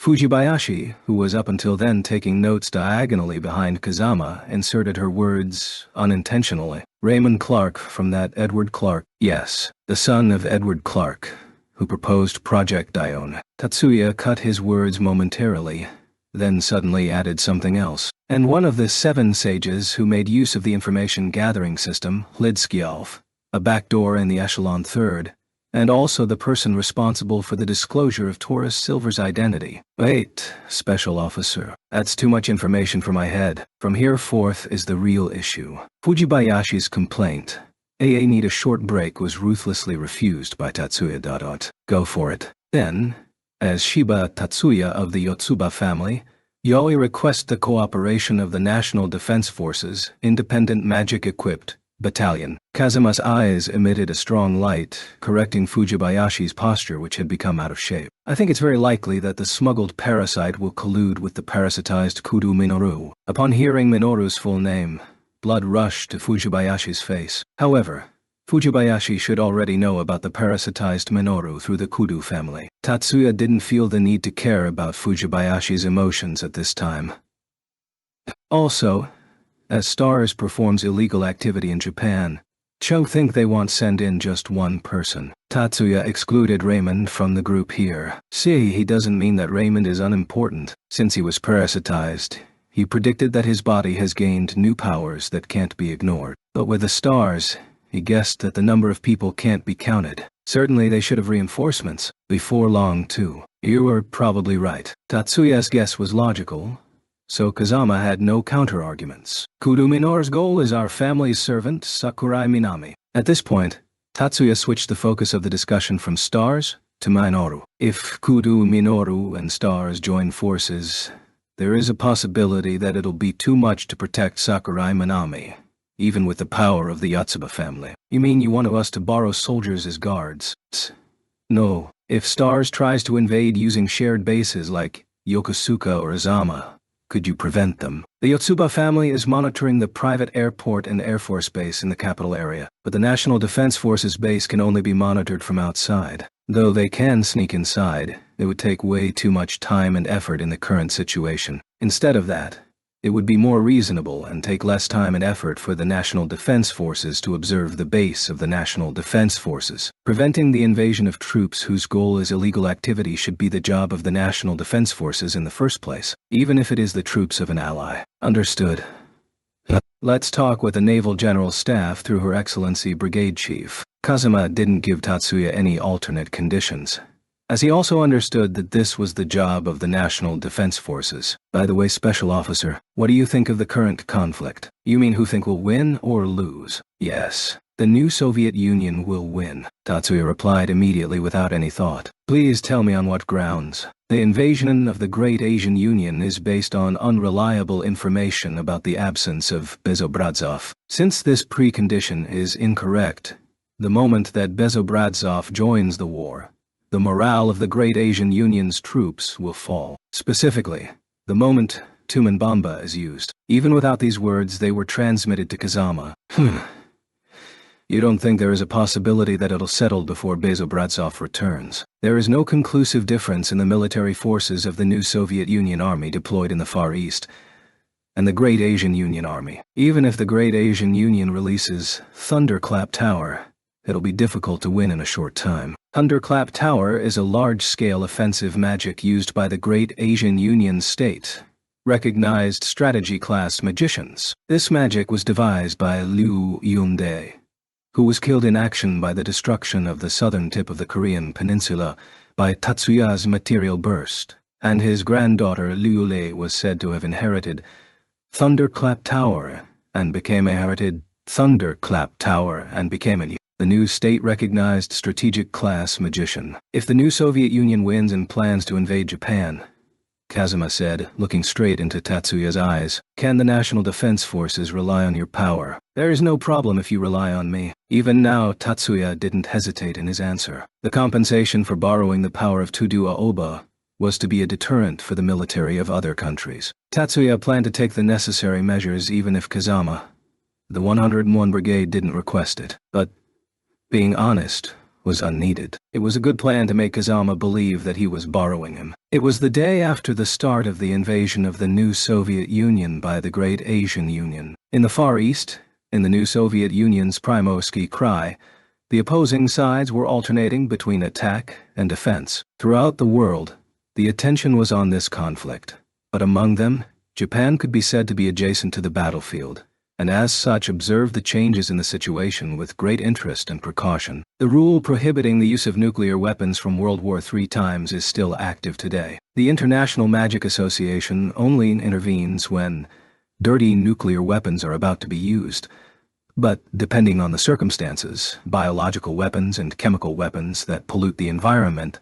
Fujibayashi, who was up until then taking notes diagonally behind Kazama, inserted her words unintentionally. Raymond Clark from that Edward Clark. Yes, the son of Edward Clark, who proposed Project Dione. Tatsuya cut his words momentarily, then suddenly added something else. And one of the 7 sages who made use of the information gathering system, Lidskjalf, a backdoor in the Echelon 3rd, and also the person responsible for the disclosure of Taurus Silver's identity. Wait, Special Officer. That's too much information for my head. From here forth is the real issue. Fujibayashi's complaint, "AA need a short break," was ruthlessly refused by Tatsuya. Go for it. Then, as Shiba Tatsuya of the Yotsuba family, Yoi request the cooperation of the National Defense Forces, independent magic-equipped battalion. Kazuma's eyes emitted a strong light, correcting Fujibayashi's posture, which had become out of shape. I think it's very likely that the smuggled parasite will collude with the parasitized Kudu Minoru. Upon hearing Minoru's full name, blood rushed to Fujibayashi's face. However, Fujibayashi should already know about the parasitized Minoru through the Kudu family. Tatsuya didn't feel the need to care about Fujibayashi's emotions at this time. Also, as STARS performs illegal activity in Japan, Cho think they won't send in just one person. Tatsuya excluded Raymond from the group here. See, he doesn't mean that Raymond is unimportant. Since he was parasitized, He predicted that his body has gained new powers that can't be ignored. But with the stars, he guessed that the number of people can't be counted. Certainly they should have reinforcements, before long too. You were probably right. Tatsuya's guess was logical, so Kazama had no counter-arguments. Kudo Minoru's goal is our family's servant, Sakurai Minami. At this point, Tatsuya switched the focus of the discussion from stars to Minoru. If Kudo Minoru and stars join forces, there is a possibility that it'll be too much to protect Sakurai Minami, even with the power of the Yotsuba family. You mean you want us to borrow soldiers as guards? No. If Stars tries to invade using shared bases like Yokosuka or Azama, could you prevent them? The Yotsuba family is monitoring the private airport and Air Force base in the capital area, but the National Defense Forces base can only be monitored from outside. Though they can sneak inside, it would take way too much time and effort in the current situation. Instead of that, it would be more reasonable and take less time and effort for the National Defense Forces to observe the base of the National Defense Forces. Preventing the invasion of troops whose goal is illegal activity should be the job of the National Defense Forces in the first place, even if it is the troops of an ally. Understood. Let's talk with the Naval General Staff through Her Excellency Brigade Chief. Kazama didn't give Tatsuya any alternate conditions, as he also understood that this was the job of the National Defense Forces. By the way, Special Officer, what do you think of the current conflict? You mean who think will win or lose? Yes, the new Soviet Union will win, Tatsuya replied immediately without any thought. Please tell me on what grounds. The invasion of the Great Asian Union is based on unreliable information about the absence of Bezobradzov. Since this precondition is incorrect, the moment that Bezobradzov joins the war, the morale of the Great Asian Union's troops will fall. Specifically, the moment Tumenbamba is used. Even without these words, they were transmitted to Kazama. You don't think there is a possibility that it'll settle before Bezobradzov returns? There is no conclusive difference in the military forces of the new Soviet Union Army deployed in the Far East and the Great Asian Union Army. Even if the Great Asian Union releases Thunderclap Tower, it'll be difficult to win in a short time. Thunderclap Tower is a large-scale offensive magic used by the Great Asian Union state, recognized strategy-class magicians. This magic was devised by Liu Yunde, who was killed in action by the destruction of the southern tip of the Korean peninsula by Tatsuya's material burst, and his granddaughter Liu Lei was said to have inherited Thunderclap Tower and became a the new state-recognized strategic-class magician. If the new Soviet Union wins and plans to invade Japan, Kazama said, looking straight into Tatsuya's eyes, can the National Defense Forces rely on your power? There is no problem if you rely on me. Even now, Tatsuya didn't hesitate in his answer. The compensation for borrowing the power of Tudu Aoba was to be a deterrent for the military of other countries. Tatsuya planned to take the necessary measures even if Kazama, the 101 Brigade, didn't request it. But being honest was unneeded. It was a good plan to make Kazama believe that he was borrowing him. It was the day after the start of the invasion of the new Soviet Union by the Great Asian Union. In the Far East, in the new Soviet Union's Primorsky Krai, the opposing sides were alternating between attack and defense. Throughout the world, the attention was on this conflict. But among them, Japan could be said to be adjacent to the battlefield, and as such observed the changes in the situation with great interest and precaution. The rule prohibiting the use of nuclear weapons from World War III times is still active today. The International Magic Association only intervenes when dirty nuclear weapons are about to be used. But, depending on the circumstances, biological weapons and chemical weapons that pollute the environment,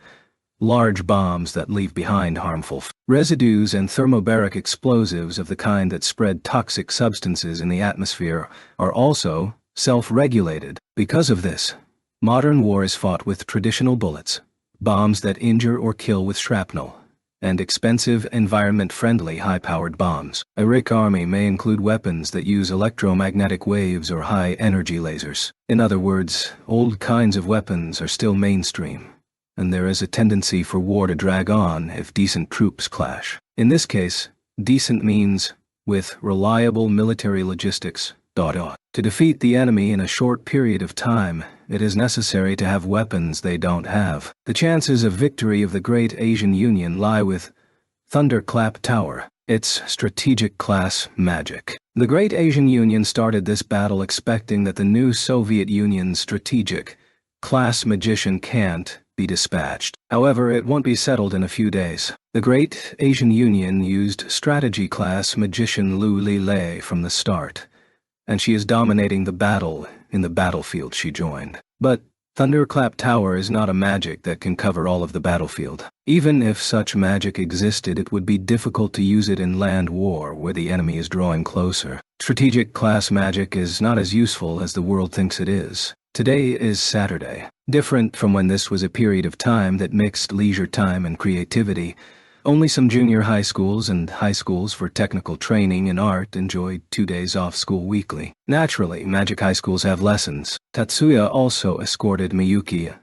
large bombs that leave behind harmful residues, and thermobaric explosives of the kind that spread toxic substances in the atmosphere are also self-regulated. Because of this, modern war is fought with traditional bullets, bombs that injure or kill with shrapnel, and expensive, environment-friendly high-powered bombs. A RIC army may include weapons that use electromagnetic waves or high-energy lasers. In other words, old kinds of weapons are still mainstream, and there is a tendency for war to drag on if decent troops clash. In this case, decent means with reliable military logistics. To defeat the enemy in a short period of time, it is necessary to have weapons they don't have. The chances of victory of the Great Asian Union lie with Thunderclap Tower. It's strategic class magic. The Great Asian Union started this battle expecting that the new Soviet Union's strategic class magician can't be dispatched. However, it won't be settled in a few days. The Great Asian Union used strategy class magician Lu Lilei from the start, and she is dominating the battle in the battlefield she joined. But Thunderclap Tower is not a magic that can cover all of the battlefield. Even if such magic existed, it would be difficult to use it in land war where the enemy is drawing closer. Strategic class magic is not as useful as the world thinks it is. Today is Saturday. Different from when this was a period of time that mixed leisure time and creativity. Only some junior high schools and high schools for technical training in art enjoyed 2 days off school weekly. Naturally, magic high schools have lessons. Tatsuya also escorted Miyuki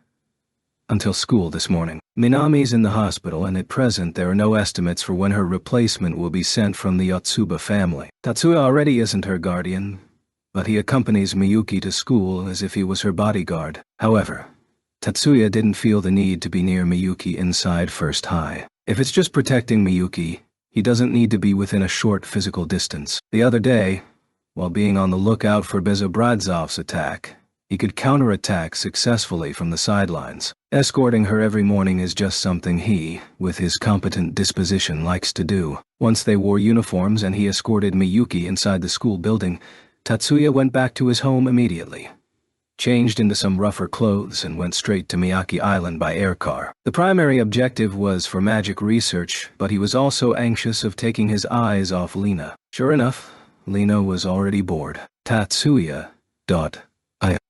until school this morning. Minami's in the hospital, and at present there are no estimates for when her replacement will be sent from the Yotsuba family. Tatsuya already isn't her guardian, but he accompanies Miyuki to school as if he was her bodyguard. However, Tatsuya didn't feel the need to be near Miyuki inside First High. If it's just protecting Miyuki, he doesn't need to be within a short physical distance. The other day, while being on the lookout for Bezobradzov's attack, he could counterattack successfully from the sidelines. Escorting her every morning is just something he, with his competent disposition, likes to do. Once they wore uniforms and he escorted Miyuki inside the school building, Tatsuya went back to his home immediately, changed into some rougher clothes, and went straight to Miyaki Island by aircar. The primary objective was for magic research, but he was also anxious of taking his eyes off Lena. Sure enough, Lena was already bored. Tatsuya.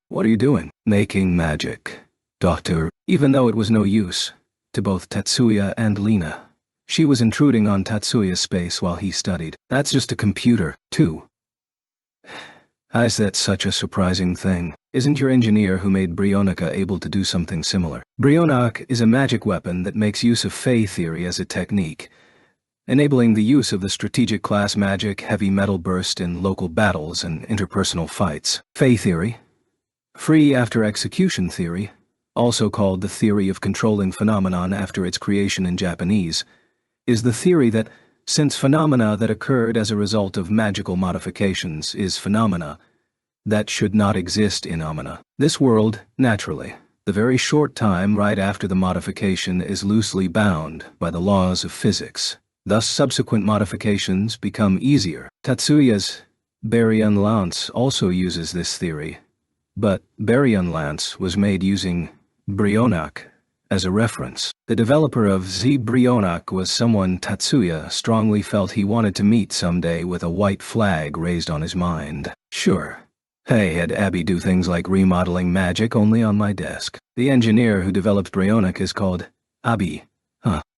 What are you doing? Making magic, Doctor. Even though it was no use to both Tatsuya and Lena, she was intruding on Tatsuya's space while he studied. That's just a computer, too. Is that such a surprising thing? Isn't your engineer who made Bryonica able to do something similar? Bryonak is a magic weapon that makes use of Fey theory as a technique, enabling the use of the strategic class magic heavy metal burst in local battles and interpersonal fights. Fey theory, free after execution theory, also called the theory of controlling phenomenon after its creation in Japanese, is the theory that since phenomena that occurred as a result of magical modifications is phenomena that should not exist in omina. This world, naturally, the very short time right after the modification is loosely bound by the laws of physics. Thus subsequent modifications become easier. Tatsuya's Baryon Lance also uses this theory, but Baryon Lance was made using Bryonak as a reference. The developer of Z Bryonak was someone Tatsuya strongly felt he wanted to meet someday with a white flag raised on his mind. Sure. Hey, had Abby do things like remodeling magic only on my desk. The engineer who developed Bryonak is called Abi.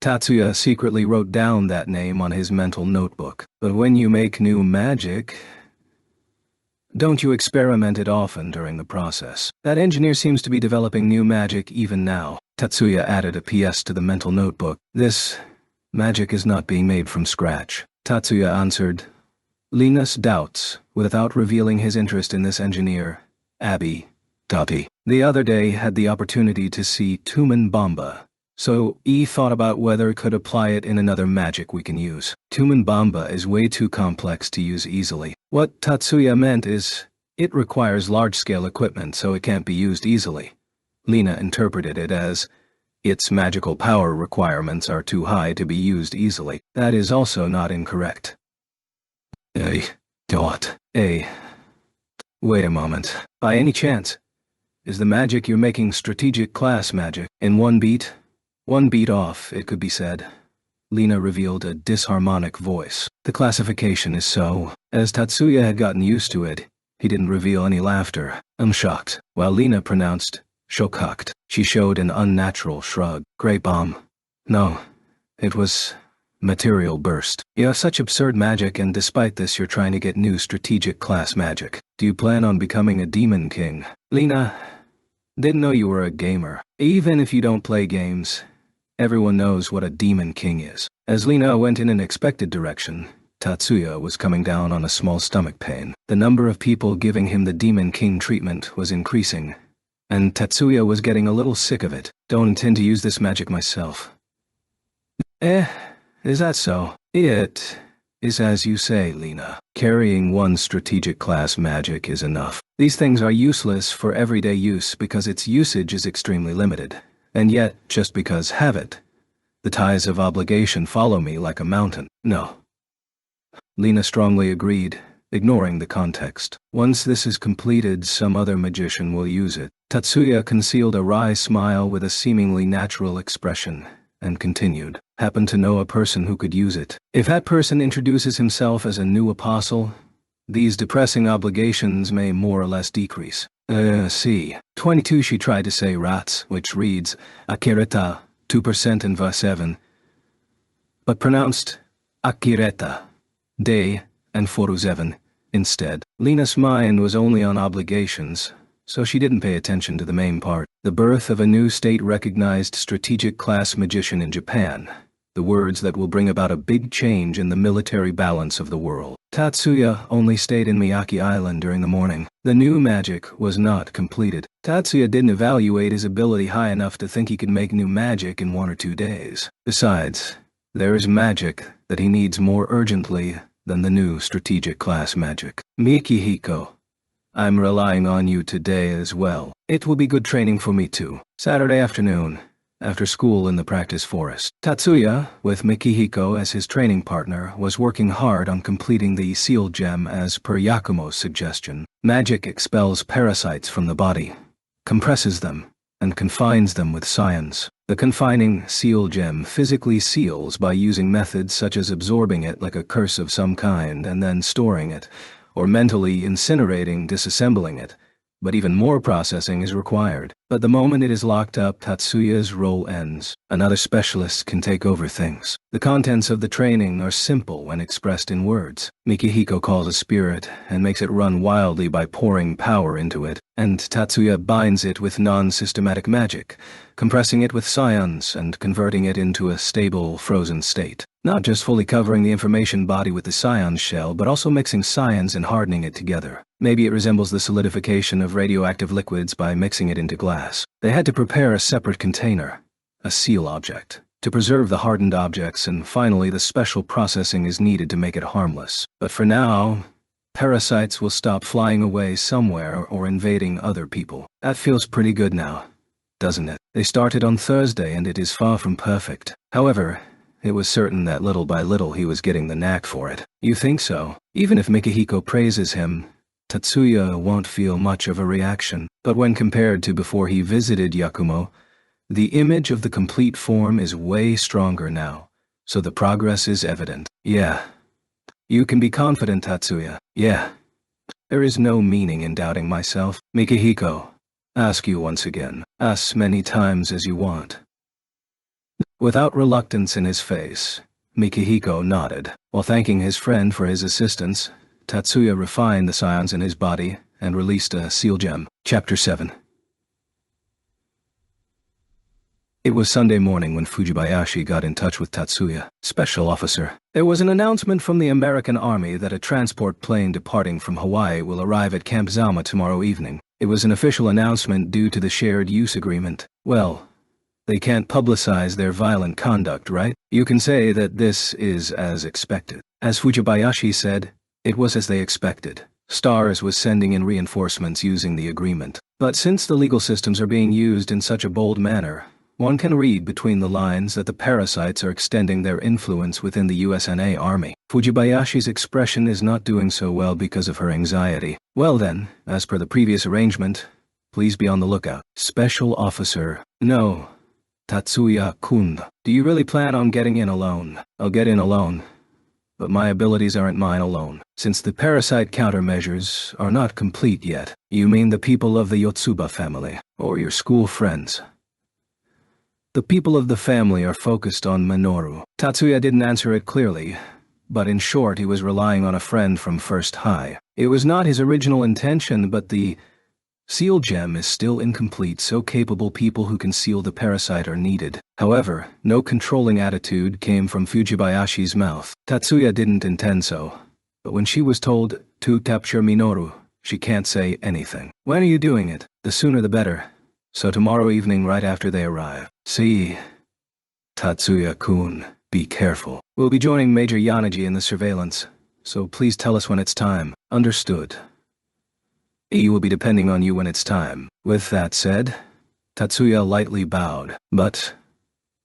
Tatsuya secretly wrote down that name on his mental notebook. But when you make new magic, don't you experiment it often during the process? That engineer seems to be developing new magic even now. Tatsuya added a PS to the mental notebook. This magic is not being made from scratch. Tatsuya answered Lena's doubts without revealing his interest in this engineer, Abby. The other day had the opportunity to see Tumen Bamba, so he thought about whether could apply it in another magic we can use. Tumen Bamba is way too complex to use easily. What Tatsuya meant is, it requires large-scale equipment so it can't be used easily. Lena interpreted it as, its magical power requirements are too high to be used easily. That is also not incorrect. Wait a moment. By any chance, is the magic you're making strategic class magic? In one beat off, it could be said. Lena revealed a disharmonic voice. The classification is so. As Tatsuya had gotten used to it, he didn't reveal any laughter. I'm shocked. While Lena pronounced shocked, she showed an unnatural shrug. Great bomb. No, it was material burst. You have such absurd magic, and despite this you're trying to get new strategic class magic. Do you plan on becoming a demon king? Lena, didn't know you were a gamer. Even if you don't play games, everyone knows what a demon king is. As Lena went in an expected direction, Tatsuya was coming down on a small stomach pain. The number of people giving him the demon king treatment was increasing, and Tatsuya was getting a little sick of it. Don't intend to use this magic myself. Is that so? It is as you say, Lena. Carrying one strategic class magic is enough. These things are useless for everyday use because its usage is extremely limited. And yet, just because have it, the ties of obligation follow me like a mountain. No. Lena strongly agreed, ignoring the context. Once this is completed, some other magician will use it. Tatsuya concealed a wry smile with a seemingly natural expression, and continued. Happen to know a person who could use it. If that person introduces himself as a new apostle, these depressing obligations may more or less decrease. See. 22 she tried to say rats, which reads, Akireta, 2% in verse 7, but pronounced Akireta, day, and 47 instead. Lena's mind was only on obligations, so she didn't pay attention to the main part. The birth of a new state-recognized strategic class magician in Japan. The words that will bring about a big change in the military balance of the world. Tatsuya only stayed in Miyake Island during the morning. The new magic was not completed. Tatsuya didn't evaluate his ability high enough to think he could make new magic in 1 or 2 days. Besides, there is magic that he needs more urgently than the new strategic class magic. Mikihiko, I'm relying on you today as well. It will be good training for me too. Saturday afternoon, after school in the practice forest. Tatsuya, with Mikihiko as his training partner, was working hard on completing the seal gem as per Yakumo's suggestion. Magic expels parasites from the body, compresses them, and confines them with science. The confining seal gem physically seals by using methods such as absorbing it like a curse of some kind and then storing it, or mentally incinerating, disassembling it. But even more processing is required. But the moment it is locked up, Tatsuya's role ends. Another specialist can take over things. The contents of the training are simple when expressed in words. Mikihiko calls a spirit and makes it run wildly by pouring power into it, and Tatsuya binds it with non-systematic magic, compressing it with scions and converting it into a stable, frozen state. Not just fully covering the information body with the scion shell, but also mixing scions and hardening it together. Maybe it resembles the solidification of radioactive liquids by mixing it into glass. They had to prepare a separate container, a seal object, to preserve the hardened objects, and finally the special processing is needed to make it harmless. But for now, parasites will stop flying away somewhere or invading other people. That feels pretty good now, doesn't it? They started on Thursday and it is far from perfect. However, it was certain that little by little he was getting the knack for it. You think so? Even if Mikihiko praises him, Tatsuya won't feel much of a reaction. But when compared to before he visited Yakumo, the image of the complete form is way stronger now, so the progress is evident. Yeah. You can be confident, Tatsuya. Yeah. There is no meaning in doubting myself. Mikihiko, ask you once again. Ask many times as you want. Without reluctance in his face, Mikihiko nodded. While thanking his friend for his assistance, Tatsuya refined the scions in his body and released a seal gem. Chapter 7. It was Sunday morning when Fujibayashi got in touch with Tatsuya. Special officer. There was an announcement from the American Army that a transport plane departing from Hawaii will arrive at Camp Zama tomorrow evening. It was an official announcement due to the shared use agreement. Well, they can't publicize their violent conduct, right? You can say that this is as expected. As Fujibayashi said, it was as they expected. STARS was sending in reinforcements using the agreement. But since the legal systems are being used in such a bold manner, one can read between the lines that the parasites are extending their influence within the USNA Army. Fujibayashi's expression is not doing so well because of her anxiety. Well then, as per the previous arrangement, please be on the lookout. Special officer. No. Tatsuya-kun. Do you really plan on getting in alone? I'll get in alone. But my abilities aren't mine alone. Since the parasite countermeasures are not complete yet. You mean the people of the Yotsuba family, or your school friends? The people of the family are focused on Minoru. Tatsuya didn't answer it clearly, but in short he was relying on a friend from First High. It was not his original intention, but the seal gem is still incomplete, so capable people who can seal the parasite are needed. However, no controlling attitude came from Fujibayashi's mouth. Tatsuya didn't intend so, but when she was told to capture Minoru, she can't say anything. When are you doing it? The sooner the better. So tomorrow evening right after they arrive. See, Tatsuya-kun, Be careful. We'll be joining Major Yanaji in the surveillance, so please tell us when it's time. Understood. He will be depending on you when it's time. With that said, Tatsuya lightly bowed, but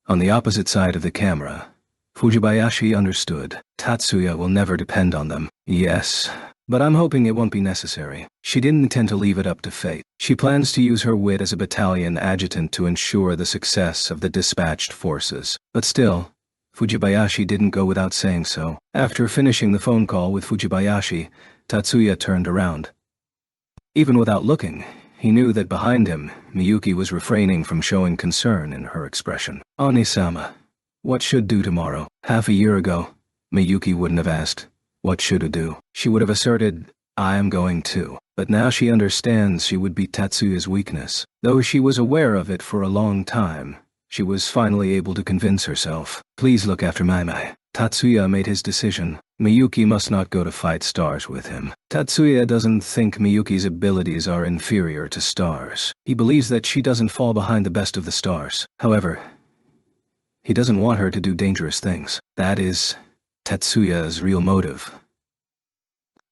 on the opposite side of the camera, Fujibayashi understood. Tatsuya will never depend on them. Yes, but I'm hoping it won't be necessary. She didn't intend to leave it up to fate. She plans to use her wit as a battalion adjutant to ensure the success of the dispatched forces. But still, Fujibayashi didn't go without saying so. After finishing the phone call with Fujibayashi, Tatsuya turned around. Even without looking, he knew that behind him, Miyuki was refraining from showing concern in her expression. Oni-sama, what should do tomorrow? Half a year ago, Miyuki wouldn't have asked, what should do? She would have asserted, I am going to. But now she understands she would be Tatsuya's weakness. Though she was aware of it for a long time, she was finally able to convince herself. Please look after Maimai. Tatsuya made his decision. Miyuki must not go to fight stars with him. Tatsuya doesn't think Miyuki's abilities are inferior to stars. He believes that she doesn't fall behind the best of the stars. However, he doesn't want her to do dangerous things. That is Tatsuya's real motive.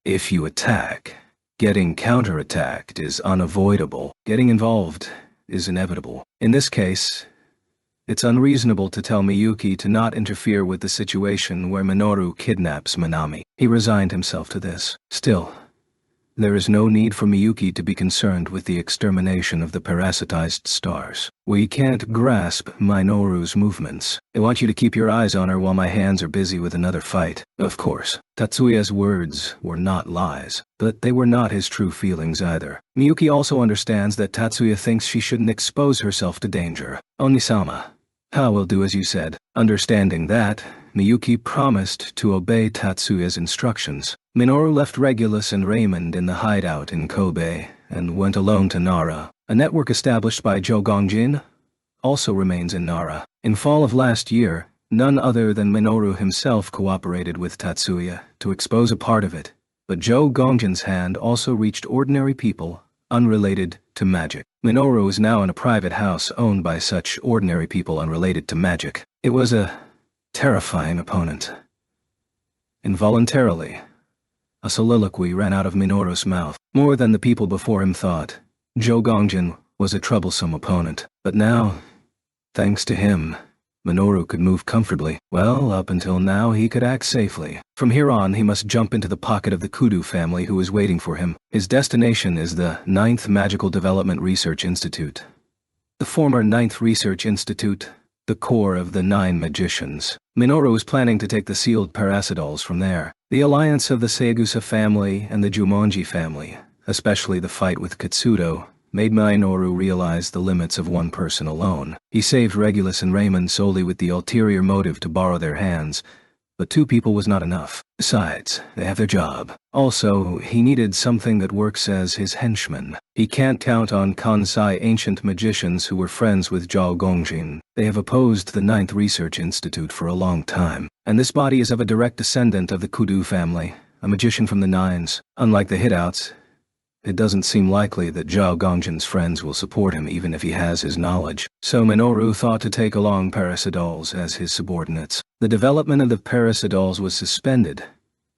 If you attack, getting counterattacked is unavoidable. Getting involved is inevitable. In this case, it's unreasonable to tell Miyuki to not interfere with the situation where Minoru kidnaps Minami. He resigned himself to this. Still, there is no need for Miyuki to be concerned with the extermination of the parasitized stars. We can't grasp Minoru's movements. I want you to keep your eyes on her while my hands are busy with another fight. Of course, Tatsuya's words were not lies, but they were not his true feelings either. Miyuki also understands that Tatsuya thinks she shouldn't expose herself to danger. Onisama, I will do as you said. Understanding that, Miyuki promised to obey Tatsuya's instructions. Minoru left Regulus and Raymond in the hideout in Kobe and went alone to Nara. A network established by Joe Gongjin also remains in Nara. In fall of last year, none other than Minoru himself cooperated with Tatsuya to expose a part of it, but Joe Gongjin's hand also reached ordinary people unrelated to magic. Minoru is now in a private house owned by such ordinary people unrelated to magic. It was a terrifying opponent. Involuntarily, a soliloquy ran out of Minoru's mouth. More than the people before him thought, Joe Gongjin was a troublesome opponent. But now, thanks to him, Minoru could move comfortably. Well, up until now he could act safely. From here on he must jump into the pocket of the Kudu family who is waiting for him. His destination is the 9th Magical Development Research Institute. The former 9th Research Institute, the core of the 9 magicians. Minoru is planning to take the sealed parasidols from there. The alliance of the Saegusa family and the Jumonji family, especially the fight with Katsudo, made Minoru realize the limits of one person alone. He saved Regulus and Raymond solely with the ulterior motive to borrow their hands, but 2 people was not enough. Besides, they have their job. Also, he needed something that works as his henchman. He can't count on Kansai ancient magicians who were friends with Zhao Gongjin. They have opposed the 9th Research Institute for a long time, and this body is of a direct descendant of the Kudu family, a magician from the Nines. Unlike the Hitouts, it doesn't seem likely that Zhao Gongjin's friends will support him even if he has his knowledge. So Minoru thought to take along parasidols as his subordinates. The development of the parasidols was suspended,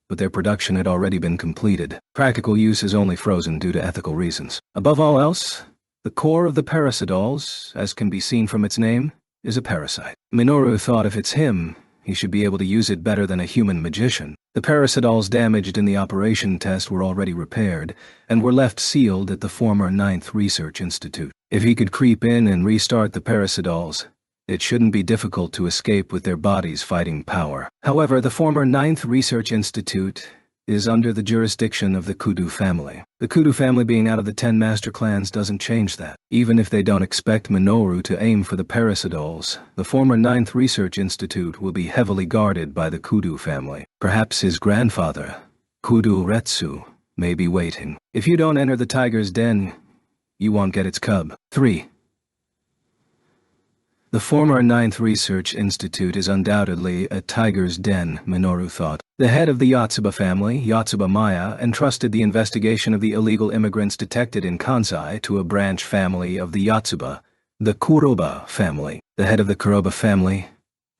but their production had already been completed. Practical use is only frozen due to ethical reasons. Above all else, the core of the parasidols, as can be seen from its name, is a parasite. Minoru thought if it's him, he should be able to use it better than a human magician. The parasidols damaged in the operation test were already repaired, and were left sealed at the former 9th Research Institute. If he could creep in and restart the parasidols, it shouldn't be difficult to escape with their bodies' fighting power. However, the former 9th Research Institute is under the jurisdiction of the Kudu family. The Kudu family being out of the 10 master clans doesn't change that. Even if they don't expect Minoru to aim for the parasidols, the former 9th Research Institute will be heavily guarded by the Kudu family. Perhaps his grandfather, Kudu Retsu, may be waiting. If you don't enter the tiger's den, you won't get its cub. 3. The former 9th Research Institute is undoubtedly a tiger's den, Minoru thought. The head of the Yotsuba family, Yotsuba Maya, entrusted the investigation of the illegal immigrants detected in Kansai to a branch family of the Yotsuba, the Kuroba family. The head of the Kuroba family,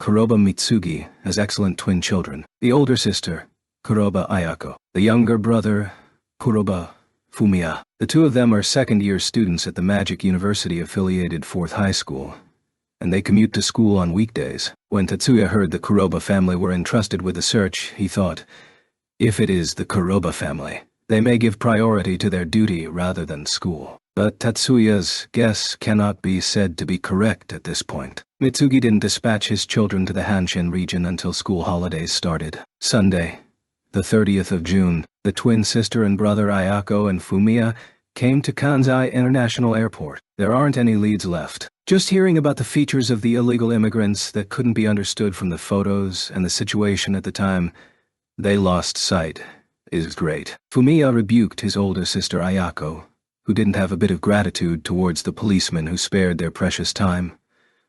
Kuroba Mitsugi, has excellent twin children. The older sister, Kuroba Ayako. The younger brother, Kuroba Fumiya. The two of them are second-year students at the Magic University-affiliated 4th High School, and they commute to school on weekdays. When Tetsuya heard the Kuroba family were entrusted with the search, he thought, if it is the Kuroba family, they may give priority to their duty rather than school. But Tetsuya's guess cannot be said to be correct at this point. Mitsugi didn't dispatch his children to the Hanshin region until school holidays started. Sunday, the 30th of June, the twin sister and brother Ayako and Fumiya came to Kansai International Airport. There aren't any leads left. Just hearing about the features of the illegal immigrants that couldn't be understood from the photos and the situation at the time they lost sight is great. Fumiya rebuked his older sister Ayako, who didn't have a bit of gratitude towards the policemen who spared their precious time,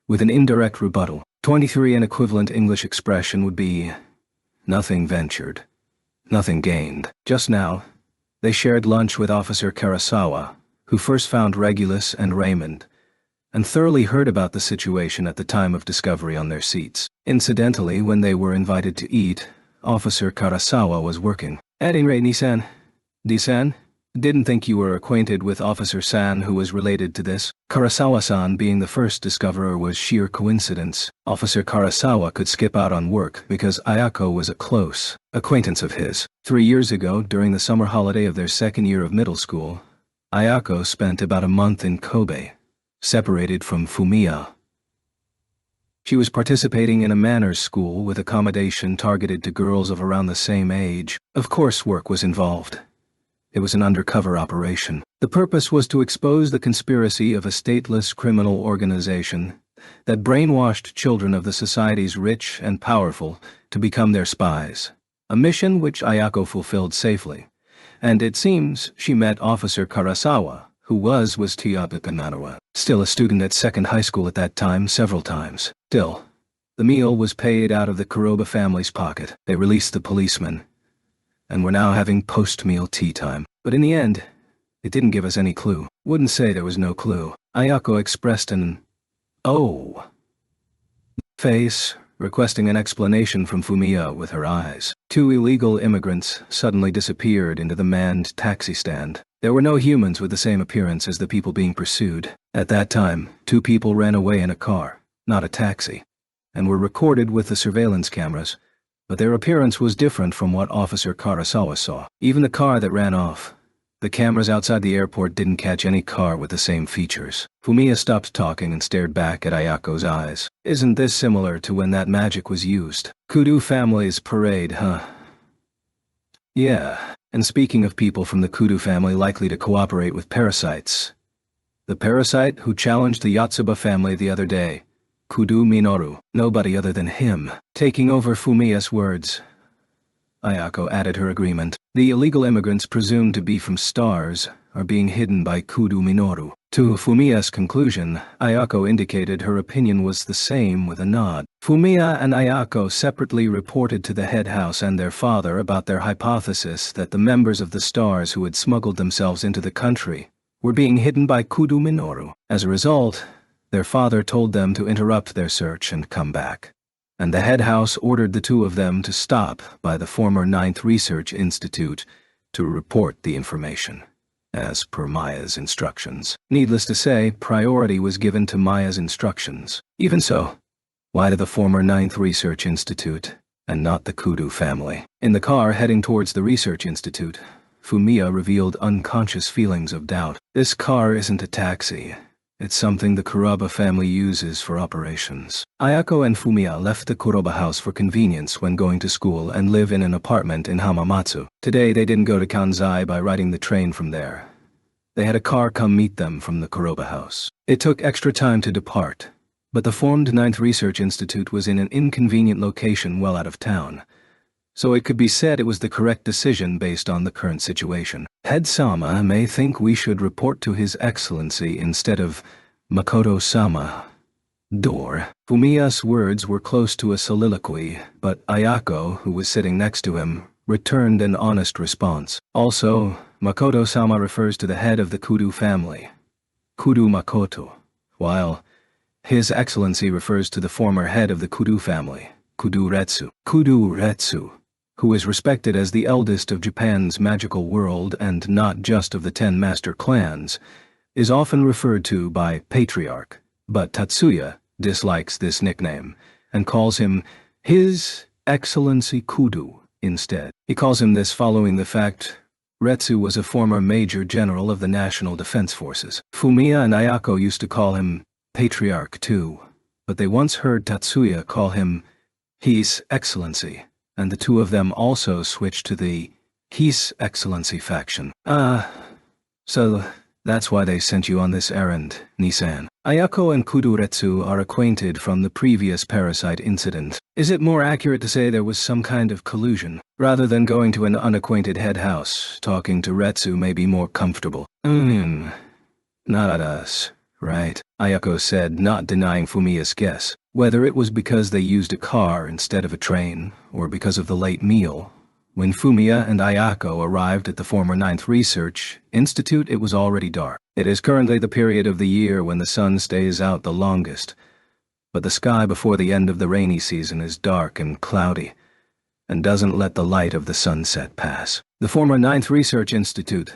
with an indirect rebuttal. 23 an equivalent English expression would be, nothing ventured, nothing gained. Just now, they shared lunch with Officer Karasawa, who first found Regulus and Raymond, and thoroughly heard about the situation at the time of discovery on their seats. Incidentally, when they were invited to eat, Officer Karasawa was working. At any rate, D-san, didn't think you were acquainted with Officer San, who was related to this. Karasawa-san being the first discoverer was sheer coincidence. Officer Karasawa could skip out on work because Ayako was a close acquaintance of his. 3 years ago, during the summer holiday of their second year of middle school, Ayako spent about a month in Kobe, separated from Fumiya. She was participating in a manners school with accommodation targeted to girls of around the same age. Of course, work was involved. It was an undercover operation. The purpose was to expose the conspiracy of a stateless criminal organization that brainwashed children of the society's rich and powerful to become their spies, a mission which Ayako fulfilled safely, and it seems she met Officer Karasawa, who was Tiyabaka Nanawa, still a student at second high school at that time, several times. Still, the meal was paid out of the Kuroba family's pocket. They released the policeman, and were now having post-meal tea time. But in the end, it didn't give us any clue. Wouldn't say there was no clue. Ayako expressed an "oh" face, requesting an explanation from Fumiya with her eyes. 2 illegal immigrants suddenly disappeared into the manned taxi stand. There were no humans with the same appearance as the people being pursued. At that time, 2 people ran away in a car, not a taxi, and were recorded with the surveillance cameras, but their appearance was different from what Officer Karasawa saw. Even the car that ran off, the cameras outside the airport didn't catch any car with the same features. Fumiya stopped talking and stared back at Ayako's eyes. Isn't this similar to when that magic was used? Kudu family's parade, huh? Yeah, and speaking of people from the Kudu family likely to cooperate with parasites, the parasite who challenged the Yotsuba family the other day, Kudu Minoru, nobody other than him. Taking over Fumiya's words, Ayako added her agreement. The illegal immigrants presumed to be from stars are being hidden by Kudu Minoru. To Fumiya's conclusion, Ayako indicated her opinion was the same with a nod. Fumiya and Ayako separately reported to the head house and their father about their hypothesis that the members of the stars who had smuggled themselves into the country were being hidden by Kudu Minoru. As a result, their father told them to interrupt their search and come back, and the head house ordered the 2 of them to stop by the former 9th Research Institute to report the information, as per Maya's instructions. Needless to say, priority was given to Maya's instructions. Even so, why to the former 9th Research Institute and not the Kudu family? In the car heading towards the Research Institute, Fumiya revealed unconscious feelings of doubt. This car isn't a taxi. It's something the Kuroba family uses for operations. Ayako and Fumiya left the Kuroba house for convenience when going to school and live in an apartment in Hamamatsu. Today they didn't go to Kansai by riding the train from there. They had a car come meet them from the Kuroba house. It took extra time to depart, but the formed 9th Research Institute was in an inconvenient location well out of town, so it could be said it was the correct decision based on the current situation. Head Sama may think we should report to His Excellency instead of Makoto-sama. Door. Fumiya's words were close to a soliloquy, but Ayako, who was sitting next to him, returned an honest response. Also, Makoto-sama refers to the head of the Kudu family, Kudu Makoto, while His Excellency refers to the former head of the Kudu family, Kuduretsu. Kuduretsu, who is respected as the eldest of Japan's magical world and not just of the 10 master clans, is often referred to by Patriarch, but Tatsuya dislikes this nickname and calls him His Excellency Kudu instead. He calls him this following the fact Retsu was a former major general of the National Defense Forces. Fumiya and Ayako used to call him Patriarch too, but they once heard Tatsuya call him His Excellency, and the two of them also switched to the His Excellency faction. So that's why they sent you on this errand, Nisan. Ayako and Kuduretsu are acquainted from the previous parasite incident. Is it more accurate to say there was some kind of collusion? Rather than going to an unacquainted head house, talking to Retsu may be more comfortable. Not us, right? Ayako said, not denying Fumiya's guess. Whether it was because they used a car instead of a train, or because of the late meal, when Fumiya and Ayako arrived at the former 9th Research Institute, it was already dark. It is currently the period of the year when the sun stays out the longest, but the sky before the end of the rainy season is dark and cloudy, and doesn't let the light of the sunset pass. The former 9th Research Institute.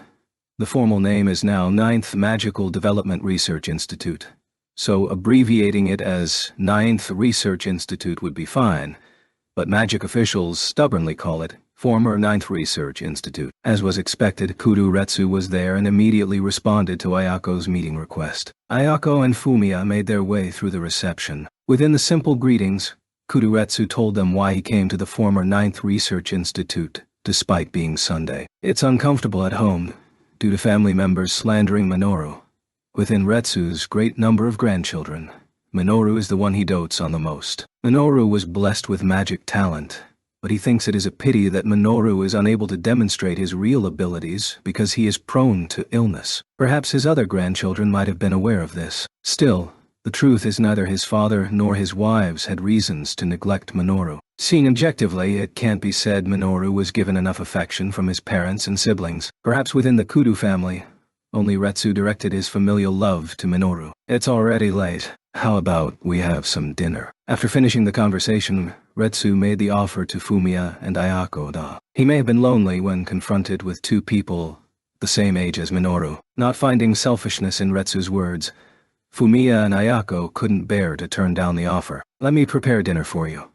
The formal name is now 9th Magical Development Research Institute, so abbreviating it as 9th Research Institute would be fine, but magic officials stubbornly call it former 9th Research Institute. As was expected, Kuduretsu was there and immediately responded to Ayako's meeting request. Ayako and Fumiya made their way through the reception. Within the simple greetings, Kuduretsu told them why he came to the former 9th Research Institute, despite being Sunday. It's uncomfortable at home, due to family members slandering Minoru. Within Retsu's great number of grandchildren, Minoru is the one he dotes on the most. Minoru was blessed with magic talent, but he thinks it is a pity that Minoru is unable to demonstrate his real abilities because he is prone to illness. Perhaps his other grandchildren might have been aware of this. Still, the truth is neither his father nor his wives had reasons to neglect Minoru. Seen objectively, it can't be said Minoru was given enough affection from his parents and siblings. Perhaps within the Kudu family, only Retsu directed his familial love to Minoru. It's already late. How about we have some dinner? After finishing the conversation, Retsu made the offer to Fumiya and Ayako. He may have been lonely when confronted with two people the same age as Minoru. Not finding selfishness in Retsu's words, Fumiya and Ayako couldn't bear to turn down the offer. Let me prepare dinner for you.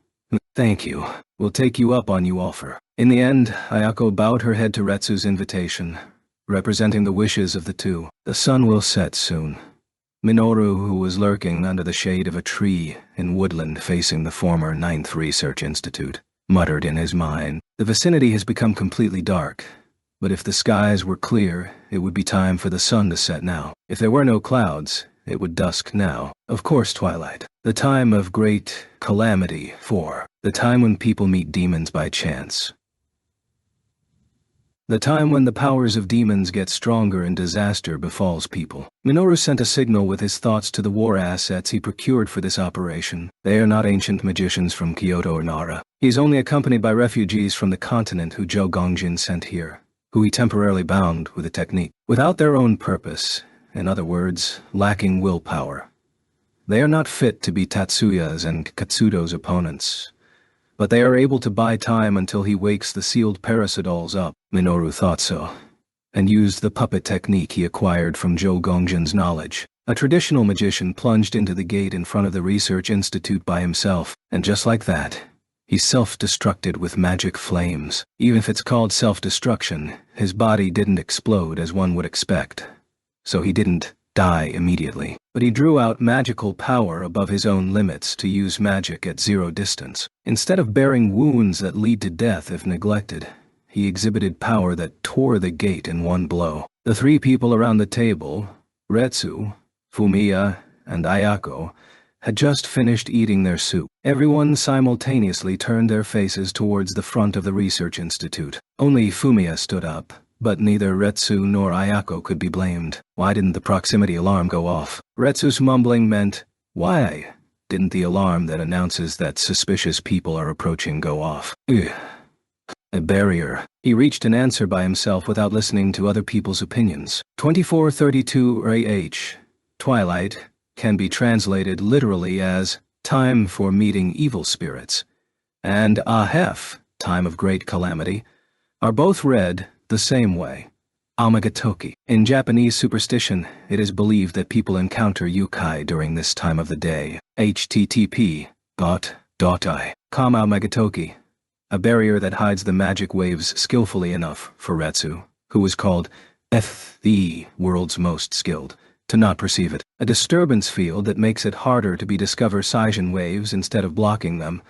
Thank you. We'll take you up on your offer. In the end, Ayako bowed her head to Retsu's invitation, representing the wishes of the two. The sun will set soon. Minoru, who was lurking under the shade of a tree in woodland facing the former 9th Research Institute, muttered in his mind. The vicinity has become completely dark, but if the skies were clear, it would be time for the sun to set now. If there were no clouds, it would dusk now. Of course, twilight. The time of great calamity, the time when people meet demons by chance. The time when the powers of demons get stronger and disaster befalls people. Minoru sent a signal with his thoughts to the war assets he procured for this operation. They are not ancient magicians from Kyoto or Nara. He is only accompanied by refugees from the continent who Zhou Gongjin sent here, who he temporarily bound with a technique. Without their own purpose, in other words, lacking willpower. They are not fit to be Tatsuya's and Katsudo's opponents, but they are able to buy time until he wakes the sealed parasidols up. Minoru thought so, and used the puppet technique he acquired from Zhou Gongjin's knowledge. A traditional magician plunged into the gate in front of the Research Institute by himself, and just like that, he self-destructed with magic flames. Even if it's called self-destruction, his body didn't explode as one would expect, so he didn't die immediately. But he drew out magical power above his own limits to use magic at zero distance. Instead of bearing wounds that lead to death if neglected, he exhibited power that tore the gate in one blow. The three people around the table, Retsu, Fumiya, and Ayako, had just finished eating their soup. Everyone simultaneously turned their faces towards the front of the Research Institute. Only Fumiya stood up, but neither Retsu nor Ayako could be blamed. Why didn't the proximity alarm go off? Retsu's mumbling meant, why didn't the alarm that announces that suspicious people are approaching go off? Ugh. A barrier. He reached an answer by himself without listening to other people's opinions. 2432 AH. Twilight can be translated literally as time for meeting evil spirits, and Ahef, time of great calamity, are both read the same way. Amagatoki. In Japanese superstition, it is believed that people encounter yukai during this time of the day. http://i. Amagatoki, a barrier that hides the magic waves skillfully enough for Retsu, who was called the world's most skilled, to not perceive it. A disturbance field that makes it harder to discover Seijin waves instead of blocking them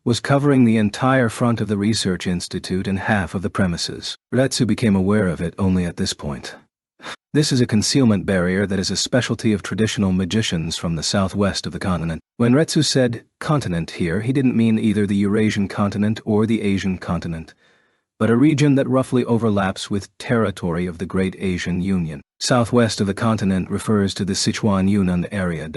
was covering the entire front of the research institute and half of the premises. Retsu became aware of it only at this point. This is a concealment barrier that is a specialty of traditional magicians from the southwest of the continent. When Retsu said continent here, he didn't mean either the Eurasian continent or the Asian continent, but a region that roughly overlaps with territory of the Great Asian Union. Southwest of the continent refers to the Sichuan-Yunnan area.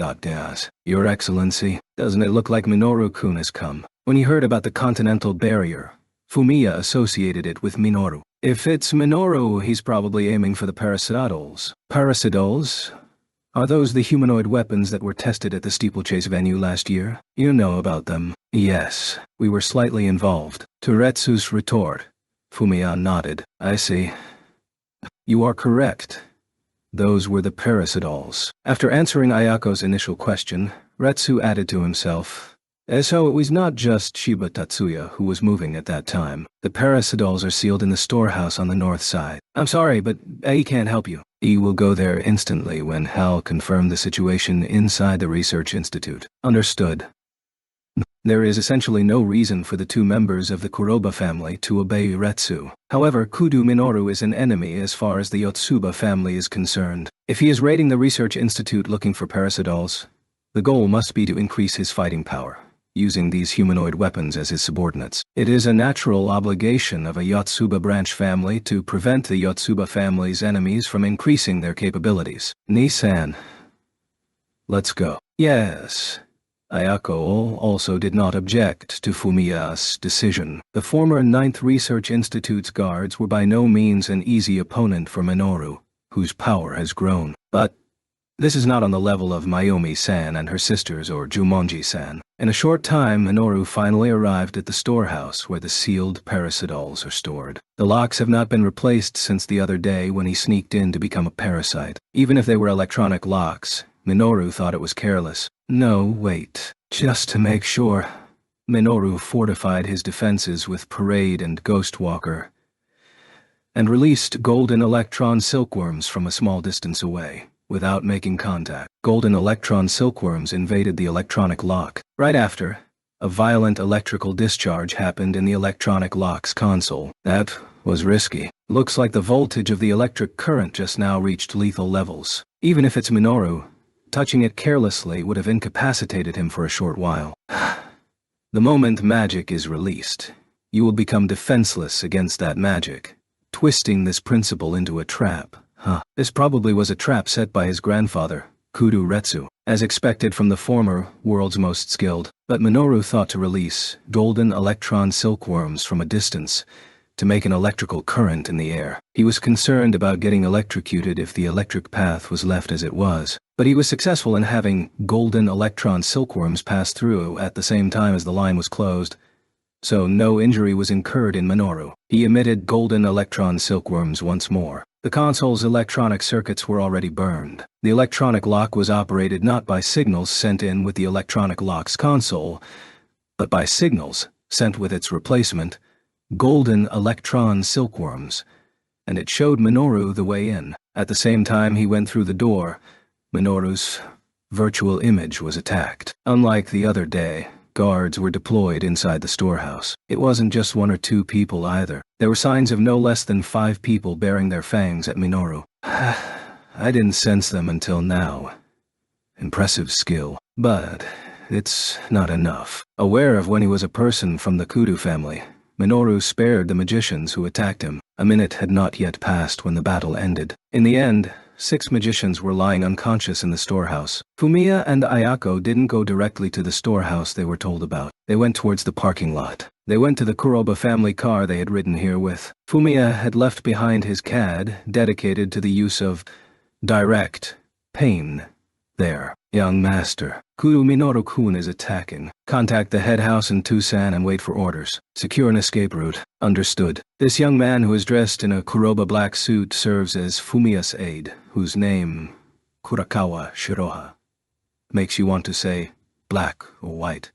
Your Excellency, doesn't it look like Minoru-kun has come? When he heard about the continental barrier, Fumiya associated it with Minoru. If it's Minoru, he's probably aiming for the parasidols. Parasidols? Are those the humanoid weapons that were tested at the steeplechase venue last year? You know about them. Yes, we were slightly involved. To Retsu's retort, Fumiya nodded. I see. You are correct. Those were the parasidols. After answering Ayako's initial question, Retsu added to himself, so it was not just Shiba Tatsuya who was moving at that time. The parasidols are sealed in the storehouse on the north side. I'm sorry, but I can't help you. E will go there instantly when Hal confirmed the situation inside the research institute. Understood. There is essentially no reason for the two members of the Kuroba family to obey Retsu. However, Kudo Minoru is an enemy as far as the Yotsuba family is concerned. If he is raiding the research institute looking for parasidols, the goal must be to increase his fighting power, using these humanoid weapons as his subordinates. It is a natural obligation of a Yotsuba branch family to prevent the Yotsuba family's enemies from increasing their capabilities. Nissan. Let's go. Yes. Ayako also did not object to Fumiya's decision. The former 9th Research Institute's guards were by no means an easy opponent for Minoru, whose power has grown. But this is not on the level of Mayumi-san and her sisters or Jumonji-san. In a short time, Minoru finally arrived at the storehouse where the sealed parasidols are stored. The locks have not been replaced since the other day when he sneaked in to become a parasite. Even if they were electronic locks, Minoru thought it was careless. No, wait. Just to make sure. Minoru fortified his defenses with Parade and Ghostwalker, and released golden electron silkworms from a small distance away. Without making contact, golden electron silkworms invaded the electronic lock. Right after, a violent electrical discharge happened in the electronic lock's console. That was risky. Looks like the voltage of the electric current just now reached lethal levels. Even if it's Minoru, touching it carelessly would have incapacitated him for a short while. The moment magic is released, you will become defenseless against that magic, twisting this principle into a trap. This probably was a trap set by his grandfather, Kudo Retsu, as expected from the former world's most skilled. But Minoru thought to release golden electron silkworms from a distance to make an electrical current in the air. He was concerned about getting electrocuted if the electric path was left as it was, but he was successful in having golden electron silkworms pass through at the same time as the line was closed, so no injury was incurred in Minoru. He emitted golden electron silkworms once more. The console's electronic circuits were already burned. The electronic lock was operated not by signals sent in with the electronic lock's console, but by signals sent with its replacement, golden electron silkworms, and it showed Minoru the way in. At the same time he went through the door, Minoru's virtual image was attacked. Unlike the other day, guards were deployed inside the storehouse. It wasn't just 1 or 2 people either. There were signs of no less than 5 people bearing their fangs at Minoru. I didn't sense them until now. Impressive skill. But it's not enough. Aware of when he was a person from the Kudo family, Minoru spared the magicians who attacked him. A minute had not yet passed when the battle ended. In the end, 6 magicians were lying unconscious in the storehouse. Fumiya and Ayako didn't go directly to the storehouse they were told about. They went towards the parking lot. They went to the Kuroba family car they had ridden here with. Fumiya had left behind his CAD dedicated to the use of direct pain There, young master. Kuru Minoru-kun is attacking. Contact the head house in Tucson and wait for orders. Secure an escape route. Understood. This young man who is dressed in a Kuroba black suit serves as Fumiya's aide, whose name, Kurakawa Shiroha, makes you want to say black or white.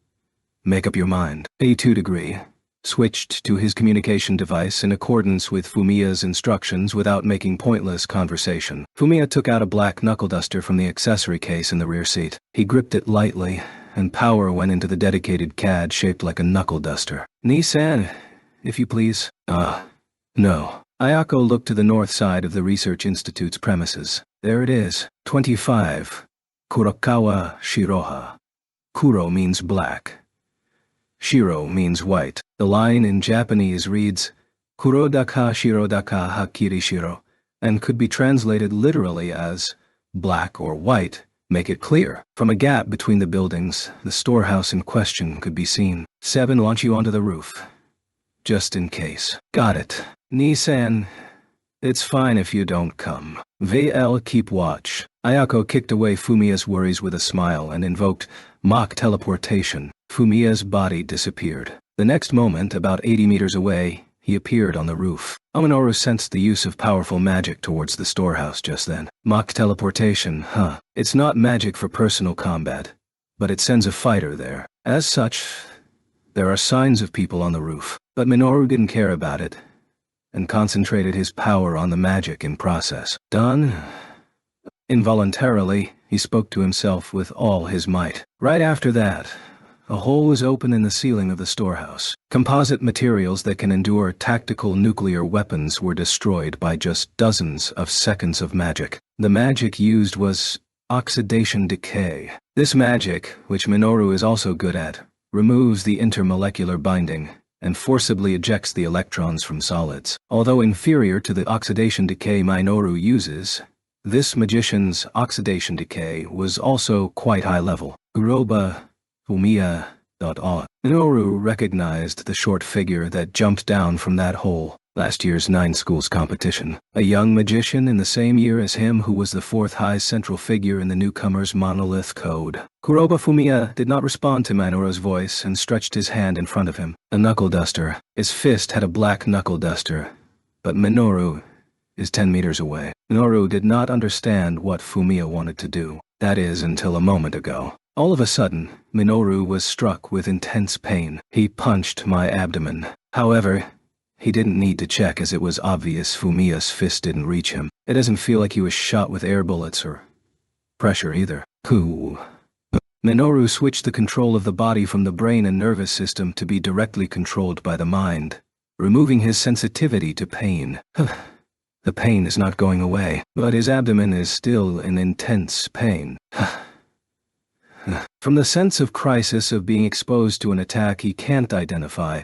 Make up your mind. A2 degree. Switched to his communication device in accordance with Fumiya's instructions without making pointless conversation. Fumiya took out a black knuckle duster from the accessory case in the rear seat. He gripped it lightly, and power went into the dedicated CAD shaped like a knuckle duster. Nissan, if you please. No. Ayako looked to the north side of the Research Institute's premises. There it is. 25. Kurakawa Shiroha. Kuro means black. Shiro means white. The line in Japanese reads, Kurodaka Shirodaka Hakiri Shiro, and could be translated literally as, black or white, make it clear. From a gap between the buildings, the storehouse in question could be seen. 7 launch you onto the roof. Just in case. Got it. Nissan, it's fine if you don't come. VL keep watch. Ayako kicked away Fumiya's worries with a smile and invoked mock teleportation. Fumiya's body disappeared. The next moment, about 80 meters away, he appeared on the roof. Minoru sensed the use of powerful magic towards the storehouse just then. Mock teleportation, huh? It's not magic for personal combat, but it sends a fighter there. As such, there are signs of people on the roof, but Minoru didn't care about it, and concentrated his power on the magic in process. Done? Involuntarily, he spoke to himself with all his might. Right after that, a hole was open in the ceiling of the storehouse. Composite materials that can endure tactical nuclear weapons were destroyed by just dozens of seconds of magic. The magic used was oxidation decay. This magic, which Minoru is also good at, removes the intermolecular binding and forcibly ejects the electrons from solids. Although inferior to the oxidation decay Minoru uses, this magician's oxidation decay was also quite high level. Kuroba Fumiya. Minoru recognized the short figure that jumped down from that hole. Last year's 9 schools competition. A young magician in the same year as him who was the 4th highest central figure in the newcomer's monolith code. Kuroba Fumiya did not respond to Minoru's voice and stretched his hand in front of him. A knuckle duster. His fist had a black knuckle duster, but Minoru is 10 meters away. Minoru did not understand what Fumiya wanted to do. That is, until a moment ago. All of a sudden, Minoru was struck with intense pain. He punched my abdomen. However, he didn't need to check as it was obvious Fumiya's fist didn't reach him. It doesn't feel like he was shot with air bullets or pressure either. Cool. Minoru switched the control of the body from the brain and nervous system to be directly controlled by the mind, removing his sensitivity to pain. The pain is not going away, but his abdomen is still in intense pain. From the sense of crisis of being exposed to an attack he can't identify,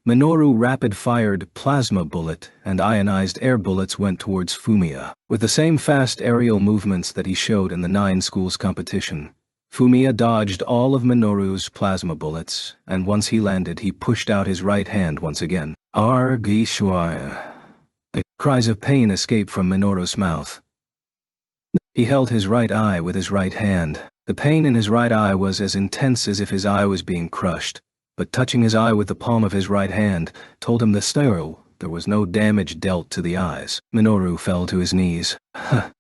Minoru rapid-fired plasma bullet and ionized air bullets went towards Fumiya. With the same fast aerial movements that he showed in the 9 schools competition, Fumiya dodged all of Minoru's plasma bullets, and once he landed he pushed out his right hand once again. Argishwaya. Cries of pain escaped from Minoru's mouth. He held his right eye with his right hand. The pain in his right eye was as intense as if his eye was being crushed, but touching his eye with the palm of his right hand told him there was no damage dealt to the eyes. Minoru fell to his knees. I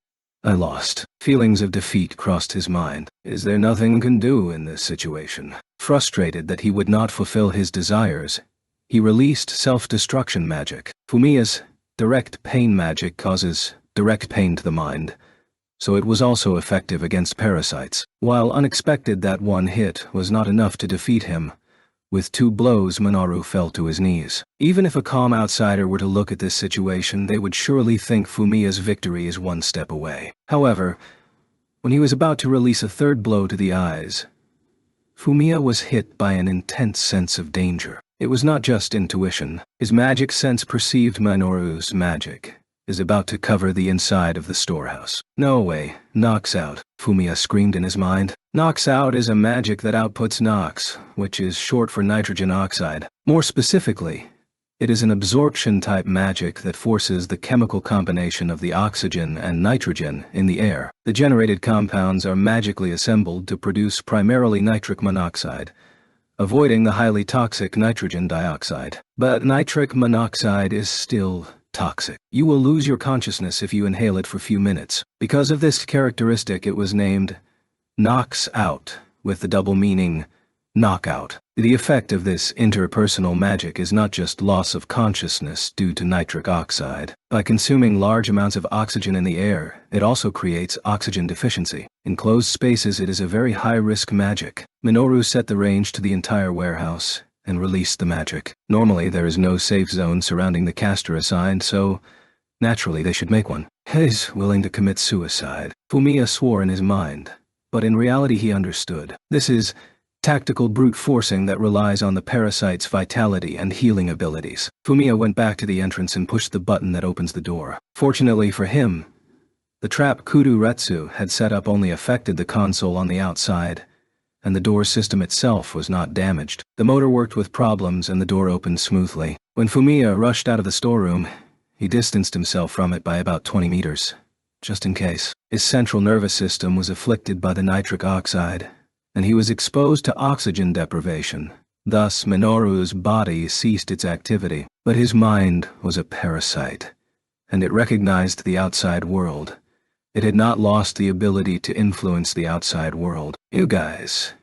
lost. Feelings of defeat crossed his mind. Is there nothing he can do in this situation? Frustrated that he would not fulfill his desires, he released self-destruction magic. Fumiya's direct pain magic causes direct pain to the mind, so it was also effective against parasites. While unexpected, that one hit was not enough to defeat him. With 2 blows, Minoru fell to his knees. Even if a calm outsider were to look at this situation, they would surely think Fumiya's victory is 1 step away. However, when he was about to release a 3rd blow to the eyes, Fumiya was hit by an intense sense of danger. It was not just intuition. His magic sense perceived Minoru's magic is about to cover the inside of the storehouse. No way. Knocks out, Fumiya screamed in his mind. Knocks out is a magic that outputs NOx, which is short for nitrogen oxide. More specifically, It is an absorption-type magic that forces the chemical combination of the oxygen and nitrogen in the air. The generated compounds are magically assembled to produce primarily nitric monoxide, avoiding the highly toxic nitrogen dioxide. But nitric monoxide is still toxic. You will lose your consciousness if you inhale it for a few minutes. Because of this characteristic, it was named knocks out, with the double meaning knockout. The effect of this interpersonal magic is not just loss of consciousness due to nitric oxide. By consuming large amounts of oxygen in the air, it also creates oxygen deficiency. In closed spaces, it is a very high-risk magic. Minoru set the range to the entire warehouse and released the magic. Normally, there is no safe zone surrounding the caster assigned, so naturally they should make one. He's willing to commit suicide. Fumiya swore in his mind, but in reality he understood. This is tactical brute forcing that relies on the parasite's vitality and healing abilities. Fumiya went back to the entrance and pushed the button that opens the door. Fortunately for him, the trap Kudu Retsu had set up only affected the console on the outside, and the door system itself was not damaged. The motor worked with problems and the door opened smoothly. When Fumiya rushed out of the storeroom, he distanced himself from it by about 20 meters, just in case. His central nervous system was afflicted by the nitric oxide, and he was exposed to oxygen deprivation. Thus, Minoru's body ceased its activity, but his mind was a parasite, and it recognized the outside world. It had not lost the ability to influence the outside world. You guys,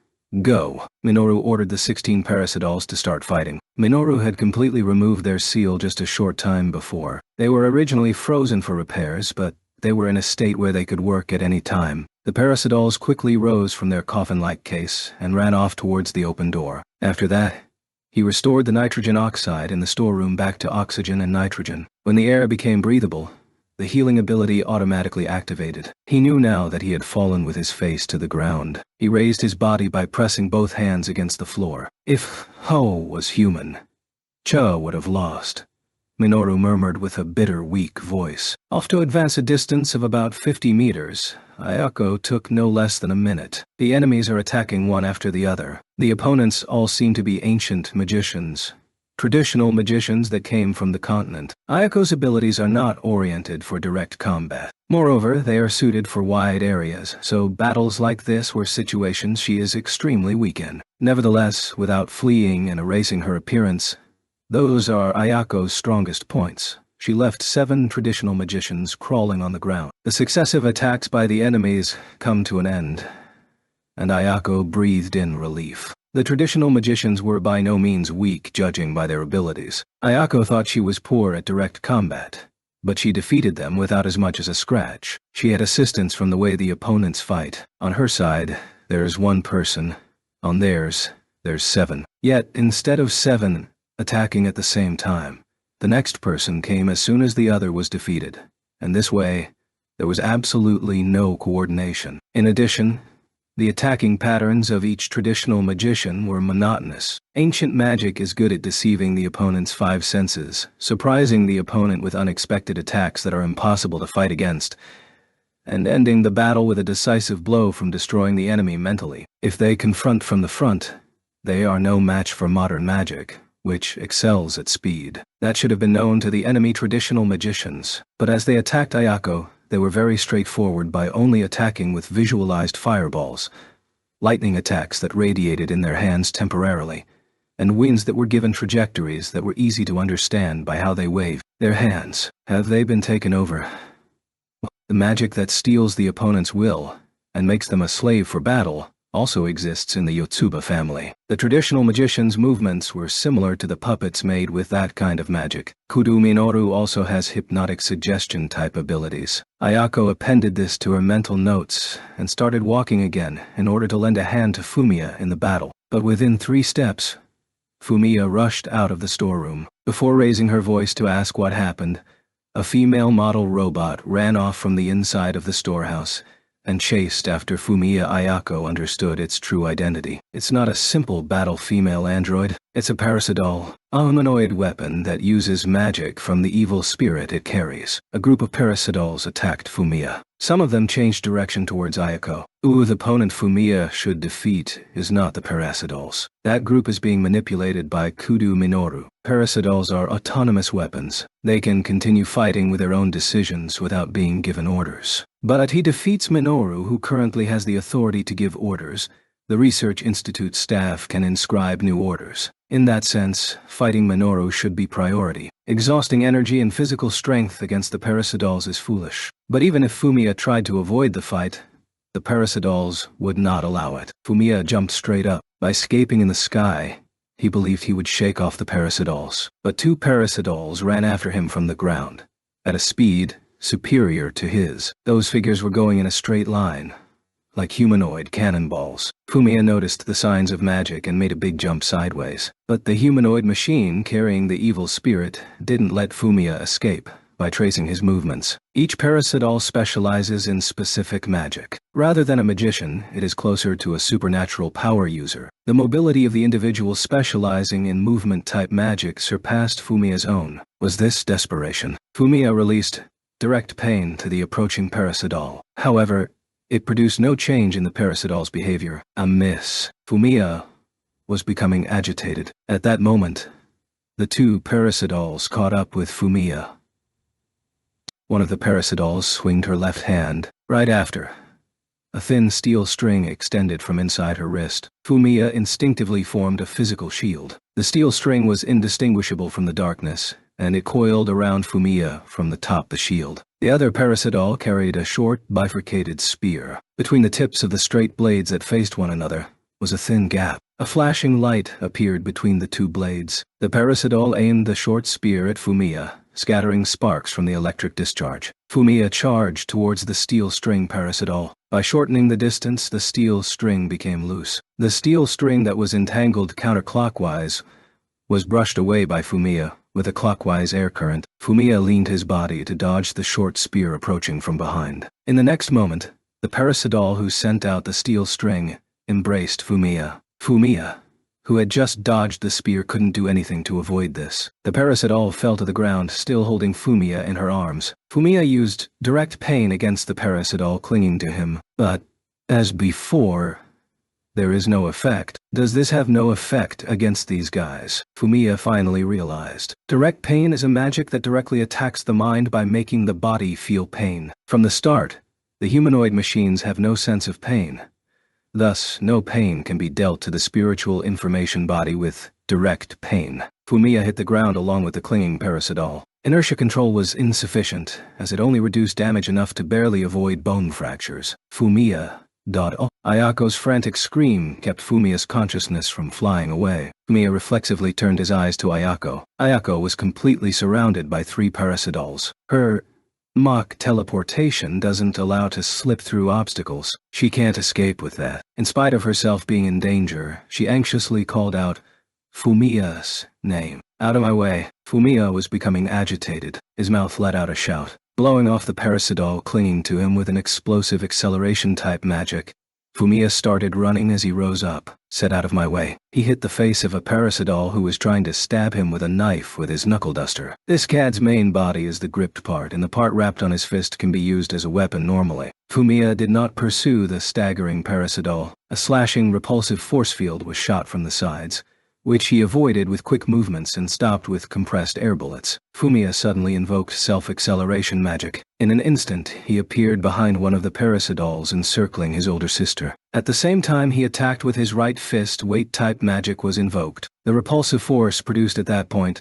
go. Minoru ordered the 16 parasidols to start fighting. Minoru had completely removed their seal just a short time before. They were originally frozen for repairs, but they were in a state where they could work at any time. The parasidols quickly rose from their coffin-like case and ran off towards the open door. After that, he restored the nitrogen oxide in the storeroom back to oxygen and nitrogen. When the air became breathable, the healing ability automatically activated. He knew now that he had fallen with his face to the ground. He raised his body by pressing both hands against the floor. If Ho was human, Cho would have lost. Minoru murmured with a bitter, weak voice. Off to advance a distance of about 50 meters, Ayako took no less than a minute. The enemies are attacking one after the other. The opponents all seem to be ancient magicians, traditional magicians that came from the continent. Ayako's abilities are not oriented for direct combat. Moreover, they are suited for wide areas, so battles like this were situations she is extremely weak in. Nevertheless, without fleeing and erasing her appearance, those are Ayako's strongest points. She left 7 traditional magicians crawling on the ground. The successive attacks by the enemies come to an end, and Ayako breathed in relief. The traditional magicians were by no means weak, judging by their abilities. Ayako thought she was poor at direct combat, but she defeated them without as much as a scratch. She had assistance from the way the opponents fight. On her side, there is 1 person. On theirs, there's 7. Yet, instead of 7 attacking at the same time, the next person came as soon as the other was defeated, and this way, there was absolutely no coordination. In addition, the attacking patterns of each traditional magician were monotonous. Ancient magic is good at deceiving the opponent's 5 senses, surprising the opponent with unexpected attacks that are impossible to fight against, and ending the battle with a decisive blow from destroying the enemy mentally. If they confront from the front, they are no match for modern magic, which excels at speed. That should have been known to the enemy traditional magicians, but as they attacked Ayako, they were very straightforward by only attacking with visualized fireballs, lightning attacks that radiated in their hands temporarily, and winds that were given trajectories that were easy to understand by how they waved their hands. Have they been taken over? The magic that steals the opponent's will and makes them a slave for battle also exists in the Yotsuba family. The traditional magicians' movements were similar to the puppets made with that kind of magic. Kudu Minoru also has hypnotic suggestion type abilities. Ayako appended this to her mental notes and started walking again in order to lend a hand to Fumiya in the battle. But within 3 steps, Fumiya rushed out of the storeroom. Before raising her voice to ask what happened, a female model robot ran off from the inside of the storehouse and chased after Fumiya. Ayako understood its true identity. It's not a simple battle female android, it's a parasidol, a humanoid weapon that uses magic from the evil spirit it carries. A group of parasidols attacked Fumiya. Some of them changed direction towards Ayako. The opponent Fumiya should defeat is not the parasidols. That group is being manipulated by Kudu Minoru. Parasidols are autonomous weapons. They can continue fighting with their own decisions without being given orders. But he defeats Minoru, who currently has the authority to give orders. The Research Institute staff can inscribe new orders. In that sense, fighting Minoru should be priority. Exhausting energy and physical strength against the parasidols is foolish. But even if Fumiya tried to avoid the fight, the parasidols would not allow it. Fumiya jumped straight up. By escaping in the sky, he believed he would shake off the parasidols. But 2 parasidols ran after him from the ground, at a speed superior to his. Those figures were going in a straight line, like humanoid cannonballs. Fumiya noticed the signs of magic and made a big jump sideways. But the humanoid machine carrying the evil spirit didn't let Fumiya escape by tracing his movements. Each parasidol specializes in specific magic. Rather than a magician, it is closer to a supernatural power user. The mobility of the individual specializing in movement-type magic surpassed Fumiya's own. Was this desperation? Fumiya released direct pain to the approaching parasidol. However, it produced no change in the parasidol's behavior. A miss. Fumiya was becoming agitated. At that moment, the 2 parasidols caught up with Fumiya. One of the parasidols swinged her left hand. Right after, a thin steel string extended from inside her wrist. Fumiya instinctively formed a physical shield. The steel string was indistinguishable from the darkness, and it coiled around Fumiya from the top of the shield. The other parasidol carried a short, bifurcated spear. Between the tips of the straight blades that faced one another was a thin gap. A flashing light appeared between the 2 blades. The parasidol aimed the short spear at Fumiya, scattering sparks from the electric discharge. Fumiya charged towards the steel string parasidol. By shortening the distance, the steel string became loose. The steel string that was entangled counterclockwise was brushed away by Fumiya with a clockwise air current. Fumiya leaned his body to dodge the short spear approaching from behind. In the next moment, the parasidol who sent out the steel string embraced Fumiya. Fumiya, who had just dodged the spear, couldn't do anything to avoid this. The parasidol fell to the ground, still holding Fumiya in her arms. Fumiya used direct pain against the parasidol clinging to him, but, as before, there is no effect. Does this have no effect against these guys? Fumiya finally realized. Direct pain is a magic that directly attacks the mind by making the body feel pain. From the start, the humanoid machines have no sense of pain. Thus, no pain can be dealt to the spiritual information body with direct pain. Fumiya hit the ground along with the clinging parasidol. Inertia control was insufficient, as it only reduced damage enough to barely avoid bone fractures. Fumiya. Ayako's frantic scream kept Fumiya's consciousness from flying away. Fumiya reflexively turned his eyes to Ayako. Ayako was completely surrounded by 3 parasidols. Her mock teleportation doesn't allow to slip through obstacles. She can't escape with that. In spite of herself being in danger, she anxiously called out Fumiya's name. Out of my way. Fumiya was becoming agitated. His mouth let out a shout, blowing off the parasidol clinging to him with an explosive acceleration-type magic. Fumiya started running as he rose up. Set out of my way. He hit the face of a parasidol who was trying to stab him with a knife with his knuckle duster. This cad's main body is the gripped part, and the part wrapped on his fist can be used as a weapon normally. Fumiya did not pursue the staggering parasidol. A slashing, repulsive force field was shot from the sides, which he avoided with quick movements and stopped with compressed air bullets. Fumiya suddenly invoked self-acceleration magic. In an instant, he appeared behind one of the parasidols encircling his older sister. At the same time he attacked with his right fist, weight-type magic was invoked. The repulsive force produced at that point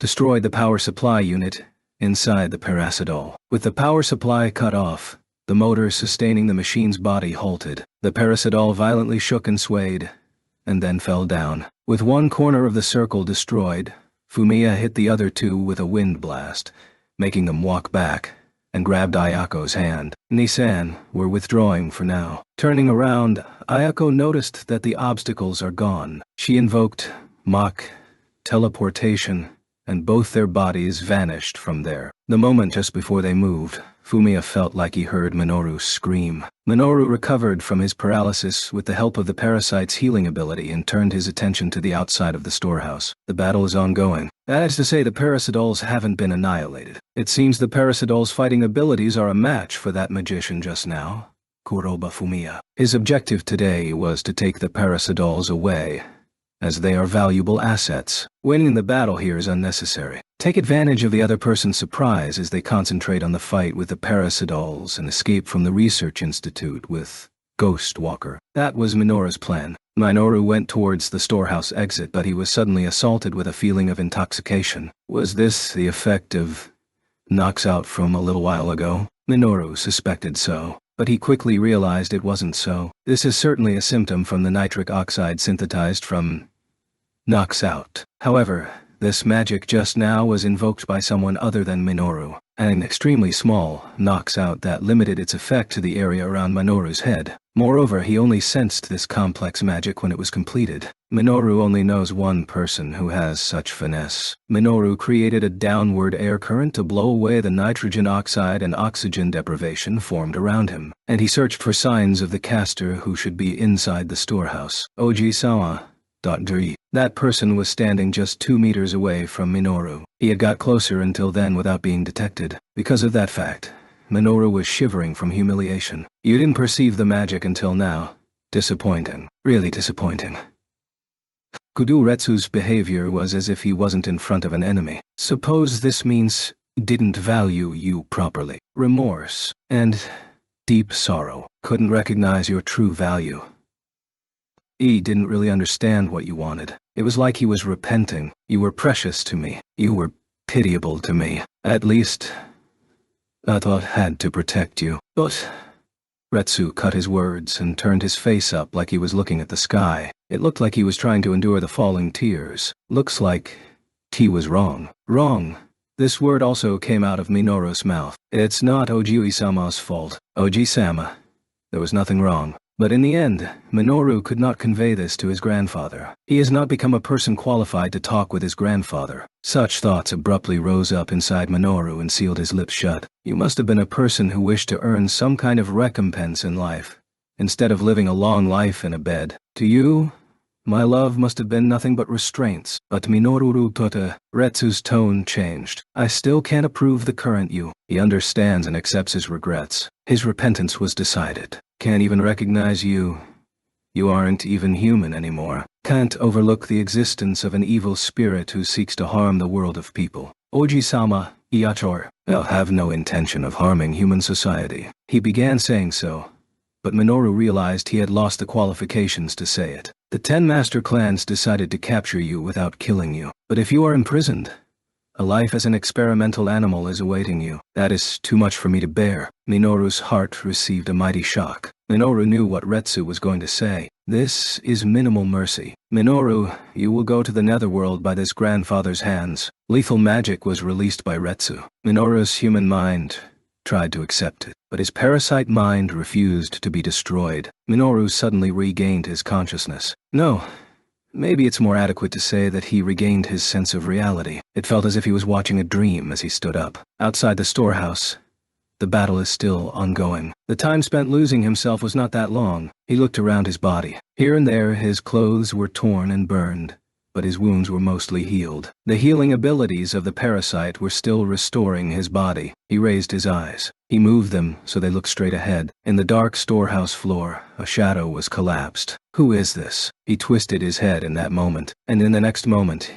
destroyed the power supply unit inside the parasidol. With the power supply cut off, the motor sustaining the machine's body halted. The parasidol violently shook and swayed, and then fell down. With one corner of the circle destroyed, Fumiya hit the other 2 with a wind blast, making them walk back, and grabbed Ayako's hand. Nissan were withdrawing for now. Turning around, Ayako noticed that the obstacles are gone. She invoked mock teleportation, and both their bodies vanished from there. The moment just before they moved, Fumiya felt like he heard Minoru scream. Minoru recovered from his paralysis with the help of the parasite's healing ability and turned his attention to the outside of the storehouse. The battle is ongoing. That is to say, the parasidols haven't been annihilated. It seems the parasidols' fighting abilities are a match for that magician just now, Kuroba Fumiya. His objective today was to take the parasidols away, as they are valuable assets. Winning the battle here is unnecessary. Take advantage of the other person's surprise as they concentrate on the fight with the parasidols and escape from the research institute with Ghost Walker. That was Minoru's plan. Minoru went towards the storehouse exit, but he was suddenly assaulted with a feeling of intoxication. Was this the effect of knocks out from a little while ago? Minoru suspected so, but he quickly realized it wasn't so. This is certainly a symptom from the nitric oxide synthesized from knocks out. However, this magic just now was invoked by someone other than Minoru, an extremely small knocks out that limited its effect to the area around Minoru's head. Moreover, he only sensed this complex magic when it was completed. Minoru only knows one person who has such finesse. Minoru created a downward air current to blow away the nitrogen oxide and oxygen deprivation formed around him, and he searched for signs of the caster who should be inside the storehouse. Oji-sama. That person was standing just 2 meters away from Minoru. He had got closer until then without being detected. Because of that fact, Minoru was shivering from humiliation. You didn't perceive the magic until now. Disappointing. Really disappointing. Kudo-retsu's behavior was as if he wasn't in front of an enemy. Suppose this means didn't value you properly. Remorse and deep sorrow. Couldn't recognize your true value. He didn't really understand what you wanted. It was like he was repenting. You were precious to me. You were pitiable to me. At least, I thought had to protect you. But Retsu cut his words and turned his face up like he was looking at the sky. It looked like he was trying to endure the falling tears. Looks like he was wrong. Wrong. This word also came out of Minoru's mouth. It's not Oji-sama's fault. Oji-sama. There was nothing wrong. But in the end, Minoru could not convey this to his grandfather. He has not become a person qualified to talk with his grandfather. Such thoughts abruptly rose up inside Minoru and sealed his lips shut. You must have been a person who wished to earn some kind of recompense in life, instead of living a long life in a bed. To you, my love must have been nothing but restraints. But Minoru Tota, Retsu's tone changed. I still can't approve the current you. He understands and accepts his regrets. His repentance was decided. Can't even recognize you. You aren't even human anymore. Can't overlook the existence of an evil spirit who seeks to harm the world of people. Oji-sama, Iachor, I'll have no intention of harming human society. He began saying so, but Minoru realized he had lost the qualifications to say it. The 10 master clans decided to capture you without killing you. But if you are imprisoned, a life as an experimental animal is awaiting you. That is too much for me to bear. Minoru's heart received a mighty shock. Minoru knew what Retsu was going to say. This is minimal mercy. Minoru, you will go to the netherworld by this grandfather's hands. Lethal magic was released by Retsu. Minoru's human mind tried to accept it, but his parasite mind refused to be destroyed. Minoru suddenly regained his consciousness. No. Maybe it's more adequate to say that he regained his sense of reality. It felt as if he was watching a dream as he stood up. Outside the storehouse, the battle is still ongoing. The time spent losing himself was not that long. He looked around his body. Here and there his clothes were torn and burned, but his wounds were mostly healed. The healing abilities of the parasite were still restoring his body. He raised his eyes. He moved them so they looked straight ahead. In the dark storehouse floor, a shadow was collapsed. Who is this? He twisted his head in that moment, and in the next moment,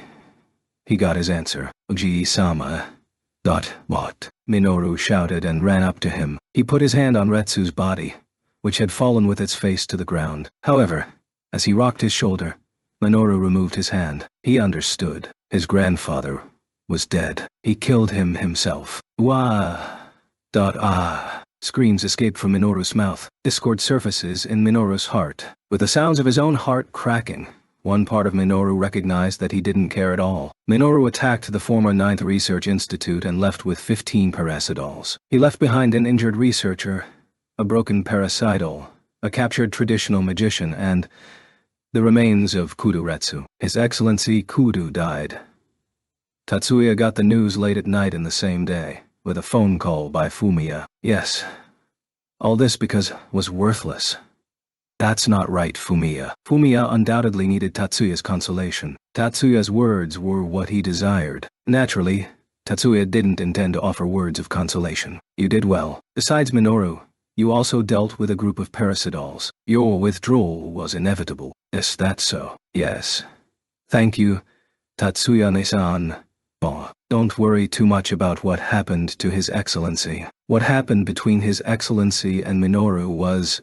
he got his answer. Oji-sama. What? Minoru shouted and ran up to him. He put his hand on Retsu's body, which had fallen with its face to the ground. However, as he rocked his shoulder, Minoru removed his hand. He understood. His grandfather was dead. He killed him himself. Wah! Screams escaped from Minoru's mouth. Discord surfaces in Minoru's heart. With the sounds of his own heart cracking, one part of Minoru recognized that he didn't care at all. Minoru attacked the former 9th Research Institute and left with 15 parasidols. He left behind an injured researcher, a broken parasitol, a captured traditional magician, and the remains of Kudo-retsu. His Excellency Kudo died. Tatsuya got the news late at night in the same day. with a phone call by Fumiya. Yes. All this because was worthless. That's not right, Fumiya. Fumiya undoubtedly needed Tatsuya's consolation. Tatsuya's words were what he desired. Naturally, Tatsuya didn't intend to offer words of consolation. You did well. Besides Minoru, you also dealt with a group of parasidols. Your withdrawal was inevitable. Is that so? Yes. Thank you, Tatsuya-ne-san. Don't worry too much about what happened to His Excellency. What happened between His Excellency and Minoru was,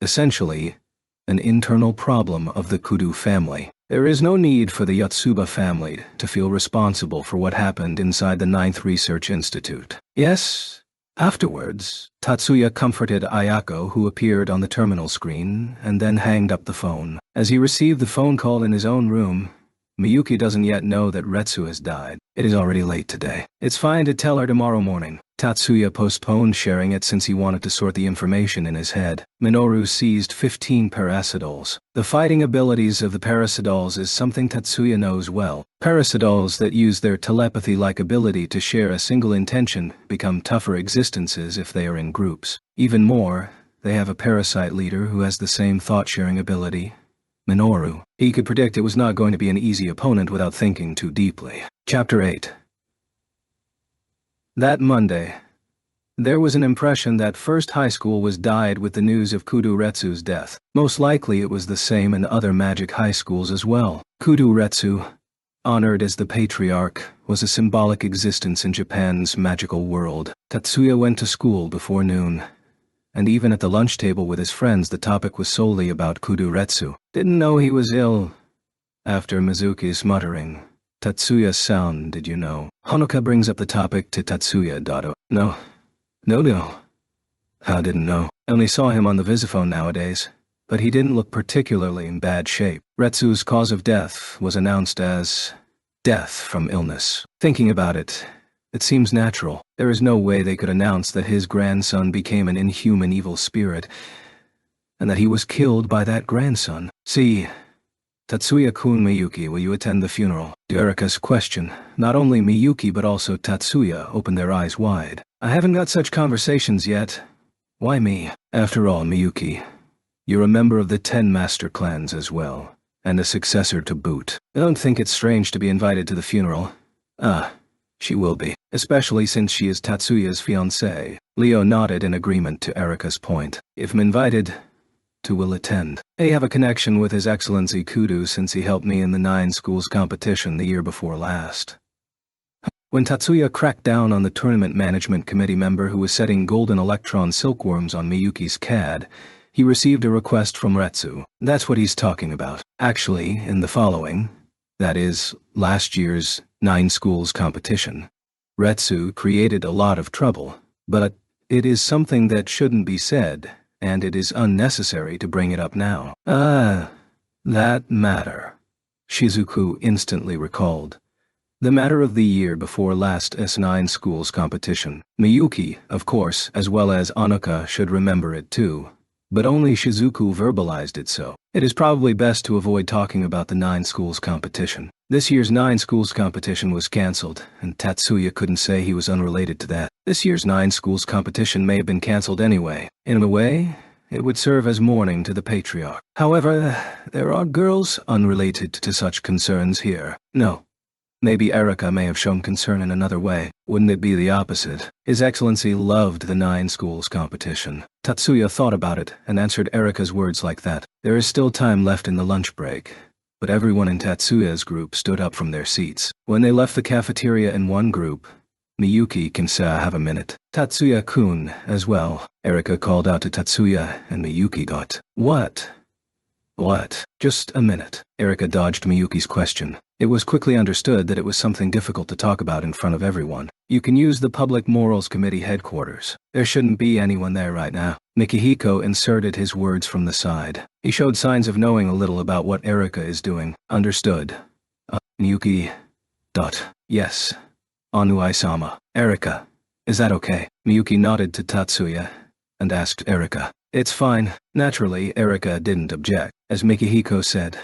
essentially, an internal problem of the Kudo family. There is no need for the Yotsuba family to feel responsible for what happened inside the 9th Research Institute. Yes? Afterwards, Tatsuya comforted Ayako, who appeared on the terminal screen, and then hanged up the phone. As he received the phone call in his own room, Miyuki doesn't yet know that Retsu has died. It is already late today. It's fine to tell her tomorrow morning. Tatsuya postponed sharing it since he wanted to sort the information in his head. Minoru seized 15 parasidols. The fighting abilities of the parasidols is something Tatsuya knows well. Parasidols that use their telepathy-like ability to share a single intention become tougher existences if they are in groups. Even more, they have a parasite leader who has the same thought-sharing ability. Minoru. He could predict it was not going to be an easy opponent without thinking too deeply. Chapter 8. That Monday, there was an impression that First High School was dyed with the news of Kudo Retsu's death. Most likely it was the same in other magic high schools as well. Kudo Retsu, honored as the patriarch, was a symbolic existence in Japan's magical world. Tatsuya went to school before noon, and even at the lunch table with his friends the topic was solely about Kudo Retsu. Didn't know he was ill. After Mizuki's muttering, Tatsuya-san, did you know? Honoka brings up the topic to Tatsuya. No. I didn't know. Only saw him on the visiphone nowadays, but he didn't look particularly in bad shape. Retsu's cause of death was announced as death from illness. Thinking about it, it seems natural. There is no way they could announce that his grandson became an inhuman evil spirit, and that he was killed by that grandson. See, Tatsuya-kun, Miyuki, will you attend the funeral? To Erika's question, not only Miyuki but also Tatsuya opened their eyes wide. I haven't got such conversations yet. Why me? After all, Miyuki, you're a member of the 10 master clans as well, and a successor to boot. I don't think it's strange to be invited to the funeral. She will be, especially since she is Tatsuya's fiancée. Leo nodded in agreement to Erika's point. If I'm invited, to will attend. I have a connection with His Excellency Kudo since he helped me in the 9 schools competition the year before last. When Tatsuya cracked down on the tournament management committee member who was setting golden electron silkworms on Miyuki's CAD, he received a request from Retsu. That's what he's talking about. Actually, in the following, that is, last year's 9 schools competition, Retsu created a lot of trouble, but it is something that shouldn't be said, and it is unnecessary to bring it up now. That matter. Shizuku instantly recalled. The matter of the year before last S9 schools competition. Miyuki, of course, as well as Honoka should remember it too, but only Shizuku verbalized it so. It is probably best to avoid talking about the 9 schools competition. This year's 9 schools competition was cancelled, and Tatsuya couldn't say he was unrelated to that. This year's 9 schools competition may have been cancelled anyway. In a way, it would serve as mourning to the patriarch. However, there are girls unrelated to such concerns here. No. Maybe Erika may have shown concern in another way. Wouldn't it be the opposite? His Excellency loved the 9 schools competition. Tatsuya thought about it and answered Erika's words like that. There is still time left in the lunch break, but everyone in Tatsuya's group stood up from their seats. When they left the cafeteria in one group, Miyuki can say, have a minute. Tatsuya-kun, as well. Erika called out to Tatsuya, and Miyuki got, What? Just a minute. Erika dodged Miyuki's question. It was quickly understood that it was something difficult to talk about in front of everyone. You can use the Public Morals Committee headquarters. There shouldn't be anyone there right now. Mikihiko inserted his words from the side. He showed signs of knowing a little about what Erika is doing. Understood. Miyuki. Yes. Anuai-sama. Erika. Is that okay? Miyuki nodded to Tatsuya and asked Erika. It's fine. Naturally, Erika didn't object. As Mikihiko said,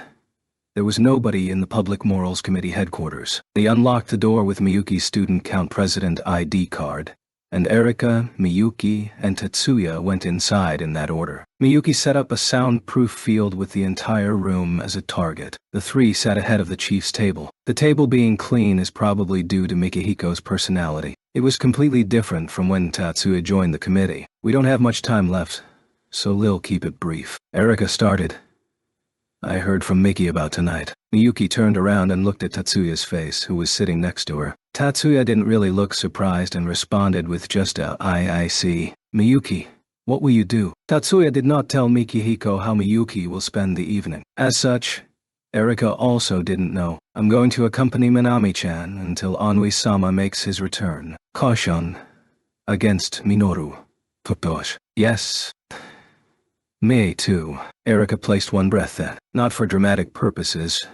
there was nobody in the Public Morals Committee headquarters. They unlocked the door with Miyuki's student count president ID card and Erika, Miyuki, and Tatsuya went inside in that order. Miyuki set up a soundproof field with the entire room as a target. The three sat ahead of the chief's table. The table being clean is probably due to Mikihiko's personality. It was completely different from when Tatsuya joined the committee. We don't have much time left, so Lil keep it brief. Erika started. I heard from Miki about tonight. Miyuki turned around and looked at Tatsuya's face, who was sitting next to her. Tatsuya didn't really look surprised and responded with just a I see. Miyuki, what will you do? Tatsuya did not tell Mikihiko how Miyuki will spend the evening. As such, Erika also didn't know. I'm going to accompany Minami-chan until Anui-sama makes his return. Caution. Against Minoru. Totosh. Yes. Me too. Erika placed one breath then, not for dramatic purposes,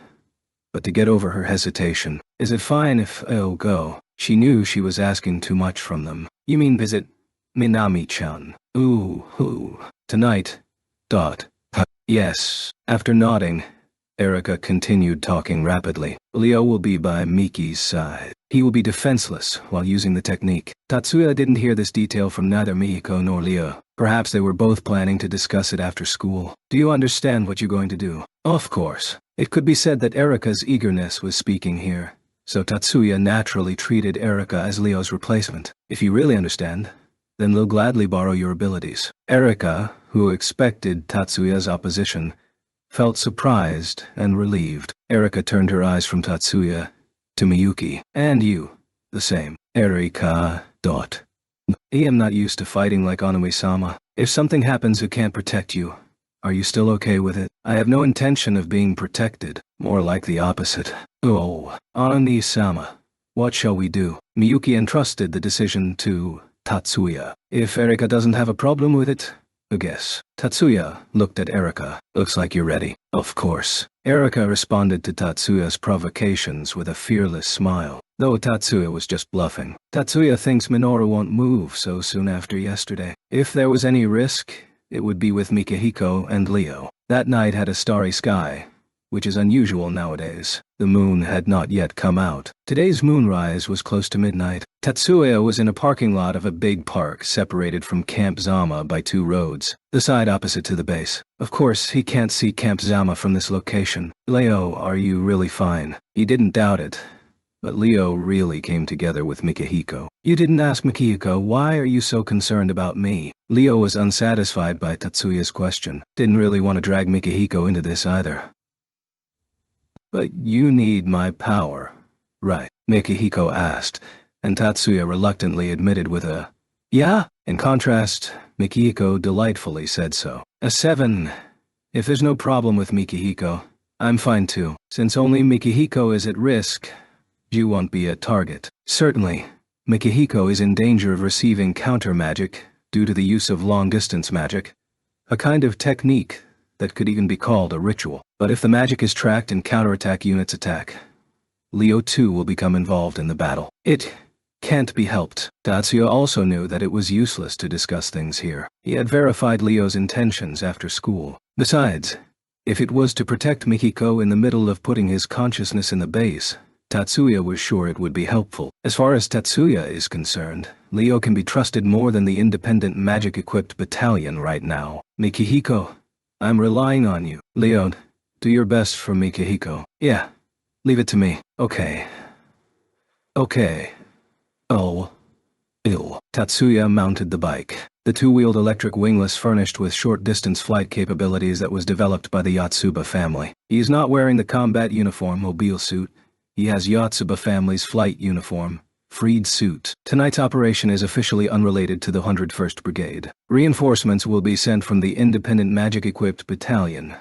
but to get over her hesitation. Is it fine if I'll go? She knew she was asking too much from them. You mean visit Minami-chan? Ooh. Tonight. Yes. After nodding, Erika continued talking rapidly. Leo will be by Miki's side. He will be defenseless while using the technique. Tatsuya didn't hear this detail from neither Mihiko nor Leo. Perhaps they were both planning to discuss it after school. Do you understand what you're going to do? Of course. It could be said that Erika's eagerness was speaking here, so Tatsuya naturally treated Erika as Leo's replacement. If you really understand, then they'll gladly borrow your abilities. Erika, who expected Tatsuya's opposition, felt surprised and relieved. Erika turned her eyes from Tatsuya to Miyuki. And you. The same. Erika. I am not used to fighting like Anui-sama. If something happens who can't protect you, are you still okay with it? I have no intention of being protected. More like the opposite. Oh, Anui-sama. What shall we do? Miyuki entrusted the decision to Tatsuya. If Erika doesn't have a problem with it, I guess. Tatsuya looked at Erika. Looks like you're ready. Of course. Erika responded to Tatsuya's provocations with a fearless smile, though Tatsuya was just bluffing. Tatsuya thinks Minoru won't move so soon after yesterday. If there was any risk, it would be with Mikihiko and Leo. That night had a starry sky, which is unusual nowadays. The moon had not yet come out. Today's moonrise was close to midnight. Tatsuya was in a parking lot of a big park separated from Camp Zama by 2 roads, the side opposite to the base. Of course, he can't see Camp Zama from this location. Leo, are you really fine? He didn't doubt it, but Leo really came together with Mikihiko. You didn't ask Mikihiko, why are you so concerned about me? Leo was unsatisfied by Tatsuya's question. Didn't really want to drag Mikihiko into this either. But you need my power, right? Mikihiko asked, and Tatsuya reluctantly admitted with a, yeah? In contrast, Mikihiko delightfully said so. A 7. If there's no problem with Mikihiko, I'm fine too. Since only Mikihiko is at risk, you won't be a target. Certainly, Mikihiko is in danger of receiving counter-magic due to the use of long-distance magic, a kind of technique that could even be called a ritual. But if the magic is tracked and counterattack units attack, Leo too will become involved in the battle. It can't be helped. Tatsuya also knew that it was useless to discuss things here. He had verified Leo's intentions after school. Besides, if it was to protect Mikiko in the middle of putting his consciousness in the base, Tatsuya was sure it would be helpful. As far as Tatsuya is concerned, Leo can be trusted more than the independent magic-equipped battalion right now. Mikihiko, I'm relying on you. Leo, do your best for Mikihiko. Yeah. Leave it to me. Okay. Oh. Ill. Tatsuya mounted the bike. The 2-wheeled electric wingless furnished with short-distance flight capabilities that was developed by the Yotsuba family. He is not wearing the combat uniform mobile suit. He has Yotsuba family's flight uniform, freed suit. Tonight's operation is officially unrelated to the 101st Brigade. Reinforcements will be sent from the independent magic-equipped battalion,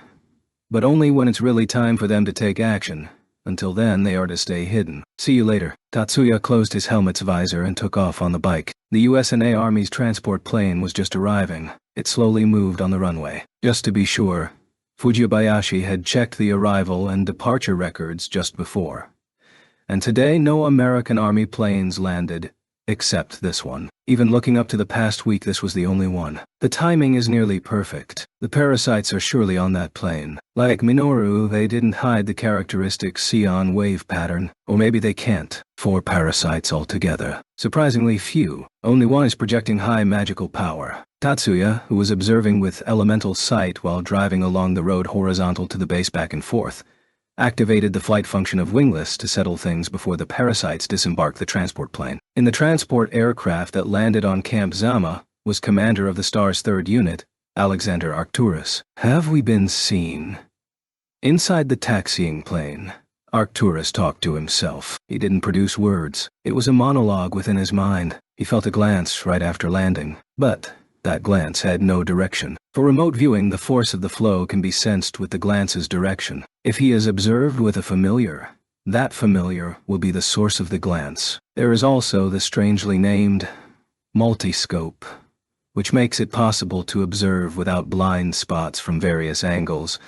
but only when it's really time for them to take action. Until then, they are to stay hidden. See you later. Tatsuya closed his helmet's visor and took off on the bike. The USA Army's transport plane was just arriving. It slowly moved on the runway. Just to be sure, Fujibayashi had checked the arrival and departure records just before. And today no American Army planes landed except this one. Even looking up to the past week, this was the only one. The timing is nearly perfect. The parasites are surely on that plane. Like Minoru, they didn't hide the characteristic Sion wave pattern, or maybe they can't. 4 parasites altogether. Surprisingly few. Only one is projecting high magical power. Tatsuya, who was observing with elemental sight while driving along the road horizontal to the base back and forth, activated the flight function of Wingless to settle things before the parasites disembarked the transport plane. In the transport aircraft that landed on Camp Zama was commander of the Star's 3rd unit, Alexander Arcturus. Have we been seen? Inside the taxiing plane, Arcturus talked to himself. He didn't produce words. It was a monologue within his mind. He felt a glance right after landing, but that glance had no direction. For remote viewing, the force of the flow can be sensed with the glance's direction. If he is observed with a familiar, that familiar will be the source of the glance. There is also the strangely named multiscope, which makes it possible to observe without blind spots from various angles,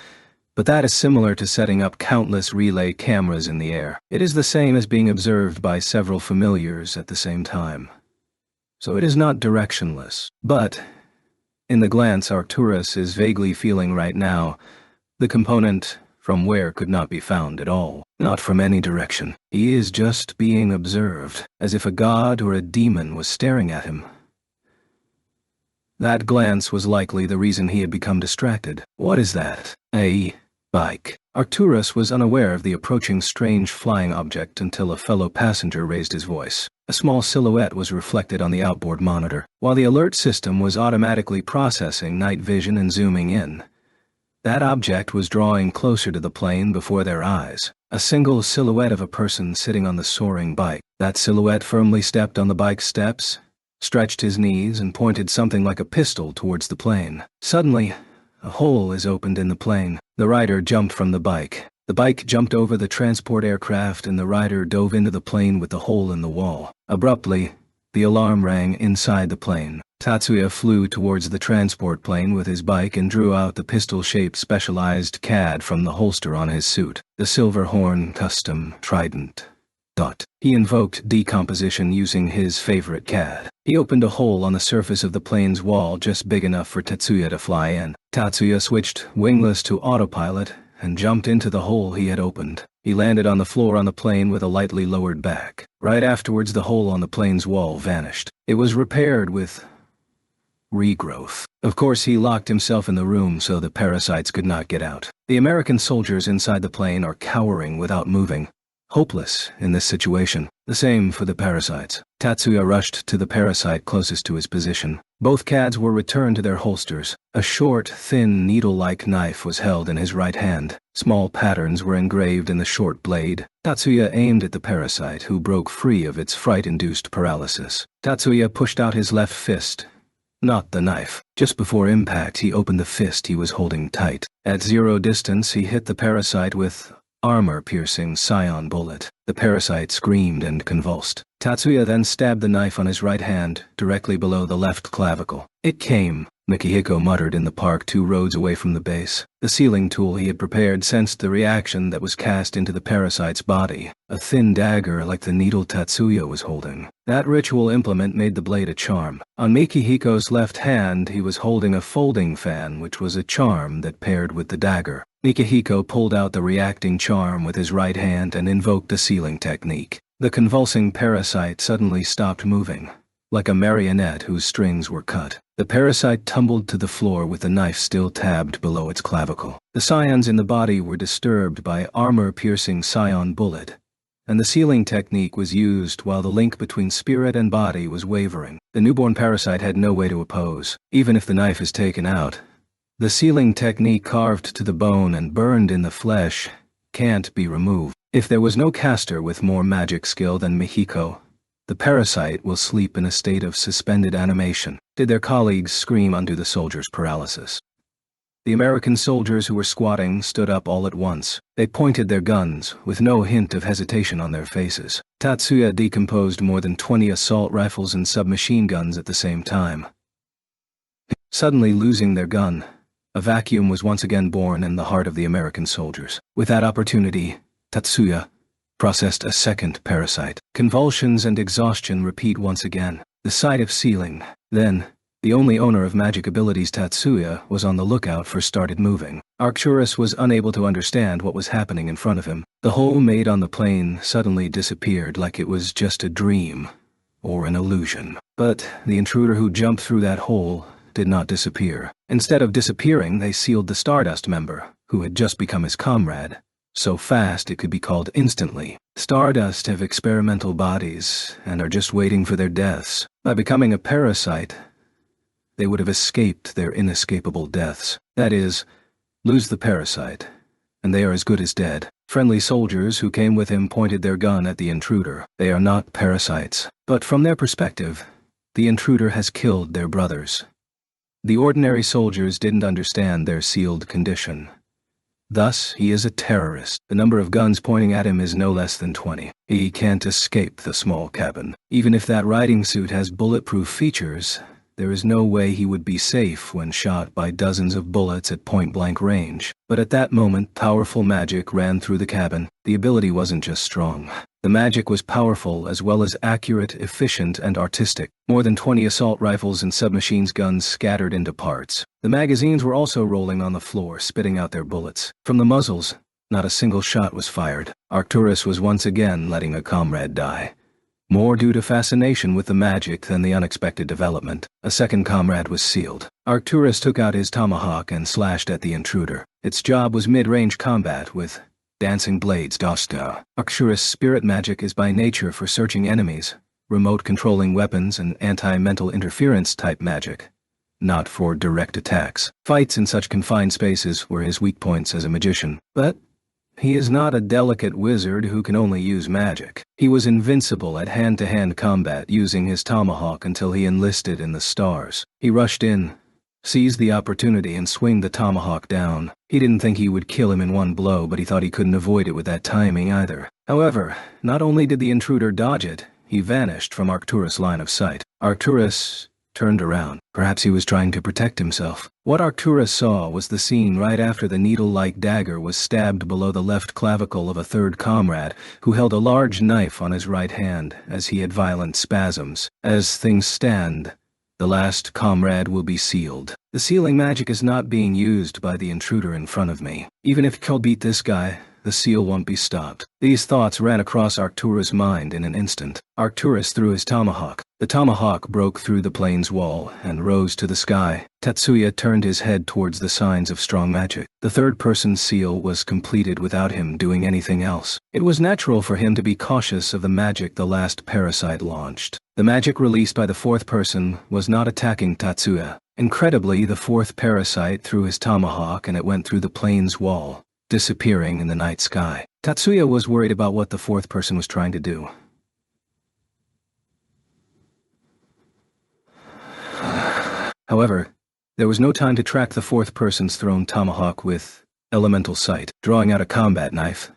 but that is similar to setting up countless relay cameras in the air. It is the same as being observed by several familiars at the same time. So it is not directionless. But in the glance Arcturus is vaguely feeling right now, the component from where could not be found at all. Not from any direction. He is just being observed, as if a god or a demon was staring at him. That glance was likely the reason he had become distracted. What is that? A bike. Arcturus was unaware of the approaching strange flying object until a fellow passenger raised his voice. A small silhouette was reflected on the outboard monitor. While the alert system was automatically processing night vision and zooming in, that object was drawing closer to the plane before their eyes. A single silhouette of a person sitting on the soaring bike. That silhouette firmly stepped on the bike's steps, stretched his knees, and pointed something like a pistol towards the plane. Suddenly, a hole is opened in the plane. The rider jumped from the bike. The bike jumped over the transport aircraft and the rider dove into the plane with the hole in the wall. Abruptly, the alarm rang inside the plane. Tatsuya flew towards the transport plane with his bike and drew out the pistol-shaped specialized CAD from the holster on his suit. The Silver Horn Custom Trident. He invoked decomposition using his favorite CAD. He opened a hole on the surface of the plane's wall just big enough for Tatsuya to fly in. Tatsuya switched Wingless to autopilot and jumped into the hole he had opened. He landed on the floor on the plane with a lightly lowered back. Right afterwards, the hole on the plane's wall vanished. It was repaired with regrowth. Of course, he locked himself in the room so the parasites could not get out. The American soldiers inside the plane are cowering without moving. Hopeless in this situation. The same for the parasites. Tatsuya rushed to the parasite closest to his position. Both CADs were returned to their holsters. A short, thin, needle-like knife was held in his right hand. Small patterns were engraved in the short blade. Tatsuya aimed at the parasite, who broke free of its fright-induced paralysis. Tatsuya pushed out his left fist, not the knife. Just before impact, he opened the fist he was holding tight. At 0 distance, he hit the parasite with armor-piercing scion bullet. The parasite screamed and convulsed. Tatsuya then stabbed the knife on his right hand, directly below the left clavicle. It came, Mikihiko muttered in the park 2 roads away from the base. The sealing tool he had prepared sensed the reaction that was cast into the parasite's body. A thin dagger like the needle Tatsuya was holding. That ritual implement made the blade a charm. On Mikihiko's left hand, he was holding a folding fan, which was a charm that paired with the dagger. Mikihiko pulled out the reacting charm with his right hand and invoked the sealing technique. The convulsing parasite suddenly stopped moving, like a marionette whose strings were cut. The parasite tumbled to the floor with the knife still tabbed below its clavicle. The scions in the body were disturbed by armor-piercing scion bullet, and the sealing technique was used while the link between spirit and body was wavering. The newborn parasite had no way to oppose. Even if the knife is taken out, the sealing technique carved to the bone and burned in the flesh can't be removed. If there was no caster with more magic skill than Mikihiko, the parasite will sleep in a state of suspended animation. Did their colleagues scream under the soldiers' paralysis? The American soldiers who were squatting stood up all at once. They pointed their guns, with no hint of hesitation on their faces. Tatsuya decomposed more than 20 assault rifles and submachine guns at the same time. Suddenly losing their gun, a vacuum was once again born in the heart of the American soldiers. With that opportunity, Tatsuya, processed a second parasite. Convulsions and exhaustion repeat once again. The sight of ceiling. Then, the only owner of magic abilities, Tatsuya, was on the lookout for started moving. Arcturus was unable to understand what was happening in front of him. The hole made on the plane suddenly disappeared like it was just a dream or an illusion. But the intruder who jumped through that hole did not disappear. Instead of disappearing, they sealed the Stardust member, who had just become his comrade, so fast it could be called instantly. Stardust have experimental bodies and are just waiting for their deaths. By becoming a parasite, they would have escaped their inescapable deaths. That is, lose the parasite, and they are as good as dead. Friendly soldiers who came with him pointed their gun at the intruder. They are not parasites, but from their perspective, the intruder has killed their brothers. The ordinary soldiers didn't understand their sealed condition. Thus, he is a terrorist. The number of guns pointing at him is no less than 20. He can't escape the small cabin. Even if that riding suit has bulletproof features, there is no way he would be safe when shot by dozens of bullets at point-blank range. But at that moment, powerful magic ran through the cabin. The ability wasn't just strong. The magic was powerful as well as accurate, efficient, and artistic. More than 20 assault rifles and submachine guns scattered into parts. The magazines were also rolling on the floor, spitting out their bullets. From the muzzles, not a single shot was fired. Arcturus was once again letting a comrade die. More due to fascination with the magic than the unexpected development. A second comrade was sealed. Arcturus took out his tomahawk and slashed at the intruder. Its job was mid-range combat with dancing blades. Arcturus' spirit magic is by nature for searching enemies, remote controlling weapons, and anti-mental interference type magic, not for direct attacks. Fights in such confined spaces were his weak points as a magician, but he is not a delicate wizard who can only use magic. He was invincible at hand-to-hand combat using his tomahawk until he enlisted in the stars. He rushed in, seized the opportunity and swung the tomahawk down. He didn't think he would kill him in one blow, but he thought he couldn't avoid it with that timing either. However, not only did the intruder dodge it, he vanished from Arcturus' line of sight. Arcturus turned around. Perhaps he was trying to protect himself. What Arcturus saw was the scene right after the needle-like dagger was stabbed below the left clavicle of a third comrade, who held a large knife on his right hand as he had violent spasms. As things stand, the last comrade will be sealed. The sealing magic is not being used by the intruder in front of me. Even if I'll beat this guy, the seal won't be stopped. These thoughts ran across Arcturus' mind in an instant. Arcturus threw his tomahawk. The tomahawk broke through the plane's wall and rose to the sky. Tatsuya turned his head towards the signs of strong magic. The third-person seal was completed without him doing anything else. It was natural for him to be cautious of the magic the last parasite launched. The magic released by the fourth person was not attacking Tatsuya. Incredibly, the fourth parasite threw his tomahawk and it went through the plane's wall, disappearing in the night sky. Tatsuya was worried about what the fourth person was trying to do. However, there was no time to track the fourth person's thrown tomahawk with elemental sight. Drawing out a combat knife,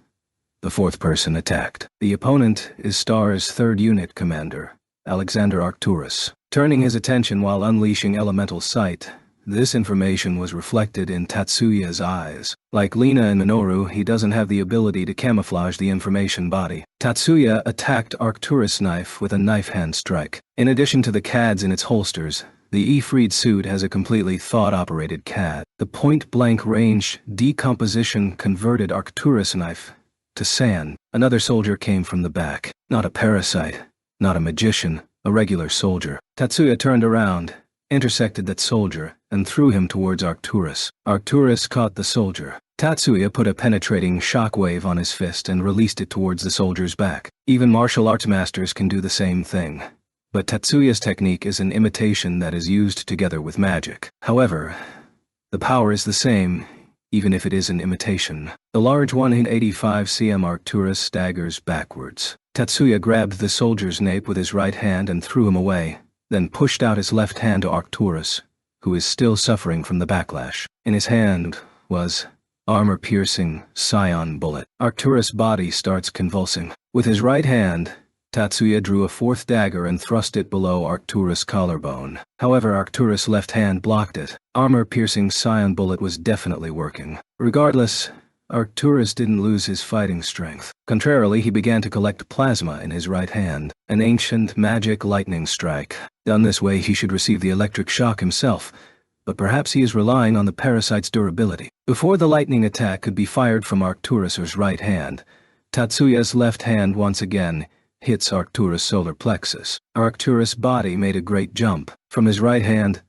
the fourth person attacked. The opponent is Star's third unit commander, Alexander Arcturus. Turning his attention while unleashing elemental sight, this information was reflected in Tatsuya's eyes. Like Lina and Minoru, he doesn't have the ability to camouflage the information body. Tatsuya attacked Arcturus' knife with a knife hand strike. In addition to the CADs in its holsters, the Ifrit suit has a completely thought-operated CAD. The point-blank range decomposition converted Arcturus' knife to sand. Another soldier came from the back. Not a parasite, not a magician, a regular soldier. Tatsuya turned around, intersected that soldier, and threw him towards Arcturus. Arcturus caught the soldier. Tatsuya put a penetrating shockwave on his fist and released it towards the soldier's back. Even martial arts masters can do the same thing. But Tatsuya's technique is an imitation that is used together with magic. However, the power is the same, even if it is an imitation. The large 185 cm Arcturus staggers backwards. Tatsuya grabbed the soldier's nape with his right hand and threw him away, then pushed out his left hand to Arcturus, who is still suffering from the backlash. In his hand was armor-piercing scion bullet. Arcturus' body starts convulsing. With his right hand, Tatsuya drew a fourth dagger and thrust it below Arcturus' collarbone. However, Arcturus' left hand blocked it. Armor-piercing scion bullet was definitely working. Regardless, Arcturus didn't lose his fighting strength. Contrarily, he began to collect plasma in his right hand, an ancient magic lightning strike. Done this way, he should receive the electric shock himself, but perhaps he is relying on the parasite's durability. Before the lightning attack could be fired from Arcturus's right hand, Tatsuya's left hand once again hits Arcturus' solar plexus. Arcturus' body made a great jump. From his right hand,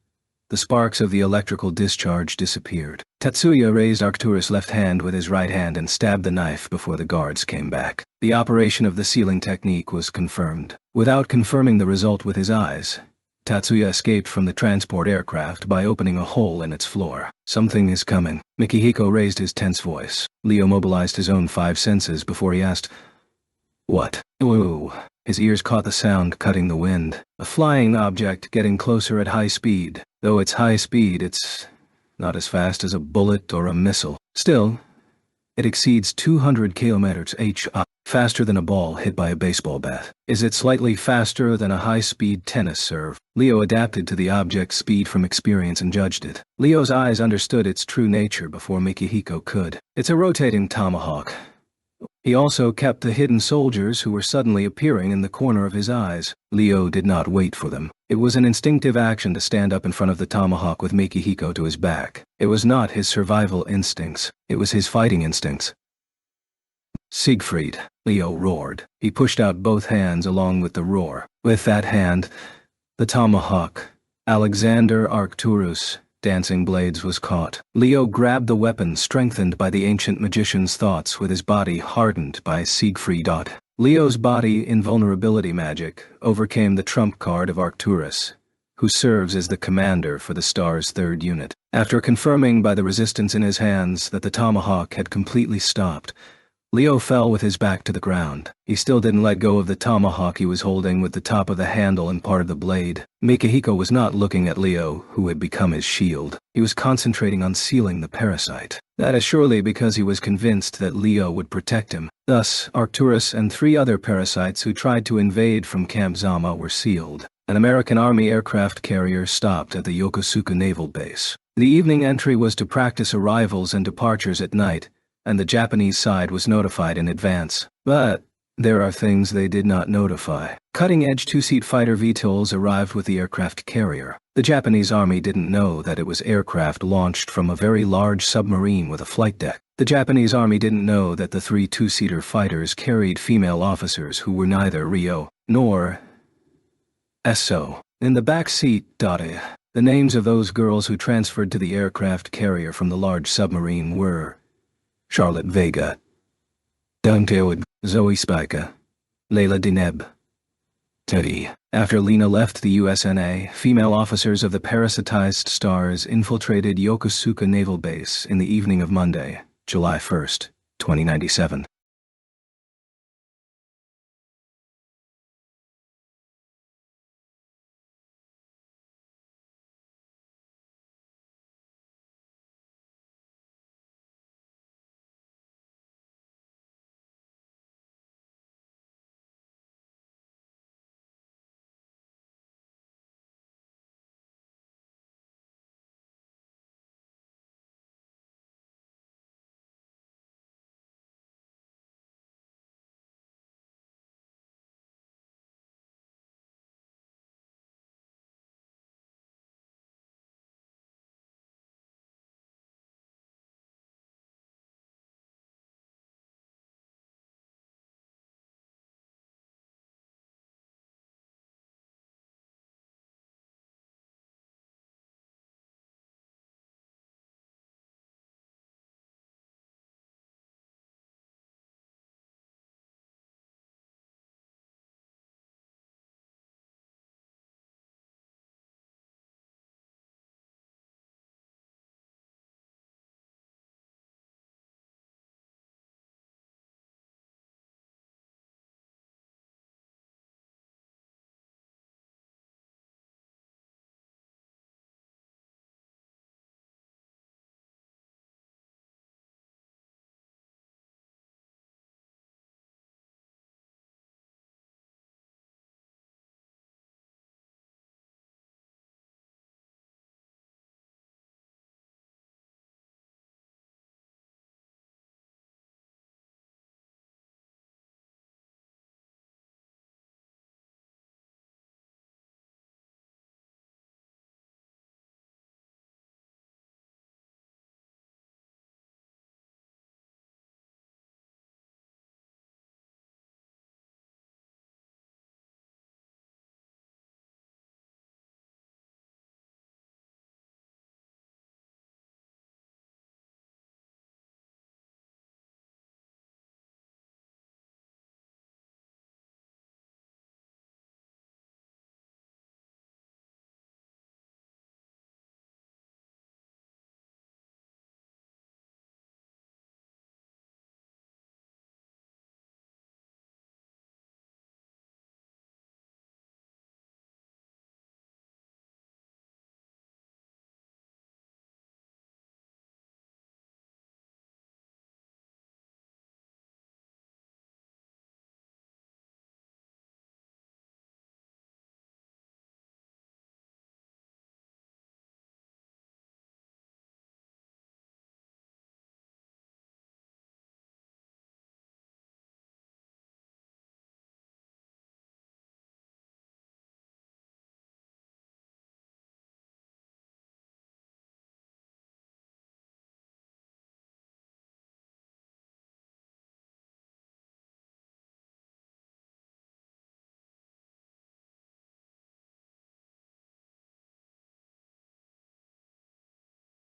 the sparks of the electrical discharge disappeared. Tatsuya raised Arcturus' left hand with his right hand and stabbed the knife before the guards came back. The operation of the sealing technique was confirmed. Without confirming the result with his eyes, Tatsuya escaped from the transport aircraft by opening a hole in its floor. Something is coming. Mikihiko raised his tense voice. Leo mobilized his own 5 senses before he asked, "What?" "Ooh." His ears caught the sound cutting the wind. A flying object getting closer at high speed. Though it's high speed, it's not as fast as a bullet or a missile. Still, it exceeds 200 km/h, faster than a ball hit by a baseball bat. Is it slightly faster than a high-speed tennis serve? Leo adapted to the object's speed from experience and judged it. Leo's eyes understood its true nature before Mikihiko could. It's a rotating tomahawk. He also kept the hidden soldiers who were suddenly appearing in the corner of his eyes. Leo did not wait for them. It was an instinctive action to stand up in front of the tomahawk with Mikihiko to his back. It was not his survival instincts. It was his fighting instincts. "Siegfried," Leo roared. He pushed out both hands along with the roar. With that hand, the tomahawk, Alexander Arcturus, dancing blades was caught. Leo grabbed the weapon strengthened by the ancient magician's thoughts with his body hardened by Siegfried. Leo's body invulnerability magic overcame the trump card of Arcturus, who serves as the commander for the star's 3rd unit. After confirming by the resistance in his hands that the tomahawk had completely stopped, Leo fell with his back to the ground. He still didn't let go of the tomahawk he was holding with the top of the handle and part of the blade. Mikihiko was not looking at Leo, who had become his shield. He was concentrating on sealing the parasite. That is surely because he was convinced that Leo would protect him. Thus, Arcturus and 3 other parasites who tried to invade from Camp Zama were sealed. An American Army aircraft carrier stopped at the Yokosuka Naval Base. The evening entry was to practice arrivals and departures at night, and the Japanese side was notified in advance. But there are things they did not notify. Cutting-edge 2-seat fighter VTOLs arrived with the aircraft carrier. The Japanese army didn't know that it was aircraft launched from a very large submarine with a flight deck. The Japanese army didn't know that the 3 2-seater fighters carried female officers who were neither Rio nor SO. In the back seat, the names of those girls who transferred to the aircraft carrier from the large submarine were Charlotte Vega, Dungtaewid, Zoe Spica, Layla Dineb, Teddy. After Lena left the USNA, female officers of the parasitized stars infiltrated Yokosuka Naval Base in the evening of Monday, July 1, 2097.